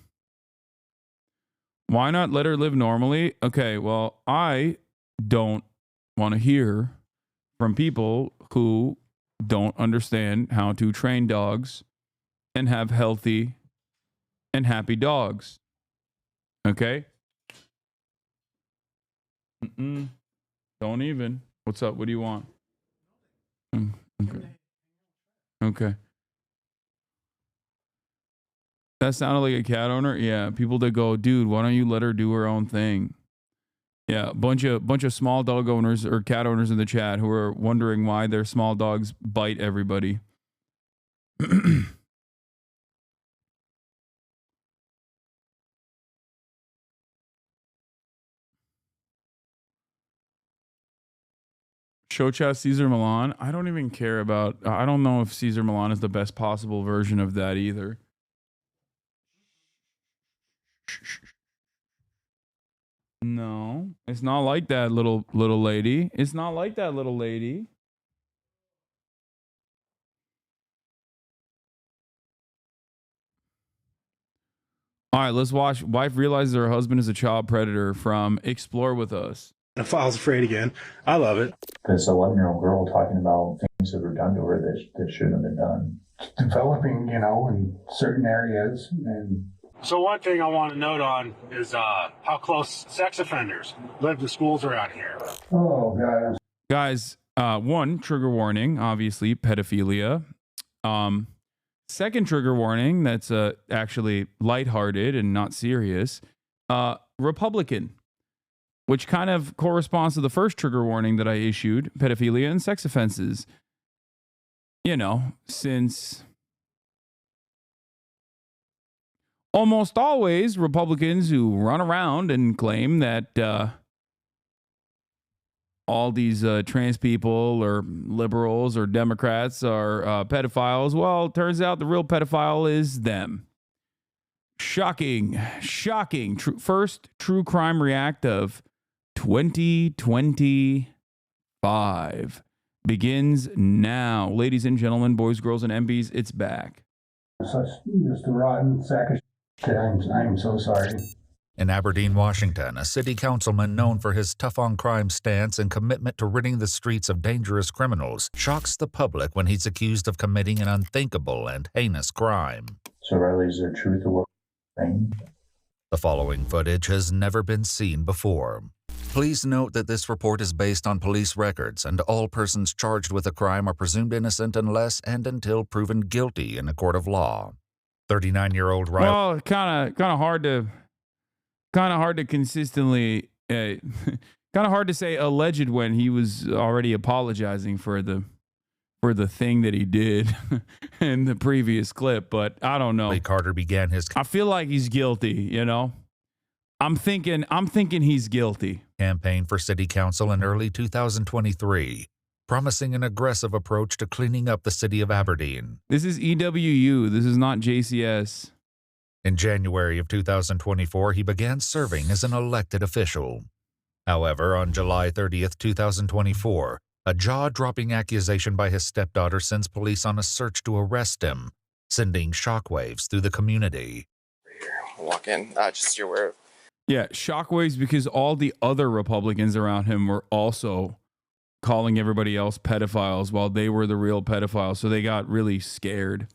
Why not let her live normally? Okay, well, I don't want to hear from people who don't understand how to train dogs and have healthy and happy dogs. Okay? Don't even. What's up? What do you want? Okay. That sounded like a cat owner. Yeah, people that go, dude, why don't you let her do her own thing? Yeah, bunch of small dog owners or cat owners in the chat who are wondering why their small dogs bite everybody. Show chat Caesar Milan. I don't even care about. I don't know if Caesar Milan is the best possible version of that either. No, it's not like that, little lady. It's not like that, little lady. All right, let's watch. Wife realizes her husband is a child predator from Explore With Us. The file's afraid again. I love it. This 11-year-old girl talking about things that were done to her that shouldn't have been done. Developing, in certain areas. And So one thing I want to note on is how close sex offenders live to schools around here. Oh, guys. One trigger warning, obviously pedophilia. Second trigger warning, that's actually lighthearted and not serious. Republican. which kind of corresponds to the first trigger warning that I issued, pedophilia and sex offenses. You know, since almost always Republicans who run around and claim that all these trans people or liberals or Democrats are pedophiles, well, it turns out the real pedophile is them. Shocking. First true crime react of 2025 begins now. Ladies and gentlemen, boys, girls, and MBs, it's back. Such just a rotten sack of shit. I'm so sorry. In Aberdeen, Washington, a city councilman known for his tough-on-crime stance and commitment to ridding the streets of dangerous criminals shocks the public when he's accused of committing an unthinkable and heinous crime. So, Riley, is there truth to what you're saying? The following footage has never been seen before. Please note that this report is based on police records, and all persons charged with a crime are presumed innocent unless and until proven guilty in a court of law. 39-year-old Riley... Well, kind of hard to consistently... kind of hard to say alleged when he was already apologizing for the thing that he did in the previous clip, but I don't know. Carter began his... I feel like he's guilty, you know? I'm thinking he's guilty. Campaign for city council in early 2023, promising an aggressive approach to cleaning up the city of Aberdeen. This is EWU. This is not JCS. In January of 2024, he began serving as an elected official. However, on July 30th, 2024, a jaw-dropping accusation by his stepdaughter sends police on a search to arrest him, sending shockwaves through the community. Walk in, just you're aware of. Yeah, shockwaves because all the other Republicans around him were also calling everybody else pedophiles while they were the real pedophiles. So they got really scared.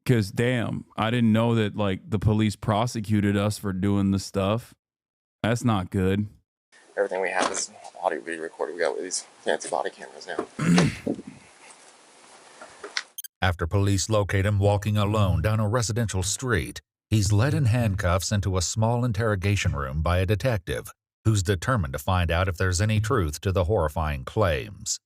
Because, damn, I didn't know that, like, the police prosecuted us for doing the stuff. That's not good. Everything we have is audio video recorded. We got these fancy body cameras now. After police locate him walking alone down a residential street, he's led in handcuffs into a small interrogation room by a detective who's determined to find out if there's any truth to the horrifying claims.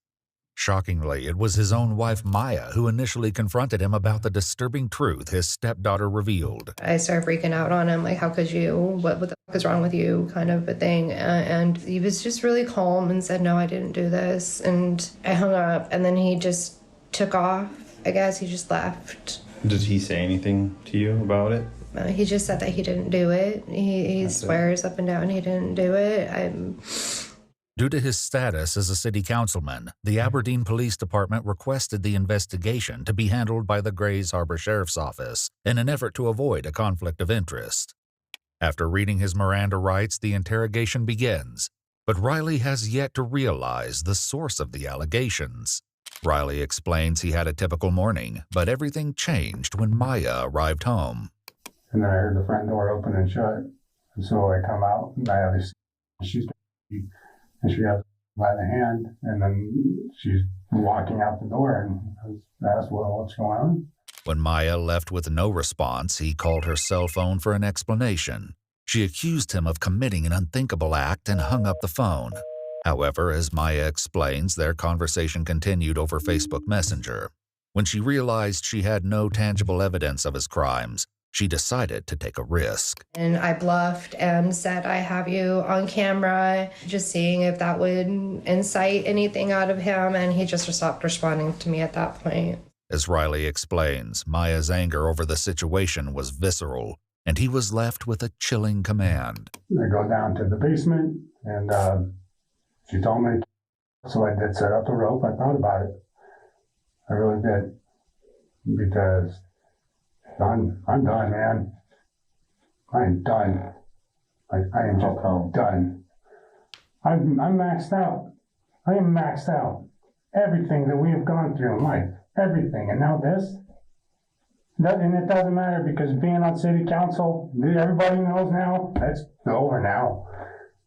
Shockingly, it was his own wife, Maya, who initially confronted him about the disturbing truth his stepdaughter revealed. I started freaking out on him, like, how could you? What the fuck is wrong with you? Kind of a thing. And he was just really calm and said, no, I didn't do this. And I hung up, and then he just took off. I guess he just left. Did he say anything to you about it? He just said that he didn't do it. He swears up and down he didn't do it. Due to his status as a city councilman, the Aberdeen Police Department requested the investigation to be handled by the Grays Harbor Sheriff's Office in an effort to avoid a conflict of interest. After reading his Miranda rights, the interrogation begins, but Riley has yet to realize the source of the allegations. Riley explains he had a typical morning, but everything changed when Maya arrived home. And then I heard the front door open and shut. And so I come out, and I have this, she's, and she has by the hand, and then she's walking out the door, and I asked, well, what's going on? When Maya left with no response, he called her cell phone for an explanation. She accused him of committing an unthinkable act and hung up the phone. However, as Maya explains, their conversation continued over Facebook Messenger. When she realized she had no tangible evidence of his crimes, she decided to take a risk. And I bluffed and said, I have you on camera, just seeing if that would incite anything out of him. And he just stopped responding to me at that point. As Riley explains, Maya's anger over the situation was visceral, and he was left with a chilling command. I go down to the basement, and she told me, so I did set up a rope. I thought about it. I really did. Because I'm done, man. I'm done. I am just done. I'm maxed out. I am maxed out. Everything that we have gone through in life, everything, and now this. And it doesn't matter because being on city council, everybody knows now, that's over now.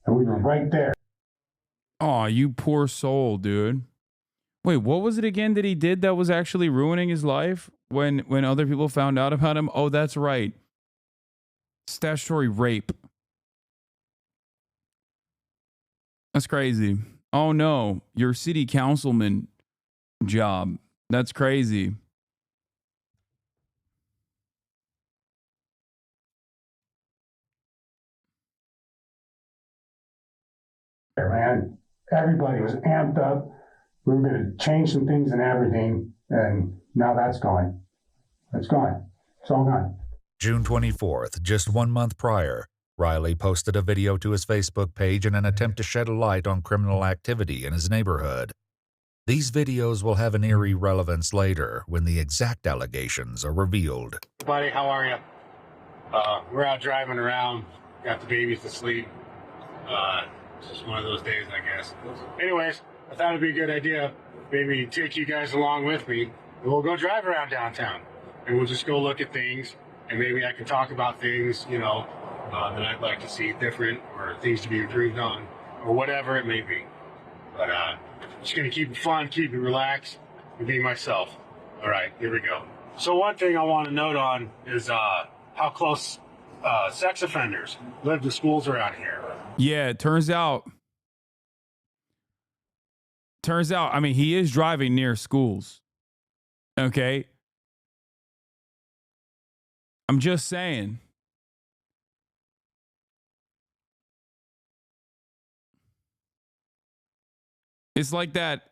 And we were right there. Aw, you poor soul, dude. Wait, what was it again that he did that was actually ruining his life when other people found out about him? Oh, that's right. Statutory rape. That's crazy. Oh no, your city councilman job. That's crazy. Man, everybody was amped up. We were going to change some things and everything, and now that's gone. It's gone. It's all gone. June 24th, just 1 month prior, Riley posted a video to his Facebook page in an attempt to shed a light on criminal activity in his neighborhood. These videos will have an eerie relevance later when the exact allegations are revealed. Buddy, how are you? We're out driving around, got the babies asleep. It's just one of those days, I guess. Anyways, I thought it'd be a good idea, maybe take you guys along with me, and we'll go drive around downtown, and we'll just go look at things, and maybe I can talk about things, you know, that I'd like to see different, or things to be improved on, or whatever it may be. But just gonna keep it fun, keep it relaxed, and be myself. All right, here we go. So one thing I want to note on is how close sex offenders live to schools around here. Yeah, it turns out, I mean, he is driving near schools. Okay. I'm just saying. It's like that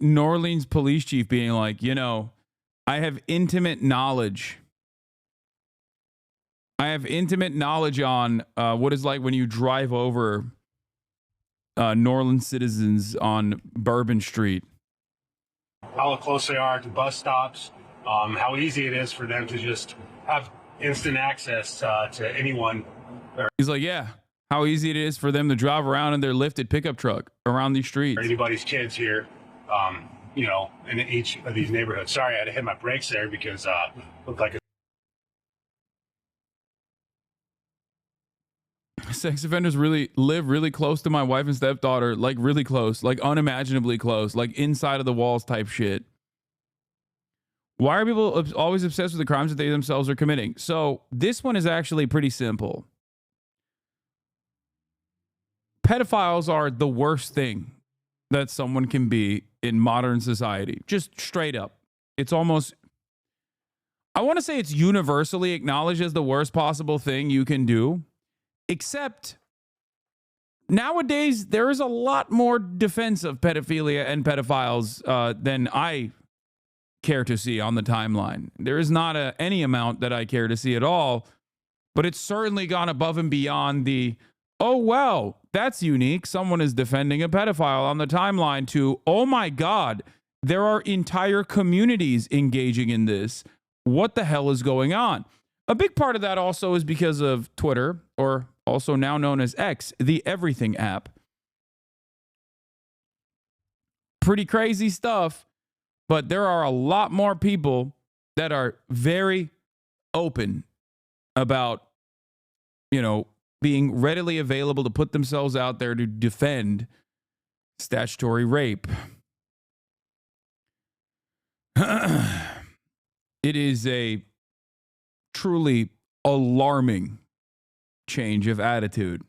New Orleans police chief being like, you know, I have intimate knowledge. On what it's like when you drive over New Orleans citizens on Bourbon Street. How close they are to bus stops, how easy it is for them to just have instant access to anyone. He's like, yeah, how easy it is for them to drive around in their lifted pickup truck around these streets. Or anybody's kids here, you know, in each of these neighborhoods. Sorry, I had to hit my brakes there because it looked like a sex offenders live really close to my wife and stepdaughter, like really close, like unimaginably close, like inside of the walls type shit. Why are people always obsessed with the crimes that they themselves are committing? So this one is actually pretty simple. Pedophiles are the worst thing that someone can be in modern society. Just straight up. It's almost, I want to say it's universally acknowledged as the worst possible thing you can do. Except nowadays, there is a lot more defense of pedophilia and pedophiles than I care to see on the timeline. There is not any amount that I care to see at all, but it's certainly gone above and beyond the, oh, wow, that's unique. Someone is defending a pedophile on the timeline to, oh my God, there are entire communities engaging in this. What the hell is going on? A big part of that also is because of Twitter, or also now known as X, the everything app. Pretty crazy stuff, but there are a lot more people that are very open about, you know, being readily available to put themselves out there to defend statutory rape. It is a truly alarming change of attitude.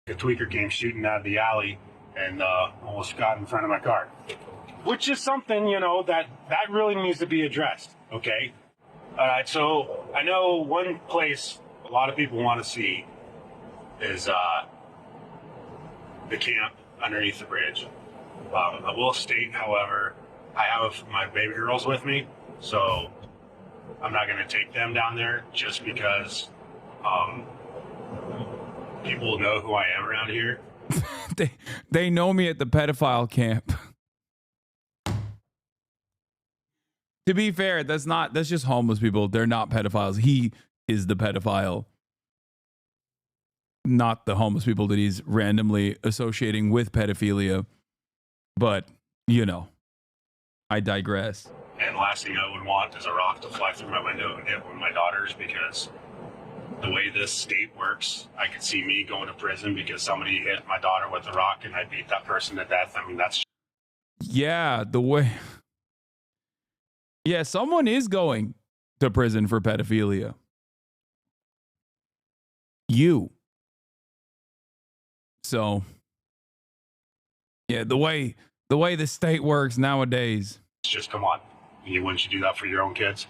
A tweaker came shooting out of the alley and almost got in front of my car, which is something, you know, that really needs to be addressed. Okay. All right. So I know one place a lot of people want to see is the camp underneath the bridge. I will state, however, I have my baby girls with me, so I'm not going to take them down there just because people know who I am around here. They know me at the pedophile camp. To be fair, that's just homeless people. They're not pedophiles. He is the pedophile, not the homeless people that he's randomly associating with pedophilia. But, you know, I digress. And the last thing I would want is a rock to fly through my window and hit one of my daughters, because the way this state works, I could see me going to prison because somebody hit my daughter with a rock and I beat that person to death. I mean, that's... Yeah, the way... Yeah, someone is going to prison for pedophilia. You. So, Yeah, the way the state works nowadays. Just come on. Wouldn't you do that for your own kids?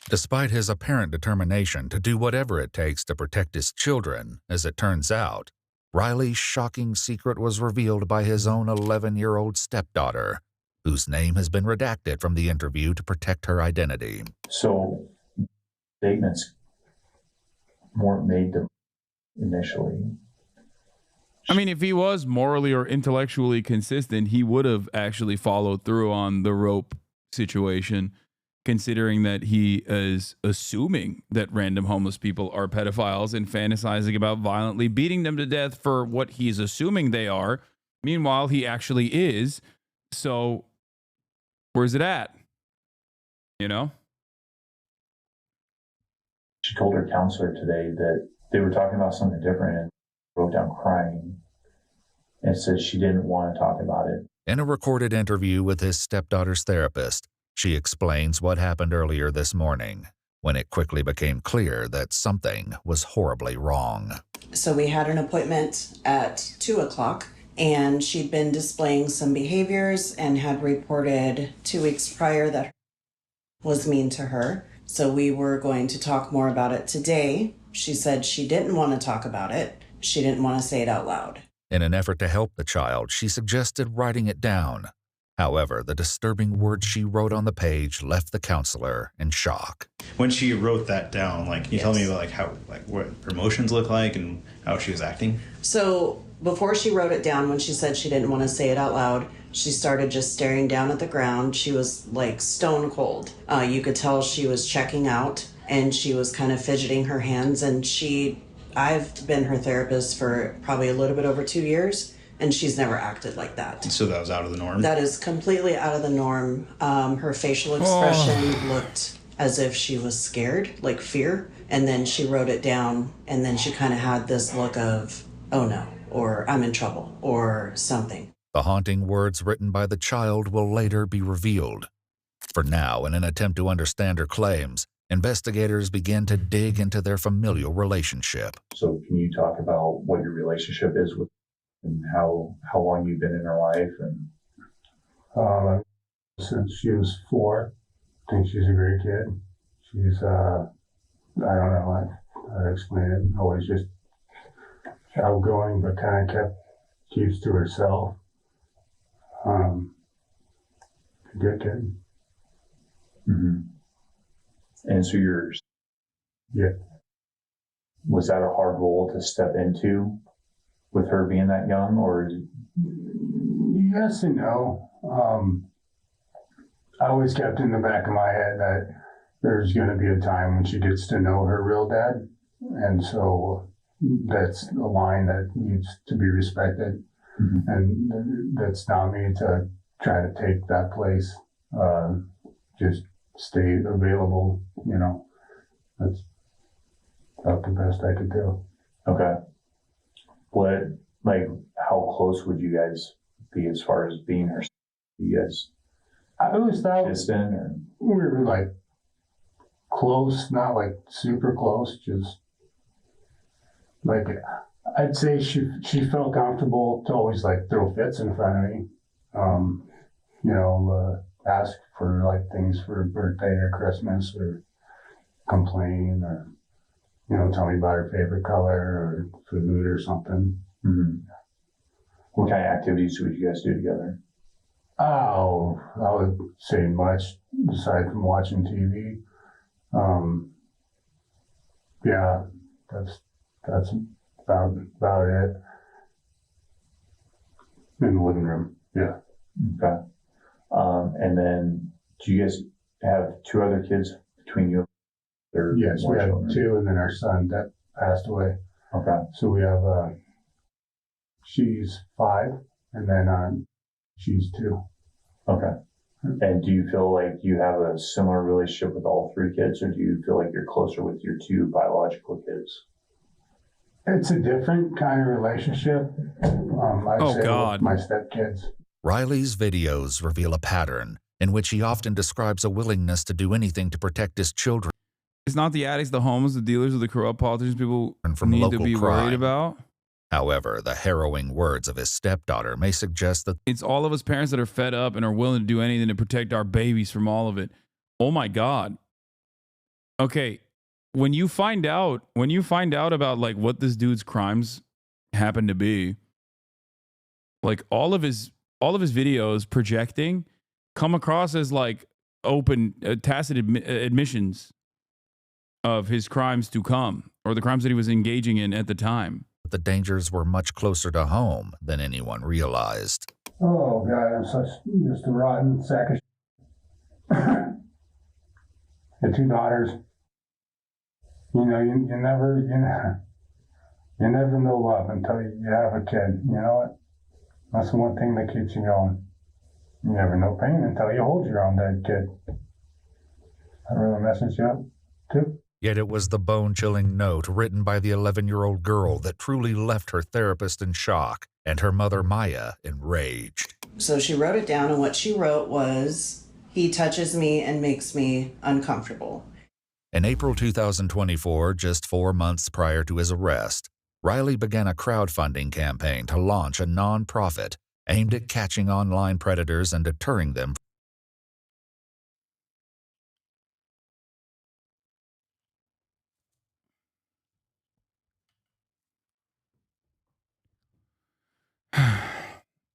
Despite his apparent determination to do whatever it takes to protect his children, as it turns out, Riley's shocking secret was revealed by his own 11-year-old stepdaughter, whose name has been redacted from the interview to protect her identity. So, statements weren't made to initially. I mean, if he was morally or intellectually consistent, he would have actually followed through on the rope situation, considering that he is assuming that random homeless people are pedophiles and fantasizing about violently beating them to death for what he's assuming they are. Meanwhile, he actually is. So where's it at? You know? She told her counselor today that they were talking about something different and broke down crying and said she didn't want to talk about it. In a recorded interview with his stepdaughter's therapist, she explains what happened earlier this morning, when it quickly became clear that something was horribly wrong. So we had an appointment at 2 o'clock, and she'd been displaying some behaviors and had reported 2 weeks prior that was mean to her. So we were going to talk more about it today. She said she didn't want to talk about it. She didn't want to say it out loud. In an effort to help the child, she suggested writing it down. However, the disturbing words she wrote on the page left the counselor in shock. When she wrote that down, can you tell me about what her emotions look like and how she was acting? So before she wrote it down, when she said she didn't want to say it out loud, she started just staring down at the ground. She was like stone cold. You could tell she was checking out, and she was kind of fidgeting her hands. And I've been her therapist for probably a little bit over 2 years. And she's never acted like that. So that was out of the norm? That is completely out of the norm. Her facial expression looked as if she was scared, like fear. And then she wrote it down, and then she kind of had this look of, oh no, or I'm in trouble, or something. The haunting words written by the child will later be revealed. For now, in an attempt to understand her claims, investigators begin to dig into their familial relationship. So can you talk about what your relationship is with and how long you've been in her life? And since she was 4, I think she's a great kid. She's I don't know how to explain it. Always just outgoing, but kind of keeps to herself. Good kid. Mm-hmm. And so was that a hard role to step into with her being that young, or? Yes and no. I always kept in the back of my head that there's going to be a time when she gets to know her real dad. And so that's a line that needs to be respected. Mm-hmm. And that's not me to try to take that place. Just stay available, That's about the best I could do. Okay. How close would you guys be as far as being her? You guys? I always thought we were close, not super close. Just I'd say she felt comfortable to always throw fits in front of me. Ask for things for her birthday or Christmas, or complain, or tell me about her favorite color or food or something. Mm-hmm. What kind of activities would you guys do together? Oh, I would say much aside from watching TV. Yeah, that's about it. In the living room, yeah. Okay. And then, do you guys have 2 other kids between you? Yes, we have 2, and then our son that passed away. Okay. So we have she's 5, and then she's 2. Okay. And do you feel like you have a similar relationship with all 3 kids, or do you feel like you're closer with your 2 biological kids? It's a different kind of relationship. I'd say with my stepkids. Riley's videos reveal a pattern in which he often describes a willingness to do anything to protect his children. It's not the addicts, the homeless, the dealers, or the corrupt politicians people from need local to be crime. worried about. However, the harrowing words of his stepdaughter may suggest that it's all of us parents that are fed up and are willing to do anything to protect our babies from all of it. Oh my God. Okay, when you find out about like what this dude's crimes happen to be, like all of his videos projecting come across as like open, tacit admissions of his crimes to come, or the crimes that he was engaging in at the time. the dangers were much closer to home than anyone realized. Oh, God, I'm just a rotten sack of shit. The two daughters. You know, you never know love until you have a kid. You know what? That's the one thing that keeps you going. You never know pain until you hold your own dead kid. That really messes you up, too. Yet it was the bone-chilling note written by the 11-year-old girl that truly left her therapist in shock and her mother, Maya, enraged. So she wrote it down, and what she wrote was, "He touches me and makes me uncomfortable." In April 2024, just 4 months prior to his arrest, Riley began a crowdfunding campaign to launch a non-profit aimed at catching online predators and deterring them.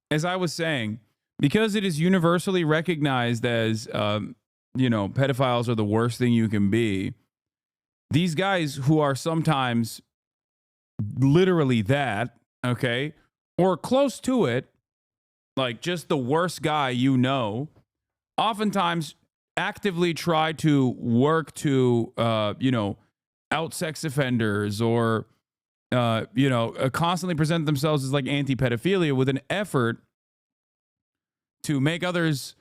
As I was saying, because it is universally recognized as, pedophiles are the worst thing you can be, these guys who are sometimes literally that, okay, or close to it, like just the worst guy you know, oftentimes actively try to work to, out sex offenders or, constantly present themselves as like anti-pedophilia with an effort to make others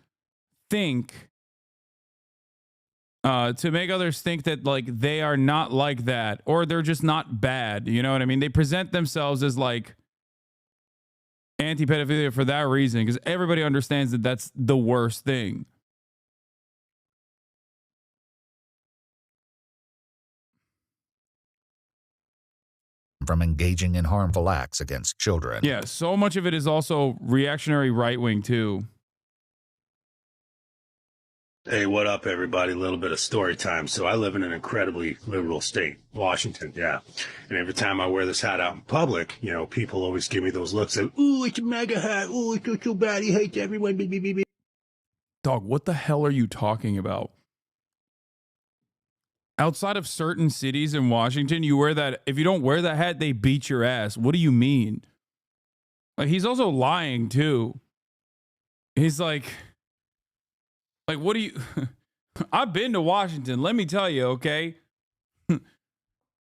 think, that like they are not like that, or they're just not bad. You know what I mean? They present themselves as like anti-pedophilia for that reason, because everybody understands that that's the worst thing. From engaging in harmful acts against children. Yeah, so much of it is also reactionary right-wing too. Hey, what up, everybody? A little bit of story time. So I live in an incredibly liberal state, Washington, yeah. And every time I wear this hat out in public, people always give me those looks of, ooh, it's a MAGA hat. Ooh, it's so bad. He hates everyone. Dog, what the hell are you talking about? Outside of certain cities in Washington, you wear that. If you don't wear that hat, they beat your ass. What do you mean? Like, he's also lying too. He's like, what do you... I've been to Washington. Let me tell you, okay?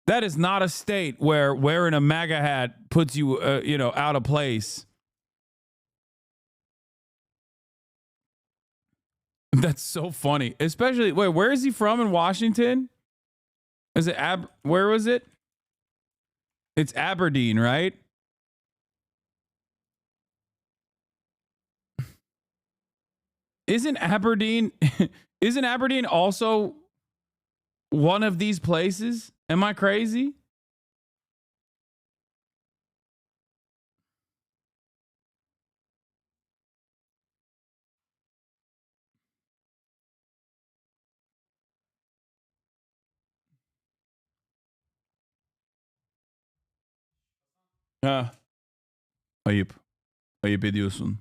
That is not a state where wearing a MAGA hat puts you, out of place. That's so funny. Especially, wait, where is he from in Washington? Is it where was it? It's Aberdeen, right? Isn't Aberdeen also one of these places? Am I crazy? Ayıp. Ayıp ediyorsun.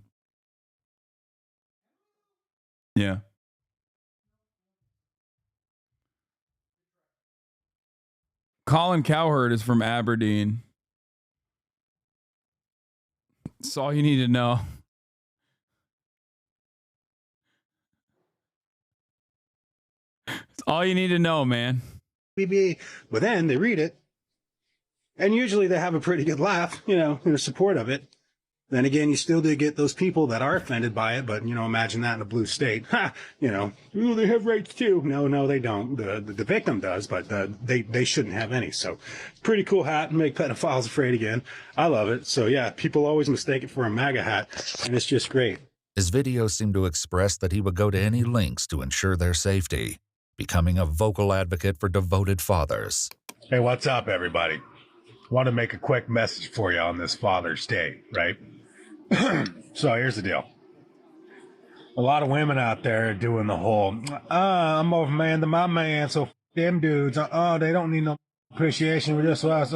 Yeah. Colin Cowherd is from Aberdeen. That's all you need to know. That's all you need to know, man. But then they read it, and usually they have a pretty good laugh, in support of it. Then again, you still do get those people that are offended by it, but, imagine that in a blue state. Ha! Ooh, they have rights too. No, they don't. The victim does, but they shouldn't have any. So, pretty cool hat, make pedophiles afraid again. I love it. So, yeah, people always mistake it for a MAGA hat, and it's just great. His videos seem to express that he would go to any lengths to ensure their safety, becoming a vocal advocate for devoted fathers. Hey, what's up, everybody? want to make a quick message for you on this Father's Day, right? So here's the deal. A lot of women out there are doing the whole, I'm more of a man than my man, so them dudes, they don't need no appreciation. We're just us,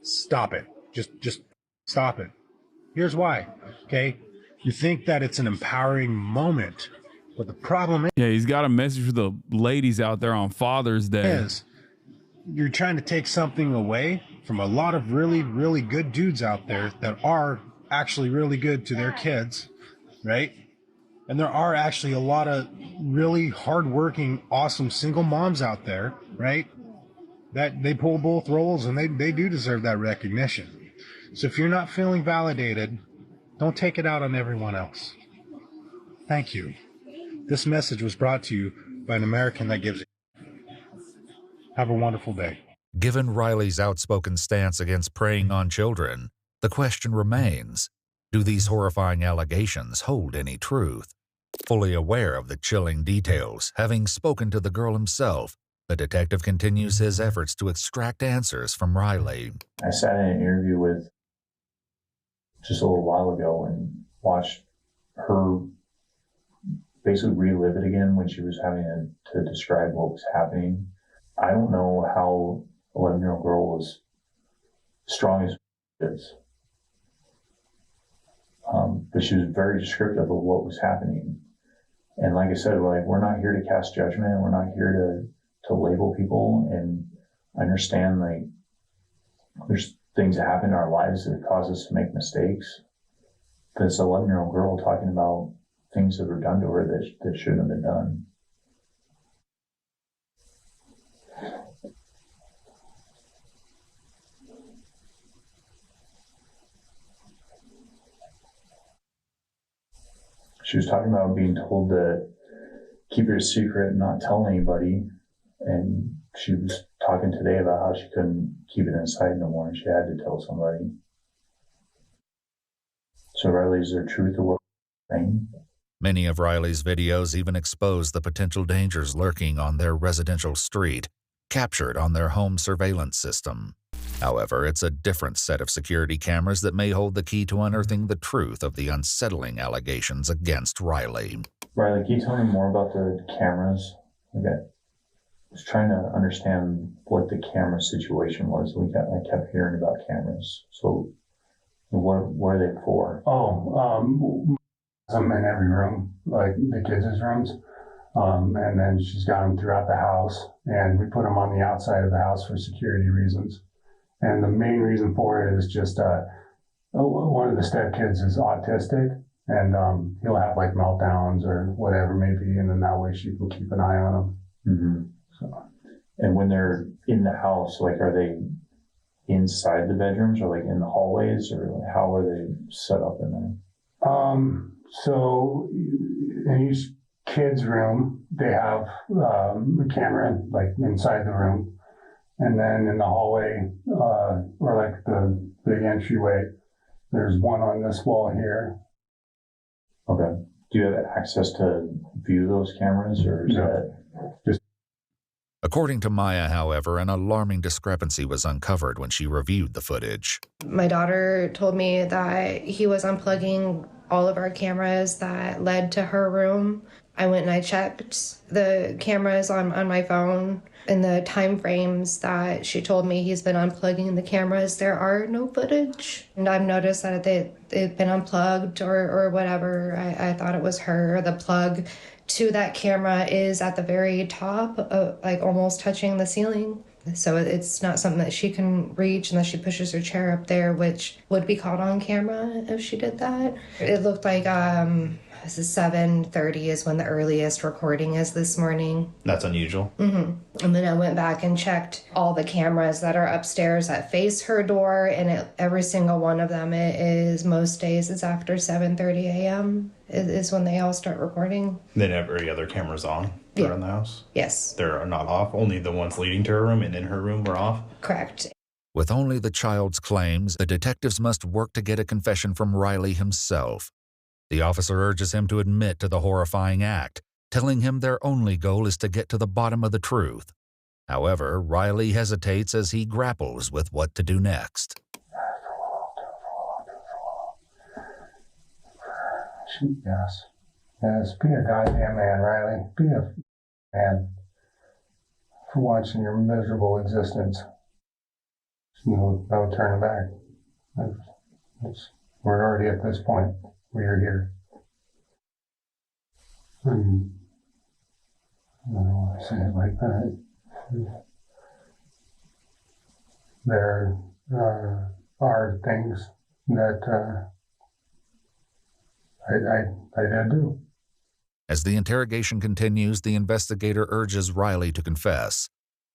Stop it. Just stop it. Here's why, okay? You think that it's an empowering moment, but the problem is... Yeah, he's got a message for the ladies out there on Father's Day. Is you're trying to take something away from a lot of really, really good dudes out there that are actually really good to their kids, right? And there are actually a lot of really hardworking, awesome single moms out there, right? That they pull both roles, and they do deserve that recognition. So if you're not feeling validated, don't take it out on everyone else. Thank you. This message was brought to you by an American that gives a... Have a wonderful day. Given Riley's outspoken stance against preying on children, the question remains, do these horrifying allegations hold any truth? Fully aware of the chilling details, having spoken to the girl himself, the detective continues his efforts to extract answers from Riley. I sat in an interview with just a little while ago and watched her basically relive it again when she was having to describe what was happening. I don't know how an 11-year-old girl was strong as is. But she was very descriptive of what was happening. And like I said, we're not here to cast judgment. We're not here to label people. And I understand, there's things that happen in our lives that cause us to make mistakes. But it's an 11-year-old girl talking about things that were done to her that shouldn't have been done. She was talking about being told to keep it a secret and not tell anybody. And she was talking today about how she couldn't keep it inside no more and she had to tell somebody. So Riley, is there truth to what you're saying? Many of Riley's videos even expose the potential dangers lurking on their residential street, captured on their home surveillance system. However, it's a different set of security cameras that may hold the key to unearthing the truth of the unsettling allegations against Riley. Riley, can you tell me more about the cameras? I was trying to understand what the camera situation was. I kept hearing about cameras. So what are they for? Some in every room, like the kids' rooms. And then she's got them throughout the house, and we put them on the outside of the house for security reasons. And the main reason for it is just one of the stepkids is autistic, and he'll have meltdowns or whatever maybe, and then that way she can keep an eye on him. Mm-hmm. So. And when they're in the house, are they inside the bedrooms or in the hallways, or how are they set up in there? So in each kid's room, they have a camera inside the room. And then in the hallway, or the big entryway, there's one on this wall here. Okay. Do you have access to view those cameras, or is that just... According to Maya, however, an alarming discrepancy was uncovered when she reviewed the footage. My daughter told me that he was unplugging all of our cameras that led to her room. I went and I checked the cameras on my phone. In the time frames that she told me he's been unplugging the cameras, there are no footage. And I've noticed that they've been unplugged or whatever. I thought it was her. The plug to that camera is at the very top, almost touching the ceiling. So it's not something that she can reach unless she pushes her chair up there, which would be caught on camera if she did that. It looked like this is 7:30 is when the earliest recording is this morning. That's unusual. Mm-hmm. And then I went back and checked all the cameras that are upstairs that face her door, and every single one of them is most days it's after 7:30 a.m. is when they all start recording. Then every other camera's on around the house? Yes. They're not off? Only the ones leading to her room and in her room were off? Correct. With only the child's claims, the detectives must work to get a confession from Riley himself. The officer urges him to admit to the horrifying act, telling him their only goal is to get to the bottom of the truth. However, Riley hesitates as he grapples with what to do next. Yes. Yes, be a goddamn man, Riley. Be a man. For once in your miserable existence. No turning back. We're already at this point where you're here. I don't want to say it like that. There are things that I did do. As the interrogation continues, the investigator urges Riley to confess.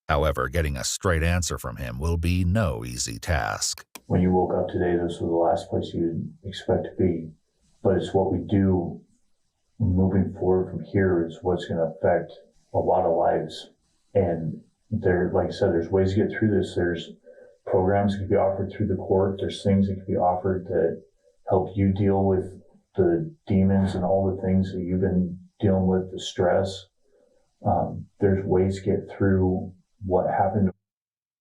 However, getting a straight answer from him will be no easy task. When you woke up today, this was the last place you'd expect to be. But it's what we do moving forward from here is what's going to affect a lot of lives. And there, like I said, there's ways to get through this. There's programs that can be offered through the court. There's things that can be offered that help you deal with the demons and all the things that you've been dealing with, the stress. There's ways to get through what happened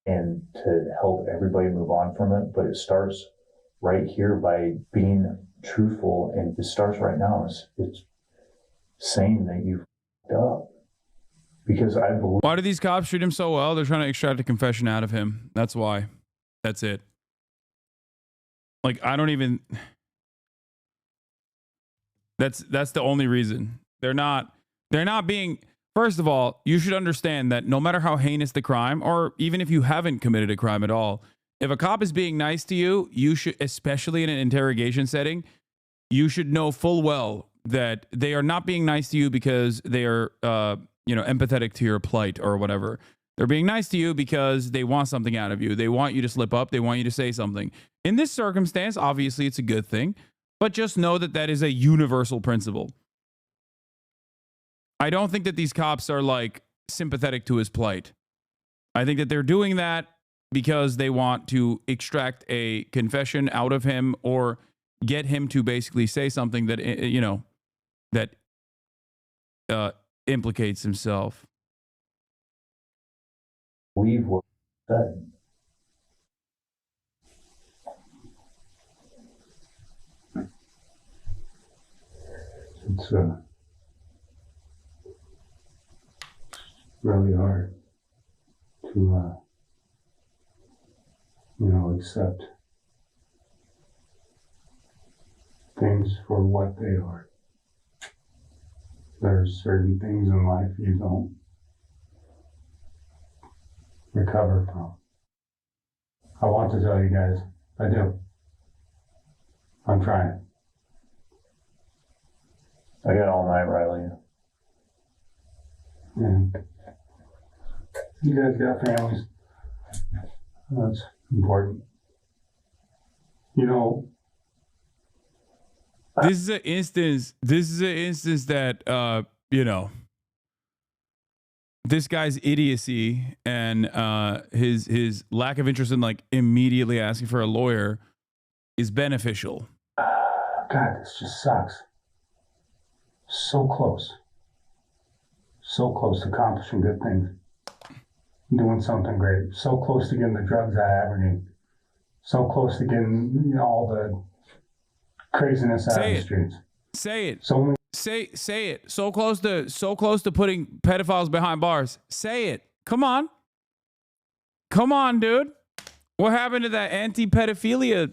and to help everybody move on from it. But it starts right here by being truthful, and it starts right now. It's saying that you f***ed up. Because I believe... Why do these cops treat him so well? They're trying to extract a confession out of him. That's why. That's it. Like, I don't even... That's the only reason. They're not being... First of all, you should understand that no matter how heinous the crime, or even if you haven't committed a crime at all, if a cop is being nice to you, you should, especially in an interrogation setting, you should know full well that they are not being nice to you because they are, empathetic to your plight or whatever. They're being nice to you because they want something out of you. They want you to slip up. They want you to say something. In this circumstance, obviously, it's a good thing, but just know that that is a universal principle. I don't think that these cops are like sympathetic to his plight. I think that they're doing that because they want to extract a confession out of him or get him to basically say something that, that implicates himself. Believe what he said. It's really hard to, accept things for what they are. There's certain things in life you don't recover from. I want to tell you guys, I do. I'm trying. I got all night, Riley. And you guys got families. That's important. This is an instance that, this guy's idiocy and his lack of interest in like immediately asking for a lawyer is beneficial. God, this just sucks. So close. So close to accomplishing good things. Doing something great. So close to getting the drugs out of Aberdeen. So close to getting all the craziness out of the streets. Say it. So many. Say it. So close to putting pedophiles behind bars. Say it. Come on. Come on, dude. What happened to that anti-pedophilia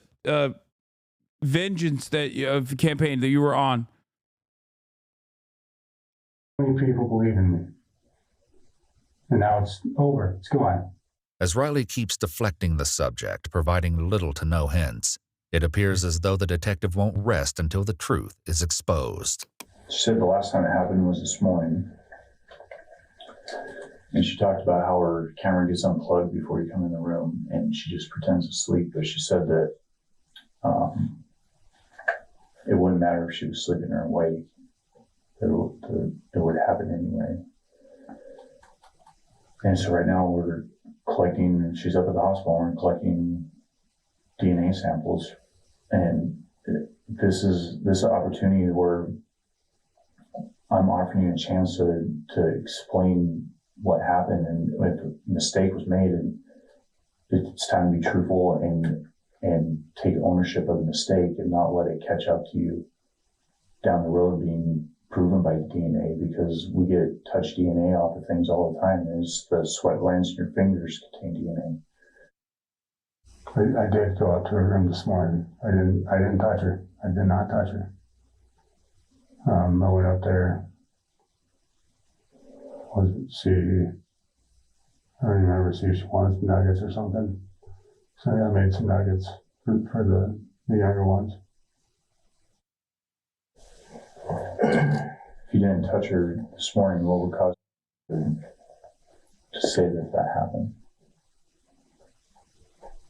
vengeance campaign that you were on? Many people believe in me. And now it's over. It's gone. As Riley keeps deflecting the subject, providing little to no hints, it appears as though the detective won't rest until the truth is exposed. She said the last time it happened was this morning. And she talked about how her camera gets unplugged before you come in the room, and she just pretends to sleep. But she said that it wouldn't matter if she was sleeping or awake. It would happen anyway. And so right now we're collecting, she's up at the hospital, and we're collecting DNA samples. And this is an opportunity where I'm offering you a chance to explain what happened, and if a mistake was made, and it's time to be truthful and take ownership of the mistake and not let it catch up to you down the road being proven by DNA, because we get touch DNA off of things all the time. There's the sweat glands in your fingers contain DNA. I did go up to her room this morning. I didn't touch her. I did not touch her. I went up there. I don't remember, see if she wanted some nuggets or something. So I made some nuggets for the younger ones. If you didn't touch her this morning, what would cause you to say that happened?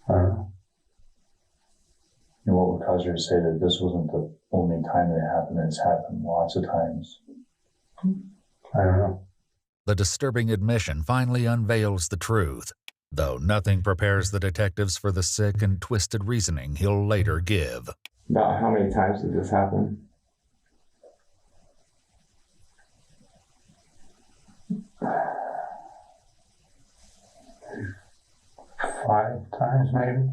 I don't know. And what would cause her to say that this wasn't the only time that it happened, it's happened lots of times? I don't know. The disturbing admission finally unveils the truth, though nothing prepares the detectives for the sick and twisted reasoning he'll later give. About how many times did this happen? Five times, maybe.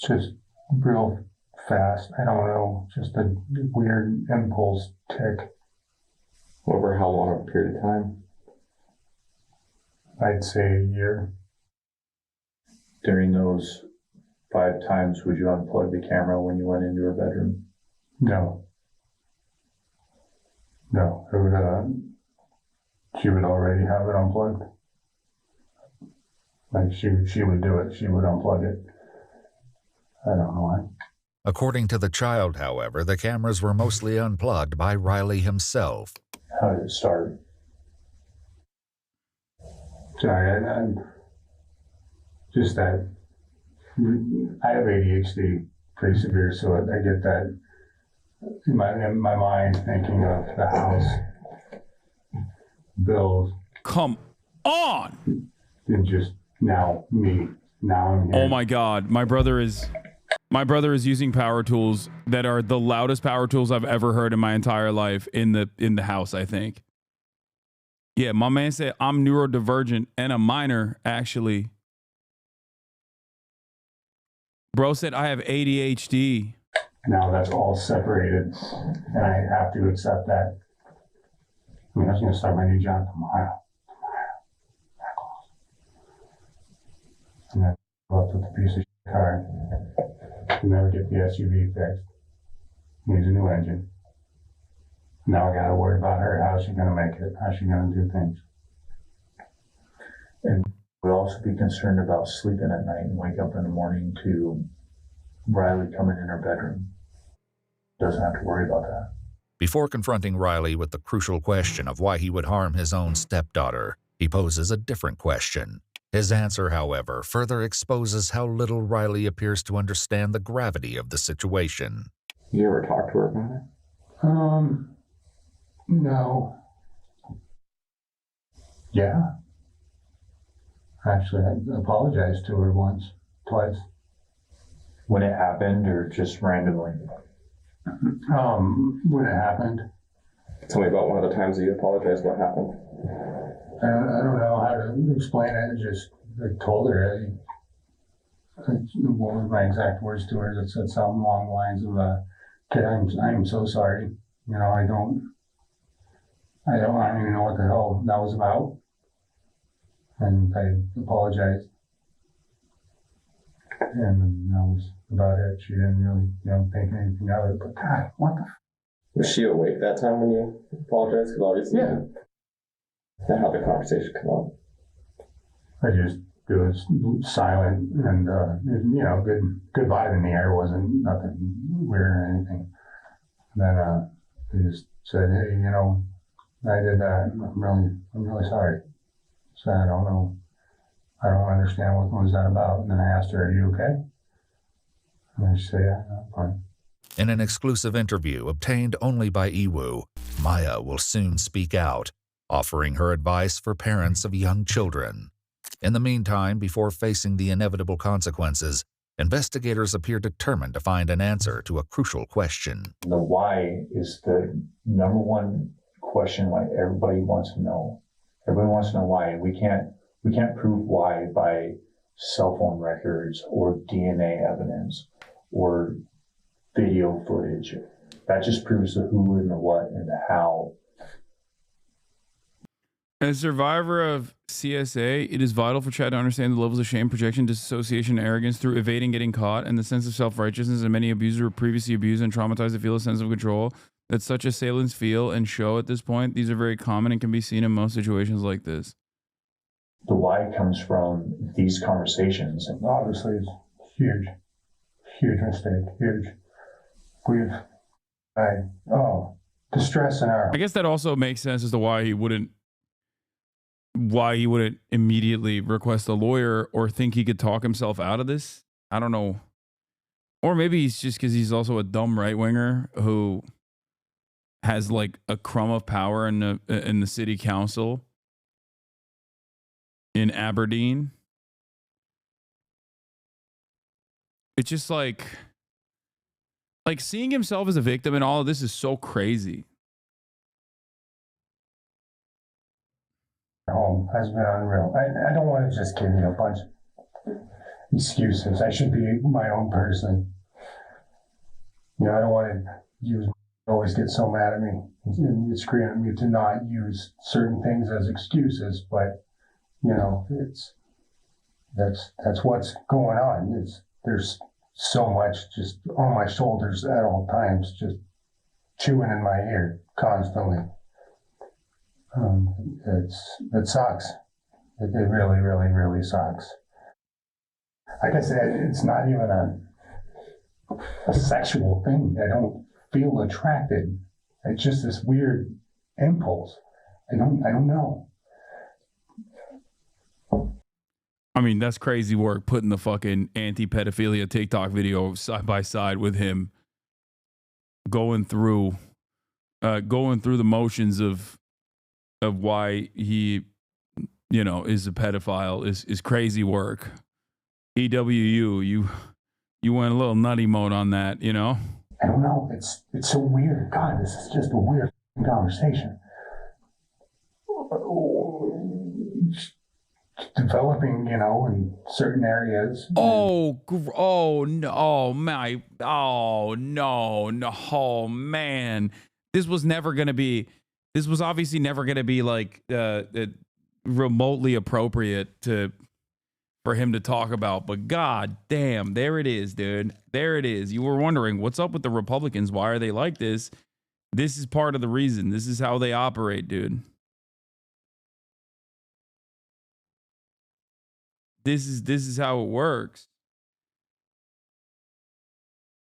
Just real fast. I don't know. Just a weird impulse tick. Over how long a period of time? I'd say a year. During those 5 times, would you unplug the camera when you went into her bedroom? No. No. It would, she would already have it unplugged. Like she would do it. She would unplug it. I don't know why. According to the child, however, the cameras were mostly unplugged by Riley himself. How did it start? Sorry, I'm just that I have ADHD pretty severe, so I get that in my mind thinking of the house, bills. Come on! And just now me. Now I'm here. Oh my God, my brother is using power tools that are the loudest power tools I've ever heard in my entire life in the house, I think. Yeah, my man said I'm neurodivergent and a minor, actually. Bro said I have ADHD. Now that's all separated, and I have to accept that. I mean, I was going to start my new job tomorrow. And then go up with a piece of shit car. Can never get the SUV fixed. Needs a new engine. Now I got to worry about her. How's she going to make it? How's she going to do things? And would also be concerned about sleeping at night and wake up in the morning to Riley coming in her bedroom. Doesn't have to worry about that. Before confronting Riley with the crucial question of why he would harm his own stepdaughter, he poses a different question. His answer, however, further exposes how little Riley appears to understand the gravity of the situation. You ever talk to her about it? No. Yeah. Actually, I apologized to her twice. When it happened, or just randomly? When it happened. Tell me about one of the times that you apologized. What happened? I don't know how to explain it. I told her. What were my exact words to her? That said something along the lines of, "Kid, I'm so sorry. You know, I don't even know what the hell that was about." And I apologized. And that was about it. She didn't really, think anything of it. But God, what the? Was she awake that time when you apologized? Because obviously, yeah. That how the conversation come up. It was silent and good vibe in the air. Wasn't nothing weird or anything. And then they just said, "Hey, I did that. I'm really sorry." So I don't know. I don't understand what was that about. And then I asked her, "Are you okay?" And she said, "Yeah, I'm fine." In an exclusive interview obtained only by Iwu, Maya will soon speak out, offering her advice for parents of young children. In the meantime, before facing the inevitable consequences, investigators appear determined to find an answer to a crucial question. The why is the number one question why everybody wants to know. Everybody wants to know why. We can't prove why by cell phone records or DNA evidence or video footage. That just proves the who and the what and the how. As a survivor of CSA, it is vital for Chad to understand the levels of shame, projection, disassociation, arrogance through evading getting caught, and the sense of self-righteousness that many abusers were previously abused and traumatized to feel a sense of control that such assailants feel and show at this point. These are very common and can be seen in most situations like this. The why comes from these conversations. And Obviously, it's huge mistake, huge. Distress in our. I guess that also makes sense as to why he wouldn't immediately request a lawyer or think he could talk himself out of this. I don't know. Or maybe he's just because he's also a dumb right-winger who has like a crumb of power in the city council in Aberdeen. It's just like seeing himself as a victim and all of this is so crazy. Home has been unreal. I don't want to just give you a bunch of excuses. I should be my own person. You know, I don't want to always get so mad at me and scream at me to not use certain things as excuses, but you know, that's what's going on. There's so much just on my shoulders at all times, just chewing in my ear constantly. It sucks. It really, really, really sucks. Like I said, it's not even a sexual thing. I don't feel attracted. It's just this weird impulse. I don't know. I mean, that's crazy work putting the fucking anti-pedophilia TikTok video side by side with him going through the motions of why he, you know, is a pedophile is crazy work. EWU, you went a little nutty mode on that, you know? I don't know. It's so weird. God, this is just a weird conversation. Developing, you know, in certain areas. Oh no, man. This was obviously never going to be like remotely appropriate for him to talk about, but god damn, there it is, dude. There it is. You were wondering what's up with the Republicans? Why are they like this? This is part of the reason. This is how they operate, dude. This is how it works.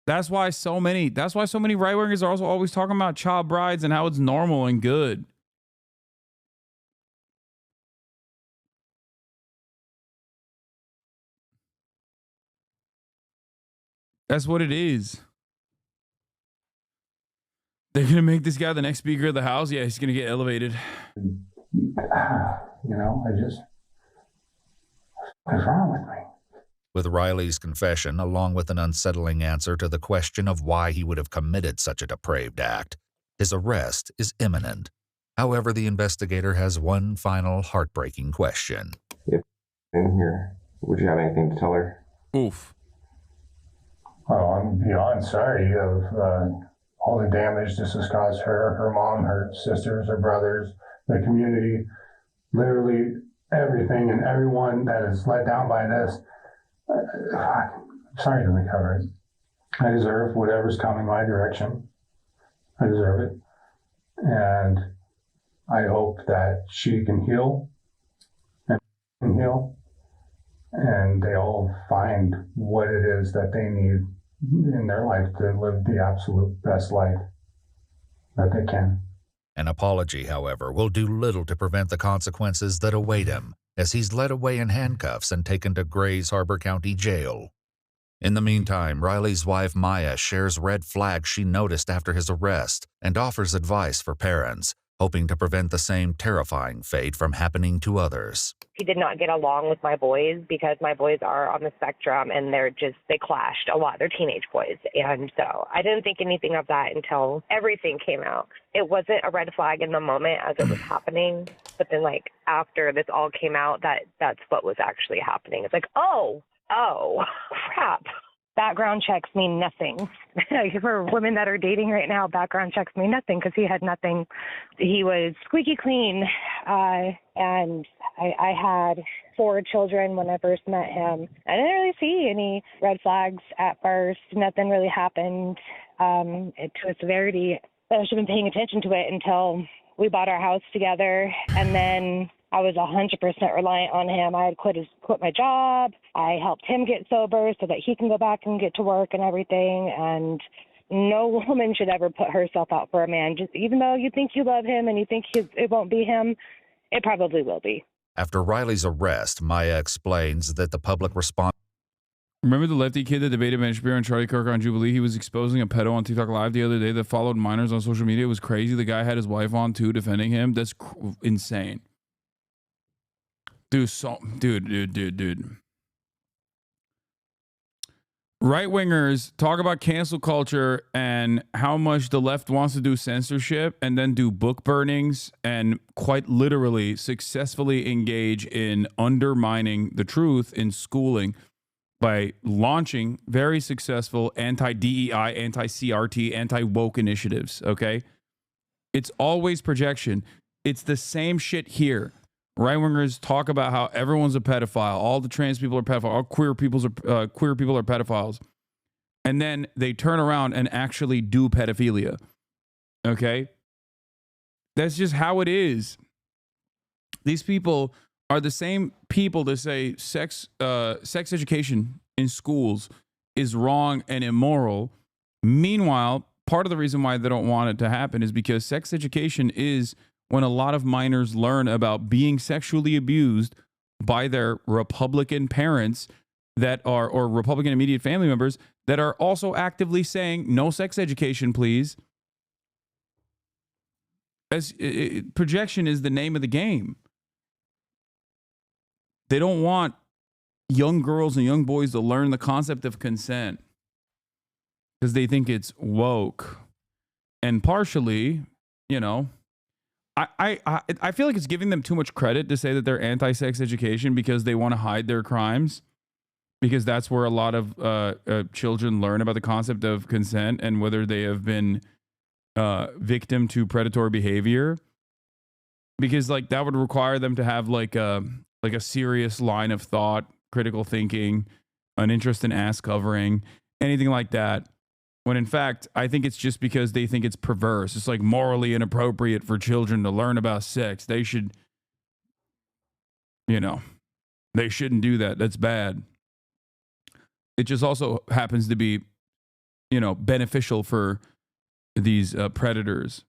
That's why so many right-wingers are also always talking about child brides and how it's normal and good. That's what it is. They're going to make this guy the next Speaker of the House. Yeah, he's going to get elevated. You know, what's wrong with me? With Riley's confession, along with an unsettling answer to the question of why he would have committed such a depraved act, his arrest is imminent. However, the investigator has one final heartbreaking question. If in here, would you have anything to tell her? Oof. Oh, I'm beyond sorry of all the damage this has caused her, her mom, her sisters, her brothers, the community, literally everything and everyone that is let down by this. I'm sorry to recover it. I deserve whatever's coming my direction. I deserve it. And I hope that she can heal and and they all find what it is that they need in their life to live the absolute best life that they can. An apology, however, will do little to prevent the consequences that await him, as he's led away in handcuffs and taken to Grays Harbor County Jail. In the meantime, Riley's wife Maya shares red flags she noticed after his arrest and offers advice for parents, hoping to prevent the same terrifying fate from happening to others. He did not get along with my boys because my boys are on the spectrum and they clashed a lot. They're teenage boys. And so I didn't think anything of that until everything came out. It wasn't a red flag in the moment as it was happening. But then like after this all came out, that's what was actually happening. It's like, oh, crap. Background checks mean nothing. For women that are dating right now, background checks mean nothing because he had nothing. He was squeaky clean. And I had 4 children when I first met him. I didn't really see any red flags at first. Nothing really happened to a severity that I should have been paying attention to it until we bought our house together. And then I was 100% reliant on him. I had quit my job. I helped him get sober so that he can go back and get to work and everything. And no woman should ever put herself out for a man. Just even though you think you love him and you think it won't be him, it probably will be. After Riley's arrest, Maya explains that the public response. Remember the lefty kid that debated Ben Shapiro and Charlie Kirk on Jubilee? He was exposing a pedo on TikTok Live the other day that followed minors on social media. It was crazy. The guy had his wife on too, defending him. That's insane. Dude. Right-wingers talk about cancel culture and how much the left wants to do censorship and then do book burnings and quite literally successfully engage in undermining the truth in schooling by launching very successful anti-DEI, anti-CRT, anti-woke initiatives, okay? It's always projection. It's the same shit here. Right-wingers talk about how everyone's a pedophile. All the trans people are pedophiles. All queer people are pedophiles. And then they turn around and actually do pedophilia. Okay? That's just how it is. These people are the same people that say sex education in schools is wrong and immoral. Meanwhile, part of the reason why they don't want it to happen is because sex education is when a lot of minors learn about being sexually abused by their Republican parents that are, or Republican immediate family members that are also actively saying, no sex education, please. Projection is the name of the game. They don't want young girls and young boys to learn the concept of consent because they think it's woke. And partially, you know, I feel like it's giving them too much credit to say that they're anti-sex education because they want to hide their crimes, because that's where a lot of children learn about the concept of consent and whether they have been victim to predatory behavior. Because like that would require them to have like a serious line of thought, critical thinking, an interest in ass covering, anything like that. When in fact, I think it's just because they think it's perverse. It's like morally inappropriate for children to learn about sex. They should, you know, they shouldn't do that. That's bad. It just also happens to be, you know, beneficial for these predators.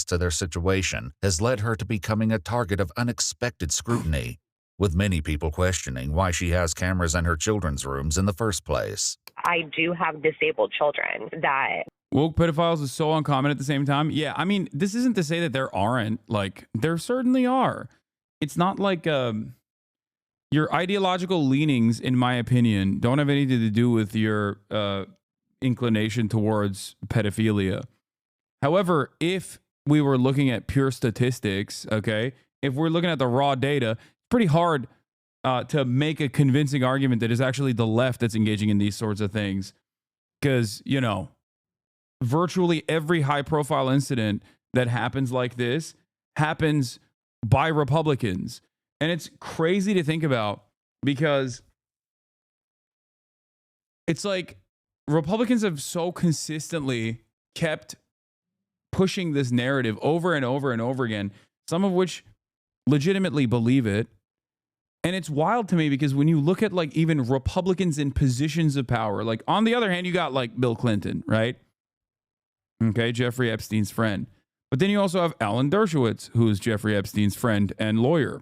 To their situation has led her to becoming a target of unexpected scrutiny, with many people questioning why she has cameras in her children's rooms in the first place. I do have disabled children that... Woke pedophiles is so uncommon at the same time. Yeah, I mean, this isn't to say that there aren't. Like, there certainly are. It's not like your ideological leanings, in my opinion, don't have anything to do with your inclination towards pedophilia. However, if we were looking at pure statistics, okay, if we're looking at the raw data, it's pretty hard to make a convincing argument that it's actually the left that's engaging in these sorts of things. Because, you know, virtually every high-profile incident that happens like this happens by Republicans. And it's crazy to think about because it's like Republicans have so consistently kept pushing this narrative over and over and over again, some of which legitimately believe it. And it's wild to me because when you look at like even Republicans in positions of power, like on the other hand, you got like Bill Clinton, right? Okay, Jeffrey Epstein's friend. But then you also have Alan Dershowitz, who is Jeffrey Epstein's friend and lawyer.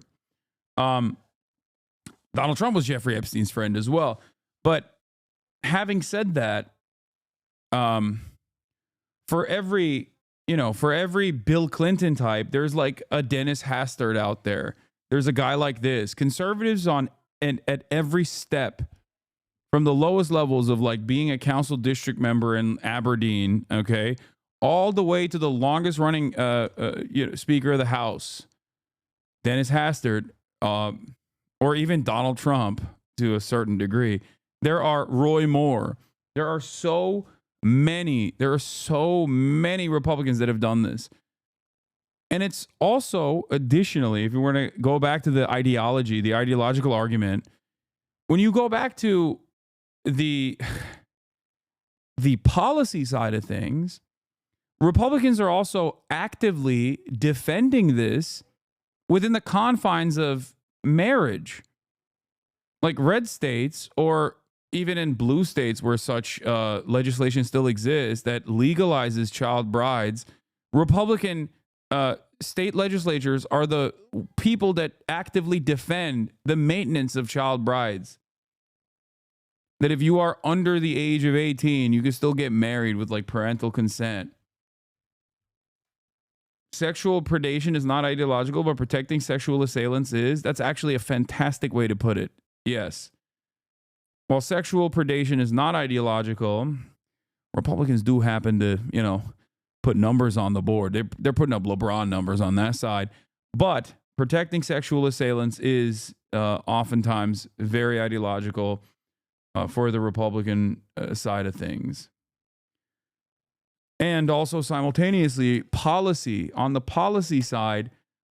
Donald Trump was Jeffrey Epstein's friend as well. But having said that, For every, for every Bill Clinton type, there's like a Dennis Hastert out there. There's a guy like this. Conservatives at every step, from the lowest levels of like being a council district member in Aberdeen, okay, all the way to the longest running Speaker of the House, Dennis Hastert, or even Donald Trump to a certain degree. There are Roy Moore. There are so many Republicans that have done this. And it's also, additionally, if you were to go back to the ideological argument, when you go back to the policy side of things, Republicans are also actively defending this within the confines of marriage. Like red states, or even in blue states where such legislation still exists that legalizes child brides, Republican state legislatures are the people that actively defend the maintenance of child brides. That if you are under the age of 18, you can still get married with like parental consent. Sexual predation is not ideological, but protecting sexual assailants is. That's actually a fantastic way to put it. Yes. While sexual predation is not ideological, Republicans do happen to, put numbers on the board. They're putting up LeBron numbers on that side. But protecting sexual assailants is oftentimes very ideological for the Republican side of things. And also simultaneously, policy. On the policy side,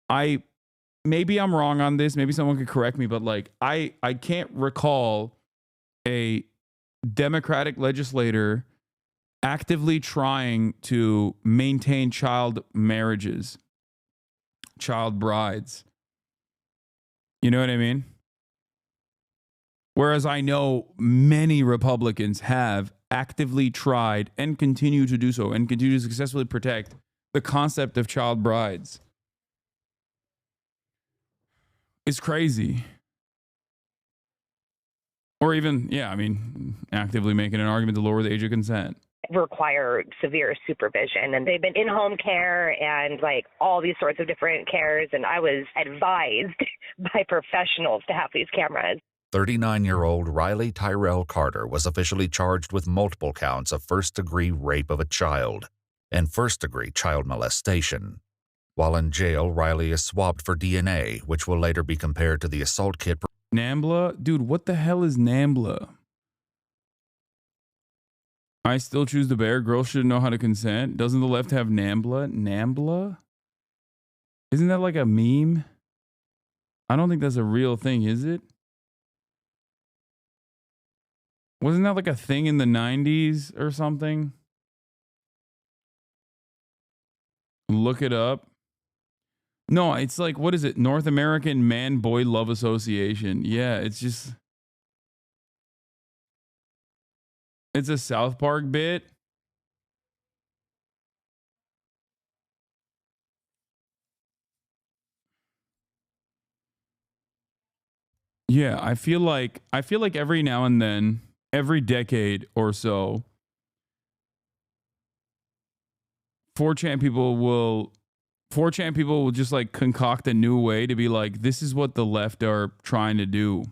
maybe I'm wrong on this. Maybe someone could correct me, but like I can't recall a Democratic legislator actively trying to maintain child marriages, child brides. You know what I mean? Whereas I know many Republicans have actively tried and continue to do so and continue to successfully protect the concept of child brides. It's crazy. Or even, actively making an argument to lower the age of consent. Require severe supervision, and they've been in home care and like all these sorts of different cares, and I was advised by professionals to have these cameras. 39-year-old Riley Tyrell Carter was officially charged with multiple counts of first-degree rape of a child and first-degree child molestation. While in jail, Riley is swabbed for DNA, which will later be compared to the assault kit. NAMBLA? Dude, what the hell is NAMBLA? I still choose the bear. Girls should know how to consent. Doesn't the left have NAMBLA? NAMBLA? Isn't that like a meme? I don't think that's a real thing, is it? Wasn't that like a thing in the 90s or something? Look it up. No, it's like, what is it? North American Man-Boy Love Association. Yeah, it's just... It's a South Park bit. Yeah, I feel like every now and then, every decade or so, 4chan people will just like concoct a new way to be like, this is what the left are trying to do.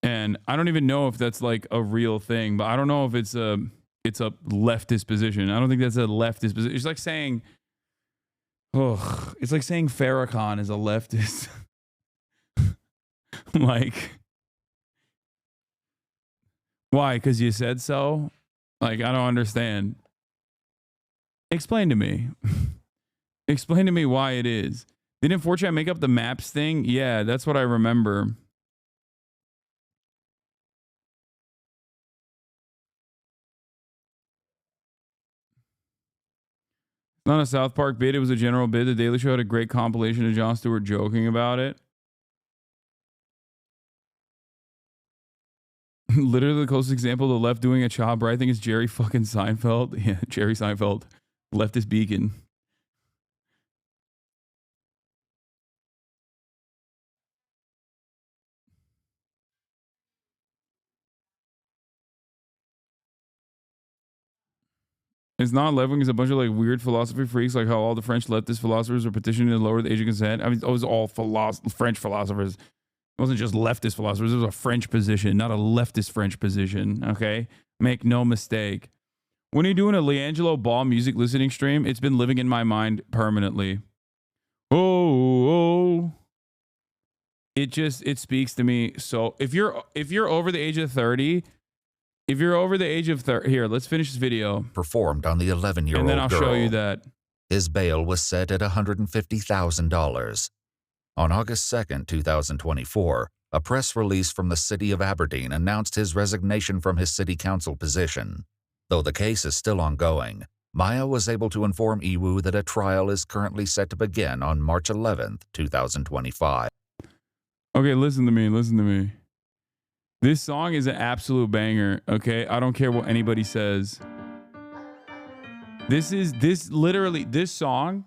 And I don't even know if that's like a real thing, but I don't know if it's a leftist position. I don't think that's a leftist position. It's like saying, it's like saying Farrakhan is a leftist. Like, why? Because you said so? Like, I don't understand. Explain to me. Explain to me why it is. Didn't 4chan make up the maps thing? Yeah, that's what I remember. Not a South Park bit. It was a general bit. The Daily Show had a great compilation of Jon Stewart joking about it. Literally the closest example of the left doing a job, right? I think it's Jerry fucking Seinfeld. Yeah, Jerry Seinfeld. Leftist beacon. It's not left wing. It's a bunch of like weird philosophy freaks, like how all the French leftist philosophers are petitioning to lower the age of consent. I mean, it was all French philosophers. It wasn't just leftist philosophers. It was a French position, not a leftist French position. Okay, make no mistake. When you're doing a Leangelo Ball music listening stream, it's been living in my mind permanently. Oh. It speaks to me. So if you're over the age of 30. If you're over the age of 30, here, let's finish this video. Performed on the 11-year-old And then I'll girl. show you that. His bail was set at $150,000. On August 2nd, 2024, a press release from the city of Aberdeen announced his resignation from his city council position. Though the case is still ongoing, Maya was able to inform Iwu that a trial is currently set to begin on March 11th, 2025. Okay, listen to me. This song is an absolute banger, okay? I don't care what anybody says. This song,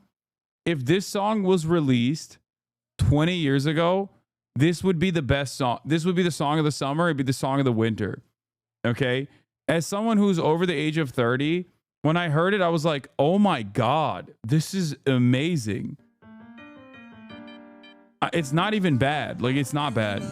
if this song was released 20 years ago, this would be the best song. This would be the song of the summer. It'd be the song of the winter, okay? As someone who's over the age of 30, when I heard it, I was like, oh my God, this is amazing. It's not even bad. Like, it's not bad.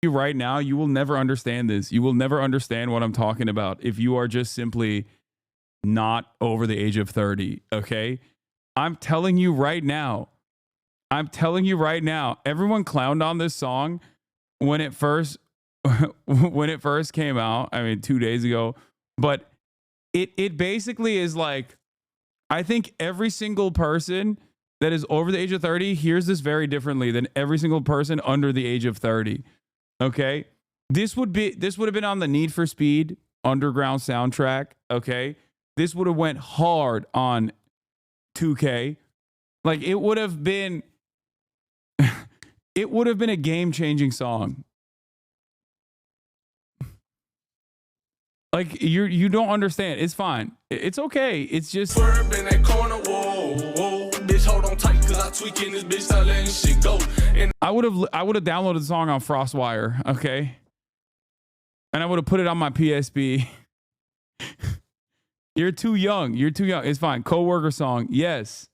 Right now, you will never understand this. You will never understand what I'm talking about if you are just simply not over the age of 30, okay? I'm telling you right now. Everyone clowned on this song when it first came out. I mean, 2 days ago, but it basically is like, I think every single person that is over the age of 30 hears this very differently than every single person under the age of 30. Okay, this would have been on the Need for Speed Underground soundtrack. Okay, this would have went hard on 2K. Like, it would have been a game-changing song. Like, you don't understand. It's fine. It's okay. It's just. I would have downloaded the song on FrostWire, okay? And I would have put it on my PSP. You're too young. It's fine. Coworker song. Yes.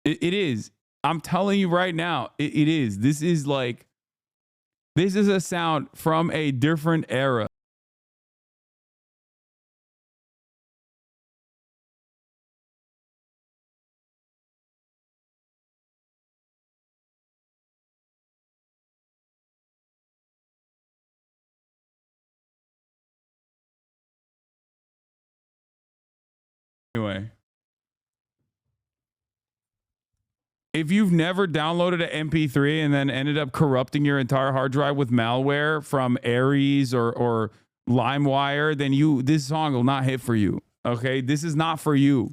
It is. I'm telling you right now, it is. This is a sound from a different era. Anyway, if you've never downloaded an MP3 and then ended up corrupting your entire hard drive with malware from Ares or LimeWire, then this song will not hit for you. Okay, this is not for you.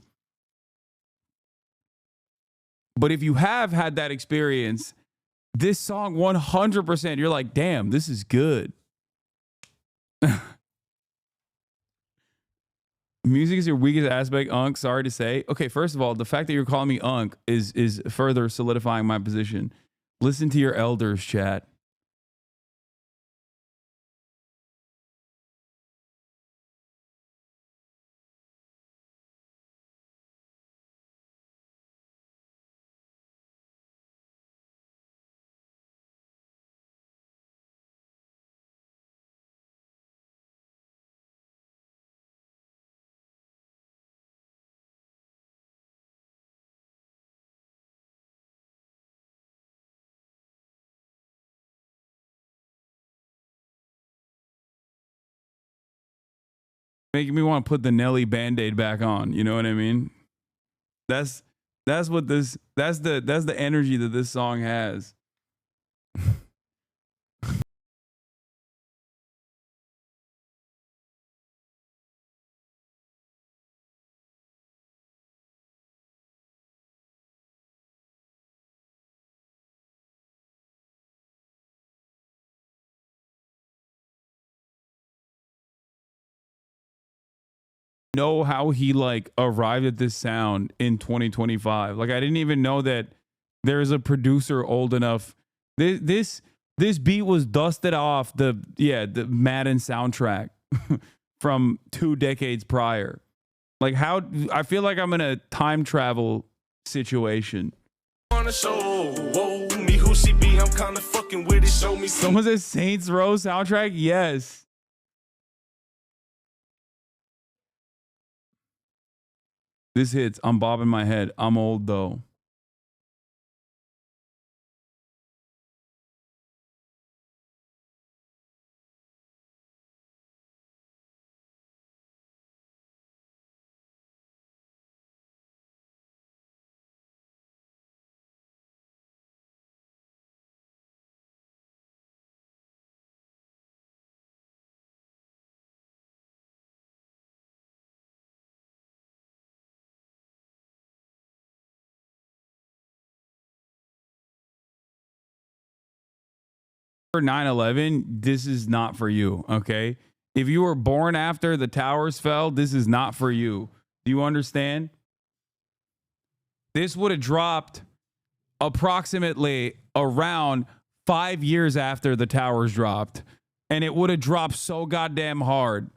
But if you have had that experience, this song 100%, you're like, damn, this is good. Music is your weakest aspect, Unk. Sorry to say. Okay, first of all, the fact that you're calling me Unk is further solidifying my position. Listen to your elders, chat. Making me want to put the Nelly Band-Aid back on. You know what I mean? That's what this that's the energy that this song has. Know how he like arrived at this sound in 2025. Like I didn't even know that there's a producer old enough. This beat was dusted off the Madden soundtrack from 2 decades prior. Like how I feel like I'm in a time travel situation. Someone says Saints Row soundtrack? Yes. This hits. I'm bobbing my head. I'm old though. For 9/11, this is not for you, okay? If you were born after the towers fell, this is not for you. Do you understand? This would have dropped approximately around 5 years after the towers dropped, and it would have dropped so goddamn hard.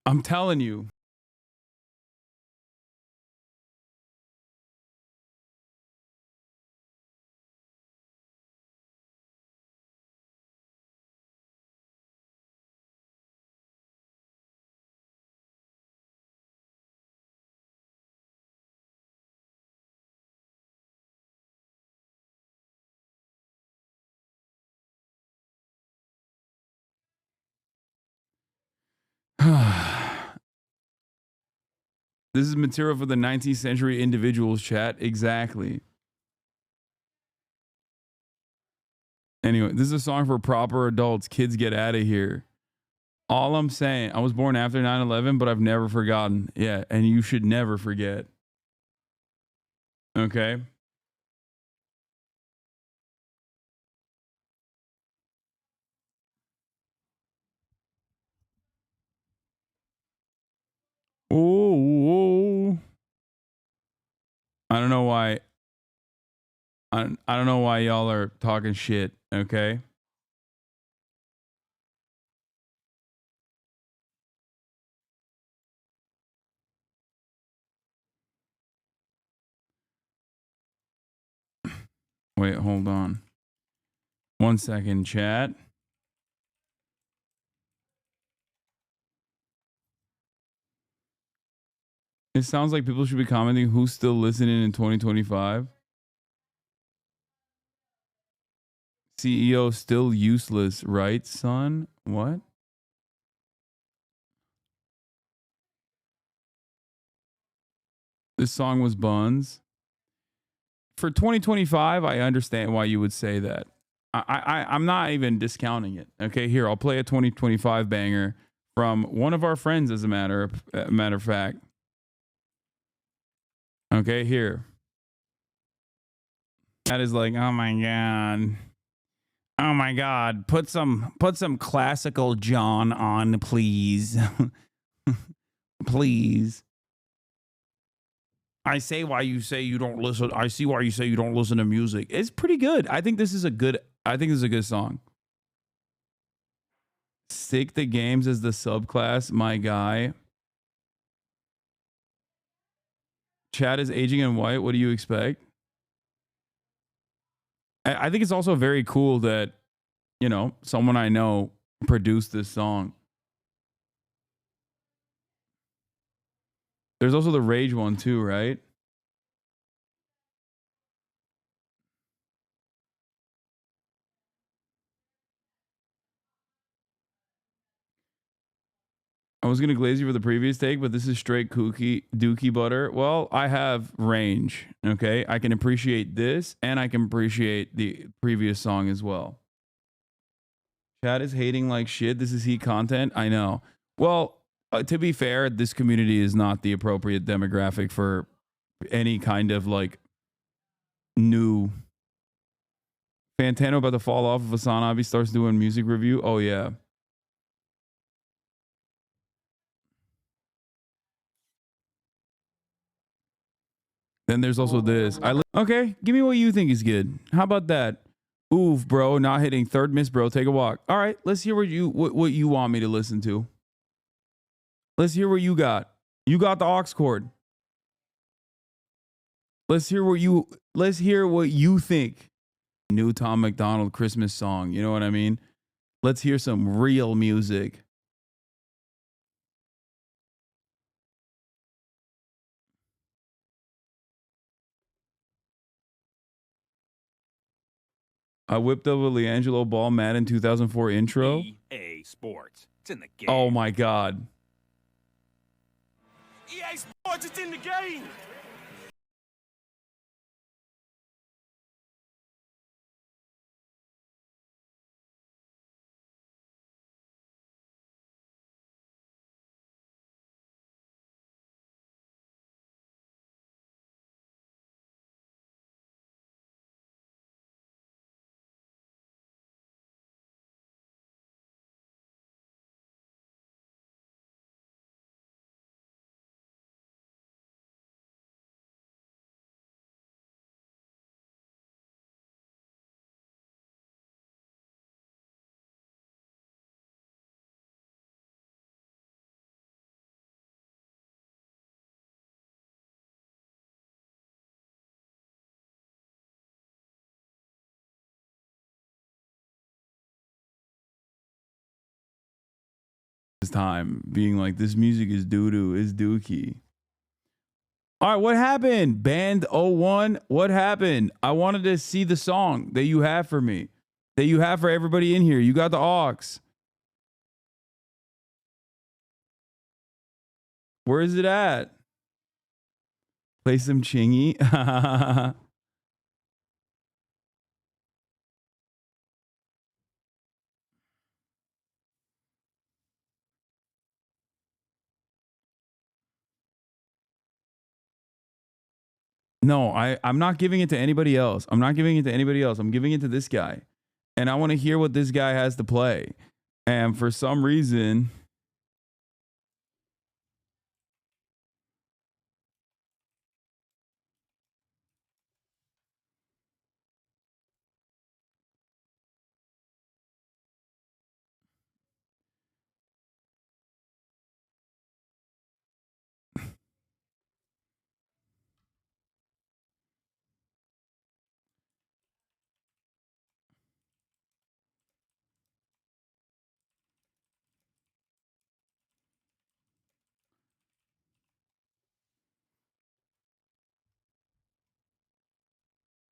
I'm telling you. This is material for the 19th century individuals chat. Exactly. Anyway, this is a song for proper adults. Kids, get out of here. All I'm saying, I was born after 9/11, but I've never forgotten. Yeah, and you should never forget. Okay? Oh. I don't know why. I don't know why y'all are talking shit, okay? Wait, hold on. 1 second, chat. It sounds like people should be commenting who's still listening in 2025. CEO still useless, right, son? What? This song was buns. For 2025, I understand why you would say that. I'm not even discounting it. Okay, here, I'll play a 2025 banger from one of our friends, as a matter of fact. Okay, here. That is like, oh my god. Oh my god. Put some classical John on, please. Please. I see why you say you don't listen to music. It's pretty good. I think this is a good song. Stick the games as the subclass, my guy. Chad is aging in white. What do you expect? I think it's also very cool that, you know, someone I know produced this song. There's also the Rage one too, right? I was gonna glaze you for the previous take, but this is straight dookie butter. Well, I have range. Okay, I can appreciate this, and I can appreciate the previous song as well. Chad is hating like shit. This is heat content. I know. Well, to be fair, this community is not the appropriate demographic for any kind of like new. Fantano about to fall off if HasnAbi starts doing music review. Oh yeah. Then there's also this. Okay, give me what you think is good. How about that? Oof, bro, not hitting. Third miss, bro. Take a walk. All right, let's hear what you want me to listen to. Let's hear what you got. You got the aux cord. Let's hear what you think. New Tom McDonald Christmas song. You know what I mean? Let's hear some real music. I whipped up a Leangelo Ball Madden 2004 intro. EA Sports. It's in the game. Oh my God. EA Sports, it's in the game. Time being like, this music is doo-doo, is dookie. All right, what happened? Band 01, what happened? I wanted to see the song that you have for me, that you have for everybody in here. You got the aux. Where is it at? Play some chingy. No, I'm not giving it to anybody else. I'm not giving it to anybody else. I'm giving it to this guy. And I want to hear what this guy has to play. And for some reason,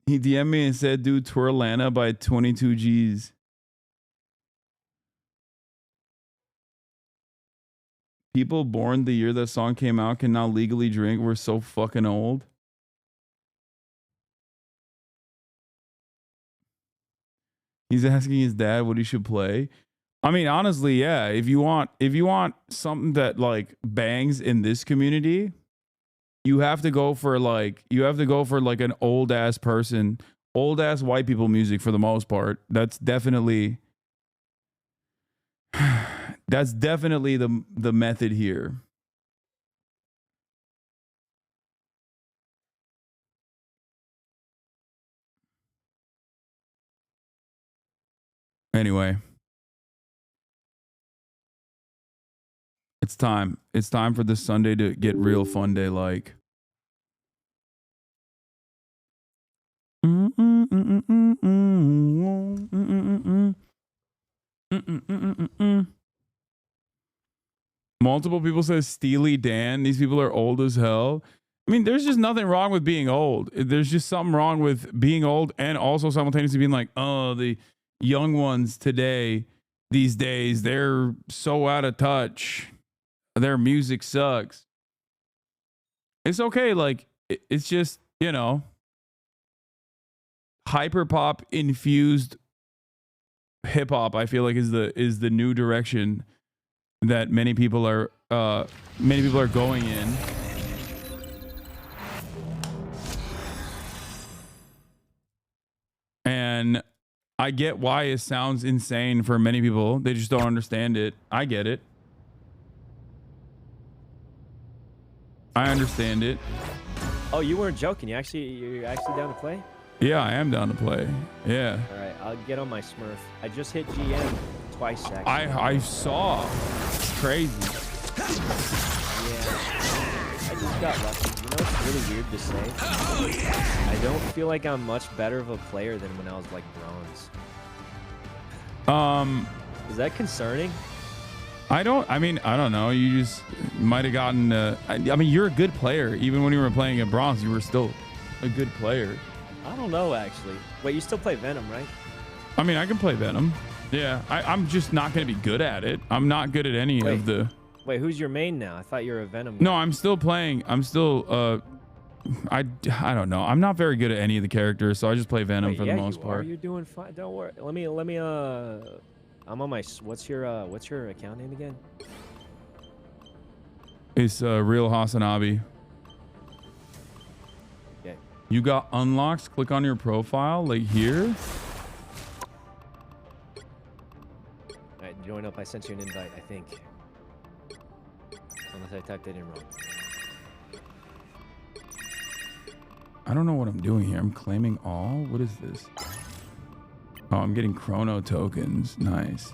he DM'd me and said, dude, Twirlana by 22 G's. People born the year that song came out can now legally drink. We're so fucking old. He's asking his dad what he should play. I mean, honestly, yeah. If you want something that like bangs in this community, you have to go for like an old ass person, old ass white people music for the most part. That's definitely the method here. Anyway, it's time. It's time for this Sunday to get real fun day like. Multiple people say Steely Dan. These people are old as hell. I mean, there's just nothing wrong with being old. There's just something wrong with being old and also simultaneously being like, oh, the young ones today, these days, they're so out of touch. their music sucks. It's okay. Like, it's just, you know, hyperpop infused hip hop, I feel like is the new direction that many people are going in. And I get why it sounds insane for many people. They just don't understand it. I get it. I understand it. Oh, you weren't joking. You're actually down to play? Yeah, I am down to play. Yeah. All right, I'll get on my Smurf. I just hit GM twice, actually. I saw. It's crazy. Yeah. I just got lucky. You know, it's really weird to say. I don't feel like I'm much better of a player than when I was like bronze. Is that concerning? I don't know. You just might have gotten. I mean, you're a good player. Even when you were playing at bronze, you were still a good player. I don't know, actually. Wait, you still play Venom, right? I mean, I can play Venom. Yeah, I'm just not going to be good at it. I'm not good at any of the. Wait, who's your main now? I thought you were a Venom guy. No, I'm still playing. I'm still. I don't know. I'm not very good at any of the characters, so I just play Venom for the most part. You're doing fine. Don't worry. Let me. I'm on my. What's your account name again? It's Real HasnAbi. Okay. You got unlocks. Click on your profile, like here. All right, join up. I sent you an invite, I think. Unless I typed it in wrong. I don't know what I'm doing here. I'm claiming all. What is this? Oh, I'm getting chrono tokens. Nice.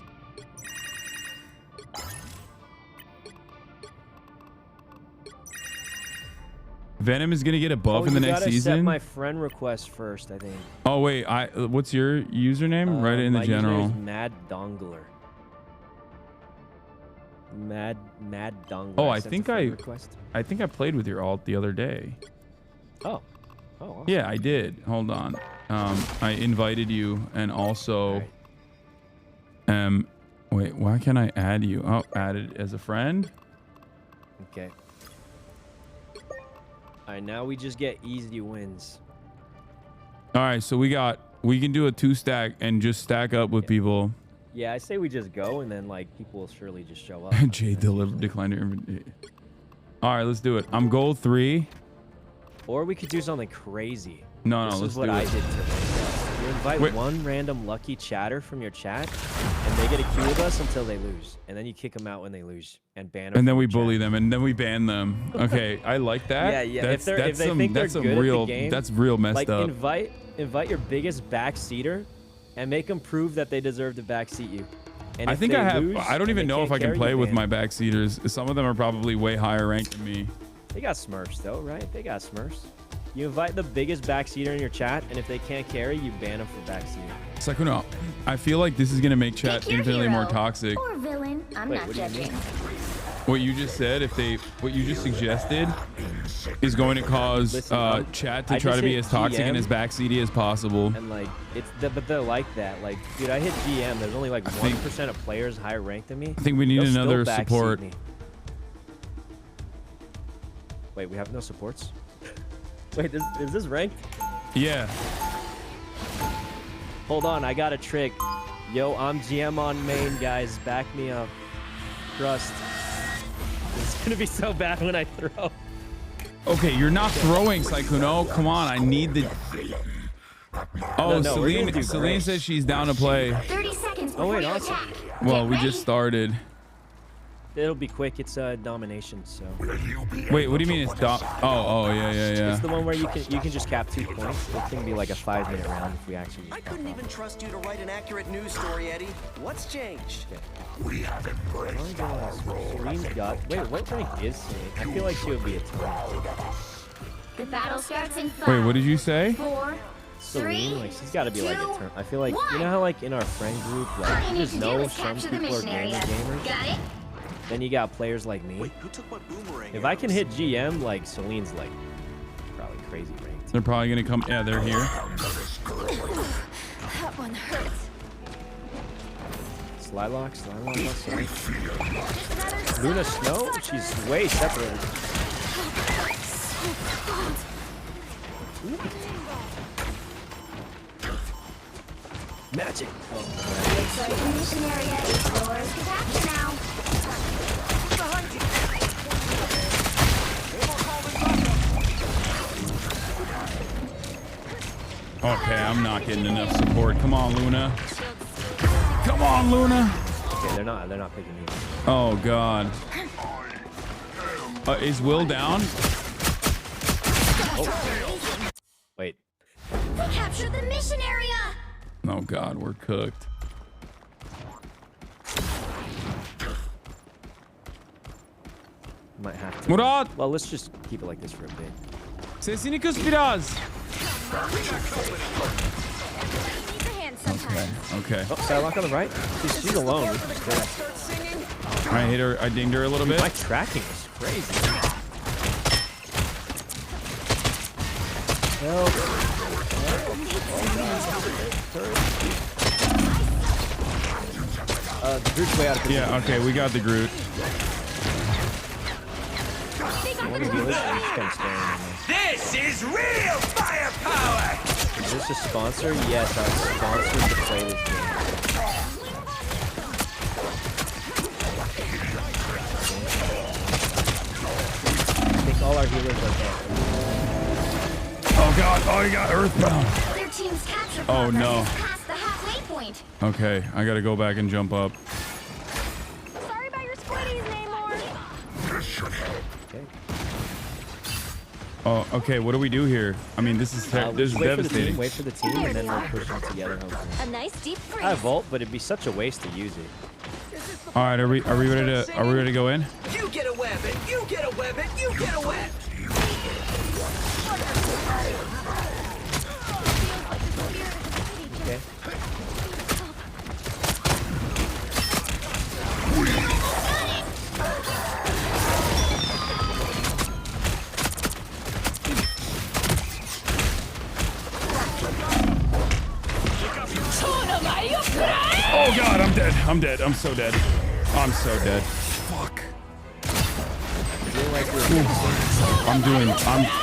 Venom is gonna get a buff in the next season. You gotta set my friend request first, I think. Oh wait, what's your username? Write it in the general. My username is Mad Dongler. Mad Dongler. Oh, I think I played with your alt the other day. Oh. Oh. Awesome. Yeah, I did. Hold on. I invited you and also. Wait, why can't I add you? Oh, added as a friend. Okay. All right, now we just get easy wins. All right, so we can do a 2-stack and just stack up with people. Yeah, I say we just go and then like people will surely just show up. Jay declined your. All right, let's do it. I'm goal 3. Or we could do something crazy. No, let's do it. This is what I did today. You invite one random lucky chatter from your chat, and they get a queue with us until they lose, and then you kick them out when they lose and ban them. And then we bully them, and then we ban them. Okay, I like that. Yeah. If they think they're good at the game, that's real messed up. Invite your biggest backseater, and make them prove that they deserve to backseat you. And I think I have. I don't even know if I can play with my my backseaters. Some of them are probably way higher ranked than me. They got Smurfs though, right? They got Smurfs. You invite the biggest backseater in your chat, and if they can't carry, you ban them for backseating. Sakuno, I feel like this is gonna make chat infinitely more toxic. Or villain. I'm not judging. What you just said, what you just suggested, is going to cause chat to try to be as toxic and as backseaty as possible. And like, but they're like that. Like, dude, I hit GM. There's only like 1% of players higher ranked than me. I think we need another support. Wait, we have no supports? Wait, is this ranked? Yeah. Hold on, I got a trick. Yo, I'm GM on main, guys. Back me up. Trust. It's gonna be so bad when I throw. Okay, you're not throwing, Saikuno. Come on, I need the. Oh, Celine says she's down to play. 30 seconds oh wait, before you awesome. attack. Well, we just started. It'll be quick. It's domination. So. Wait, what do you mean it's Oh, yeah. It's the one where you can just cap 2 points. It can be like a 5-minute round if we actually. I couldn't even trust you to write an accurate news story, Eddie. What's changed? Okay. We haven't played. Celine's got. Wait, what rank is Celine? I feel like she would be a 10. The battle starts in 5. Wait, what did you say? 4. Celine, like she's got to be like a turn. I feel like you know how like in our friend group, like you just know some people are gamers. Got it? Then you got players like me. Wait, who took what boomerang? If I can hit GM, like Celine's like probably crazy ranked. They're probably gonna come. Yeah, they're here. That one hurts. Slylock. Luna Snow? She's way separated. Magic. Okay, I'm not getting enough support. Come on, Luna. Come on, Luna. Okay, they're not picking me. Oh God. Is Will down? Oh. Wait. We captured the mission area. Oh God, we're cooked. Might have to. Murat! Well, let's just keep it like this for a bit. Sesini kız biraz. Okay. Oh, Psylocke on the right. She's alone. I hit her. I dinged her a little bit. My tracking is crazy. Help. The Groot's way out of position. Yeah, okay, we got the Groot. This is real firepower! Is this a sponsor? Yes, I'm sponsored to play this game. I think all our healers are dead. Oh God! Oh, you got Earthbound. Their team's capture Oh no. past the halfway point. Okay, I gotta go back and jump up. Sorry about your squiddies, Namor. Oh, okay. What do we do here? I mean, this is devastating. Wait for the team, and then we'll push them together. Hopefully. A nice deep freeze. I have Vault, but it'd be such a waste to use it. All right, are we ready to go in? You get a weapon. You get a weapon. You get a weapon. Okay. Oh God, I'm dead. I'm dead. I'm so dead. I'm so dead. Fuck. I'm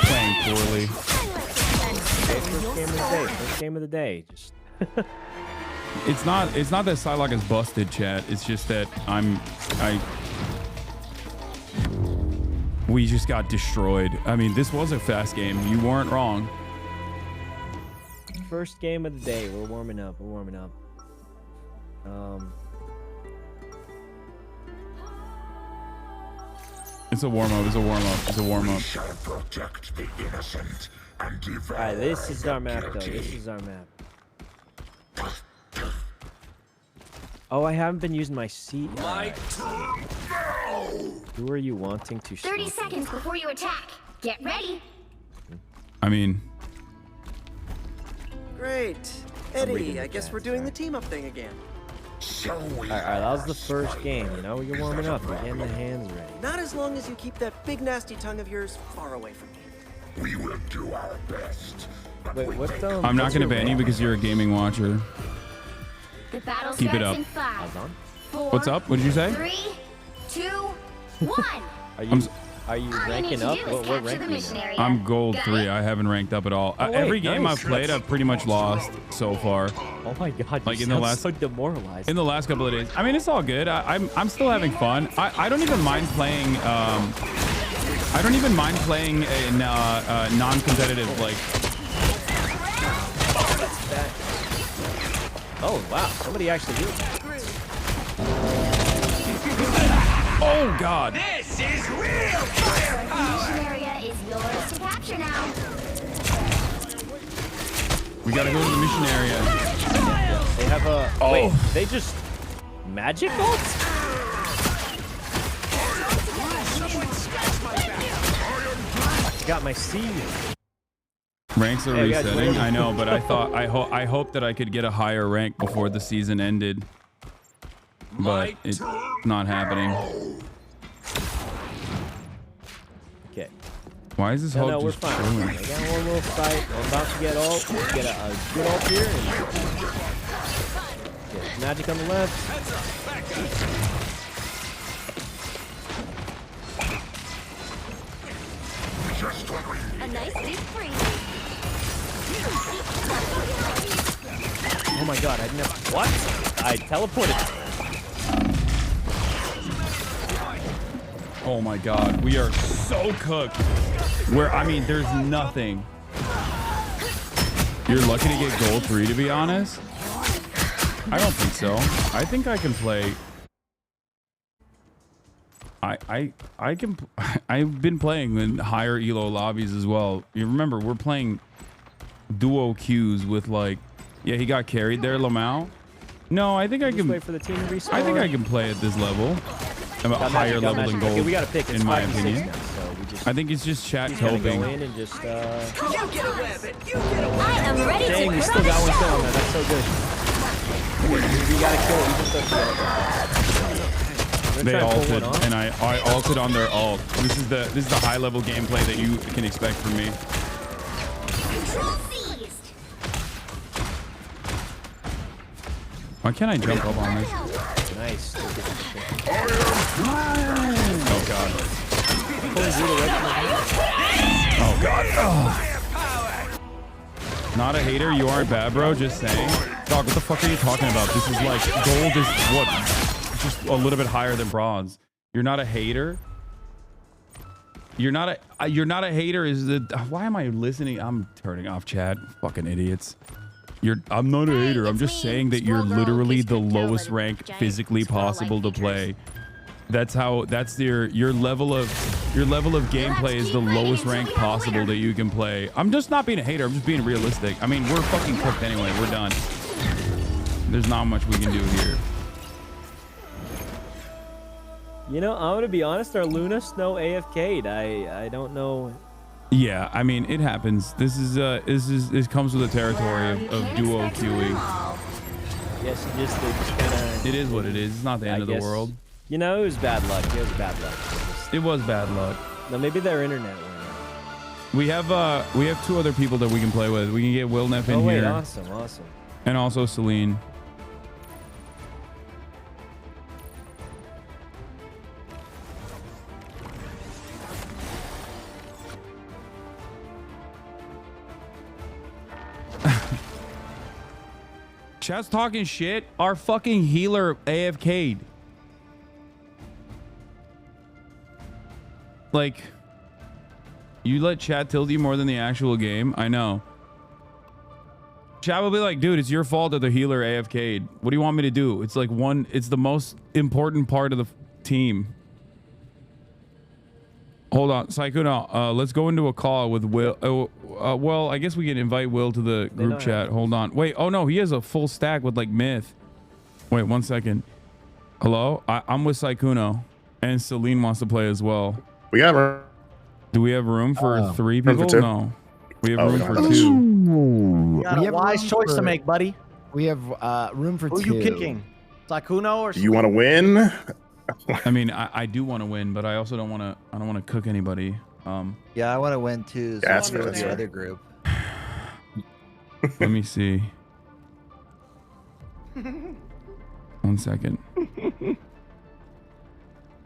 playing poorly. First game of the day. Just It's not that Psylocke is busted, chat. It's just that we just got destroyed. I mean, this was a fast game. You weren't wrong. first game of the day. We're warming up. It's a warm up. Alright, this is our map though. Oh, I haven't been using my seat. Who are you wanting to 30 seconds before you attack. Get ready. I mean, Great. Eddie, I guess we're doing the team up thing again. Alright, that was the first game, you know? You're warming up. You're getting the hands ready. Not as long as you keep that big nasty tongue of yours far away from me. We will do our best. Wait, what I'm not gonna ban you because you're a gaming watcher. The battle Keep it up. starts in 5, 4, What's up? What did you say? 3, 2, 1. Are you ranking up? What rank are you now? I'm gold 3. I haven't ranked up at all. Oh, wait, Every game nice. I've played, I've pretty much lost so far. Oh my god! Like you in the sound last so demoralized. in the last couple of days. I mean, it's all good. I'm still having fun. I don't even mind playing. I don't even mind playing a non-competitive like. Oh wow! Somebody actually did. Oh god! This is real firepower! The mission area is yours to capture now. We gotta go to the mission area. They have a. Oh. Wait, they just magic bolts? Got my seed. Ranks are Hey, guys, resetting. wait. I know, but I thought I hope that I could get a higher rank before the season ended. But it's not happening. Okay. Why is this No, hope we're just fine. chilling? I got one little fight. I'm about to get ult. Let's get a good ult here. it. Magic on the left. A nice deep freeze. Oh my god, I didn't have... What? I teleported. Oh my god, we are so cooked. I mean, there's nothing. You're lucky to get gold 3, to be honest. I don't think so. I think I can play. I've been playing in higher elo lobbies as well. You remember, we're playing duo queues with like, yeah, he got carried there, Lamau. No, I think I can. Wait for the team to restart. I think I can play at this level. I'm a higher level than gold. Okay, we gotta pick. It's in my 5v6 opinion. now, so we just, I think it's just chat he's gonna coping. go in and just. You get a weapon. You get a weapon. I am ready Dang, to we still got one kill on that. That's so good. We gotta kill it. They ulted, and I ulted on their ult. This is the high level gameplay that you can expect from me. Why can't I jump up on this? Nice. Oh god. Oh god. Oh. Not a hater, you aren't bad, bro. Just saying. Dog, what the fuck are you talking about? This is like gold is what? Just a little bit higher than bronze. You're not a hater. You're not a hater. Is the why am I listening? I'm turning off chat. Fucking idiots. I'm not a hater. I'm just saying that you're literally the lowest rank physically possible to play. That's your level of gameplay is the lowest rank possible that you can play. I'm just not being a hater. I'm just being realistic. I mean, we're fucking cooked anyway. We're done. There's not much we can do here. You know, I'm gonna be honest. Our Luna Snow AFK'd. I don't know. Yeah, I mean, it happens. This comes with the territory of duo queuing. Yes, they just kind of. It is what it is. It's not the end of the world. You know, it was bad luck. It was bad luck. It was bad luck. No, maybe their internet went out. We have 2 other people that we can play with. We can get Wilnef in here. Awesome. And also Celine. Chat's talking shit. Our fucking healer AFK'd. Like, you let chat tilt you more than the actual game? I know. Chat will be like, dude, it's your fault that the healer AFK'd. What do you want me to do? It's like it's the most important part of the team. Hold on, Saikuno, let's go into a call with Will. Well, I guess we can invite Will to the group chat. Hold on. Wait, oh no, he has a full stack with like myth. Wait, 1 second. Hello? I'm with Saikuno, and Celine wants to play as well. We got room. Do we have room for 3 people? Room for 2? No. We have room for 2. You got a wise choice to make, buddy. We have room for 2. Who are you kicking? Saikuno or? Do you want to win? I mean, I do want to win, but I also don't want to. I don't want to cook anybody. Yeah, I want to win too. So That's I'll go fair. with the other group. Let me see. 1 second.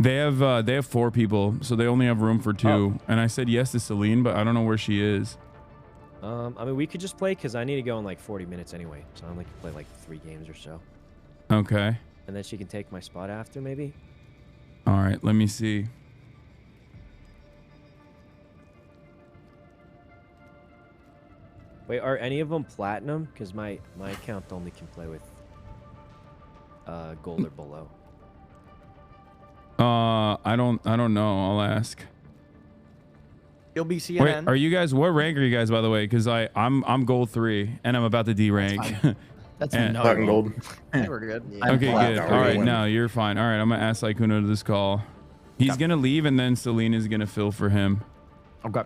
They have 4 people, so they only have room for 2. And I said yes to Celine, but I don't know where she is. I mean, we could just play because I need to go in like 40 minutes anyway, so I only can play like 3 games or so. Okay. And then she can take my spot after, maybe. All right. Let me see. Wait, are any of them platinum? Because my account only can play with gold or below. I don't know. I'll ask. You'll be CNN. Wait, are you guys? What rank are you guys, by the way? Because I'm gold 3 and I'm about to D rank. That's and, no Fucking gold. We're good. Okay, good. All right, no, you're fine. All right, I'm gonna ask Saikuno to this call. He's gonna leave, and then Celine is gonna fill for him. Okay.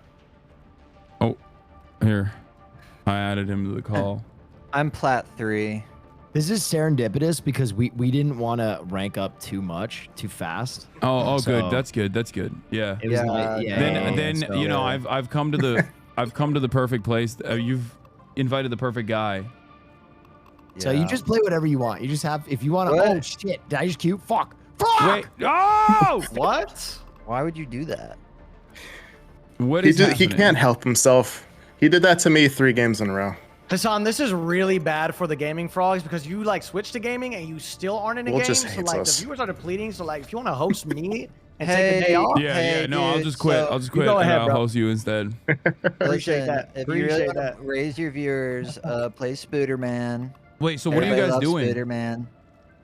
Oh, here, I added him to the call. I'm plat 3. This is serendipitous because we didn't want to rank up too much too fast. Oh, So- good. That's good. That's good. Yeah. It was Then so- you know I've come to the I've come to the perfect place. You've invited the perfect guy. So you just play whatever you want. You just have, if you want to, oh shit, did I just queue? Fuck. Wait. Oh! What? Why would you do that? What is he can't help himself. He did that to me 3 games in a row. Hasan, this is really bad for the gaming frogs because you like switch to gaming and you still aren't in a game. Just so like us. the viewers are depleting. So like if you want to host me and take a day off, I'll just quit. I'll just quit go and ahead, I'll bro. host you instead. Appreciate that. If you really want to raise your viewers, play Spooderman. Wait, so what are you guys doing? Spooderman.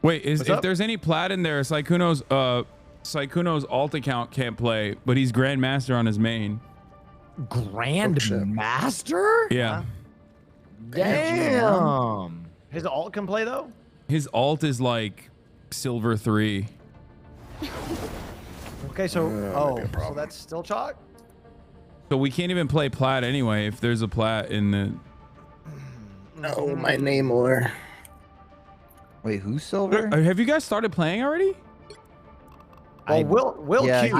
Wait, if there's any plat in there, Sykkuno's alt account can't play, but he's Grandmaster on his main. Grandmaster? Yeah. Damn. His alt can play though? His alt is like Silver 3. Okay, so so that's still chalk? So we can't even play plat anyway if there's a plat in the... Oh, my name or... Wait, who's Silver? Have you guys started playing already? Oh, Will did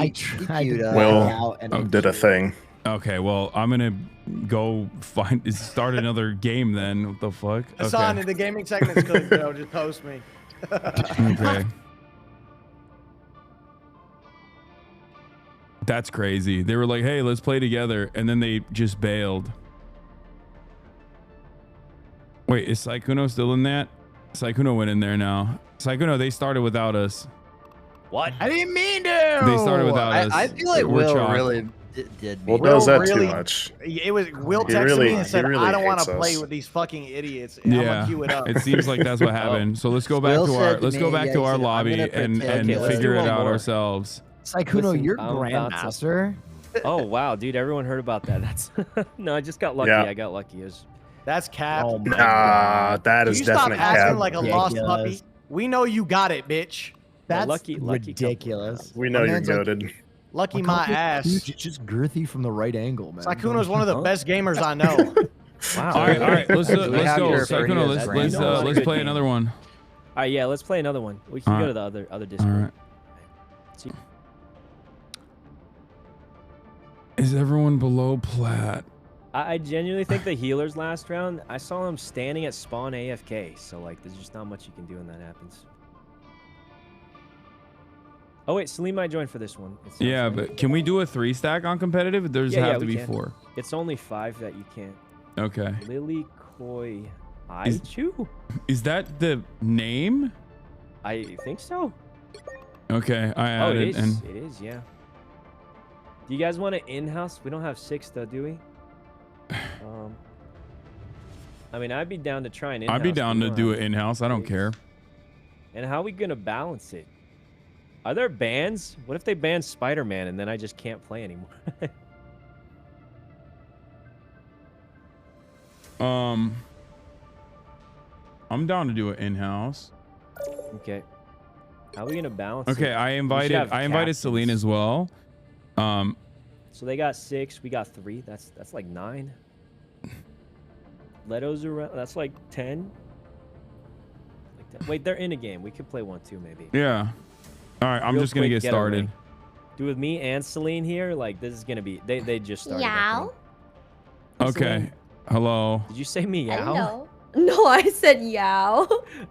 a thing. Okay, well, I'm gonna go start another game then. What the fuck? Hasan, in the gaming segment's good, bro. Just post me. Okay. That's crazy. They were like, hey, let's play together. And then they just bailed. Wait, is Sykkuno still in that? Sykkuno went in there now. Sykkuno, they started without us. What? I didn't mean to. They started without us. I feel like We're Will chalk. really did me. Will does that too much. It was Will He texted really- me and said, he really I don't want to hates play us. with these fucking idiots. And I'm Yeah, gonna queue it up. it seems like that's what happened. So let's go back Will to said our to me, lobby he said, "I'm and gonna pretend." Okay, let's figure do it one out more. ourselves. Sykkuno, Listen, you're I'm about to- Grandmaster. Oh wow, dude! Everyone heard about that. That's no, I just got lucky. Yeah. I got lucky. That's cap. Oh my Nah, that Can is you stop definitely acting cap. like a lost puppy? We know you got it, bitch. Yeah, That's lucky ridiculous. We know you're goated. Lucky my ass. It's just girthy from the right angle, man. Sykkuno's one of the Huh? best gamers I know. Wow. All right, let's go. have Sykkuno, your let's play another one. All right, yeah, let's play another one. We can All go right. to the other Discord. All right. See. Is everyone below plat? I genuinely think the healers last round, I saw him standing at spawn AFK. So like, there's just not much you can do when that happens. Oh wait, Salim might join for this one. It sounds Yeah, like. but can we do a 3-stack on competitive? There's Yeah, have to we be can. 4. It's only 5 that you can't. Okay. Lily Koi Is- Aichu? Is that the name? I think so. Okay, I Oh, added it is. and It is, yeah. Do you guys want it in-house? We don't have 6 though, do we? I mean, I'd be down to try and in-house. I'd be down we to don't do have it in-house. I don't care. And how are we gonna balance it? Are there bans? What if they ban Spider-Man and then I just can't play anymore? I'm down to do it in-house. Okay. How are we gonna balance it? Okay, I We should invited have Celine as well. So they got 6, we got 3. That's like 9. Leto's around. That's like 10. Like 10. Wait, they're in a game. We could play 1 too, maybe. Yeah. All right, I'm Real just gonna quick get getaway. started. Do with me and Celine here. Like this is gonna be. They just started. I think. Okay. Celine, Hello. Did you say meow? Hello. No, I said yow.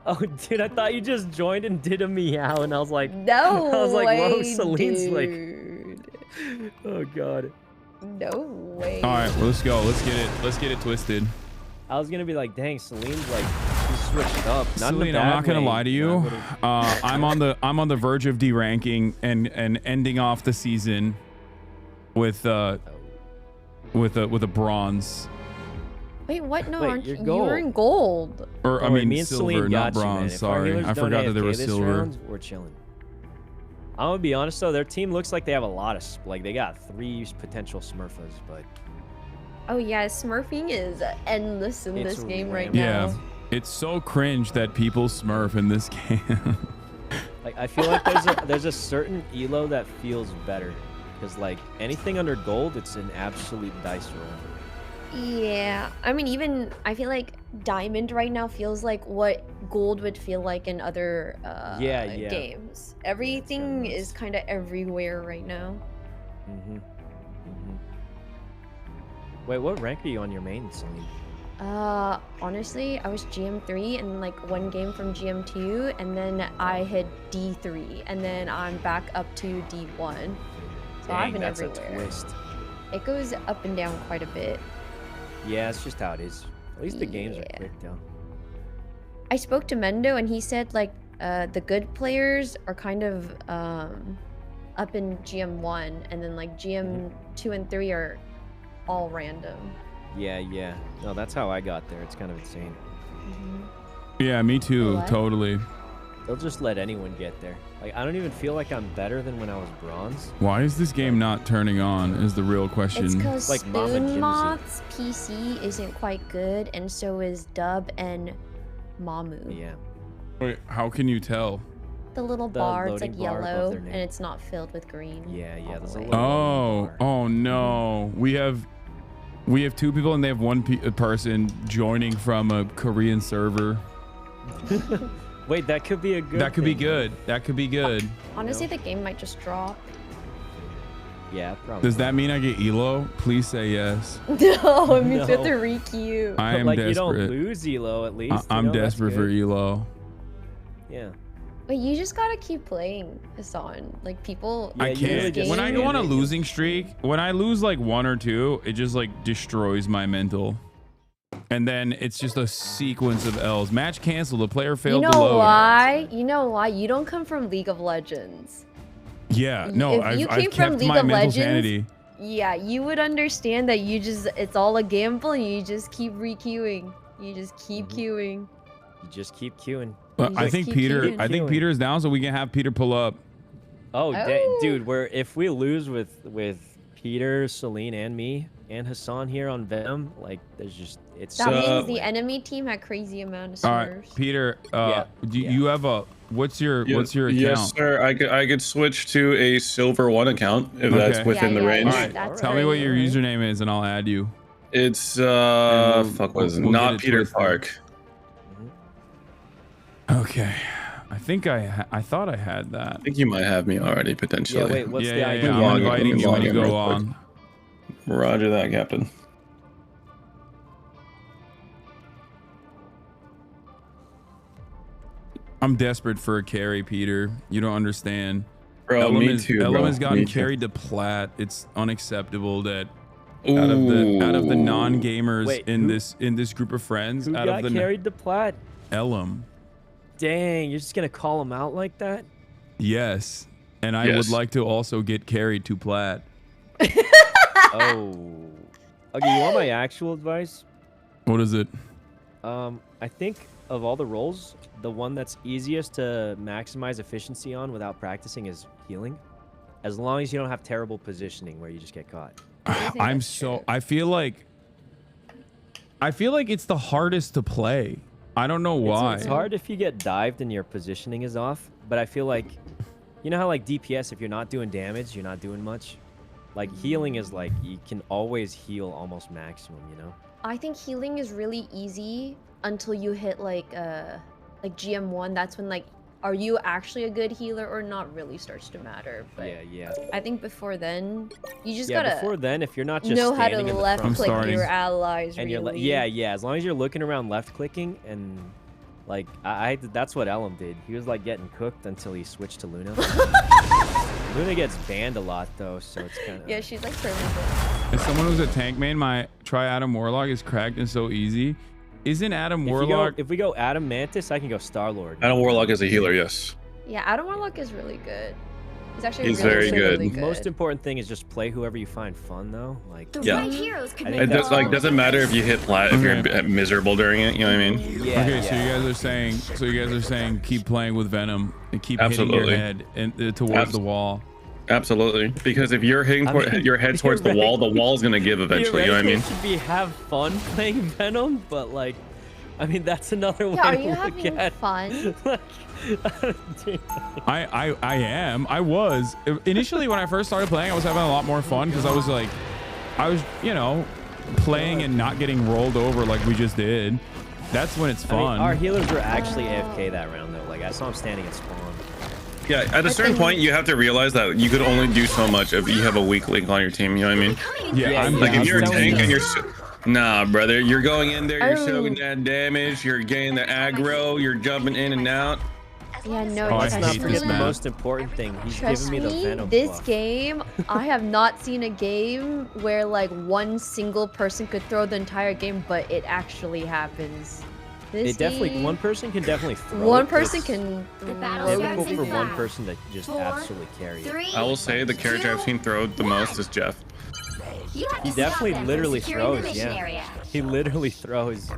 Oh, dude, I thought you just joined and did a meow, and I was like, No I was like, whoa, way, Celine's dude. like, oh god. No way. All right, well, let's go. Let's get it twisted. I was gonna be like, dang, Celine's like, she switched up. Not in a Celine, I'm bad not gonna way. lie to you. I'm on the verge of deranking and ending off the season with a bronze. Wait, what? No, Wait, aren't you're you? gold. You're in gold. Or I Don't worry, mean me and silver, Celine not got you, man. bronze. If our Sorry, healers I don't forgot that there AFK was this silver. round, we're chilling. I'm gonna be honest though, their team looks like they have a lot of like they got 3 potential Smurfers, but Oh yeah, smurfing is endless in It's this game right Yeah, now. it's so cringe that people smurf in this game. like I feel like there's a certain elo that feels better because like anything under gold, it's an absolute dice roll. Yeah, I mean, even I feel like diamond right now feels like what gold would feel like in other Yeah. games. Everything is kind of everywhere right now. Wait, what rank are you on your main, Celine? Honestly, I was GM3 and like one game from GM2, and then I hit D3, and then I'm back up to D1. So I've been that's everywhere. A twist. It goes up and down quite a bit. Yeah, it's just how it is. At least the games are quick though. I spoke to Mendo and he said like the good players are kind of up in GM1, and then like GM2 and 3 are all random. Yeah. No, that's how I got there. It's kind of insane. Yeah, me too. What? Totally. They'll just let anyone get there. Like, I don't even feel like I'm better than when I was bronze. Why is this game not turning on is the real question. It's because Like Mama Spoon Jim's Moth's PC isn't quite good, and so is Dub and Mamu. Yeah. Wait, how can you tell? The little The bar, it's loading like bar above yellow, their and name. it's not filled with green. Yeah, there's a way. little Oh no. We have 2 people and they have one person joining from a Korean server. Wait, that could be a good That could be thing. good. That could be good. Honestly, the game might just drop. Yeah, probably. Does that mean I get Elo? Please say yes. No, it means we have to No. re-queue. I am like desperate. you don't lose Elo at least. I'm you know, that's desperate for good. Elo. Yeah. But you just gotta keep playing, Hasan. Like people. I you really can't. just When I go on a can't. losing streak, when I lose like 1 or 2, it just like destroys my mental. And then it's just a sequence of L's. Match canceled. The player You failed know to load. why? You know why? You don't come from League of Legends. Yeah, no, If you I've came from kept League my of mental Legends, sanity. yeah, you would understand that it's all a gamble, and you just keep re-queuing. You just keep queuing. You just keep queuing. But I just think keep Peter. queuing. I think Peter's down, so we can have Peter pull up. Oh, Oh. dude, if we lose with Peter, Celine, and me, and Hasan here on Venom, like there's just That means the enemy team had crazy amount of All right, smurfs. Peter. You have a. What's your account? Yes, sir. I could switch to a silver 1 account if that's within the range. All right, tell me what your username is, and I'll add you. It's we'll was get not it Peter twisted. Park. Okay, I think I thought I had that. I think you might have me already potentially. Yeah, wait, what's the yeah, ID? yeah, I'm inviting you when you go real quick. on. Roger that, Captain. I'm desperate for a carry, Peter. You don't understand. Bro, me too, Ellum bro. has gotten Me too. carried to plat. It's unacceptable that out of the non-gamers Wait, in who- this group of friends, Who out got of the carried to plat? Ellum. Dang, you're just gonna call him out like that? Yes, and I Yes. would like to also get carried to plat. Oh. Okay, you want my actual advice? What is it? I think of all the roles, the one that's easiest to maximize efficiency on without practicing is healing. As long as you don't have terrible positioning where you just get caught. I'm so. I feel like it's the hardest to play. I don't know why. It's hard if you get dived and your positioning is off, but I feel like, you know how like DPS, if you're not doing damage, you're not doing much? Like healing is like, you can always heal almost maximum, you know? I think healing is really easy until you hit like GM1. That's when like, are you actually a good healer or not really starts to matter. But Yeah. I think before then, you just Yeah, gotta before then, if you're not just know how to standing in the left front, click your allies. and really. yeah, as long as you're looking around left clicking and like that's what Ellum did. He was like getting cooked until he switched to Luna. Luna gets banned a lot though, so it's kind of Yeah, she's like permanent. As someone who's a tank main, my try Adam Warlock is cracked and so easy. Isn't Adam Warlock? If we go Adam Mantis, I can go Star Lord. Adam Warlock is a healer, yes. Yeah, Adam Warlock is really good. He's actually He's really, very really good. Most important thing is just play whoever you find fun though. Like Yeah. I think It that's- doesn't matter if you hit plat if you're miserable during it. You know what I mean? Yeah. Okay, so you guys are saying keep playing with Venom and keep hitting Absolutely. your head and towards the wall. Absolutely, because if you're hitting your head towards the wall is gonna give eventually. You know what I mean? Should be have fun playing Venom, but like, I mean that's another way Yeah, are to you look having at. fun? I am. I was initially when I first started playing. I was having a lot more fun because I was you know playing and not getting rolled over like we just did. That's when it's I mean, fun. our healers were actually AFK that round though. Like I saw him standing at spawn. Yeah, at a certain point, you have to realize that you could only do so much if you have a weak link on your team. You know what I mean? Yeah, like if you're a tank and you're Nah, brother. You're going in there. You're soaking that damage. You're getting the aggro. You're jumping in and out. Yeah, no, Let's not trust forget the me. most important thing. He's Trust giving me the me, venom this buff. game, I have not seen a game where like one single person could throw the entire game, but it actually happens. This One person can definitely throw. One it, person but can it's difficult for one person to just absolutely carry it. I will say the character I've seen throw the most is Jeff. He definitely literally throws, yeah. He literally throws.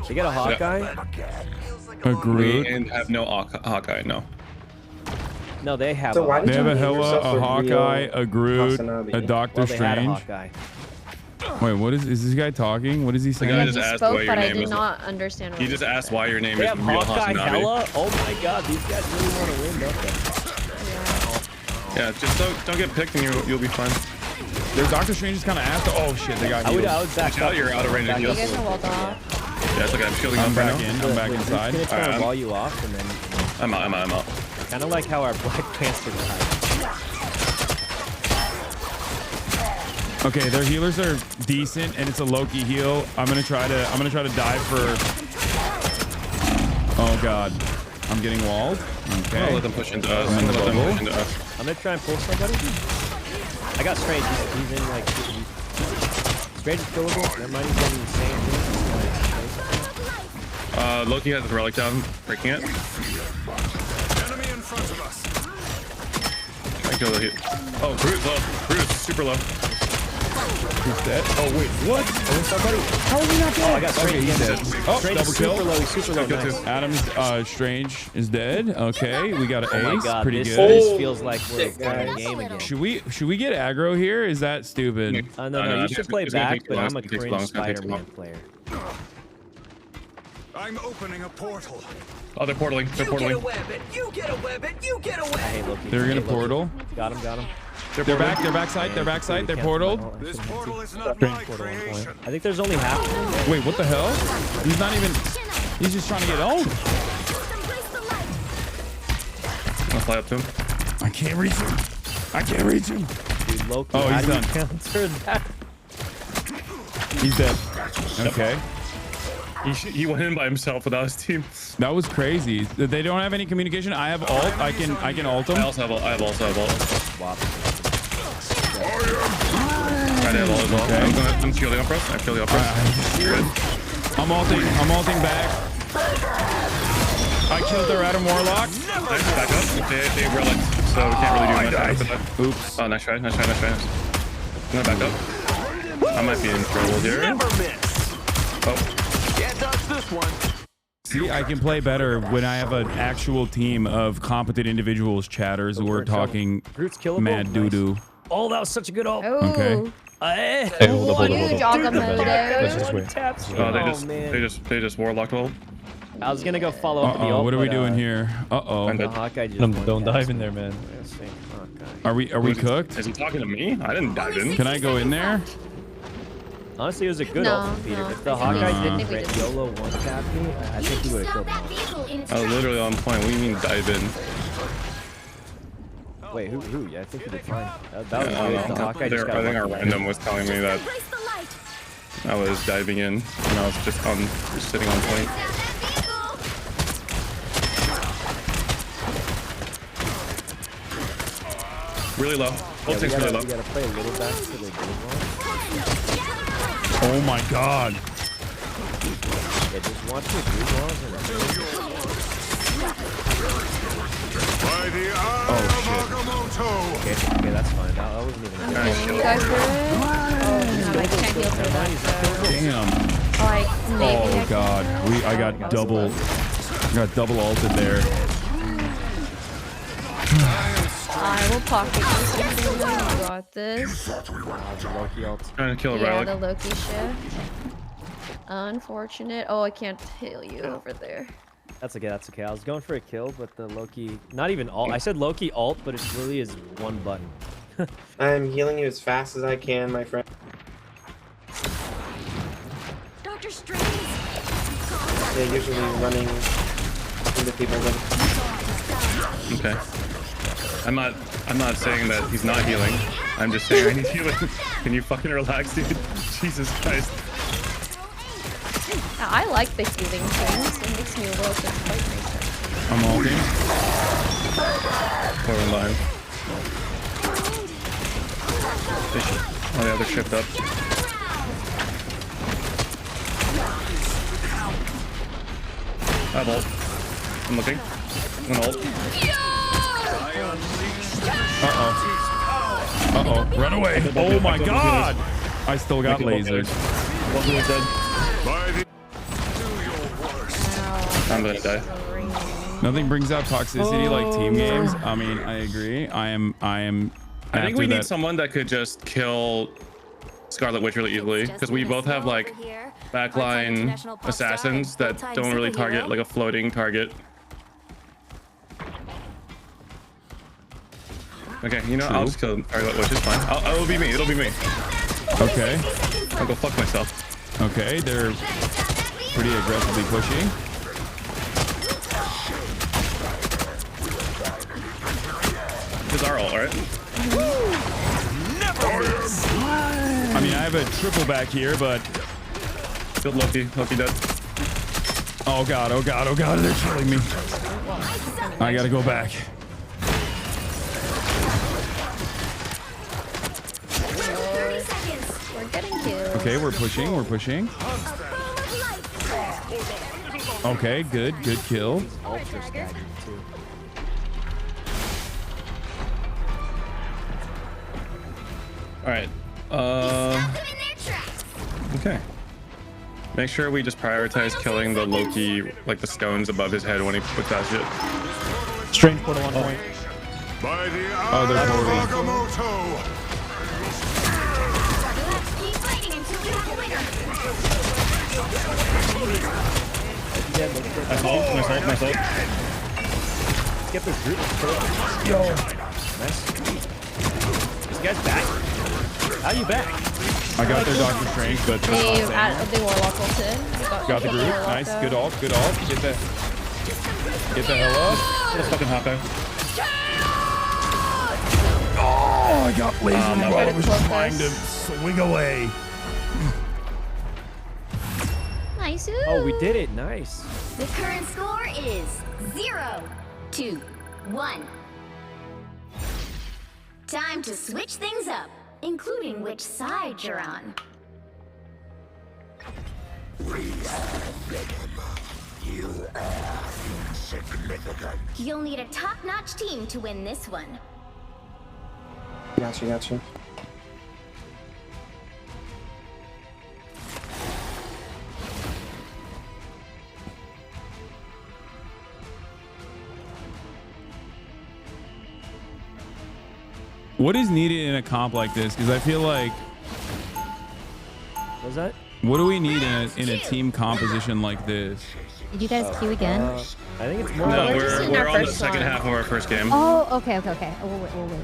They got a Hawkeye? A Groot. And have no Hawkeye, no. No, they have. They have a Hella, a Hawkeye, a Groot, a Doctor Strange. Wait, what is this guy talking? What is he saying? The guy just asked why your but I name did is. not understand what He just asked why your name They is have real Hawkeye HasnAbi. Hella? Oh my god, these guys really want to win, don't they? Yeah, just don't get picked and you'll be fine. Their Doctor Strange is kind of after. Oh shit, they got healed. I would back out. You're out of range of You heals. guys are well done. Yeah, it's okay. I'm shielding I'm up right back now. in. I'm back inside. It's gonna try to wall you off and then. I'm out. Kind of like how our Black Panther died. Okay, their healers are decent, and it's a Loki heal. I'm gonna try to dive for. Oh god, I'm getting walled. Okay. I'll let them push into us. I'm in the bubble. I'm gonna try and pull somebody. I got Strange. He's in like. Strange is killable. Never mind, he's getting insane. Loki has the relic down, breaking it. Enemy in front of us. I kill the heat. Oh, Groot's low. Groot's super low. He's dead. Oh wait, what? How are we not dead? Oh, I got Strange. Okay, he's dead. Oh, Strange double is kill. super low. He's super low. Nice. Adam's Strange is dead. Okay, we got an Oh my ace. god, Pretty this, good. this feels like we're in a game again. Should we get aggro here? Is that stupid? No, you should play back, but I'm a cringe Spider-Man player. I'm opening a portal. Oh, they're portaling. They're You get a portaling. weapon. You get a weapon. You get a I weapon. hate Loki. They're gonna portal. Got him. They're back. They're backside. They're backside. They're portaled. This portal is not my creation. I think there's only half. Wait, what the hell? He's not even. He's just trying to get owned. I'll fly up to him. I can't reach him. Dude, Loki, Oh, how he's do you done. counter that? He's dead. Okay. He went in by himself without his team. That was crazy. They don't have any communication. I have ult. I can ult them. I also have ult. Swap. I have ult as well. Okay. I'm shielding up for us. I killed the up for us. Good. I'm ulting back. I killed their Adam Warlock. Nice, back up. They relic, so we can't really do much after that. Oops. Oh, nice try. I'm gonna back up. I might be in trouble here. Oh. Can't dodge this one. See, I can play better when I have an actual team of competent individuals, chatters, who are talking Groot's killable. mad doo-doo. Oh, that was such a good ult. Okay. Hey, hold on. Let's just wait. Oh, they just warlocked ult. I was gonna go follow up with the ult. What are we doing here? Uh-oh. The Hawkeye just Don't dive in there, man. Are we cooked? Is he talking to me? I didn't dive in. Can I go in there? Honestly, it was a good No, ult, Peter. no. If the Hawkeye didn't we didn't. YOLO one tap me, I think he would have killed him. I was literally on point. What do you mean dive in? Wait, who? Yeah, I think he did fine. That was I don't good. The know. Hawkeye just got I think our lucky. random was telling me that I was diving in, and I was just sitting on point. Really low. Ult takes really low. We gotta play a little back to the good one. Oh my god. Yeah, just watch the good ones and Okay, that's fine. That wasn't even You guys were? Oh, no, I can't heal through that. Damn. Maybe Oh god. I got double ulted there. I will pocket this. You got this. Loki ult. Trying to kill a Yeah, relic. the Loki shift. Unfortunate. Oh, I can't heal you over there. That's okay. I was going for a kill, but the Loki, not even ult. I said Loki ult, but it really is one button. I'm healing you as fast as I can, my friend. Dr. Strange. They're usually running into people. Okay. I'm I'm not saying that he's not healing. I'm just saying I need healing. Can you fucking relax, dude? Jesus Christ. I like the healing things. It makes me a little bit quite nicer. I'm ulting. Four in line. Oh, the other shipped up. I have ult. I'm looking. I'm gonna ult. Uh-oh. Uh-oh. Run away. Oh my god! I still got lasers. I'm gonna die. Nothing brings out toxicity like team games. I mean, I agree. I think we need someone that could just kill Scarlet Witch really easily, because we both have like backline assassins that don't really target like a floating target. Okay, you know, I'll just kill Scarlet Witch. It's fine. It'll be me. It'll be me. Okay. I'll go fuck myself. Okay, they're pretty aggressively pushing. This is our ult, alright? I mean, I have a triple back here, but... Killed Loki. Loki dead. Oh god, oh god, oh god, they're killing me. I gotta go back. 30 seconds. We're getting killed. Okay, we're pushing, we're pushing. Okay, good, good kill. Ultra staggered too. Alright. Okay. Make sure we just prioritize killing the Loki, like the stones above his head when he puts that shit. Strange portal on point. Oh, they're portaling. Nice ult. Get this group. Yo. Nice. This guy's back. How you back? I got their Doctor Strange, but They Warlock ulted. got the group. Nice, good ult, good ult. Get the hell up. Let's fucking hop out. Oh, I got lasered while I was trying to swing away. Nice. Oh, we did it. Nice. The current score is 0-1. Time to switch things up, including which side you're on. You are insignificant. You'll need a top-notch team to win this one. Gotcha. What is needed in a comp like this? Because I feel like... What was that? What do we need in a team composition like this? Did you guys queue again? I think it's more. No, like we're on the second half of our first game. Oh, okay. We'll wait.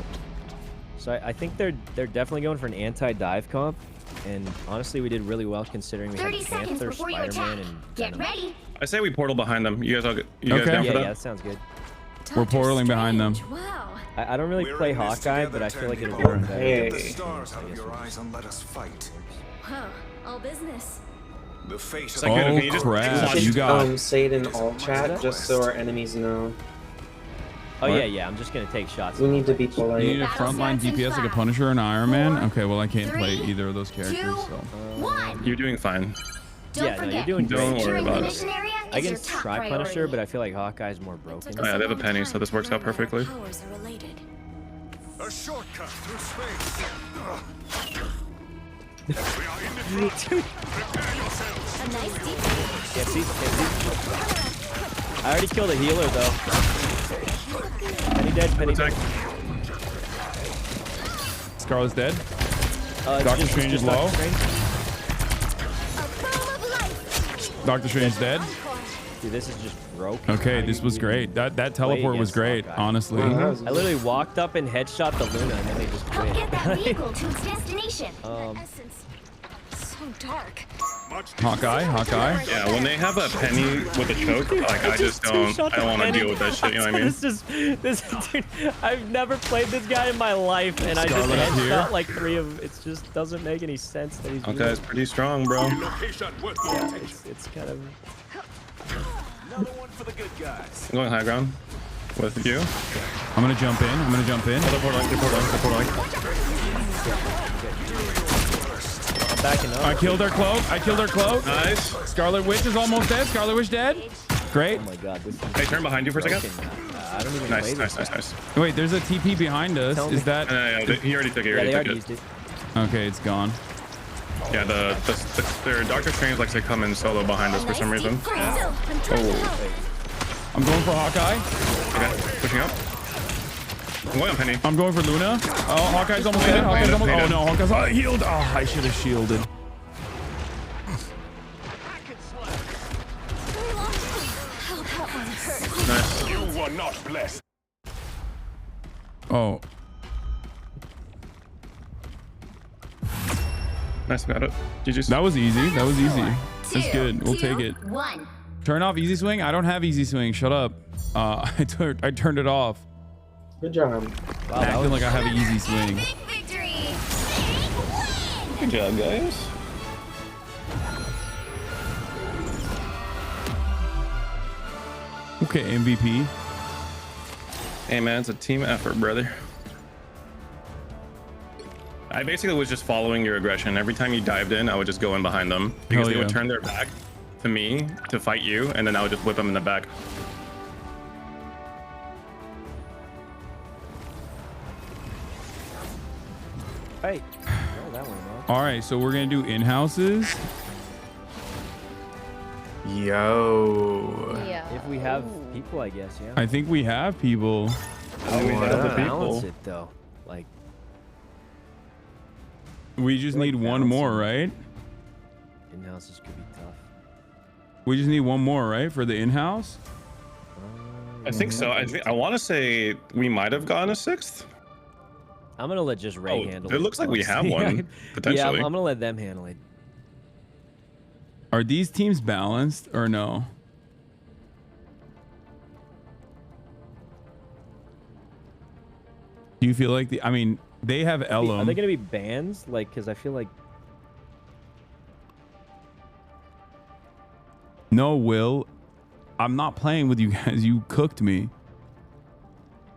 So I think they're definitely going for an anti-dive comp, and honestly, we did really well considering we had 30 seconds Panther, before you Spider-Man, attack. and Get Venom. ready. I say we portal behind them. You guys all you guys Okay. down for Yeah, that? that sounds good. We're portaling behind them. Wow. I don't really play Hawkeye, but I feel like it'll be better. Hey. Get the stars out of your eyes and let us fight. Huh. All business. The fate Is of that good? Oh Can you just crap! watch- You got. Say it in all chat just so our enemies know. Oh What? yeah, I'm just gonna take shots. We need to be You polite. need a frontline DPS like a Punisher and Iron Man. Okay, well I can't play either of those characters. So. You're doing fine. Yeah, no, you're doing Don't great. worry about it. Mission area I is can your top try priority. Punisher, but I feel like Hawkeye's more broken. Oh yeah, they have a penny, so this works out perfectly. Powers are related. a shortcut through space. A nice deep. Can't see. I already killed a healer though. Penny dead. Scarlet's dead. Doctor Doctor Strange is low. Doctor Strange dead. Dude, this is just broken. Okay, this was great. That teleport was great, honestly. I literally walked up and headshot the Luna, and then they just quit. Get that vehicle to its destination. Um, Essence. So dark. Hawkeye. Yeah, when they have a penny with a choke, like I don't want to deal with that shit. You know what I mean? This dude, I've never played this guy in my life, and I just headshot like 3 of them. It just doesn't make any sense that he's. Hawkeye's pretty strong, bro. Yeah, it's kind of. Another one for the good guys. I'm going high ground with you. I'm gonna jump in. I'm backing up. I killed her cloak. Nice. Scarlet Witch is almost dead. Scarlet Witch dead. Great. Oh my god, this is. Hey, turn behind you for a second. I don't even play this. Nice. Wait, there's a TP behind us. Is that? He already took it. Yeah, they already used it. Okay, it's gone. Yeah, their Doctor Strange likes to come in solo behind us for some reason. Oh. I'm going for Hawkeye. Okay, pushing up. I'm going on Penny. I'm going for Luna. Oh, Hawkeye's almost dead. Oh no, Hawkeye's healed. Oh, I should have shielded. Nice. You were not blessed. Oh. Nice, got it. GG's. That was easy. That's good. We'll take it. 1. Turn off easy swing. I don't have easy swing. Shut up. I turned it off. Good job. Wow, Acting like I have an easy swing. Good job, guys. Okay, MVP. Hey man, it's a team effort, brother. I basically was just following your aggression. Every time you dived in, I would just go in behind them because they would turn their back to me to fight you, and then I would just whip them in the back. Hey. Oh, that one, All right, so we're gonna do in-houses. Yo. Yeah. If we have people, I guess, yeah. I think we have people. We have the people. Balance it though, like. We just need one more, right? In-houses could be tough. We just need one more, right, for the in-house? I think so. I want to say we might have gotten a 6th. I'm gonna let just Ray handle it. It looks like we have one, potentially. Yeah, I'm gonna let them handle it. Are these teams balanced or no? Do you feel like I mean, they have Ellum. Are they gonna be bans? Like, cause I feel like. No, Will. I'm not playing with you guys. You cooked me.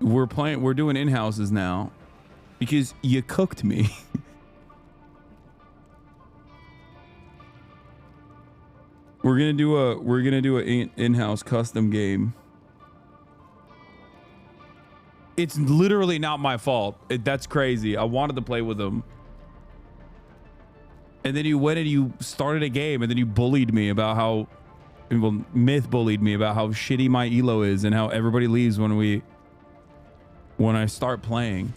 We're doing in-houses now. Because you cooked me. We're gonna do a in-house custom game. It's literally not my fault. That's crazy. I wanted to play with them. And then you went and you started a game and then you bullied me about how, well, Myth bullied me about how shitty my elo is and how everybody leaves when I start playing.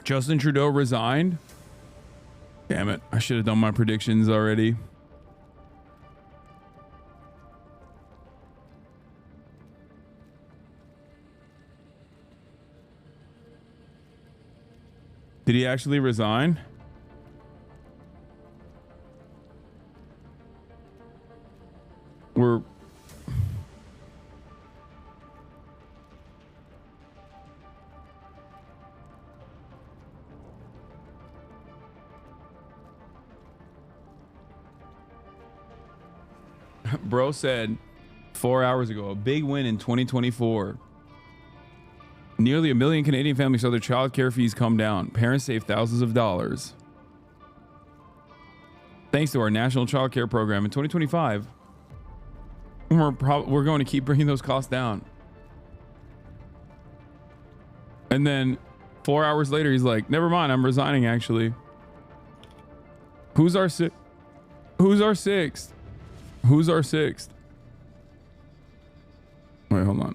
Justin Trudeau resigned. Damn it. I should have done my predictions already. Did he actually resign? We're... Bro said 4 hours ago, a big win in 2024. Nearly 1 million Canadian families saw their child care fees come down. Parents save thousands of dollars. Thanks to our national child care program in 2025, we're going to keep bringing those costs down. And then 4 hours later, he's like, never mind, I'm resigning actually. Who's our sixth? Who's our sixth? Wait, hold on.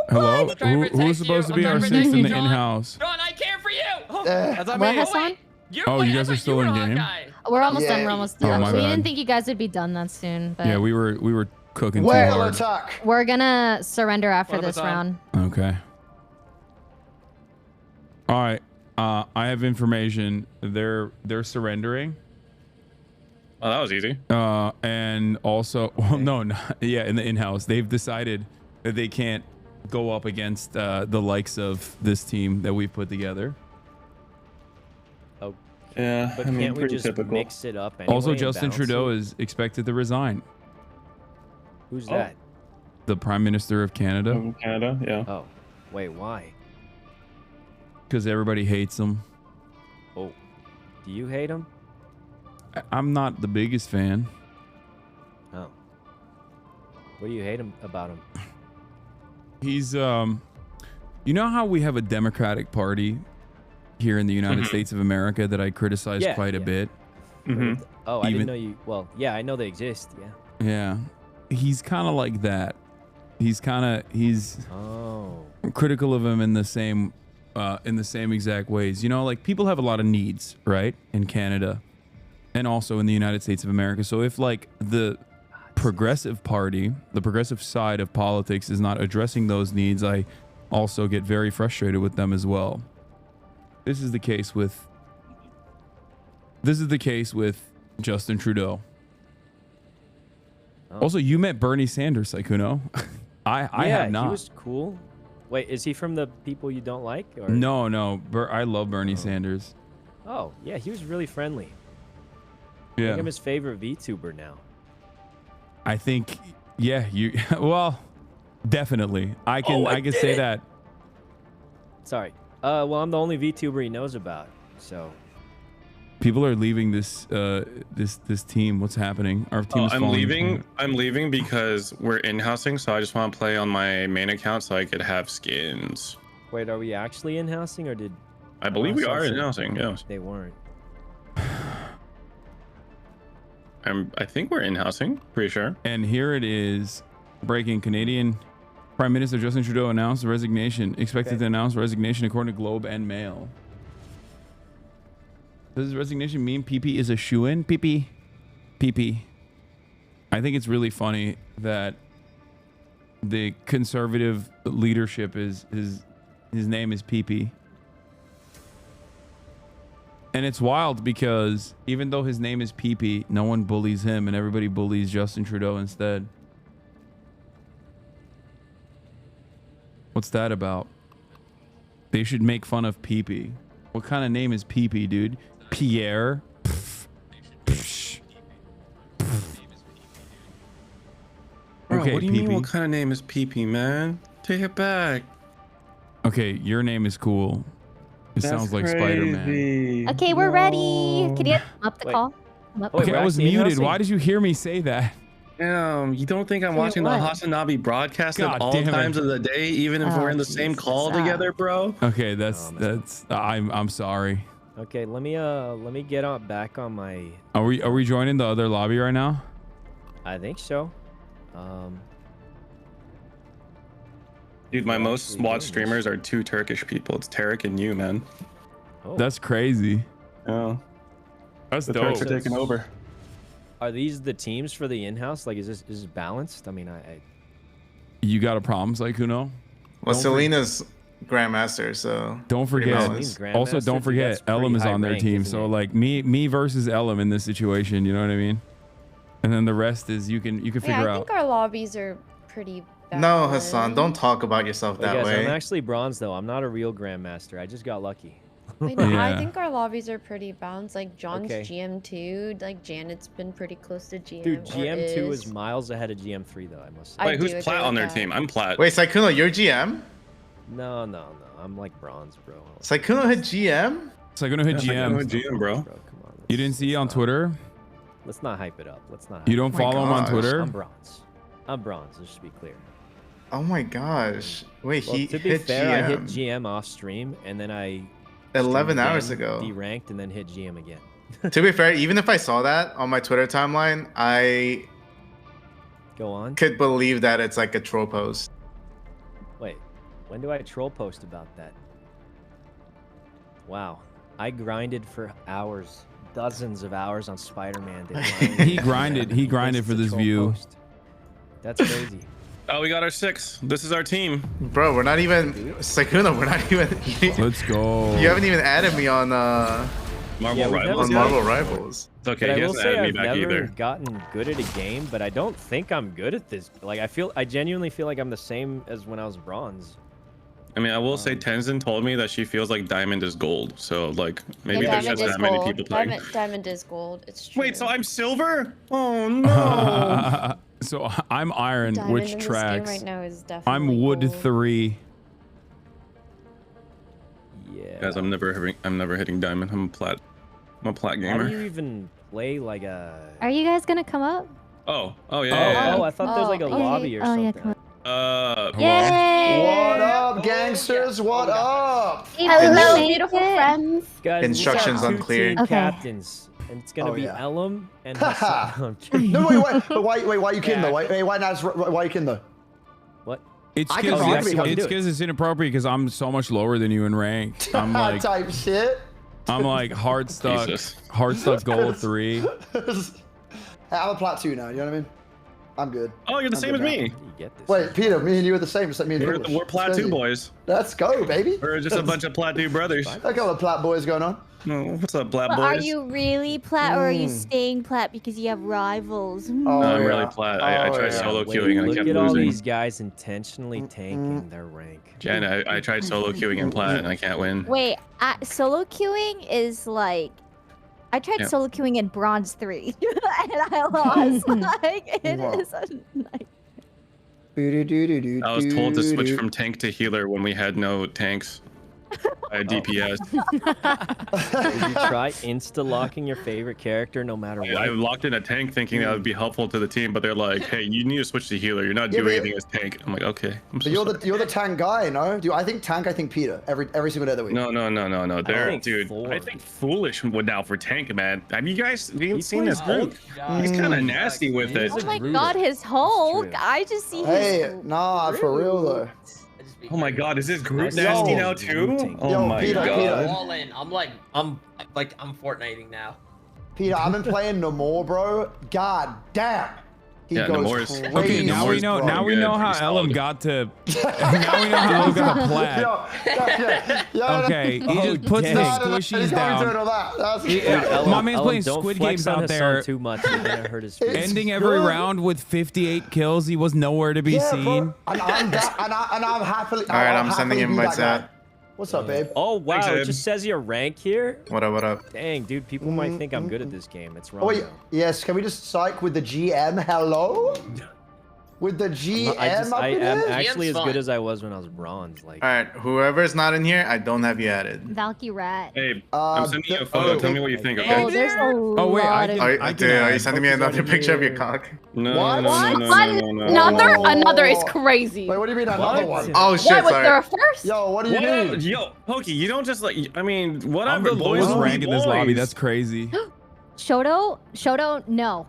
Hello? Who's supposed to be our sixth in the in-house? John, I care for you. That's not me. Hasan? Oh, you guys are still in game? We're almost done. We're almost done. my We bad. didn't think you guys would be done that soon. But Yeah, we were cooking too Well, hard. talk. We're gonna surrender after this round. Okay. All right. I have information. They're surrendering. Oh, that was easy. And also, well, no, yeah, in the in-house, they've decided that they can't go up against the likes of this team that we've put together. Oh, yeah. But can't we just mix it up anyway? Also, Justin balance Trudeau it? is expected to resign. Who's that? The Prime Minister of Canada. From Canada, yeah. Oh, wait, why? Because everybody hates him. Oh, do you hate him? I'm not the biggest fan. Oh. What do you hate about him? He's you know how we have a Democratic Party here in the United States of America that I criticize quite a bit. Oh, I didn't know you. Well, yeah, I know they exist. Yeah. Yeah, he's kind of like that. He's critical of him in the same exact ways. You know, like people have a lot of needs, right, in Canada, and also in the United States of America. So if like the progressive party, the progressive side of politics is not addressing those needs, I also get very frustrated with them as well. This is the case with Justin Trudeau. Oh. Also, you met Bernie Sanders, Saikuno. I have not. He was cool. Wait, is he from the people you don't like? Or? No. I love Bernie Sanders. Oh, yeah, he was really friendly. Yeah. I think I'm his favorite VTuber now. I think, yeah, you. Well, definitely. I can say that. Sorry. Well, I'm the only VTuber he knows about. So. People are leaving this team. What's happening? Our team is falling. I'm leaving because we're in-housing, so I just want to play on my main account so I could have skins. Wait, are we actually in-housing or did? I believe we are in-housing. Yes. They weren't. I think we're in-housing. Pretty sure. And here it is. Breaking: Canadian Prime Minister Justin Trudeau announced resignation. Expected to announce resignation according to Globe and Mail. Does his resignation mean PP is a shoo-in? PP. I think it's really funny that the conservative leadership is his name is PP. And it's wild because even though his name is PP, no one bullies him and everybody bullies Justin Trudeau instead. What's that about? They should make fun of PP. What kind of name is PP, dude? Pierre. Bro, okay, what do you PP. mean? What kind of name is PP, man? Take it back. Okay, your name is cool. It sounds like Spider-Man. Okay, we're ready. Can you up the call? Up. Okay, I was muted. Why did you hear me say that? Damn, you don't think I'm watching the HasnAbi broadcast at all times of the day, even if we're in the same call together, bro? Okay, that's I'm sorry. Okay, let me get on back on my. Are we joining the other lobby right now? I think so. Dude, my most watched streamers are 2 Turkish people. It's Tarek and you, man. Oh. That's crazy. Oh, that's the dope. Turks are taking over. Are these the teams for the in-house? Like, is this balanced? I mean, You got a problem, Saikuno? Well, Selena's Grandmaster, so don't forget. Also, don't forget, Elam is on their team. So like me versus Elam in this situation. You know what I mean? And then the rest is you can figure I out. think our lobbies are pretty bad. No, Hasan, don't talk about yourself that guys, way. I'm actually bronze though. I'm not a real Grandmaster. I just got lucky. I know. I think our lobbies are pretty balanced. Like John's Okay. GM2, like Janet's been pretty close to GM. Dude, or GM2 is miles ahead of GM3 though. I must say. Wait, who's Plat on their team? I'm Plat. Wait, Saikuno, you're GM? No. I'm like bronze, bro. Saikuno hit GM? Saikuno hit GM. GM, bro. You didn't see it on Twitter? Let's not hype it up. Let's not. You don't follow him on Twitter? I'm bronze. Just to be clear. Oh my gosh. Wait, Well, he to be hit fair, GM. I hit GM off stream and then I 11 streamed hours again, ago. deranked and then hit GM again. To be fair, even if I saw that on my Twitter timeline, I Go on. could believe that it's like a troll post. Wait, when do I troll post about that? Wow, I grinded for hours, dozens of hours on Spider-Man. He grinded for this view. That's crazy. Oh, we got our 6. This is our team. Bro, we're not even Sykkuno. We're not even. Let's go. You haven't even added me on Marvel Rivals. On Marvel Rivals. It's okay. But He I will hasn't say added me I've back never either. gotten good at a game, but I don't think I'm good at this. Like I genuinely feel like I'm the same as when I was bronze. I mean, I will say Tenzin told me that she feels like Diamond is gold. So like maybe Yeah, there's just that many people playing. Diamond is gold. It's true. Wait, so I'm silver? Oh no. So I'm iron, Diamond which in this tracks. game right now is definitely I'm wood gold. 3. Yeah. Guys, I'm never hitting diamond. I'm a plat How gamer. do you even play like a? Are you guys gonna come up? Oh yeah. Oh, I thought there's like a lobby or something. Yeah, come on. Yay! What up, gangsters? What up? Hello, beautiful friends. Guys, Instructions we got 2 unclear. team captains, and it's gonna be Elam and Hasan. No, wait, why are you kidding though? Why are you kidding though? What? It's I can rock me, how you do it. because it's inappropriate because I'm so much lower than you in rank. I'm like type shit. I'm like hard stuck Jesus. gold 3. I'm a plat 2 now. You know what I mean? I'm good. Oh, you're the same as me. Wait, Peter, me and you are the same. Just like me and We're English. plat 2 boys. Let's go, baby. We're just a bunch of plat 2 brothers. I got a plat boys going on. Oh, what's up, plat But boys? are you really plat, or are you staying plat because you have rivals? No, I'm really plat. I tried solo queuing and I Look kept at all losing. these guys intentionally tanking their rank. Jen, I tried solo queuing in plat and I can't win. Wait, solo queuing is like, I tried Yeah. solo queuing in bronze 3 and I lost. Like it is a I was told to switch from tank to healer when we had no tanks. I had DPS. Did you try insta-locking your favorite character no matter what? I locked in a tank thinking that would be helpful to the team, but they're like, "Hey, you need to switch to healer. You're not Yeah, doing but- anything as tank." I'm like, "Okay." But you're the tank guy, no? I think Peter every single day of the week. No. They're think dude. four. I think Foolish would now for tank, man. Have you guys seen plays this group? He's kind of nasty with it. Oh my god, his Hulk! I just see Hey, his. nah, for real though. Oh my god, is this group Yo. nasty now too? Oh Yo, my Peter, god. Peter. All in. I'm Fortniting now. Peter, I've been playing no more, bro. God damn. He Yeah, goes Nemours. crazy. Okay, now we know. bro. Now we Good, know how pretty Elam solid. got to. Now we know how Elam got to plat. Okay, he just puts the squishies down. My man's playing Squid Games out there, too much. You're gonna hurt his face. ending every round with 58 kills. He was nowhere to be seen. And I'm happily. All right, I'm sending invites out. What's up, babe? Oh wow, Thanks, it Ed. just says your rank here. What up? Dang, dude, people might think I'm good at this game. It's wrong. Oh wait, though. yes. Can we just psych with the GM? Hello. With the GM I up in am here? actually as GM's good fine. as I was when I was bronze. Like, All right, whoever's not in here, I don't have you added. Valky Rat. Hey, I'm sending you a photo. Tell me what you think, okay? Oh, there's a Oh wait, lot of. Are you sending me another picture of your cock? No, What? no. Another is crazy. Wait, what do you mean another one? Oh shit, What was sorry. there a first? Yo, what do you mean? Yo, Pokey, you don't just like. I mean, I'm whatever. the Boys lowest will be rank in this lobby. boys. That's crazy. Shoto, no.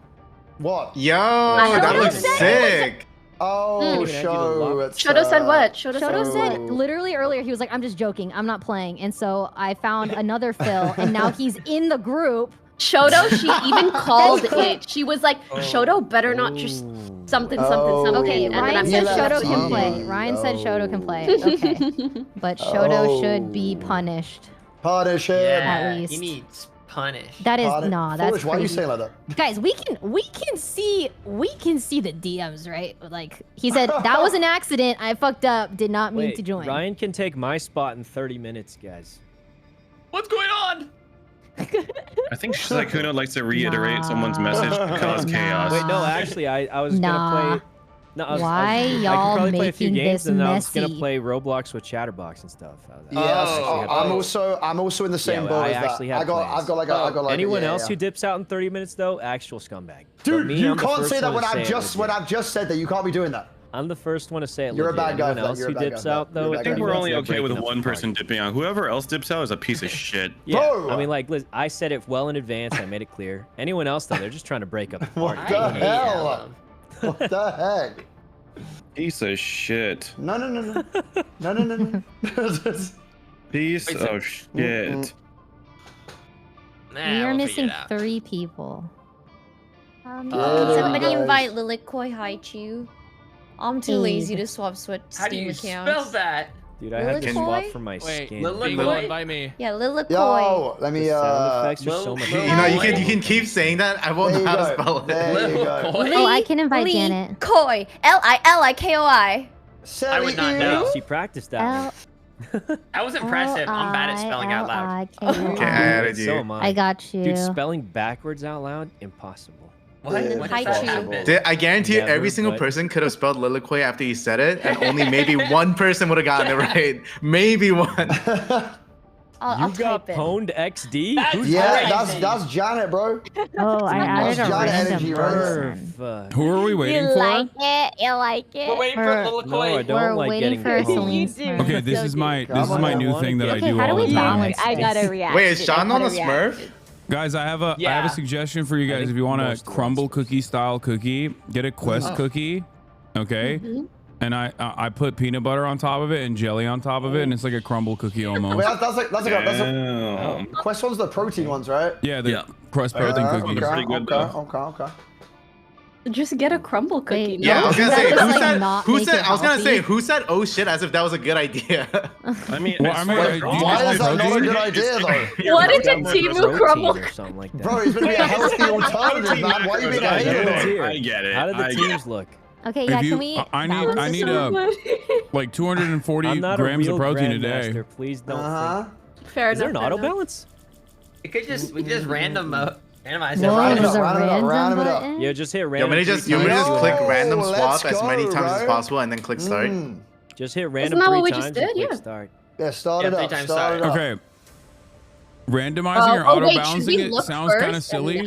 What? Yo, that looks sick. Oh, Can I do the show. lock? It's, Shoto said what? Shoto said literally earlier, he was like, I'm just joking. I'm not playing. And so I found another Phil, and now he's in the group. Shoto, she even called it. She was like, Shoto better not just something. Okay, And then Ryan I'm said like, Shoto can Oh. play. Ryan said Shoto can play. Okay. But Shoto should be punished. Punish him. At least. He needs punish. That is Punish- nah, that's Foolish, why are you crazy. saying like that? Guys, we can see the DMs, right? Like he said that was an accident. I fucked up. Did not mean wait, to join. Ryan can take my spot in 30 minutes, guys. What's going on? I think Sykkuno likes to reiterate someone's message to cause chaos. Wait, no, actually, I was Nah. gonna play. No, Why I could y'all probably play a few making games, this and I was gonna messy? play Roblox with Chatterbox and stuff. Yes, I'm also in the same boat I as that. actually had I've got like anyone yeah, else yeah. who dips out in 30 minutes though, actual scumbag. But Dude, me, you I'm the can't first say that one when to say I've it just legit. said that. You can't be doing that. I'm the first one to say it. You're a legit. bad guy Anyone for that. else You're a who bad guy dips for that. out though, You're a I bad think guy we're for only they're okay with breaking up one the person party. dipping out. Whoever else dips out is a piece of shit. Yeah, Bro. I mean, like, listen, I said it well in advance. I made it clear. Anyone else though, they're just trying to break up the What party. the hell? What the heck? Piece of shit. No. Piece of shit. We are missing 3 people. Can somebody invite Lilikoi Haichu? I'm too lazy to swap Steam How do you accounts. spell that? Dude, I had to swap Lilicoy? for my Wait, skin. Lilicoy? Invite me. Yeah, Lilicoy. Yo, let me. The sound effects are so much You know, you can keep saying that. I won't know how to spell it. There you go. Oh, I can invite Janet. Koi. L-I-L-I-K-O-I. I would not know. She practiced that. That was impressive. I'm bad at spelling out loud. Okay, I added you. So am I got you. Dude, spelling backwards out loud, impossible. What? I guarantee you, every single person could have spelled Lilicoy after you said it, and only maybe one person would have gotten it right. Maybe one. I'll You got pwned XD? Yeah, that's Janet, bro. Oh, I added a Janet random energy, person. Who are we waiting for? it. You like it. We're waiting for Lilicoy. No, I don't We're like waiting getting for pwned. Celine. Okay, this is my new thing that I do how do all we the time. balance I gotta react. Wait, is Sean on the Smurf? Guys, I have a suggestion for you guys. If you want a crumble cookie style cookie, get a Quest cookie, okay? And I put peanut butter on top of it and jelly on top of it, and it's like a crumble cookie almost. Wait, that's Quest one's the protein ones, right? Yeah, the Quest protein cookies. Okay. Just get a crumble cookie. Yeah, I was gonna say, who said, it oh shit, as if that was a good idea. I mean, Well, I mean, Why is that not a good idea, though? What is a Timu crumble? Or something like that. Bro, he's gonna be a healthy alternative, man. Why are you being a hater? I get it. How did the I get teams look? Okay, yeah, If you, can we? I need like 240 I'm not a grams real of protein a grandmaster. day. Please don't think. Fair Is there an enough, auto fair enough. balance? We just randomize Whoa, it. there's a random random it up. button? Yeah, just hit You random. want me to just click random let's swap as go, many times as bro. possible and then click start? Just hit random that 3 what we times just and did? click Yeah. start. Yeah, start it Yeah, up. 3 times Start it up. Okay. Randomizing or auto balancing it sounds kind of silly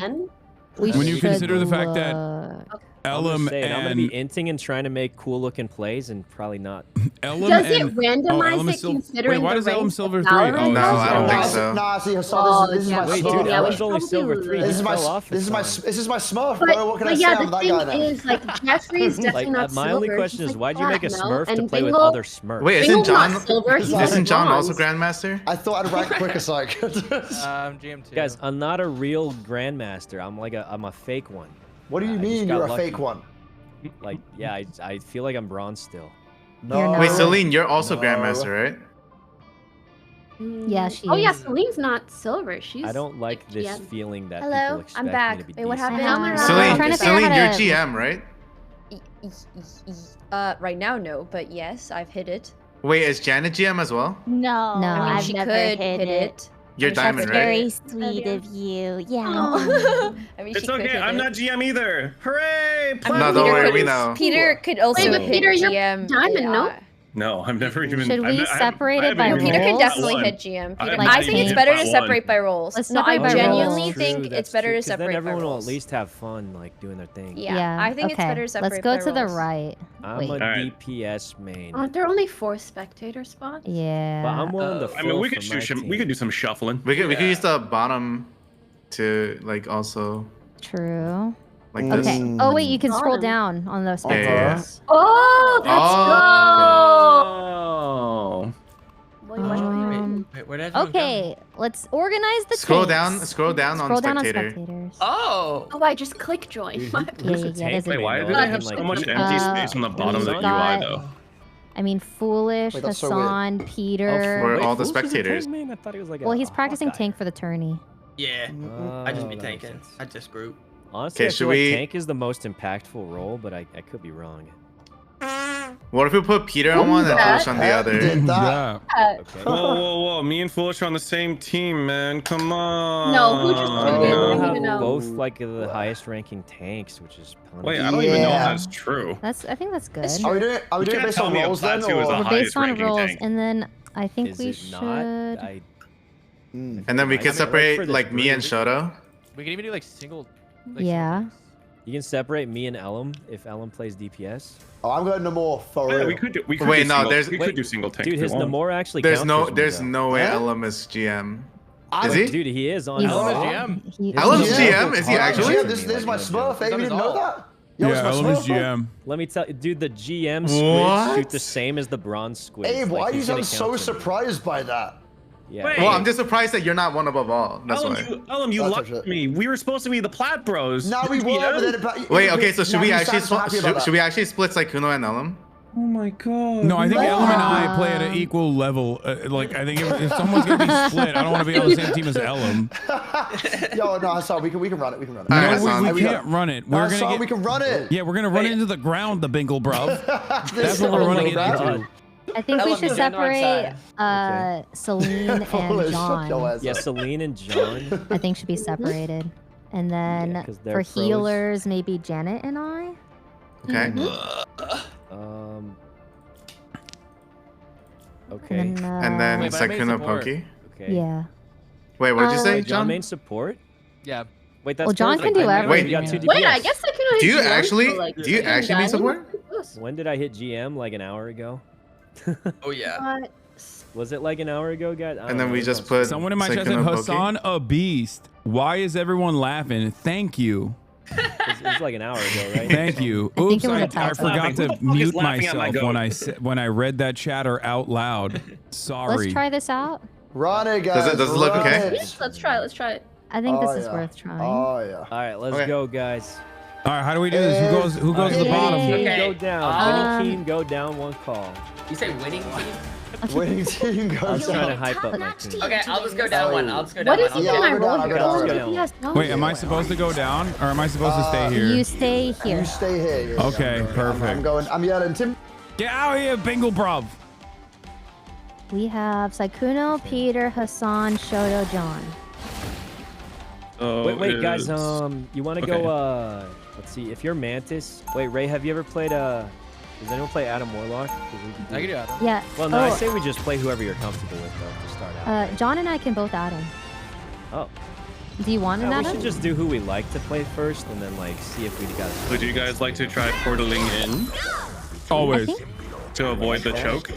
when you consider the fact that Ellum I'm gonna and be inting and trying to make cool looking plays and probably not. Ellum Does it and randomize Ellum it is considering Wait, why the does Ellum ranks Silver of 3? Valorant? Oh, No, I don't think so. Nah, see, Hassan, this is my Wait, Smurf. dude, Yeah, we Ellum's only should silver do 3. that. This is my Smurf, bro. What can I say? yeah, I'm the that thing guy now. is, like, Jeffrey's definitely not my silver. only question He's, is, like, why'd you make a platinum, Smurf to and play with Bingle- other Smurfs? Wait, Bingle's not silver, he's isn't John also bronze. Grandmaster? I thought I'd rank quicker so I could. GM2. Guys, I'm not a real grandmaster. I'm a fake one. What do you I just mean got you're a lucky. fake one? Like, yeah, I feel like I'm bronze still. No. Wait, Celine, you're also No. Grandmaster, right? Yeah, she Oh yeah, is. Celine's not silver. She's. I don't like this yeah. feeling that Hello, people expect I'm back. me to be Wait, what decent. happened? I'm trying to figure Celine, out you're how to- GM, right? Right now, no, but yes, I've hit it. Wait, is Janet GM as well? No, No, I mean, I've she never could hit it. You're That's Diamond, very right? sweet of you. Yeah. I mean, It's she could okay. hit I'm it. not GM either. Hooray! No, don't worry, we know. Peter could also Wait, but hit Peter, you're GM. Diamond, no? No, I've never even. Should we separate it by No, Peter can roles? definitely hit GM. I Peter, haven't I think it's hit better by to one. separate by roles. Let's No, I separate by genuinely roles. think it's better to separate Then by everyone will roles. at least have fun, like doing their thing. Yeah, I think it's okay. better to separate Let's go by to the roles. right. I'm Wait. a Alright. DPS main. Aren't there only 4 spectator spots? Yeah. But I'm willing to. I mean, we fill could for my do team. we could do some shuffling. We could use the bottom to like also True. like Okay. this. Oh wait, you can scroll Bottom. down on those Yeah, yeah, yeah. spectators. Oh, that's Oh. Wait, where did everyone go? Okay, let's organize the Scroll tanks. scroll down Scroll on down spectator. on spectators. Oh. Oh, I just click join. Dude, My who's Yeah, a yeah, tank there's Wait, a- why do main? they Uh, have so much empty uh, space on the bottom of the we've UI got- though? I mean, Foolish, Wait, that's so weird. Hassan, Peter. For all the Foolish is a tank spectators. main? I thought he was like a Well, he's hot practicing guy. tank for the tourney. Yeah. Oh, I just be that makes tanking. sense. I just group. Honestly, Okay, I should feel like we- tank is the most impactful role, but I could be wrong. What if we put Peter on one and Foolish on the other? Did that. Yeah. Okay. Whoa! Me and Foolish are on the same team, man. Come on. No, who just They took it? I don't have even know. both like the highest ranking tanks, which is Wait, I don't even know if Yeah. that's true. I think that's good. Are we doing You it can't based tell on me a roles then? Plateau is Or? a We're based on ranking roles, tank. and then I think Is we it should. not? I And then we I could mean, separate for this like me and group- Shoto. We can even do like single. Yeah. You can separate me and Ellum if Ellum plays DPS. Oh, I'm going Namor for Yeah, real. we could do. We could Wait, do no, single, there's- we could do single tank. Dude, if his we want. Namor actually There's counts no as me, there's though. no way Huh? Ellum is GM. I'm Is a- he? Dude, he is on. He's- Ellum is Ellum. GM. He- Ellum's Yeah. GM? Is he Yeah, actually? this is my Smurf. Hey, you didn't know that? Yeah, it's my Ellum is Smurf, bro. GM. Let me tell you, dude, the GM squids What? shoot the same as the bronze squids. Abe, why Like, do you he's gonna sound so count for me. surprised by that? Yeah. Wait. Well, I'm just surprised that you're not one above all. That's why. You looked me. We were supposed to be the Plat Bros. No, we were. But then Wait, okay, so should we actually split Sykkuno and Ellum? Oh my god. No, I think Ellum and I play at an equal level. Like, I think if someone's gonna be split, I don't want to be on the same team as Ellum. Yo, no, Hasan, we can run it. We can run it. No, we can't run it. We're Hasan, gonna we can run it. Yeah, we're gonna run it into the ground, the Bingle bruv. That's what we're running it into. I think we should separate Celine and John. Yeah, Celine and John. I think should be separated. And then for pros. healers, maybe Janet and I. Okay. Okay. And then Sykkuno Pokey. Okay. Yeah. Wait, what did you say, Wait, John? main support? Yeah. Wait, that's Well, John can do everything. Wait, you got 2 DPS. Wait, I guess I can. Do you actually mean support? When did I hit GM? Like an hour ago? Oh yeah. Was it like an hour ago, guys? And then we just put someone in my chat said Sykkuno Pokey. Hasan a beast. Why is everyone laughing? Thank you. It was like an hour ago, right? Thank you. I think Oops, it was I a typo. forgot to Focus mute laughing at my myself goat. when I read that chatter out loud. Sorry. Let's try this out. Run it, guys. Does it look run okay? it. Yes, let's try it. Let's try it. I think Oh, this is yeah. worth trying. Oh yeah. All right, let's Okay. go, guys. All right, how do we do this? Who goes to the Winning bottom? team, Okay. go down. Winning team, go down 1 call. You say winning team? Winning team I was goes trying to down. hype up my team. Okay, I'll just go down one. I'll just go down What one. is Yeah, it? I'll I go down, rolled I'll go gold down. DPS. No. Wait, am I supposed to go down or am I supposed to stay here? You stay here. You stay here. Yeah, Okay, I'm perfect. going. I'm yelling. Tim. Get out here, Bingle bruv. We have Sykkuno, Peter, Hasan, Shoto, John. Wait, guys. You want to go? Let's see. If you're Mantis, wait, Ray, have you ever played? Does anyone play Adam Warlock? I can do Adam. Yeah. Well, no, I say we just play whoever you're comfortable with, though, to start out. John and I can both add him. Oh. Do you want an We Adam? should just do who we like to play first, and then like see if we got. Would you guys like to try portaling in Always. to avoid the choke?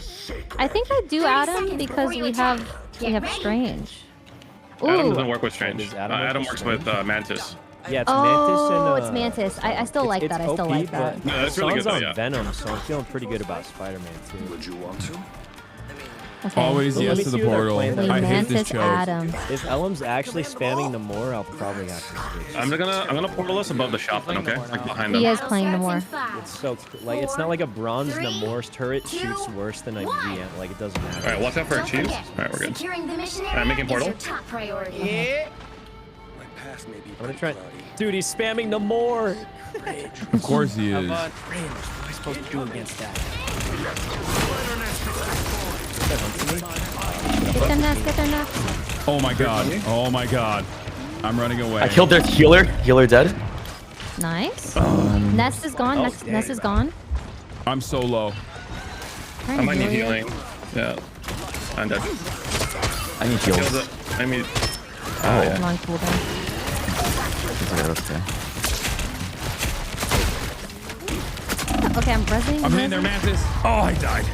I think I do Adam because we have Strange. Adam Ooh. doesn't work with Strange. Adam works with Mantis. Yeah, it's Oh, Mantis and. it's Mantis. I still like that. I still OP, like that. but No, that's really good, Son's on yeah. Venom, so I'm feeling pretty good about Spider-Man too. Would you want to? Okay. Always Let yes me to the see what our portal. plan is. I hate this Mantis choke. Adam. If Ellum's actually spamming the more, I'll probably have to switch. I'm gonna portal us above the shop then, okay? Like behind He them. is playing Namor. It's so like it's not like a bronze Namor's turret shoots worse than a GM. Like it doesn't matter. All right, watch out for a cheese. All right, we're good. Securing the mission All right, making portal. is your top priority. Yeah. I'm gonna try. Dude, he's spamming Namor. Of course he is. What am I supposed to do against that? Get their nest. Get their nest. Oh my god. Oh my god. I'm running away. I killed their healer. Healer dead. Nice. Nest is gone. Nest is gone. I'm so low. I might need healing. Yeah. I'm dead. I need heals. I mean. Oh. Yeah. Long cooldown. Okay, I'm rezzing. I'm hitting their Mantis. Oh, I died.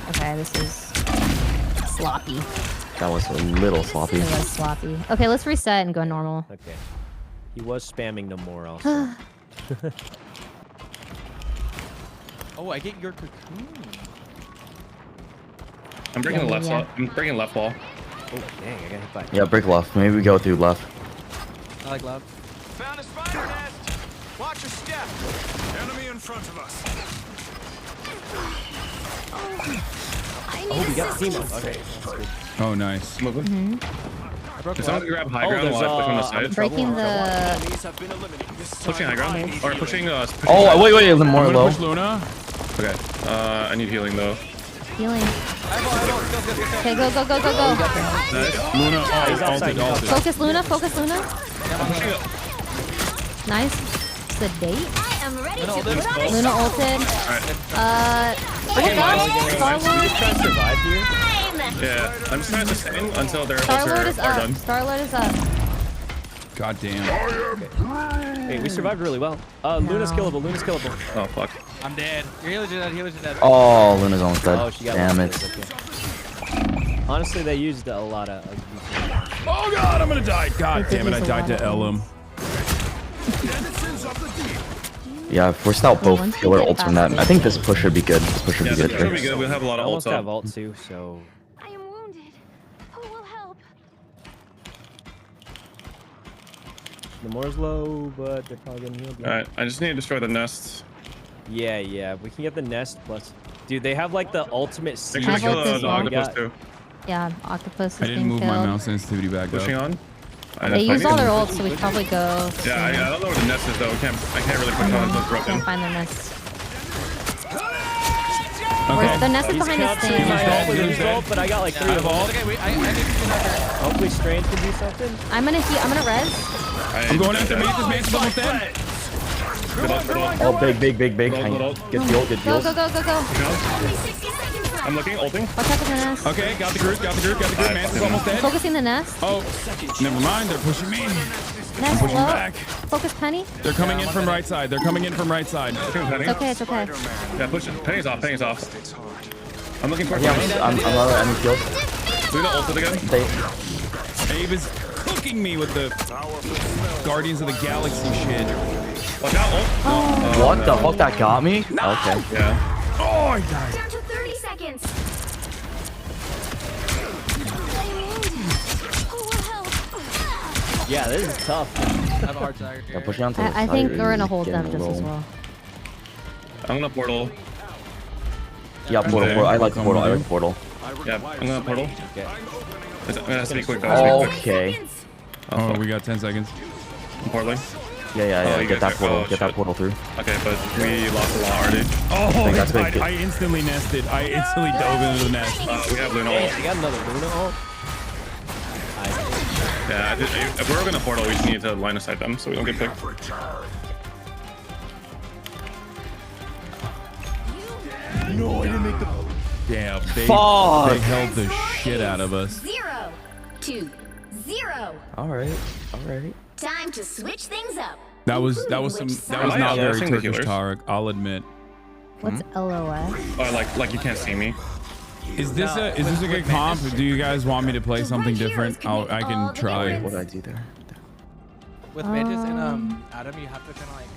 Okay, this is sloppy. That was a little sloppy. It was sloppy. Okay, let's reset and go normal. Okay. He was spamming Namor also. Oh, I get your cocoon. I'm breaking the left side. I'm breaking left wall. Oh dang, I got hit by. Yeah, break left. Maybe we go through left. I like love. Found a spider nest. Watch your step. Enemy in front of us. Oh, we got team up. Okay, that's good. Oh, nice. Can someone grab high ground while I push on the side? Breaking the. Pushing high ground? Or pushing Oh, wait, the more I'm low. gonna push Luna. Okay. I need healing though. Healing. Okay, go. Nice. Luna, ulted. Focus Luna. Focus Luna. Nice. Sedate. I am ready to put on a Luna ulted. Oh my god. Star-Lord. Just trying to survive here. Yeah, I'm just trying to sustain until their Star-Lord is ults are up. done. Star-Lord is up. God damn. Hey, we survived really well. Luna's killable. Luna's killable. Oh fuck. I'm dead. Your healers are dead. Healers are dead. Oh, Luna's almost dead. Oh, she got Damn lost. it. Okay. Honestly, they used a lot of. Oh god, I'm gonna die. God damn it, I died to Ellum. Yeah, forced out both healer ults from that. I think this push should be good. This push should be good. Should be good. We'll have a lot of almost ults have up. ult too, so. I am wounded. Who will help? The Moore's low, but they're probably gonna heal. Alright, I just need to destroy the nest. Yeah, we can get the nest plus. Dude, they have like the ultimate siege. They kill the octopus too. Yeah, octopus is I didn't being move killed. my mouse sensitivity back Pushing up. on. They used all their ults, so we probably go. Yeah, I don't know where the nest is though. I can't really push on. It's broken. Can't find the nest. Okay. The nest is behind this thing. He's ult, but I got like 3 of all. Okay, wait, I think we can Hopefully Strange can do something. I'm gonna res. I'm going after Mantis. Mantis almost dead. Oh, big. Get the ult, get the ult. Go. I'm looking, ulting. Watch out for the nest. Okay, got the group. Mantis is almost dead. Focusing the nest. Oh, never mind. They're pushing me. Nest pushing low. back. Focus Penny. They're coming in from right side. It's okay. Yeah, push it. Penny's off. I'm looking for Yeah, I'm killed. Luna ulted again. Abe is cooking me with the Guardians of the Galaxy shit. Watch out, ult. What the fuck? That got me? Okay. Yeah. Oh, I died. Down to 30 seconds. Who will help? Yeah, this is tough. I have a hard time. Yeah, push down to the I think side, we're gonna hold getting them just low. as well. I'm gonna portal. Yeah, portal. I like portal. Yeah, I'm gonna portal. Okay. I'm gonna sneak quick. Okay. Oh, we got 10 seconds. I'm portaling. Yeah. you Get guys that are- portal. Get that portal through. Okay, but we lost a lot already. Oh, think that's I big. instantly nested. I instantly dove into the nest. We have Luna ult. You got another Luna ult? Yeah, if we're gonna portal, we just need to line of sight them so we don't get picked. No, I didn't make the. Damn, they held the shit out of us. 0 to 0. All right. Time to switch things up. That was not very Turkish, Tarek. I'll admit. What's LOS? Oh, like you can't see me. Is this a good comp? Do you guys want me to play something different? I can try. What did I do there? With Mantis and Adam, you have to kind of like.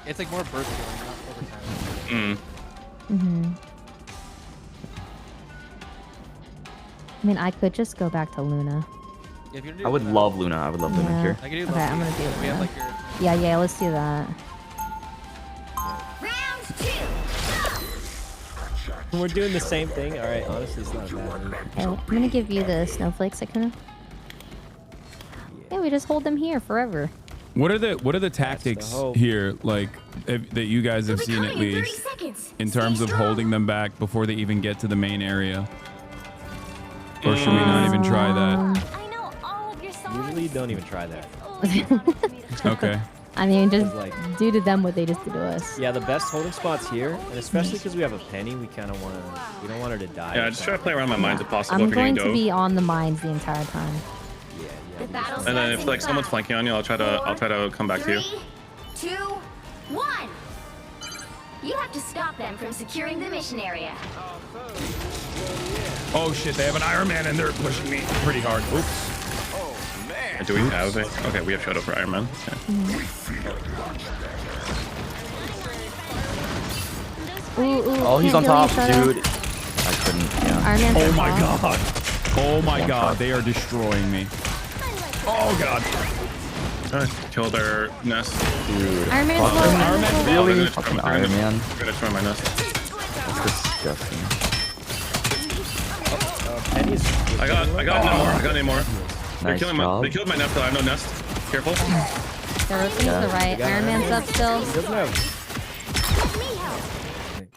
It's like more burst healing, not overtime. I mean, I could just go back to Luna. If you're I would love Luna. I would love Luna here. I can do Okay, I'm gonna do We have Luna. like your. Yeah, let's do that. We're doing the same thing. All right, honestly, it's not bad. Okay, I'm gonna give you the snowflakes, Sakuna. Yeah, we just hold them here forever. What are the tactics here, like that you guys have seen at least, in terms of holding them back before they even get to the main area? Or should we not even try that? Usually, don't even try that. Okay. I mean, just like, do to them what they just did to us. Yeah, the best holding spots here, and especially because we have a Penny, we kind of we don't want her to die. Yeah, just try to play around my mines if possible. I'm if you're going getting to dove. be on the mines the entire time. And then if like someone's flanking on you, I'll try to come back to you. 3, 2, 1. You have to stop them from securing the mission area. Oh shit, they have an Iron Man and they're pushing me pretty hard. Oops. Do we have it? Okay, we have Shadow for Iron Man. Okay. Oh, he's on top, dude. I couldn't. Yeah. Iron Man's Oh on my top. god. Oh my god, they are destroying me. Oh god. Kill their nest. Dude. Iron Man's low. Iron Man Really? Fucking Iron Man. I'm gonna destroy my nest. That's disgusting. Penny's. I got no more. Nice job. They killed my nest, though. I have no nest. Careful. They're rotating to the right. Iron Man's up still. He doesn't have.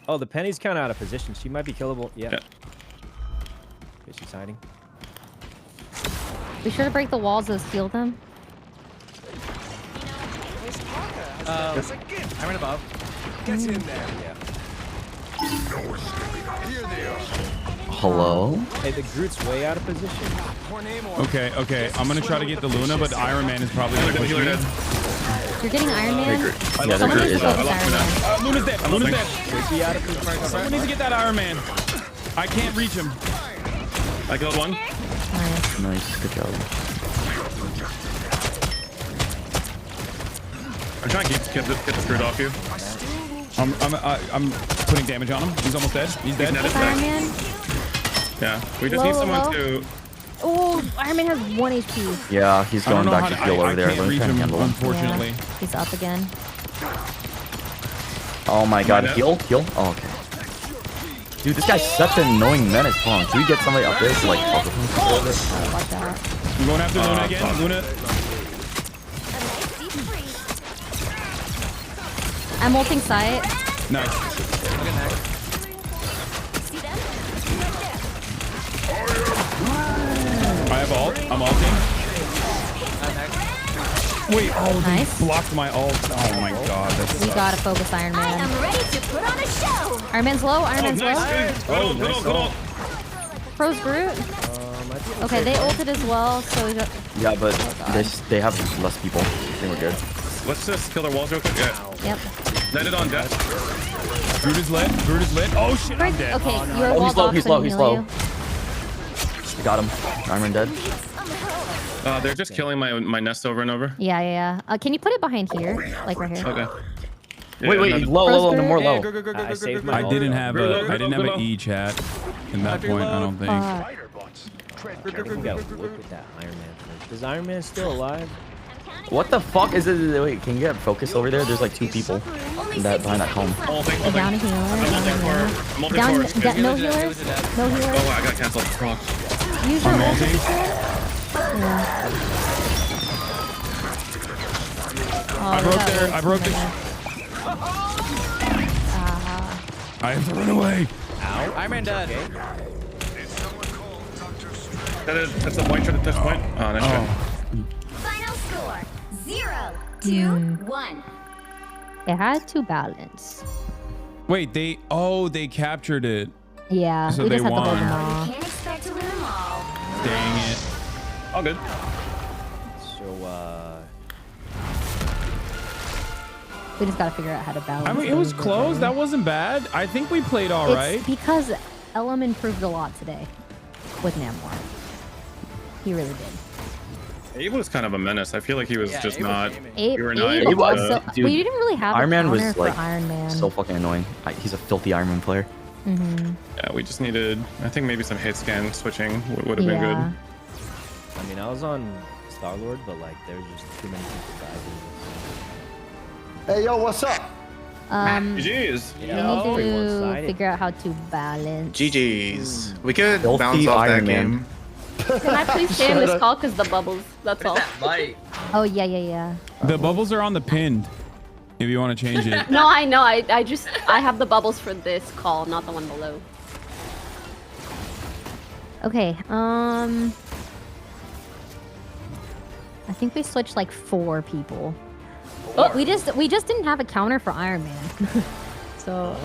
Oh, the Penny's kind of out of position. She might be killable. Yeah. Okay, she's hiding. Be sure to break the walls to steal them. I'm right above. Get in there. Here they are. Hello? Hey, the Groot's way out of position. Okay. I'm gonna try to get the Luna, but the Iron Man is probably gonna push me. You're getting Iron Man? Yeah, the Groot is up. Luna's dead. Luna's dead. Someone needs to get that Iron Man. I can't reach him. I killed one. Nice. Good job. I'm trying to get the screwed off you. I'm putting damage on him. He's almost dead. He's dead. Iron Man. Yeah, we just need someone to. Oh, Iron Man has 1 HP. Yeah, he's going back to heal over there. I can't reach him, unfortunately. Yeah, he's up again. Oh my god, heal? Oh, okay. Dude, this guy's such an annoying menace. Hold on, can we get somebody up there to like fuck with him? Watch out. I'm going after Luna again. Luna. I'm ulting sight. Nice. I have ult. I'm ulting. Wait, oh, nice. They blocked my ult. Oh my god. We gotta focus Iron Man. I am ready to put on a show. Iron Man's low. Iron Man's low. Good ult. Froze Groot. Okay, they ulted as well, so we got... Yeah, but they have less people. I think we're good. Let's just kill their walls real quick. Yeah. Yep. Netted on death. Groot is lit. Groot is lit. Oh shit, I'm dead. Okay, Oh, you're he's low. He's low. He's low. You. I got him. Iron Man dead. They're just killing my nest over and over. Yeah. Can you put it behind here? Like right here? Okay. Wait, he's low, no more low. I saved my I didn't have a E chat in that point, I don't think. We gotta look at that Iron Man first. Is Iron Man still alive? What the fuck is it? Wait, can you get focus over there? There's like 2 people behind that column. Down a healer. No healers. No healers. Oh, I got canceled. Wrong. Use your ult. I broke their. I have to run away. Ow. Iron Man dead. That's the point for the touch point. Oh, nice try. Final score 0-2-1. It had to balance. Wait, they captured it. Yeah, so we they just have won. to hold them all. Can't expect to win them all. Dang it. All good. So We just gotta figure out how to balance. I mean, it was close. That wasn't bad. I think we played all right. It's because Elam improved a lot today with Namor. He really did. Abe was kind of a menace. I feel like he was just not. Abe, we were Abe not. also, dude, we didn't really have Iron Man a was counter like for Iron Man. so fucking annoying. He's a filthy Iron Man player. Yeah, we just needed. I think maybe some hit scan switching would have been good. I mean, I was on Star-Lord, but like there's just too many people diving. Hey, yo, what's up? GG's. We need to figure out how to balance. GG's. We could Filthy bounce off Iron that Man. game. Can I please stay in this call because the bubbles? That's all. Oh yeah. The bubbles are on the pinned. If you want to change it. No, I know. I have the bubbles for this call, not the one below. Okay. I think we switched like 4 people. Oh, we just didn't have a counter for Iron Man. So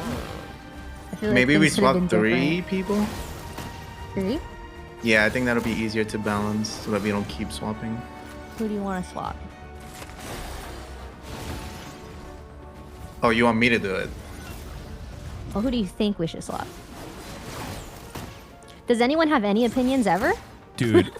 I feel like Maybe we things could have swap been 3 different. people. 3? Yeah, I think that'll be easier to balance so that we don't keep swapping. Who do you want to swap? Oh, you want me to do it? Well, who do you think we should swap? Does anyone have any opinions ever? Dude.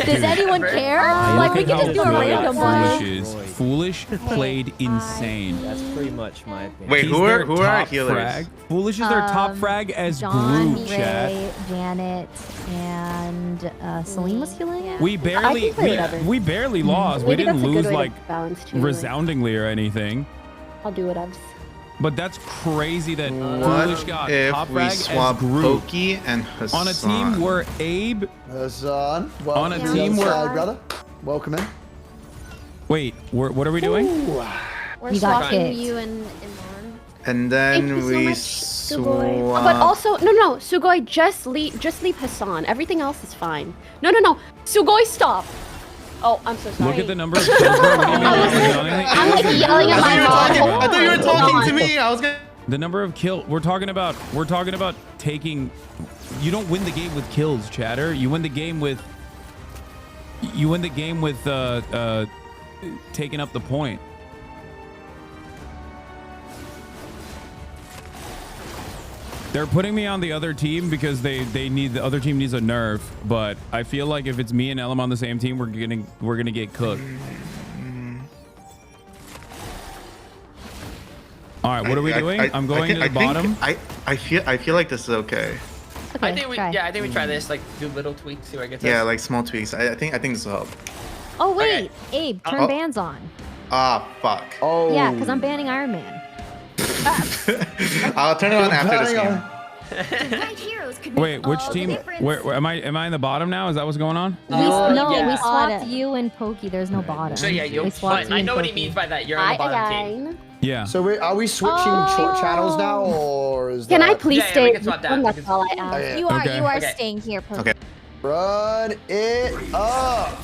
Does anyone care? Like, we could just do a random one. Foolish played insane. That's pretty much my opinion. Wait, who are our healers? Frag. Foolish is their top frag as John, Groot, chat. Ray, Janet, and Celine was healing. We barely lost. We Maybe didn't that's a good lose way to like balance too, like- resoundingly or anything. I'll do whatevs. But that's crazy that What Foolish got if top we frag swap as Groot. Pokey and Hasan? On a team where Abe. Hasan. On a team where. Brother. Welcome in. Wait, what are we doing? We're You got swapping kicked. you and Imran. And Thank then you so we much, swap. But also, no, Sugoi, just leave Hasan. Everything else is fine. No, Sugoi, stop. Oh, I'm so sorry. Look at the number of kills. I'm like yelling at my mom. I thought you were talking to me. I was gonna. The number of kills we're talking about taking. You don't win the game with kills, chatter. You win the game with. Taking up the point. They're putting me on the other team because the other team needs a nerf, but I feel like if it's me and Elam on the same team, we're gonna get cooked. All right, what are we doing? I'm going to the bottom. I feel like this is okay. I think we try this, like do little tweaks, see where it gets us. Yeah, like small tweaks. I think this will help. Oh wait, Abe, turn bans on. Ah, fuck. Oh. Yeah, because I'm banning Iron Man. I'll turn it on after this game. Wait, which team? Where am I? Am I in the bottom now? Is that what's going on? We swapped you and Pokey. There's no bottom. So yeah, I know what he means by that. You're on the bottom team. Yeah. So are we switching channels now, or is Can that... I please stay? We can That's all I ask. You are staying here, Pokey. Okay. Run it up.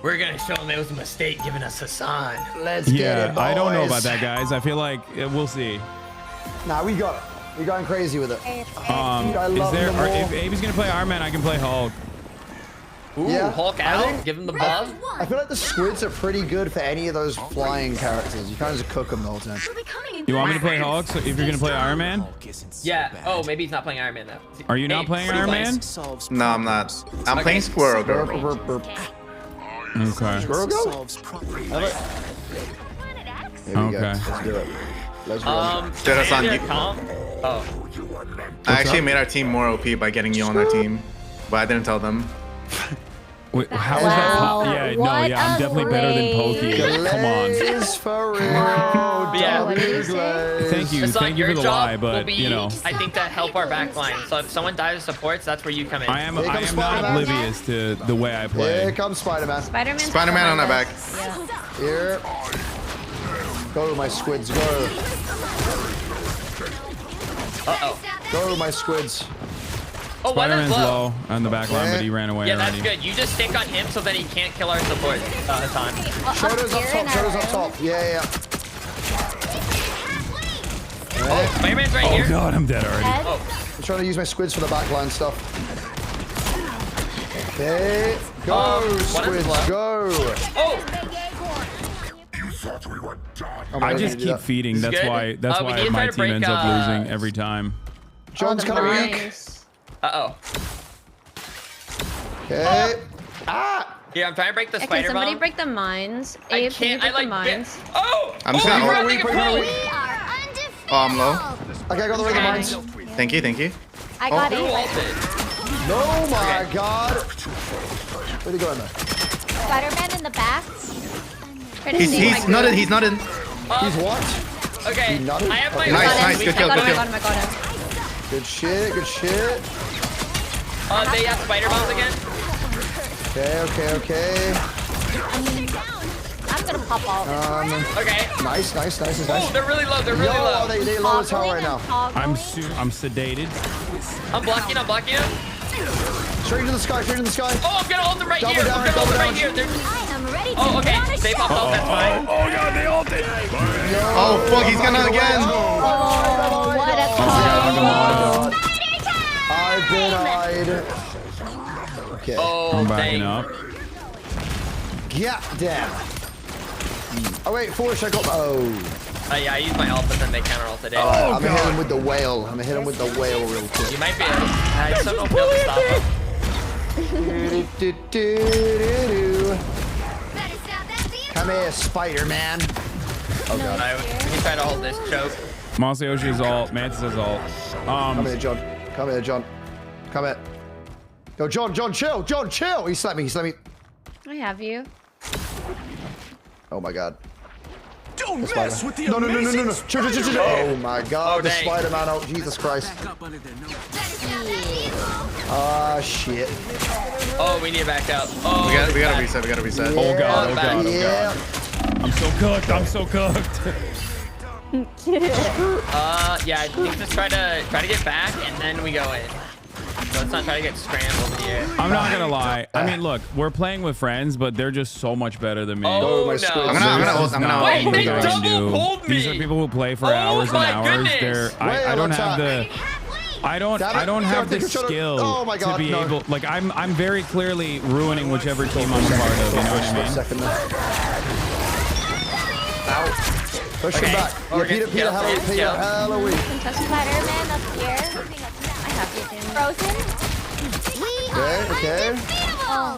We're gonna show him it was a mistake giving us Hasan. Let's get it, boys. I don't know about that, guys. I feel like we'll see. Nah, we got it. We're going crazy with it. If Abe's gonna play Iron Man, I can play Hulk. Ooh, yeah, Hulk out. Give him the buff. I feel like the squids are pretty good for any of those flying characters. You kind of just cook them the whole time. You want me to play Hulk? So if you're gonna play Iron Man? Yeah. Oh, maybe he's not playing Iron Man though. Are you not playing Iron Man? No, I'm not. I'm playing Squirrel Girl. Okay. Squirrel Girl? Here we go. Let's do it. Let's run. I actually made our team more OP by getting you on our team, but I didn't tell them. Wait, how is that? I'm definitely better than Pokey. Come on. For real. Thank you for the lie, but you know. I think that help our back line. So if someone dies of supports, that's where you come in. I am not oblivious to the way I play. Here comes Spider-Man. Spider-Man on our back. Yeah. Here. Go, my squids, go. Go, my squids. Oh, Spider-Man's low on the back line, but he ran away already. That's good. You just stick on him so that he can't kill our support, Hasan. Shoulders up top, shoulders up top. Yeah. Oh, Spider-Man's right here. Oh god, I'm dead already. I'm trying to use my squids for the backline stuff. Okay. Go, squids, go. Oh! I just keep feeding. That's why my team ends up losing every time. John's kind of weak. Uh-oh. Okay. Yeah, I'm trying to break the spider bomb. Somebody break the mines. I Abe, can't. can you break the mines. Oh! I'm just gonna weak. Oh, I'm low. Okay, I got the ring of mines. Thank you. I got it. Oh my god. Where'd he go in there? Spider-Man in the back. He's not in. He's not in. He's what? Okay. He nutted? I have my Nice. Good kill. I got him. Good shit. They have spider bombs again. Okay. I'm gonna pop off. Okay. Nice. Oh, they're really low. They're really low. They low as hell right now. I'm sedated. I'm blocking him. Straight to the sky. Oh, I'm gonna hold them right Double here. down. I am ready. Oh, okay. They popped off. That's fine. Oh god, they ulted. Oh fuck, he's gonna again. Oh, what a combo. I've been eyed. Okay. Oh, I'm backing up. Yeah, damn. Oh wait, foolish. I got. Yeah, I used my ult, but then they counter ulted it. I'm gonna hit him with the whale. Real quick. You might be. I just don't know if you'll be able to stop him. Come here, Spider-Man. Oh god. He tried to hold this choke. Masayoshi's ult. Mantis' ult. Come here, John. Come here. Yo, John, chill. He slapped me. I have you. Oh my god. Don't mess with the No. Chill. Oh my god, the dang. Spider-Man out. Jesus Christ. Ah, shit. Oh, we need to back up. Oh, We gotta reset. Oh god. Yeah. I'm so cooked. Yeah, I think just try to get back and then we go in. So let's not try to get scrambled here. I'm not gonna lie. I mean, look, we're playing with friends, but they're just so much better than me. Oh, no. I'm gonna Wait, they double pulled me. These are people who play for hours and hours. Goodness. I don't have the. I don't have the skill to be able. Like I'm very clearly ruining whichever team I'm a part of. You know what I mean? Push him back. Peter Halloween. Spider-Man up here. I have you, Jim. Frozen. Okay. Oh.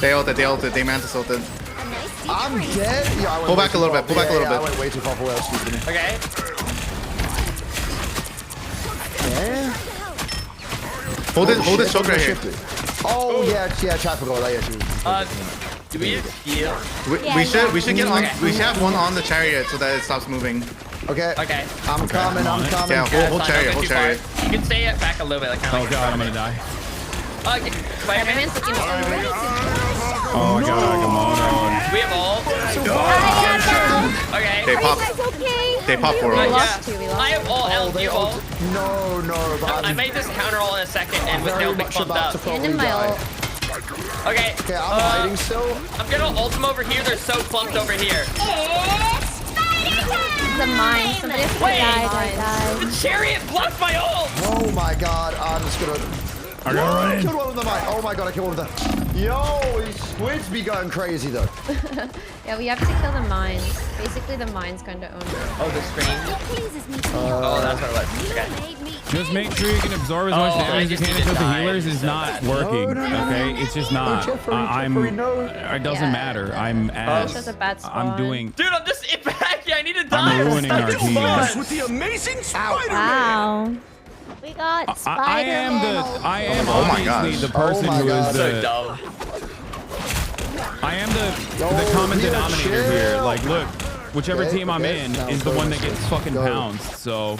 They ulted. They mantis ulted. I'm dead. Yeah, I went Pull way back too a little far. bit. Pull back a little I bit. went way too far for where I was shooting. Okay. Yeah. Hold this choke right here. Oh yeah, chat forgot that. Yeah, do we heal? We should get on. We should have one on the chariot so that it stops moving. Okay. Okay. I'm coming. Yeah, hold chariot. Hold chariot. You can stay back a little bit. Like, Oh god, I'm gonna die. Okay. Spider-Man's looking. Oh my god, come on. We have all. Okay. They pop. They pop for Yeah. all. I have all else. You all. No. I made this counter all in a second and with no big bumped up. In my ult. Okay. Okay, I'm hiding still. I'm gonna ult them over here. They're so clumped over here. The mine. Somebody has to die. The chariot blocked my ult. Oh my god, I'm just gonna. I gotta run in. Killed one of the mine. Oh my god, I killed one of the. Yo, these squids be going crazy though. Yeah, we have to kill the mines. Basically, the mines kind of own it. Oh, the screen. Oh, that's what it was. Okay. Just make sure you can absorb as much damage as you can until the healers is not working. Okay, it's just not. It doesn't matter. I'm doing. Dude, I'm just back. I need to die. I'm ruining our team. With the amazing Spider-Man. Wow. We got Spider-Man. I am obviously the person who is the. I am the common denominator here. Like, look, whichever team I'm in is the one that gets fucking pounced. So.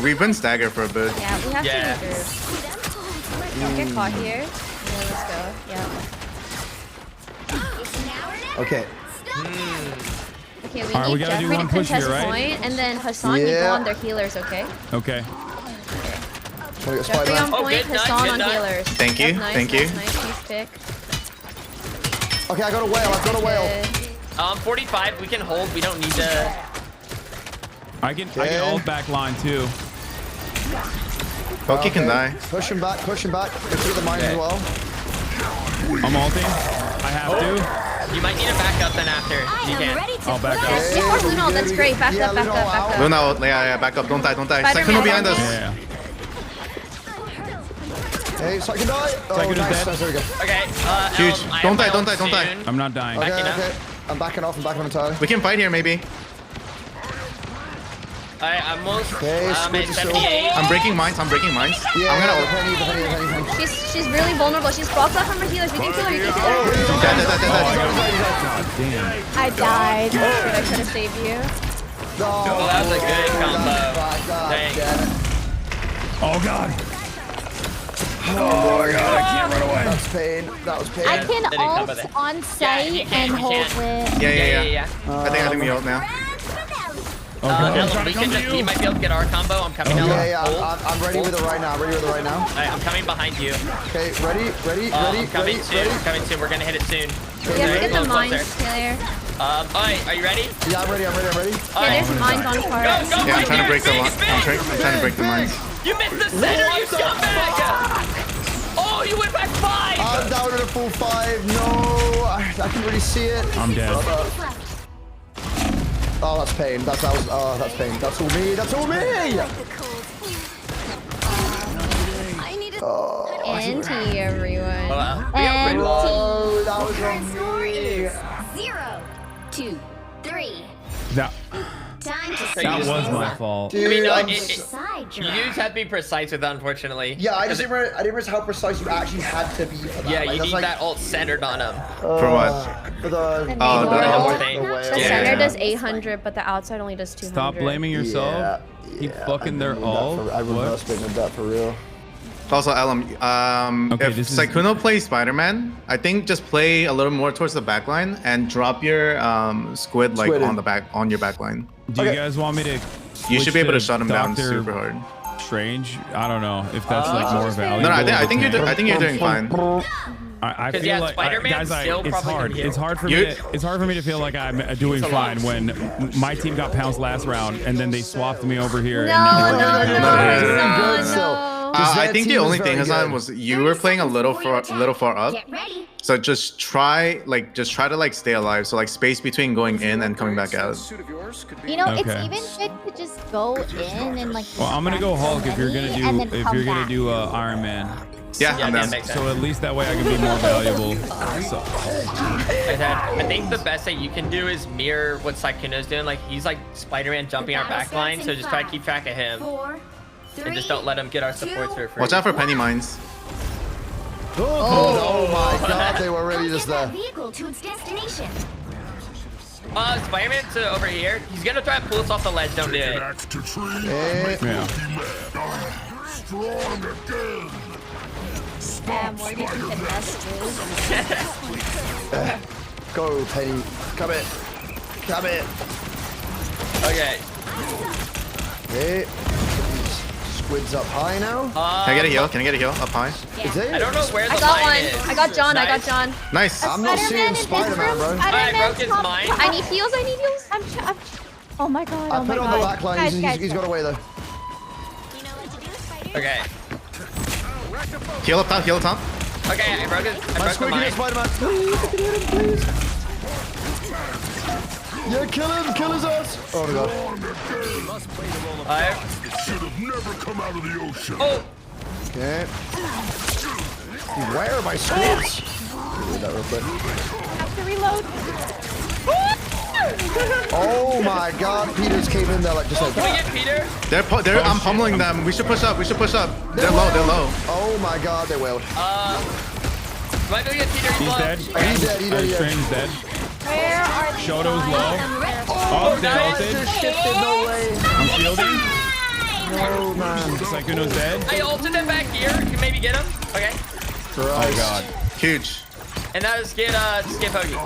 We've been staggered for a bit. Yeah, we have to regroup. Don't get caught here. Yeah, let's go. Yeah. Okay. Okay, we All right, we need gotta do Jeffrey one to push contest here, right? point, and then Hasan, you go on their healers, okay? Okay. Jeffrey on point, Hasan on healers. Thank you. That's nice, Thank you. that's nice, nice pick. Okay, I got a whale. I've got a whale. 45. We can hold. We don't need to. I can ult back line too. Pokey can die. Push him back. Push him back. Push the mine as well. I'm ulting. I have to. You might need to back up then after. You can. I'll back up. Stick with Luno, that's great. Back up, back up, back up. Luna, yeah, back up. Don't die. Spider-Man Sykkuno behind us. Yeah. Hey, Sykkuno die. Oh, Sykkuno's nice. dead. There we go. Okay. Huge. Don't die. I'm not dying. Okay. I'm backing off. I'm backing entirely. We can fight here, maybe. I'm almost. Okay, at switch is 78. I'm breaking mines. Yeah, I'm gonna ult. She's really vulnerable. She's blocked off from her healers. We can kill her. You can kill her. Dead. I died. I should have saved you. Oh, that was a good combo. Dang. Oh god. Oh my god, I can't run away. That's pain. That was pain. I can ult on site and hold it. Yeah. I think we ult now. You might be able to get our combo. I'm coming out. Yeah. I'm ready with it right now. I'm coming behind you. Okay, ready. I'm coming soon. We're gonna hit it soon. We have to get the mines clear. Alright, are you ready? Yeah, I'm ready. Okay, there's mines on fire. Go, Yeah, I'm trying to break the line. I'm trying to break the mines. You missed the center, you scumbag! Oh, you went back 5! I'm down at a full 5. No, I can really see it. I'm dead. Oh, that's pain. That's pain. That's all me. Anti, everyone. Oh, that was on me. 0, 2, 3. That was my fault. Dude, I mean, you Side just have to be precise with that, unfortunately. yeah, I didn't realize how precise you actually had to be for that. Yeah, Like, you that's need that ult centered on him. For what? For the The center does 800, but the outside only does 200. Stop blaming yourself. Keep fucking their ult. I reverse baited that for real. Also, Elam, if Sykkuno plays Spider-Man, I think just play a little more towards the back line and drop your squid like on your back line. Do you guys want me to? You should be able to shut him down Dr. super hard. Strange. I don't know if that's like more valuable. No, I think you're doing fine. I feel like guys, it's hard for me to feel like I'm doing fine when my team got pounced last round and then they swapped me over here. No. I think the only thing, Hasan, was you were playing a little far up. So just try to like stay alive. So like space between going in and coming back out. You know, it's even good to just go in and like. Well, I'm gonna go Hulk if you're gonna do Iron Man. Yeah, I'm down. makes sense. So at least that way I can be more valuable. So. I think the best thing you can do is mirror what Sykkuno's doing. Like he's like Spider-Man jumping our back line, so just try to keep track of him. 4, 3, And just don't let him get our supports for free. Watch out for penny mines. Oh my god, they were really just there. vehicle to its destination. Spider-Man to over here. He's gonna try to pull us off the ledge. Don't do it. Yeah. Where do you think the nest is? Go, Penny. Come it. Come it. Okay. Hey. Squid's up high now. Can I get a heal? Can I get a heal up high? Is it? I don't know where the I got mine one. is. I got John. Nice. I got John. Nice. I'm not seeing Spider-Man, bro. I broke his mine. I need heals. I need heals. I'm oh my god. I Oh put my it on god. the back line. Guys, He's got away though. Okay. Heal up top. Heal up top. Okay, I broke the mine. Spider-Man. Please, if you can hit him, please. Yeah, kill him. Kill his ass. Oh my god. Should have never come out of the ocean. Oh. Okay. Where are my squibs? Read that real quick. Have to reload. Oh my god, Peter's came in there like just like. Can we get Peter? I'm pummeling them. We should push up. We should push up. They're low. They're low. Oh my god, they wailed. Might be get Peter. He's dead. He's dead. He's dead. Strange's dead. Where are they? Shoto's low. Oh, nice. ulted. No way. I'm shielding. No man. Sykkuno's dead. I ulted him back here. You can maybe get him. Okay. Oh god. Huge. And now just get Hoagie.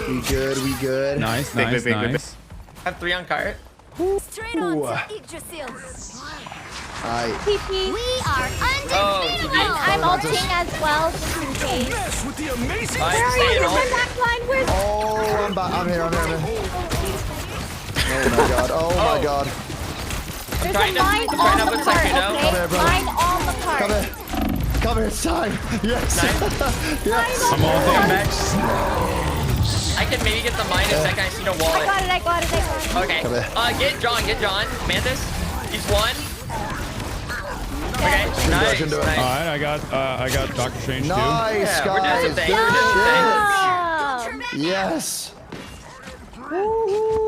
We good. We good. Nice, Big, nice, big, big, big, nice. I have 3 on cart. Straight on to Yggdrasil. Alright. PP. We are undefeatable. I'm ulting as well, just in case. Mess with the amazing. Where are you? Where's my back line? Where's... Oh, I'm back. I'm here. Oh my god. Oh my god. There's a mine on the cart, okay? Come here, bro. Mine on the cart. Come here. Come here. It's time. Yes. Yes. I'm all back. I can maybe get the mine in a second. I see no wallet. I got it. Okay. Get John. Mantis. He's one. Okay. Nice. All right, I got Doctor Strange too. Nice, We're doing some things. Yes.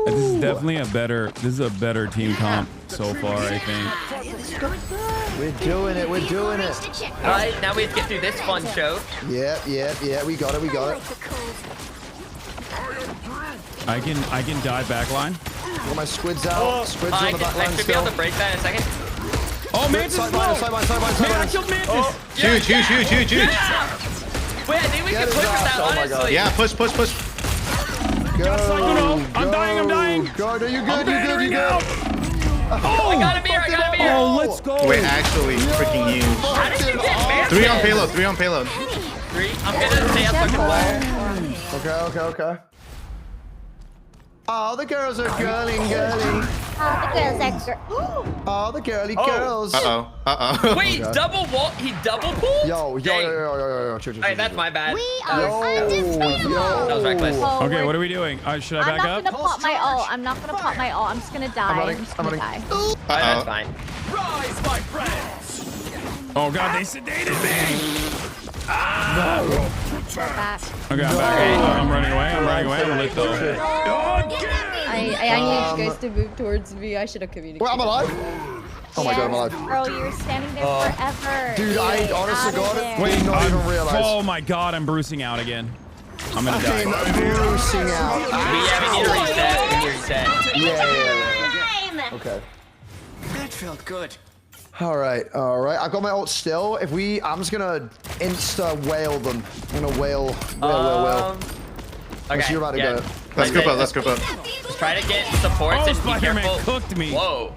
This is definitely a better team comp so far, I think. We're doing it. All right, now we have to get through this fun show. Yeah. We got it. I can dive backline. Got my squids out. Squids on the back line I should be still. able to break that in a second. Oh, Mantis is low. Side I killed Mantis. Oh, huge. Yeah. Wait, I think we can push with that, honestly. Yeah, push. Go. I'm dying. God, are you good? You good? Oh, I got him here. Oh, let's go. Wait, actually, freaking huge. How did you get Mantis? 3 on payload. 3. I'm gonna stay up fucking fire. Okay. All the girls are girling. All the girly girls. Uh-oh. Wait, double wall? He double pulled? Yo. Alright, that's my bad. We are undefeatable. That was reckless. Okay, what are we doing? Should I back up? I'm not gonna pop my ult. I'm just gonna die. I'm running. That's fine. Rise, my friends. Oh god, they sedated me. Back. Okay, I'm back. I'm running away. I'm lit though. I need you guys to move towards me. I should have communicated. Wait, I'm alive. Oh my god, I'm alive. Bro, you were standing there forever. Dude, I honestly got it. Wait, not even realize. Oh my god, I'm bruising out again. I'm gonna die. Bruising out. We need to reset. Yeah. Okay. That felt good. All right. I got my ult still. I'm just gonna insta whale them. I'm gonna whale. Okay. So you're about to go. Let's group up. Just try to get supports and be careful. Cooked me. Whoa.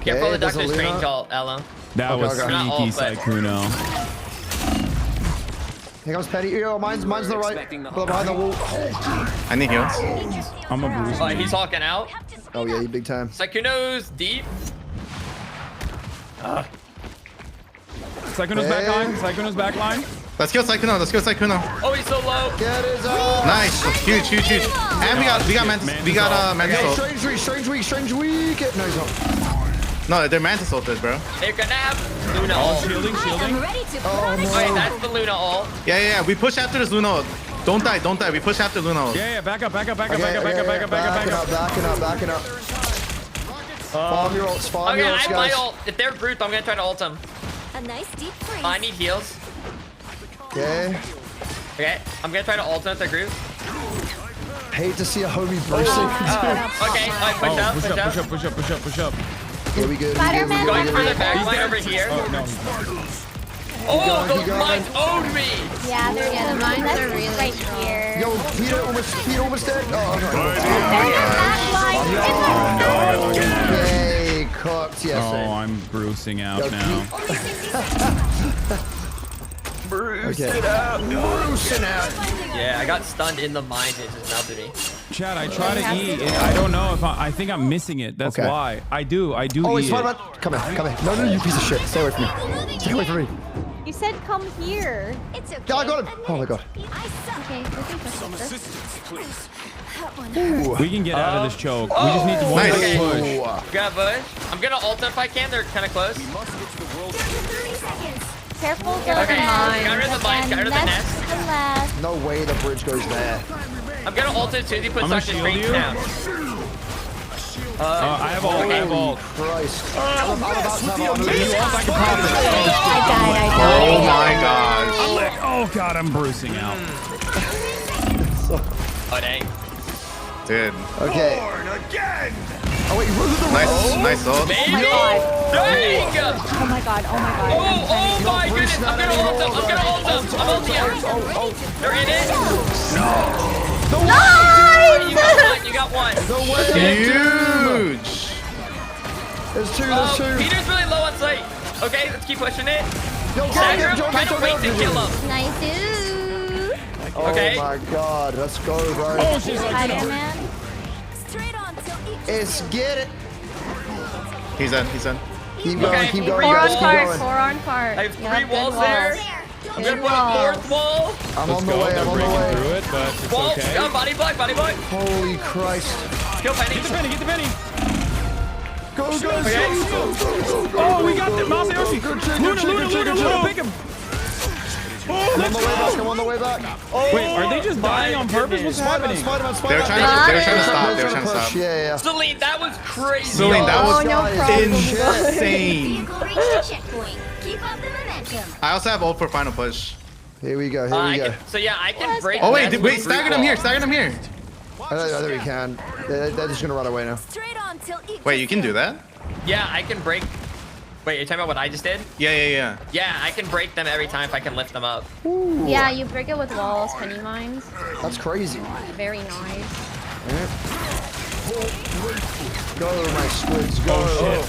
Careful with Doctor Strange ult, Ella. That was sneaky, Sykkuno. Here comes Petty. Yo, mine's the right. Behind the wall. I need heals. I'm a bruiser. He's hulking out. Oh yeah, you big time. Sykkuno's deep. Sykkuno's back line. Let's kill Sykkuno. Oh, he's so low. Get his ass. Nice. Huge. And we got Mantis. We got Mantis. Strange weak. No, he's not. No, their mantis ulted, bro. They're gonna have Luna ult. Shielding. Oh, no. That's the Luna ult. Yeah. We push after this Luna ult. Don't die. We push after Luna ult. Yeah. Back up. Backing up. Farm your ults, I have my ult. If they're brute, I'm gonna try to ult them. A nice deep freeze. I need heals. Okay. Okay, I'm gonna try to ult them if they're brute. Hate to see a homie bursting. Okay, Push up. Here we go. Spider-Man. Going for the backline over here. Oh, those mines owned me! Yeah, the mines are really right here. Yo, Peter almost dead. Okay, cooked. Yes. Oh, I'm bruising out now. Bruising out. Yeah, I got stunned in the mines. It just melted me. Chad, I try to eat. I don't know if I think I'm missing it. That's why. I do Oh, eat it's it. Spider-Man. Come here. No, you piece of shit. Stay away from me. Stay away from me. You said come here. It's okay. Yeah, I got him. Oh my god. Okay, we can push Some this. assistance, please. We can get out of this choke. We just need to one Okay. push. Got bush. I'm gonna ult if I can. They're kind of close. Careful, Okay, got rid of the mines. Got rid of the nest. No way the bridge goes there. I'm gonna ult it as soon as he puts I'm gonna such a shield screen you. down. I have ult. Christ. I'm about to have You ult, I can pop it. Oh my gosh. Oh god, I'm bruising out. Oh dang. Dude. Okay. Oh wait, Nice ult. Baby! Dang! Oh my god. Oh my goodness! I'm gonna ult them! I'm ulting them! They're in it! Nice! You got one! Huge! There's two. Peter's really low on sight. Okay, let's keep pushing it. Yo, Trying to wait to kill him. Nice. Okay. Oh my god, let's go, bro. Oh, she's like, Spider-Man. Let's get it. He's in. Keep going, keep going, Four guys. on Keep cart. going. 4 on cart. I have 3 walls there. I'm gonna put a 4th wall. I'm on the way. through it, but it's Wall. okay. Body block. Holy Christ. Kill Penny. Get the penny. Go. Okay. Oh, we got the mouse Yoshi. Luna, pick him. I'm on the way back. Wait, are they just dying on purpose? What's happening? They were trying to stop. Yeah. Celine, that was crazy. Celine, that was no problem. insane. Vehicle reached the checkpoint. Keep up the momentum. I also have ult for final push. Here we go. So yeah, I can break. Oh wait, that stagger them here. I think we can. They're just gonna run away now. Straight on till equal Wait, you can do that? Yeah, I can break. Wait, you're talking about what I just did? Yeah. Yeah, I can break them every time if I can lift them up. Ooh. Yeah, you break it with walls, penny mines. That's crazy. Very nice. Go, my squids, go. Oh shit.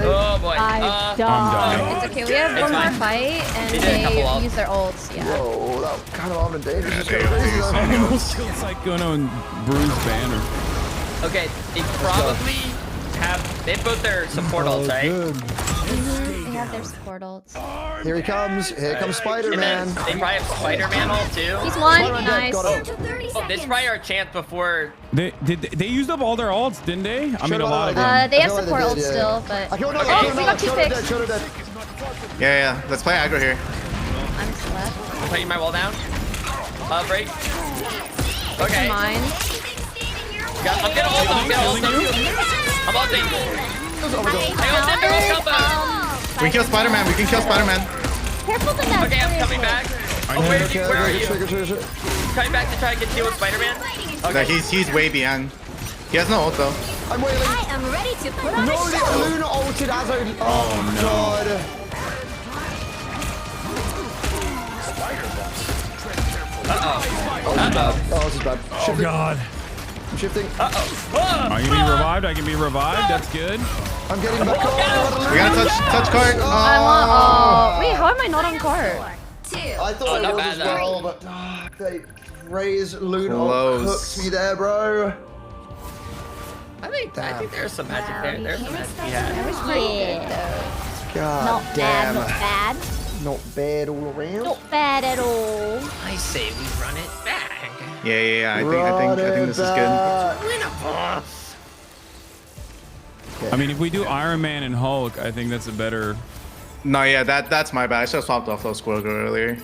Oh boy. I'm done. It's okay, we have one more fight, and they use their ults. Yeah. Whoa, that kind of advantageous. It's like going on Bruce Banner. Okay, they probably have. They have both their support ults, right? They have their support ults. Here he comes. Here comes Spider-Man. They probably have Spider-Man ult too. He's one. Nice. Oh, this is probably our chance before. They used up all their ults, didn't they? I mean, a lot of them. They have support ults still, but we got 2 picks. Yeah. Let's play aggro here. I'm just left. I'm putting my wall down. Break. Okay. Mine. I'm gonna ult them. I'm ulting. I ulted their combo. We can kill Spider-Man. Careful the nest. Okay, I'm coming back. Oh, where are you? Coming back to try to get you with Spider-Man? No, he's way behind. He has no ult though. I I'm waiting. am ready to put on a No, show. Luna ulted as I... Oh no. God. Oh, this is bad. Oh god. I'm shifting. I can be revived. That's good. I'm getting back on. We gotta touch cart. Wait, how am I not on cart? I thought it was as well, but they raised Luna. Hooked me there, bro. I think there's some magic there. There's some magic we had. That was pretty good though. God Not damn. bad. Not bad all around. Not bad at all. I say we run it back. Yeah. I think this is good. I mean, if we do Iron Man and Hulk, I think that's a better. No, yeah, that's my bad. I should have swapped off those Squirrel Girl earlier.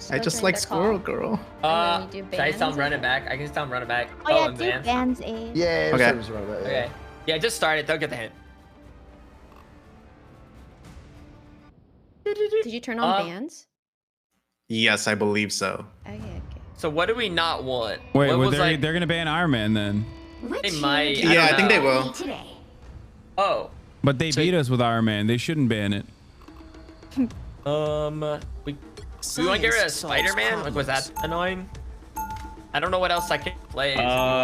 I just like Squirrel Girl. Should I tell him run it back? I can just tell him run it back. Oh yeah, do advance. bands aid. Yeah. Okay. Okay. Yeah, just start it. They'll get the hint. Did you turn on bands? Yes, I believe so. Okay. So what do we not want? Wait, what well, was they're gonna ban Iron Man then. They might. Yeah, I think they will. Oh. But they beat us with Iron Man. They shouldn't ban it. We want to get rid of Spider-Man? Like, was that annoying? I don't know what else I can play.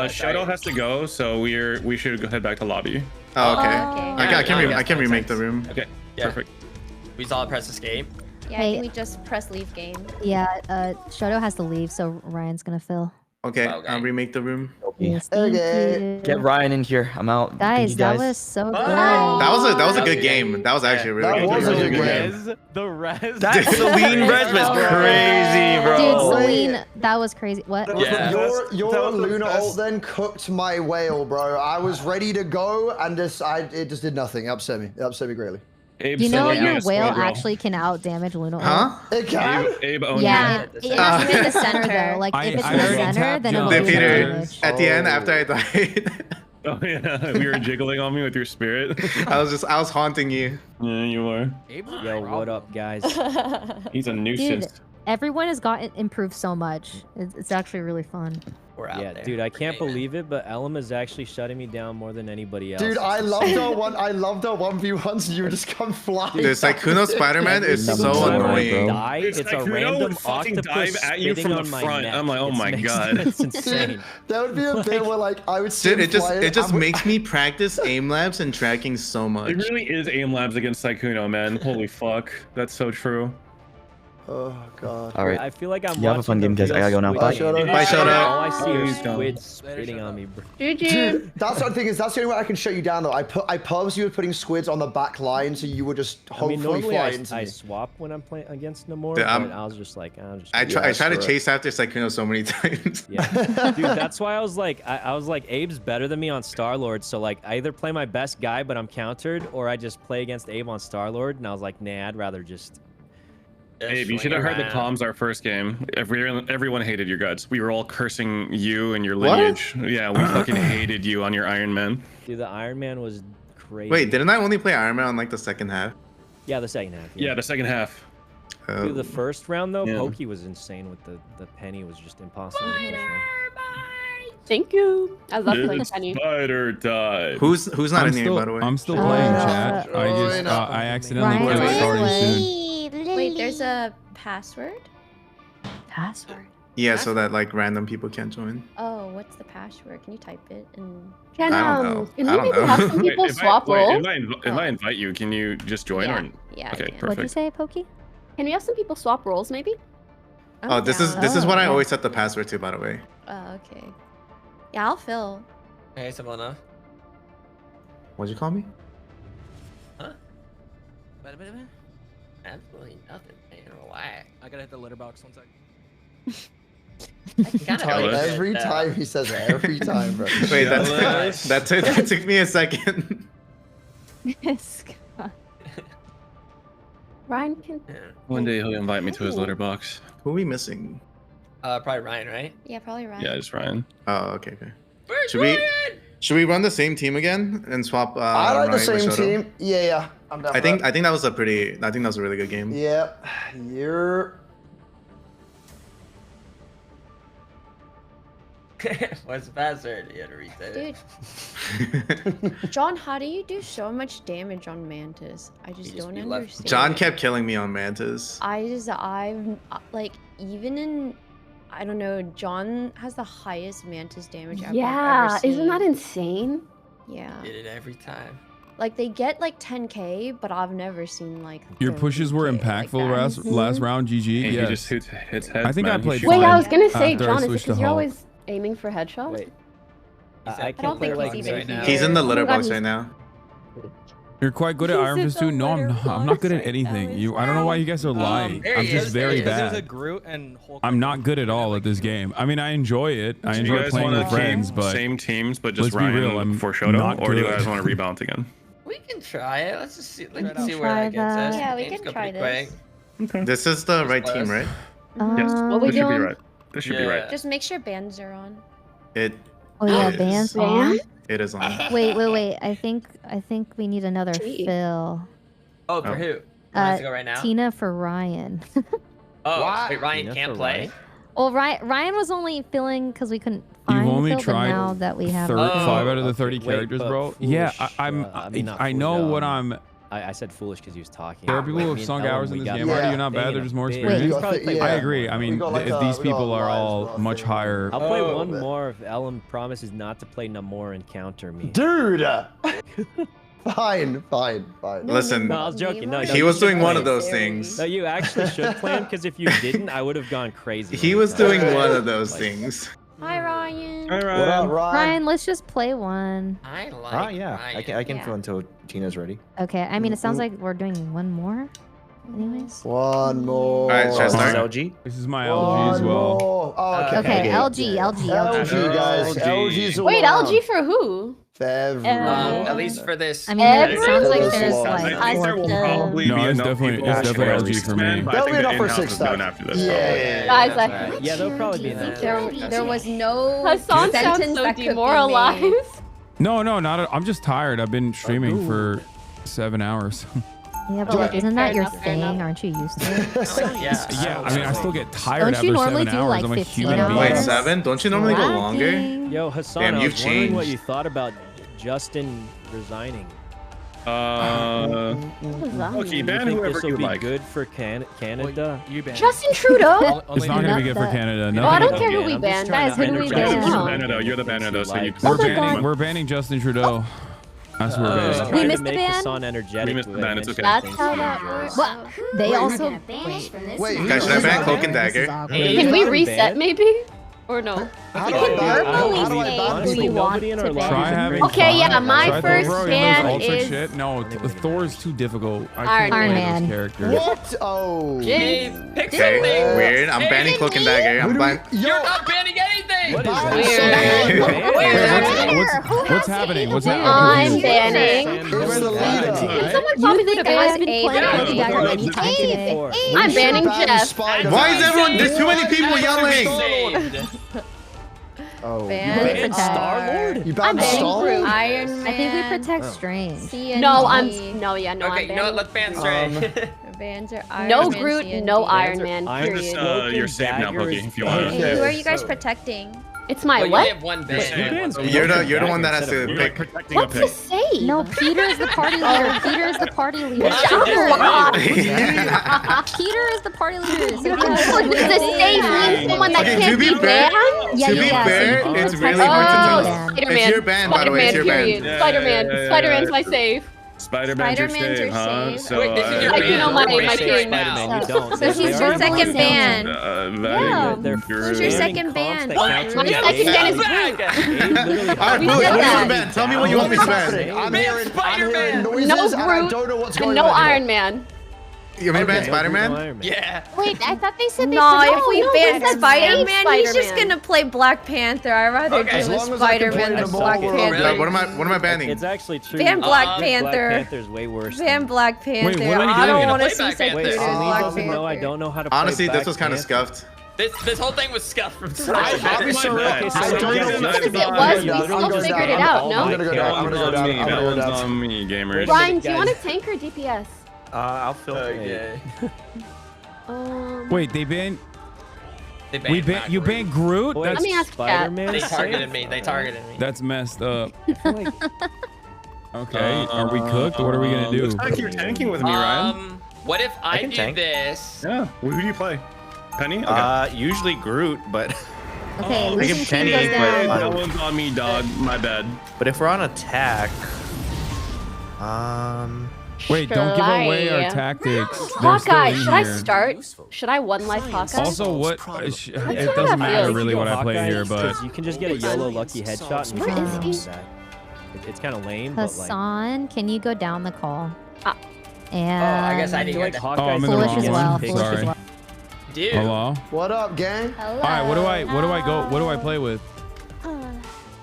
Shadow has to go, so we should go head back to lobby. Oh, okay. Okay. I can remake the room. Okay. Yeah. Perfect. We saw press escape. Yeah, I think we just press leave game. Yeah, Shoto has to leave, so Ryan's gonna fill. Okay, I'll remake the room. Yes, thank you. Get Ryan in here. I'm out. Guys, that was so good. That was a good game. That was actually a really good game. The res. That Celine res was crazy, bro. Dude, Celine, that was crazy. What? Your Luna ult then cooked my whale, bro. I was ready to go, and it just did nothing. It upset me. It upset me greatly. You know your whale actually can out damage Luna ult? Huh? It can? Abe owned Yeah, it. it has to be in the center though. Like if it's in the center, then it'll do Peter, damage. at the end after I died. Oh yeah, you were jiggling on me with your spirit. I was haunting you. Yeah, you were. Yo, what up, guys? He's a nuisance. Dude, everyone has gotten improved so much. It's actually really fun. We're out Yeah, there. dude, I can't believe it, but Elam is actually shutting me down more than anybody else. Dude, I loved our 1v1s and you would just come flying. Dude, Sykuno Spider-Man is so annoying. It's a random fucking octopus dive at you from the front. I'm like, oh my god. It's insane. That would be a bit where like I would see Dude, him flying, it just makes me practice aim labs and tracking so much. It really is aim labs against Sykuno, man. Holy fuck. That's so true. Oh god. All right. I feel like I'm You have a fun game, guys. I gotta go now. Bye. Bye, Shoto. All I see is squid spitting on me, bro. Dude, that's the thing is that's the only way I can shut you down though. I purposely was putting squids on the back line so you would just hopefully normally fly into I me. swap when I'm playing against Namor, Dude, but I was just like, I try to chase after Sykuno so many times. Yeah, dude, that's why I was like, Abe's better than me on Star-Lord, so like I either play my best guy but I'm countered, or I just play against Abe on Star-Lord, and I was like, nah, I'd rather just. Abe, you should have heard the comms our first game. Everyone hated your guts. We were all cursing you and your lineage. Yeah, we fucking hated you on your Iron Man. Dude, the Iron Man was crazy. Wait, didn't I only play Iron Man on like the second half? Yeah, the second half. Yeah, the second half. Dude, the first round though, Yeah. Pokey was insane with the penny. Was just impossible to push on. Thank you. I love playing Did Penny. Spider died. Who's not in here, by the way? I'm still playing, chat. I accidentally Ryan, put it starting soon. Wait, there's a password? Password? Yeah, so that like random people can't join. Oh, what's the password? Can you type it? And Can I don't know. Can I we don't maybe know. have some people swap roles? If I invite you, can you just join? Yeah. Or... Yeah, I Okay, can. perfect. What'd you say, Pokey? Can we have some people swap roles maybe? Oh, this is what I always set the password to, by the way. Oh, okay. Yeah, I'll fill. Hey, Simona. What'd you call me? Huh? Absolutely nothing, man. Relax. I gotta hit the litter box 1 second. Every time he says it, every time, bro. Wait, that took me a second. Yes. Ryan can. One day he'll invite me to his litter box. Who are we missing? Probably Ryan, right? Yeah, probably Ryan. Yeah, just Ryan. Oh, okay. Where's Should we run the same team again and swap? I like the Ryan same with Shoto? team. Yeah, I'm down. I think that was a really good game. Yeah, you're. What's the password? You had to reset it. John, how do you do so much damage on Mantis? I just don't understand. John kept killing me on Mantis. I've like even in, I don't know. John has the highest Mantis damage I've Yeah, ever seen. isn't that insane? Yeah. Did it every time. Like they get like 10k, but I've never seen like. Your pushes were impactful last round. GG. And Yeah. he just hits heads. I think I played. Wait, fine I was gonna say, after I John, is it switched to because you're Hulk. always aiming for headshots? Wait. I don't can't play think like he's even right now. He's in the litter Oh my God, box he's- right now. You're quite good at Iron Fist 2. No, I'm not. I'm not good at anything. I don't know why you guys are lying. I'm just very bad. I'm not good at all at this game. I mean, I enjoy it. I enjoy playing with friends, but same teams, but just let's be real, Ryan I'm for Shoto, not or do you good. guys want to rebalance again? We can try it. Let's just see. Let's see try where that gets us. Yeah, we Games can go try pretty this. quick. This is the right team, right? Yes. What we This should be doing? right. This should be right. Just make sure bands are on. It. Oh yeah, is. bands on. It is on. Wait. I think we need another fill. Oh, for who? Wants to go right now? Tina for Ryan. Oh, wait, Ryan can't play. Well, Ryan was only filling because we couldn't find You've only the fill, but tried now that we have 5 out of the 30 Wait, characters, but bro. foolish, Yeah, not I know foolish, what I'm. I said foolish because he was talking. There are people who have sunk hours in this game already. You're not bad. They're just more experienced. I agree. I mean, these people are all much higher. I'll play one more if Ellen promises not to play no more and counter me. Dude! Fine. Listen, no, I was joking. No, he was doing one of those things. No, you actually should plan because if you didn't, I would have gone crazy. He was doing one of those things. Hi, Ryan. Hi, What up, Ryan? Ryan, let's just play one. I like yeah. Ryan. I can fill until Tina's ready. Okay, I mean, it sounds like we're doing one more. Anyways. One more. All right, should I start? LG? This is my LG as well. More. Oh, okay. Okay, LG. LG, guys. LG's around. Wait, LG for who? At least for this. I mean, it sounds like there's like I think there will probably No, be it's enough definitely people for LG for me. but I That'll think be the enough for in-house 6 is going stars. after this. Yeah. Guys, Yeah, they'll probably be in that. There was no Hassan sounds sentence so that could be demoralized. made. No, not. I'm just tired. I've been streaming for 7 hours. Yeah, but like, isn't that your Fair thing? enough. Aren't you used to it? Yeah, I mean, I still get tired Don't you after normally 7 do, hours. like, I'm a 15 human hours? being. Wait, 7? Don't you normally go longer? Yo, Hassan, Damn, I you've was wondering what changed. you thought about Justin resigning. Okay, You ban think whoever this will you be like. good for Canada? Justin Trudeau? It's not gonna be good for Canada. Oh, I don't Nothing. care who we ban. Guys, who do we ban? You're the banner though. You're the banner though. So you We're banning. We're banning Justin Trudeau. That's what we're banning. We missed the ban? Hassan energetic. We missed the ban, it's okay. That's how that works. What? They also. Wait, Guys, should I ban Cloak and Dagger? Can we reset maybe? Or no? How do You can I ban? verbally How do I say ban who you people? want Nobody in to our ban. Try having Okay, fun. yeah, my Try first Thor, ban Ultra is- shit. No, Thor is too difficult. I Iron can't play Man. this character. What? Oh. Okay, weird. I'm banning Cloak and Dagger. I'm banning. You're not banning anything. What is What's happening? What's I'm happening? banning. It's the leader. Can someone You tell me think who to I've ban? been playing Lady Gaga anytime today? I'm banning Ban Jeff. Spider-Man. Why is everyone? There's too many people yelling. Oh. Ban Star-Lord? You I'm banned banning Star? Groot. Iron Man. I think we protect Strange. CND. No, I'm Okay, I'm you know what? banning. Let's ban Stray. Bans are Iron No Man, Groot, CND. no Iron Man. Iron Period. Man. you're safe now, Pokey. If you want. Hey, who are you guys protecting? It's my Well, you what? have one ban. You're the one that has to You're pick. protecting a What's the pig. save? No, Peter is the party leader. Peter is the party leader. Peter is the party leader. So Does the save mean someone that Okay, can't to be be fair, banned? Yeah, to be yeah, fair, so it's you really protect hard to Oh, tell. Spider-Man. It's your ban, by the way. It's your Period. ban. Spider-Man. Yeah. Spider-Man's my save. Spider-Man's your Spider-Man's your save, huh? save. So, Wait, this is your I ban. do know my We're king. banning right Spider-Man, now. you don't. So she's your second ban. Yeah. Who's your second ban? My second ban is Groot. Alright, We Blue, said what do you that. want to ban? Tell me what you want me to ban. I'm hearing noises No and I Groot don't know what's and going no on. Iron Man. You want me to ban Spider-Man? Yeah. Wait, I thought they said they No, said if we no, ban that's Spider-Man, he's just Spider-Man. gonna play Black Panther. I'd rather Okay. do As a long as I can Spider-Man play than them all, Black we're Panther. really? What am I banning? It's actually true. Ban Black Black Panther. Panther's way worse. Ban Black Panther. what are you I don't doing? want to Play see Black second Panther. Wait, Black Celine Panther. doesn't know I don't know how to play Honestly, this Black was kind of Panther. scuffed. This whole thing was scuffed from I'll start. be so real. Okay, I don't know Because what it was, we still figured it out, I'm no? gonna go down. I'm gonna go down. I'm gonna go down. on me, gamers. Ryan, do you want a tank or DPS? I'll fill it. Wait, they banned. They banned my You Groot. banned Groot? Wait, Let me ask Kat. They targeted me. They targeted me. That's messed up. Okay, are we cooked? What are we gonna do? Looks like you're tanking with me, Ryan. What if I can do tank. this? Yeah. Who do you play? Penny? Okay. Usually Groot, but Okay, I Lucian give team Penny, goes down. but That one's on me, dog. My bad. if we're on attack, Wait, don't give away our Fly. tactics. They're Hawkeye, still in should I here. start? Should I one life Hawkeye? Also, what? It how doesn't that matter feels. really what I play Hawkeye, here, but 'cause you can just get a YOLO lucky headshot and you Where can is he? that. It's kind of lame, but like. Hasan, can you go down the call? And I guess I didn't like go Hawkeye. Oh, I'm in the Foolish wrong as one. well. Sorry. Foolish as well. Dude. Hello. What up, gang? Hello. All right. What do I play with? You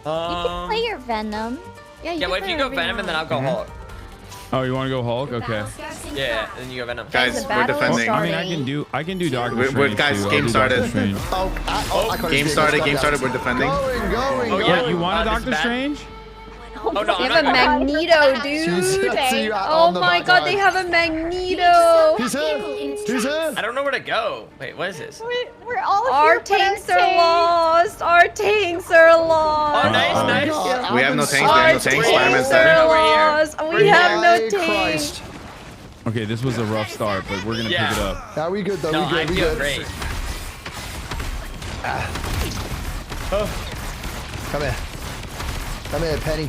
can play your Venom. Yeah, what if you go Venom and then I'll go Hulk? Oh, you want to go Hulk? Okay. Yeah, and then you go Venom. Guys, we're defending. I mean, I can do Doctor Strange. We're guys, too. game started. Game started. We're defending. Wait, you want a Doctor Strange? Oh no, They have a Magneto, dude. Oh my god, they have a Magneto. He's here. I don't know where to go. Wait, what is this? We're all Our tanks are lost. Our tanks are lost. Oh, nice. We have no tanks. Spider-Man's there. Lost. We have no tanks. Okay, this was a rough start, but we're gonna pick it up. Yeah, we good though. No, we good. I We feel good. great. Come here, Penny.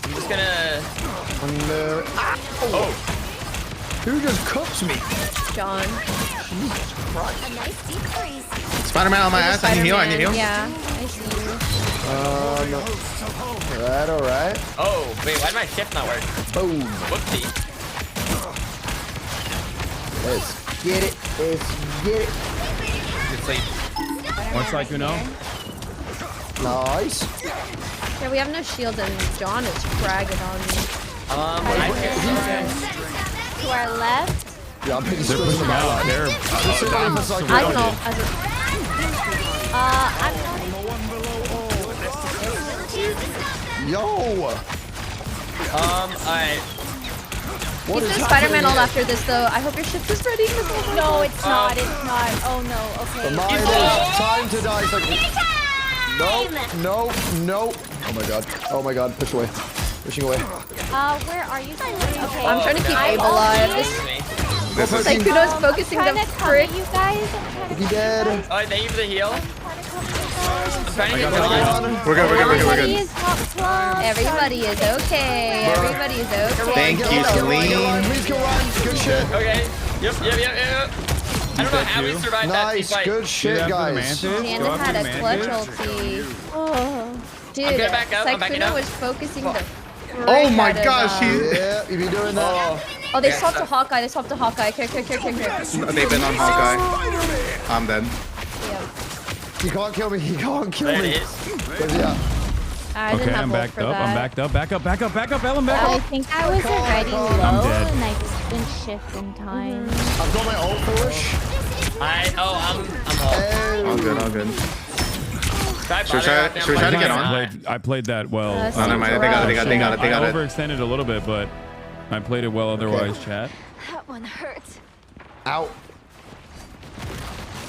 I'm just gonna. Oh. Who just cooks me? John. Spider-Man on my ass. I need heal. Yeah, I see you. No. Alright. Oh, wait, why did my shift not work? Boom. Whoopsie. Let's get it. Good sleep. What's like, you know? Nice. Yeah, we have no shield and John is fragging on me. To our left. Yeah, I'm pretty They're sure. pushing out. They're I don't know. Yo. Alright. Keep the Spider-Man ult after this, though. I hope your shift is ready. No, it's not. It's not. Oh no. Okay. The mine is time to die. It's like, no. Oh my god. Push away. Pushing away. Where are you? Okay. I'm trying to keep Abe alive. This is Kudo's focusing the prick. You guys. He dead. Oh, thank you for the heal. I'm trying to get going. We're good. Everybody is okay. Everybody is okay. Thank you, Celine. Please go on. Good shit. Okay. Yep. I don't know how we survived that team Nice. fight. Good shit, guys. Panda had a clutch ulti. Oh, dude. I'm gonna back up. I'm backing Sykkuno up. was focusing the. Oh my gosh, Yeah, you be doing that. Oh, they swapped to Hawkeye. Okay. They've been on Hawkeye. I'm dead. He can't kill me. There it is. Where's he at? I didn't have I'm ult backed for up. that. I'm backed up. Back up, Ellen. Back I up. think I was already low, dead. and I just didn't shift in time. I've got my ult foolish. I'm Hulk. All good. Should we try to get on? I played that well. Oh, never mind. They got it. I overextended a little bit, but I played it well otherwise, chat. That one hurts. Out.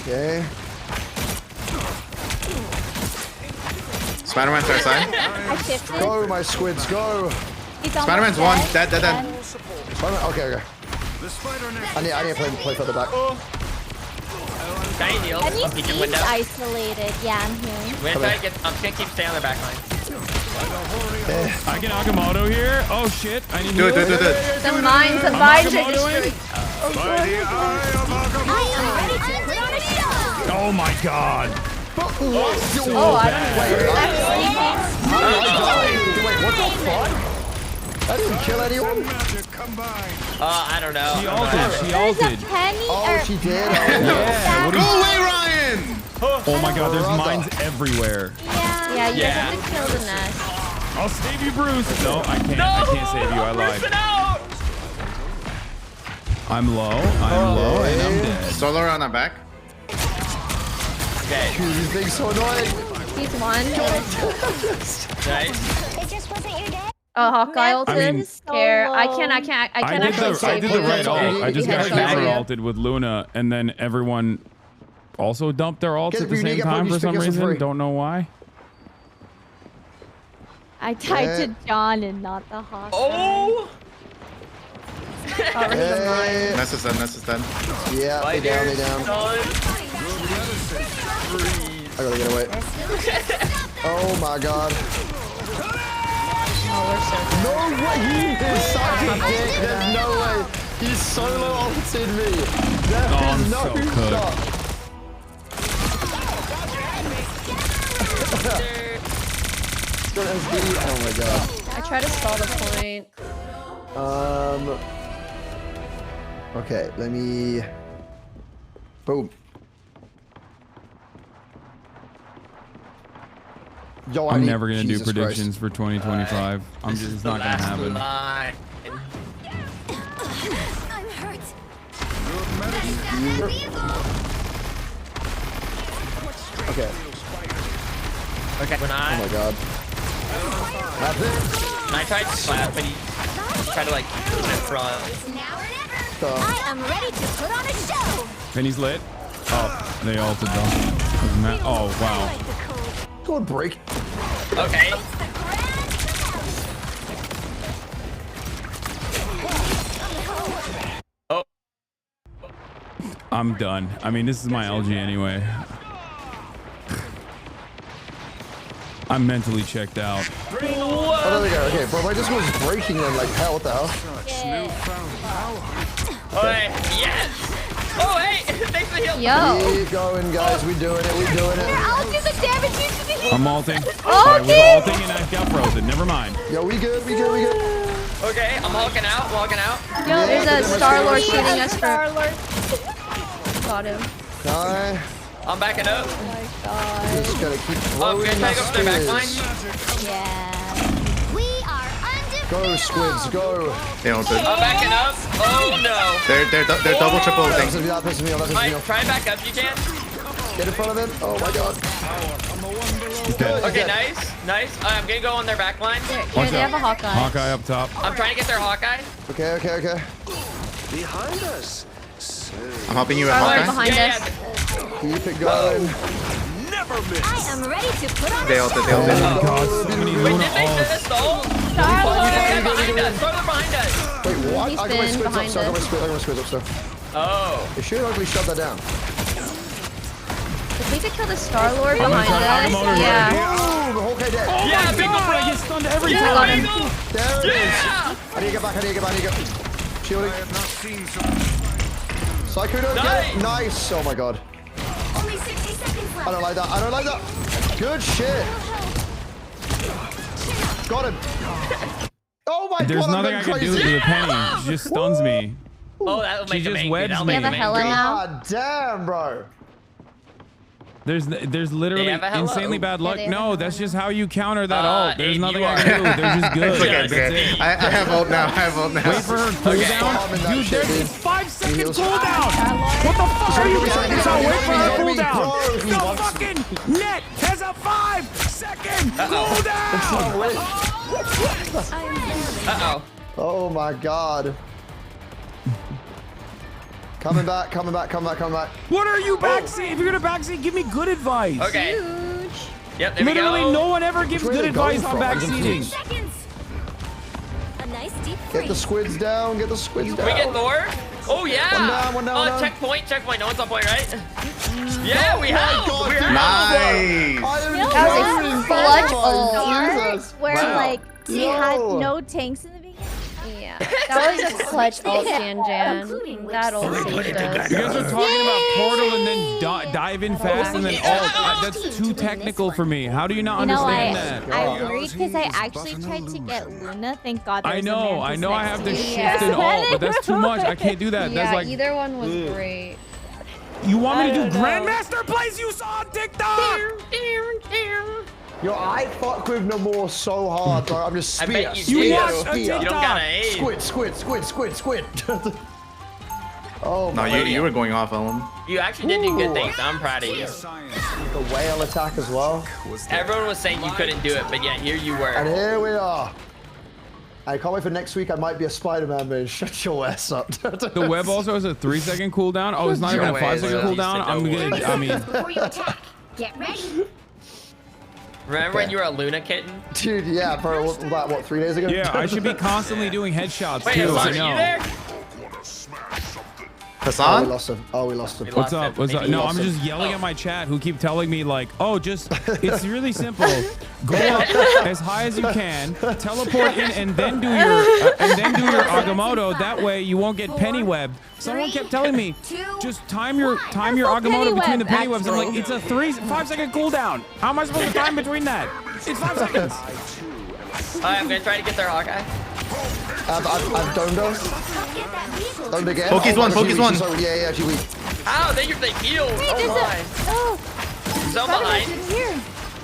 Okay. Spider-Man's our side. I shifted. Go, my squids, go. He's Spider-Man's one. Dead. Spider-Man, okay. I need to play further back. Got any heals? And I'm peeking he's window. isolated. Yeah, I'm here. I'm gonna keep staying on the back line. I can Akamoto here. Oh shit! I need Do it. The mines of Vija destroyed. Oh my god! Oh, I don't Wait, what the fuck? I didn't kill anyone. I don't know. She ulted. Penny. Oh, she did. Yeah. Go away, Ryan! Oh my god, there's mines everywhere. Yeah, you guys have to kill the nest. I'll save you, Bruce. No, I can't. I can't save you. I lied. I'm low. And I'm dead. Solar on our back. Okay. These things so annoying. He's one. Nice. It just wasn't your day. Oh, Hawkeye ulted. I mean- Care. I can't I actually did save the you. right ult. I just got Yeah. counter ulted with Luna, and then everyone also dumped their ults at the same time for some reason. Don't know why. I tied to John and not the Hawk. Oh! Ness is done. Yeah, they down. I gotta get away. Oh my god. No way! He is such a dick. There's no way. He solo ulted me. There is no shot. Oh my god. I try to stall the point. Okay, let me. Boom. Yo, I'm never gonna do predictions for 2025. I'm just, it's not gonna happen. I'm hurt. Okay. Okay. When Oh my god. That's it. I tried to slap, but he tried to like keep it in front. I am ready to put on a show. Penny's lit. Oh, they ulted though. Oh wow. Go on, break. Okay. Oh. I'm done. I mean, this is my LG anyway. I'm mentally checked out. Oh, there we go. Okay, bro, my just was breaking them like hell. What the hell? Okay. Yes. Oh, hey. Thanks for the heal. Yo. Keep going, guys. We doing it. We doing it. I'll do the damage you to the heal. I'm ulting. I was ulting and I got frozen. Never mind. Yo, we good. We good. We good. Okay, I'm hulking out. Walking out. Yo, there's a Star-Lord shooting us for... Got him. Die. I'm backing up. Oh my god. Just gotta keep Oh, throwing good. Try to go up their back line. Yeah. We are undefeated. Go, squids, go. They ulted. I'm backing up. Oh no. They're double triple That thing. pisses me off. That pisses me Alright, off. try and back up. You can. Get in front of him. Oh my god. Okay, nice. Nice. I'm gonna go on their back line. Here, they have a Hawkeye. Hawkeye up top. I'm trying to get their Hawkeye. Okay. Behind us. I'm helping you with Star-Lord Hawkeye. behind us. Keep it going. Never miss. I am ready to put on They a ulted. They show. ulted. Oh god, so many Wait, Luna did they ults. finish the ult? Star-Lord. They're behind us. Star-Lord behind us. Wait, what? He's I got my been squids behind upstairs. I got my us. squids upstairs. Oh. They should hopefully shut that down. If we could kill the Star-Lord I'm gonna behind try us, Agamotto yeah. Boom! Hawkeye dead. Oh Yeah, my bingo, god, bro. I get stunned every Yeah, time. bingo. There it is. Yeah. I need to get back. Shielding. I have not seen so Psycho, get it. Nice. Oh my god. Only 60 seconds I left. don't like that. I don't like that. Good shit. Got him. Oh my There's god. nothing I can do to the Penny. She just stuns me. Oh, that'll make She them just angry. webs That'll me. make We have them a Hela angry. now. God damn, bro. There's literally have a hello? insanely bad luck. they have No, a that's just how you counter that ult. There's Abe, nothing you I are- can do. They're just good. It's okay. That's It's okay. it. I have ult now. I have ult now. Wait for her cooldown. Calm in that Dude, shit, there's dude. 5 second heals. cooldown. What the fuck are you doing? So wait for her Enemy, cooldown. bro. The fucking net has a 5-second cooldown. Uh-oh. Oh my god. Coming back. What are you backseat? If you're gonna backseat, give me good advice. Okay. Yep, there Literally, we go. no one ever gives Where good they going advice on from? backseating. Seconds. A nice deep Get freeze. the squids down. We get Thor. Oh yeah. One down. Checkpoint. No one's on point, right? Yeah, we have. God, We dude. have. Nice. That was a clutch ult. Where Wow. like he had no tanks in the beginning. Yeah. That was a clutch ult, Jan. That ult saved us. You guys are talking about portal and then dive in fast and then ult. That's too technical for me. How do you not You know, understand that? I agreed because I actually tried to get Luna. Thank God. I there's a know. Mantis I know. I next have to to me. shift and ult, but that's too much. I can't do that. Yeah, That's like either one was great. you want me to I do don't know. Grandmaster plays you saw on TikTok. Yo, I fuck with Namor so hard, bro. I'm just I bet spear. you watch a You don't TikTok. gotta aim. Squid. Oh No, my. you were going off, Ellen. You actually did do good things. I'm proud of you. The whale attack as well. Everyone was saying you couldn't do it, but yeah, here you And were. here we are. I can't wait for next week. I might be a Spider-Man, man. Shut your ass up. The web also has a 3-second cooldown. Oh, it's not even a 5-second cooldown. I'm gonna. I mean, Before you attack, get ready. Remember when you were a Luna kitten? Dude, yeah, bro. What, was that, what, 3 days ago? yeah, I should be constantly doing headshots Wait, too. Hasan, I are know. you there? Oh, we Hassan? lost him. Oh, we lost him. What's up? What's up? Maybe No, you I'm lost just him. yelling at my chat who keep telling me like, oh, just it's really simple. Go up as high as you can, teleport in, and then do your Agamotto. That way you won't get penny webbed. Someone kept telling me just time your Agamotto between the penny webs. I'm like, it's a 5-second cooldown. How am I supposed to time between that? It's 5 seconds. Alright, I'm gonna try to get their Hawkeye. I've domed her. Domed again. Poke's one, Poke's one. Yeah, she weak. Ow, they healed. Wait, Oh my. So behind.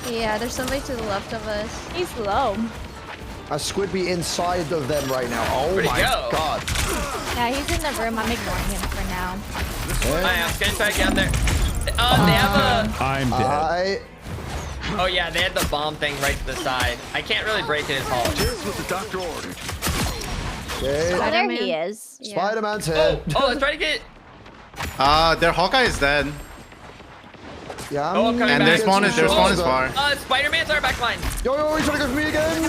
Yeah, there's somebody to the left of us. He's low. A squid be inside of them right now. Oh Where'd he my go? god. Yeah, he's in the room. I'm ignoring him for now. Alright, I'm gonna try to get out there. They have a... I'm dead. Oh yeah, they had the bomb thing right to the side. I can't really break it as hard. Here's what the doctor ordered. Okay. Oh, there he is. Spider-Man's here. Oh, let's try to get... Their Hawkeye is dead. Yeah, Oh, I'm coming and back. their spawn is far. Spider-Man's our back line. Yo, he's trying to go for me again.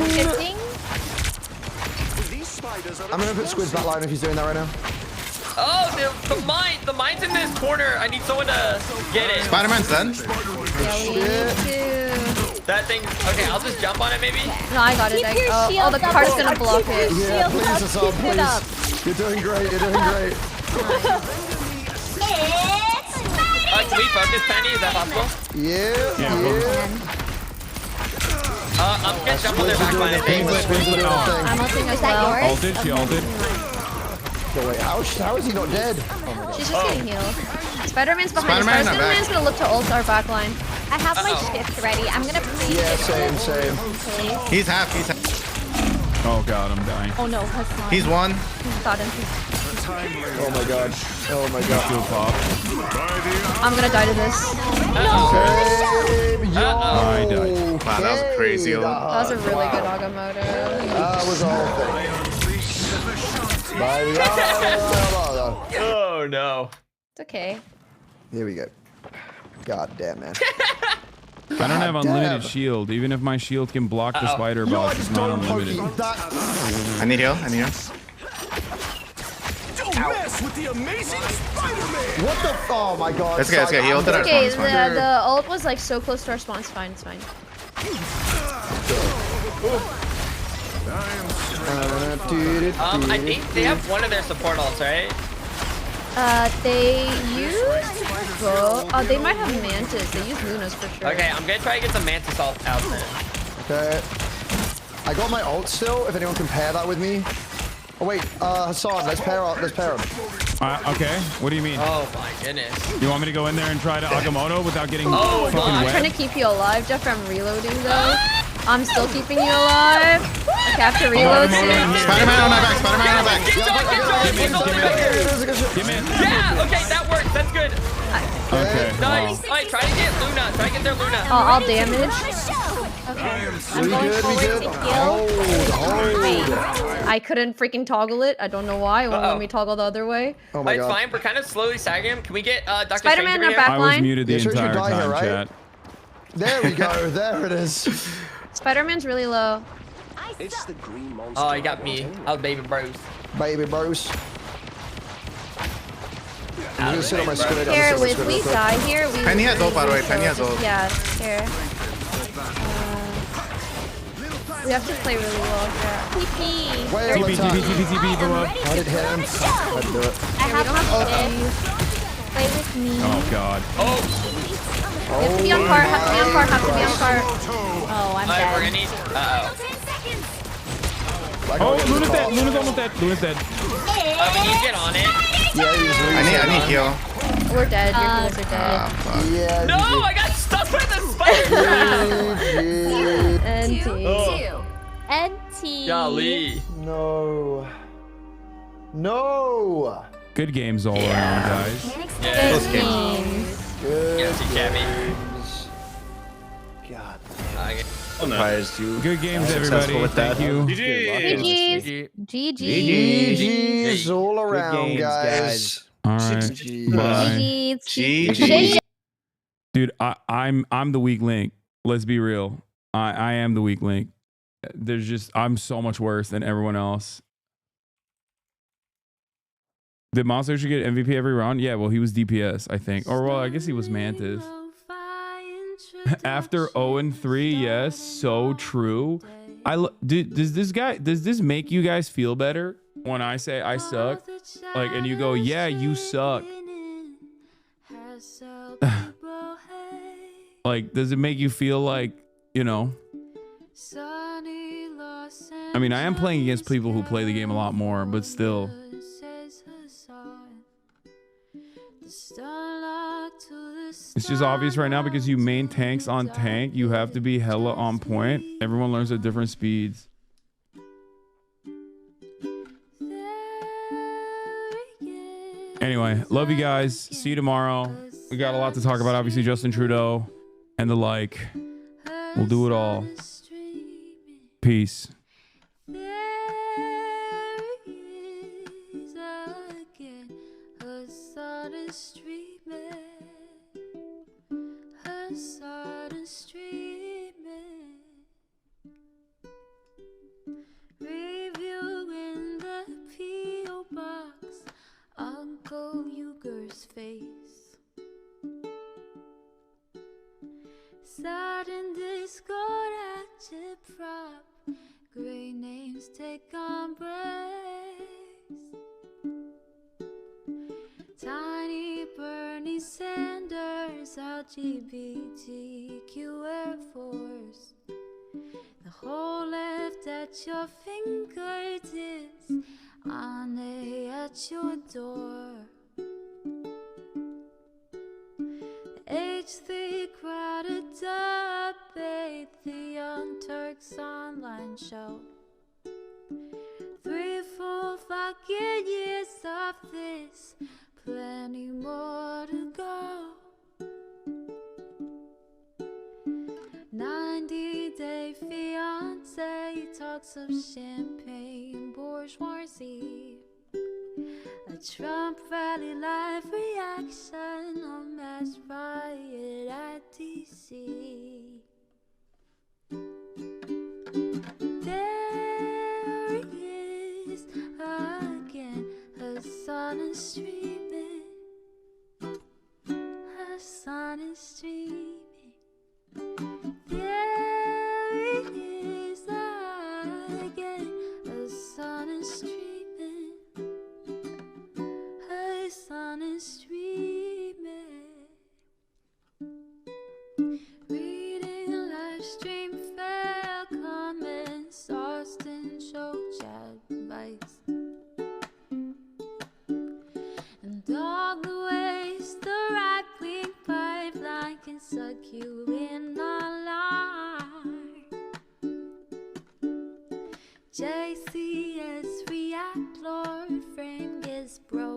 These spiders are I'm gonna put Squid's back line if he's doing that right now. Oh, the mine's in this corner. I need someone to get it. Spider-Man's dead. Yeah, we need to... That thing. Okay, I'll just jump on it maybe. No, I got it. Oh, the cart's gonna block it. Yeah, please, Hasan, please. You're doing great. You're doing great. Can we focus Penny? Is that possible? Yeah. I'm gonna jump on their back line. I think. I'm ulting as well. Ulted, she ulted. Yo, wait, how is he not dead? She's just getting healed. Spider-Man's behind us. Spider-Man, Spider-Man's gonna look to ult our back line. I have my shift ready. I'm gonna please. Yeah, same. He's half. Oh god, I'm dying. Oh no, Hasan. He's one. Got him. Oh my god. I'm gonna die to this. I died. Wow, that was crazy. That was a really good Agamotto. That was all thing. Oh no. It's okay. Here we go. God damn, man. I don't have unlimited shield. Even if my shield can block the spider boss, it's not unlimited. I need heal. Don't mess with the amazing Spider-Man. What the? Oh my god. Let's get healed. Okay, the ult was like so close to our spawn. It's fine. It's fine. I think they have one of their support ults, right? They use oh, they might have Mantis. They use Luna's for sure. Okay, I'm gonna try to get some Mantis ult out then. Okay. I got my ult still. If anyone can pair that with me. Oh wait, Hasan, let's pair them. Okay, what do you mean? Oh my goodness. You want me to go in there and try to Agamotto without getting fucking I'm wet? trying to keep you alive, Jeff. I'm reloading though. I'm still keeping you alive. I have to reload soon. Spider-Man on my back. Give me. Yeah, okay, that works. That's good. Okay. Nice. Alright, try to get Luna. Try to get their Luna. All damage. Okay. I'm going forward to heal. I couldn't freaking toggle it. I don't know why. It won't let me toggle the other way. Oh my It's god. fine. We're kind of slowly sagging him. Can we get Dr. Spider-Man Strange in our over back I was line. muted the Yeah, sure, entire die time, here, right? chat. There we go. There it is. Spider-Man's really low. It's the green monster. Oh, he got me. Oh, baby bros. Baby bros. I'm gonna sit on my squid. Here, if we die here, we... Penny has ult, by the way. Penny has ult. Yeah, here. We have to play really well here. TP. TP below. I did hit him. I did do it. I have my shift. Play with me. Oh god. Oh, We have to be on cart, have to be on cart, have to be on cart. Oh, I'm we're dead. gonna need. Oh, Luna's dead. Luna's almost dead. Luna's dead. We need to get on it. Yeah, I need heal. We're dead, your healers are dead. Yeah. No, I got stuck by the spider. NT. NT. Golly. No. Good games all around, guys. Yeah. Good games. Good. Yeah, see, Cabby. God. Good games, everybody. Thank you. GG's all around, guys. All right. Bye. GG. Dude, I'm the weak link. Let's be real. I am the weak link. I'm so much worse than everyone else. Did Monster should get MVP every round? Yeah, well, he was DPS, I think. Or well, I guess he was Mantis. After 0-3, yes, so true. Does this make you guys feel better when I say I suck? Like, and you go, yeah, you suck. Like, does it make you feel like, you know, I mean, I am playing against people who play the game a lot more, but still. It's just obvious right now because you main tanks on tank. You have to be hella on point. Everyone learns at different speeds. Anyway, love you guys. See you tomorrow. We got a lot to talk about. Obviously, Justin Trudeau and the like. We'll do it all. Peace. Reviewing the P.O. box, Uncle Uger's face. Sudden discord agitprop, great names take embrace. Tiny Bernie Sanders, LGBTQ Air Force. The whole left at your fingertips, on a at your door. H3 crowded debate, the Young Turks online show. 3 full fucking years of this, plenty more to go. 90-day fiance talks of champagne bourgeoisie. A Trump rally live reaction on mass riot at DC. There he is again, Hasan is streaming. Hasan is streaming. There he is again, Hasan is streaming. Hasan is streaming. Reading a live stream, fair comments, Austin show chat advice. And all the ways the right-wing pipeline can suck you in online. JCS react, Lord, frame gets broke.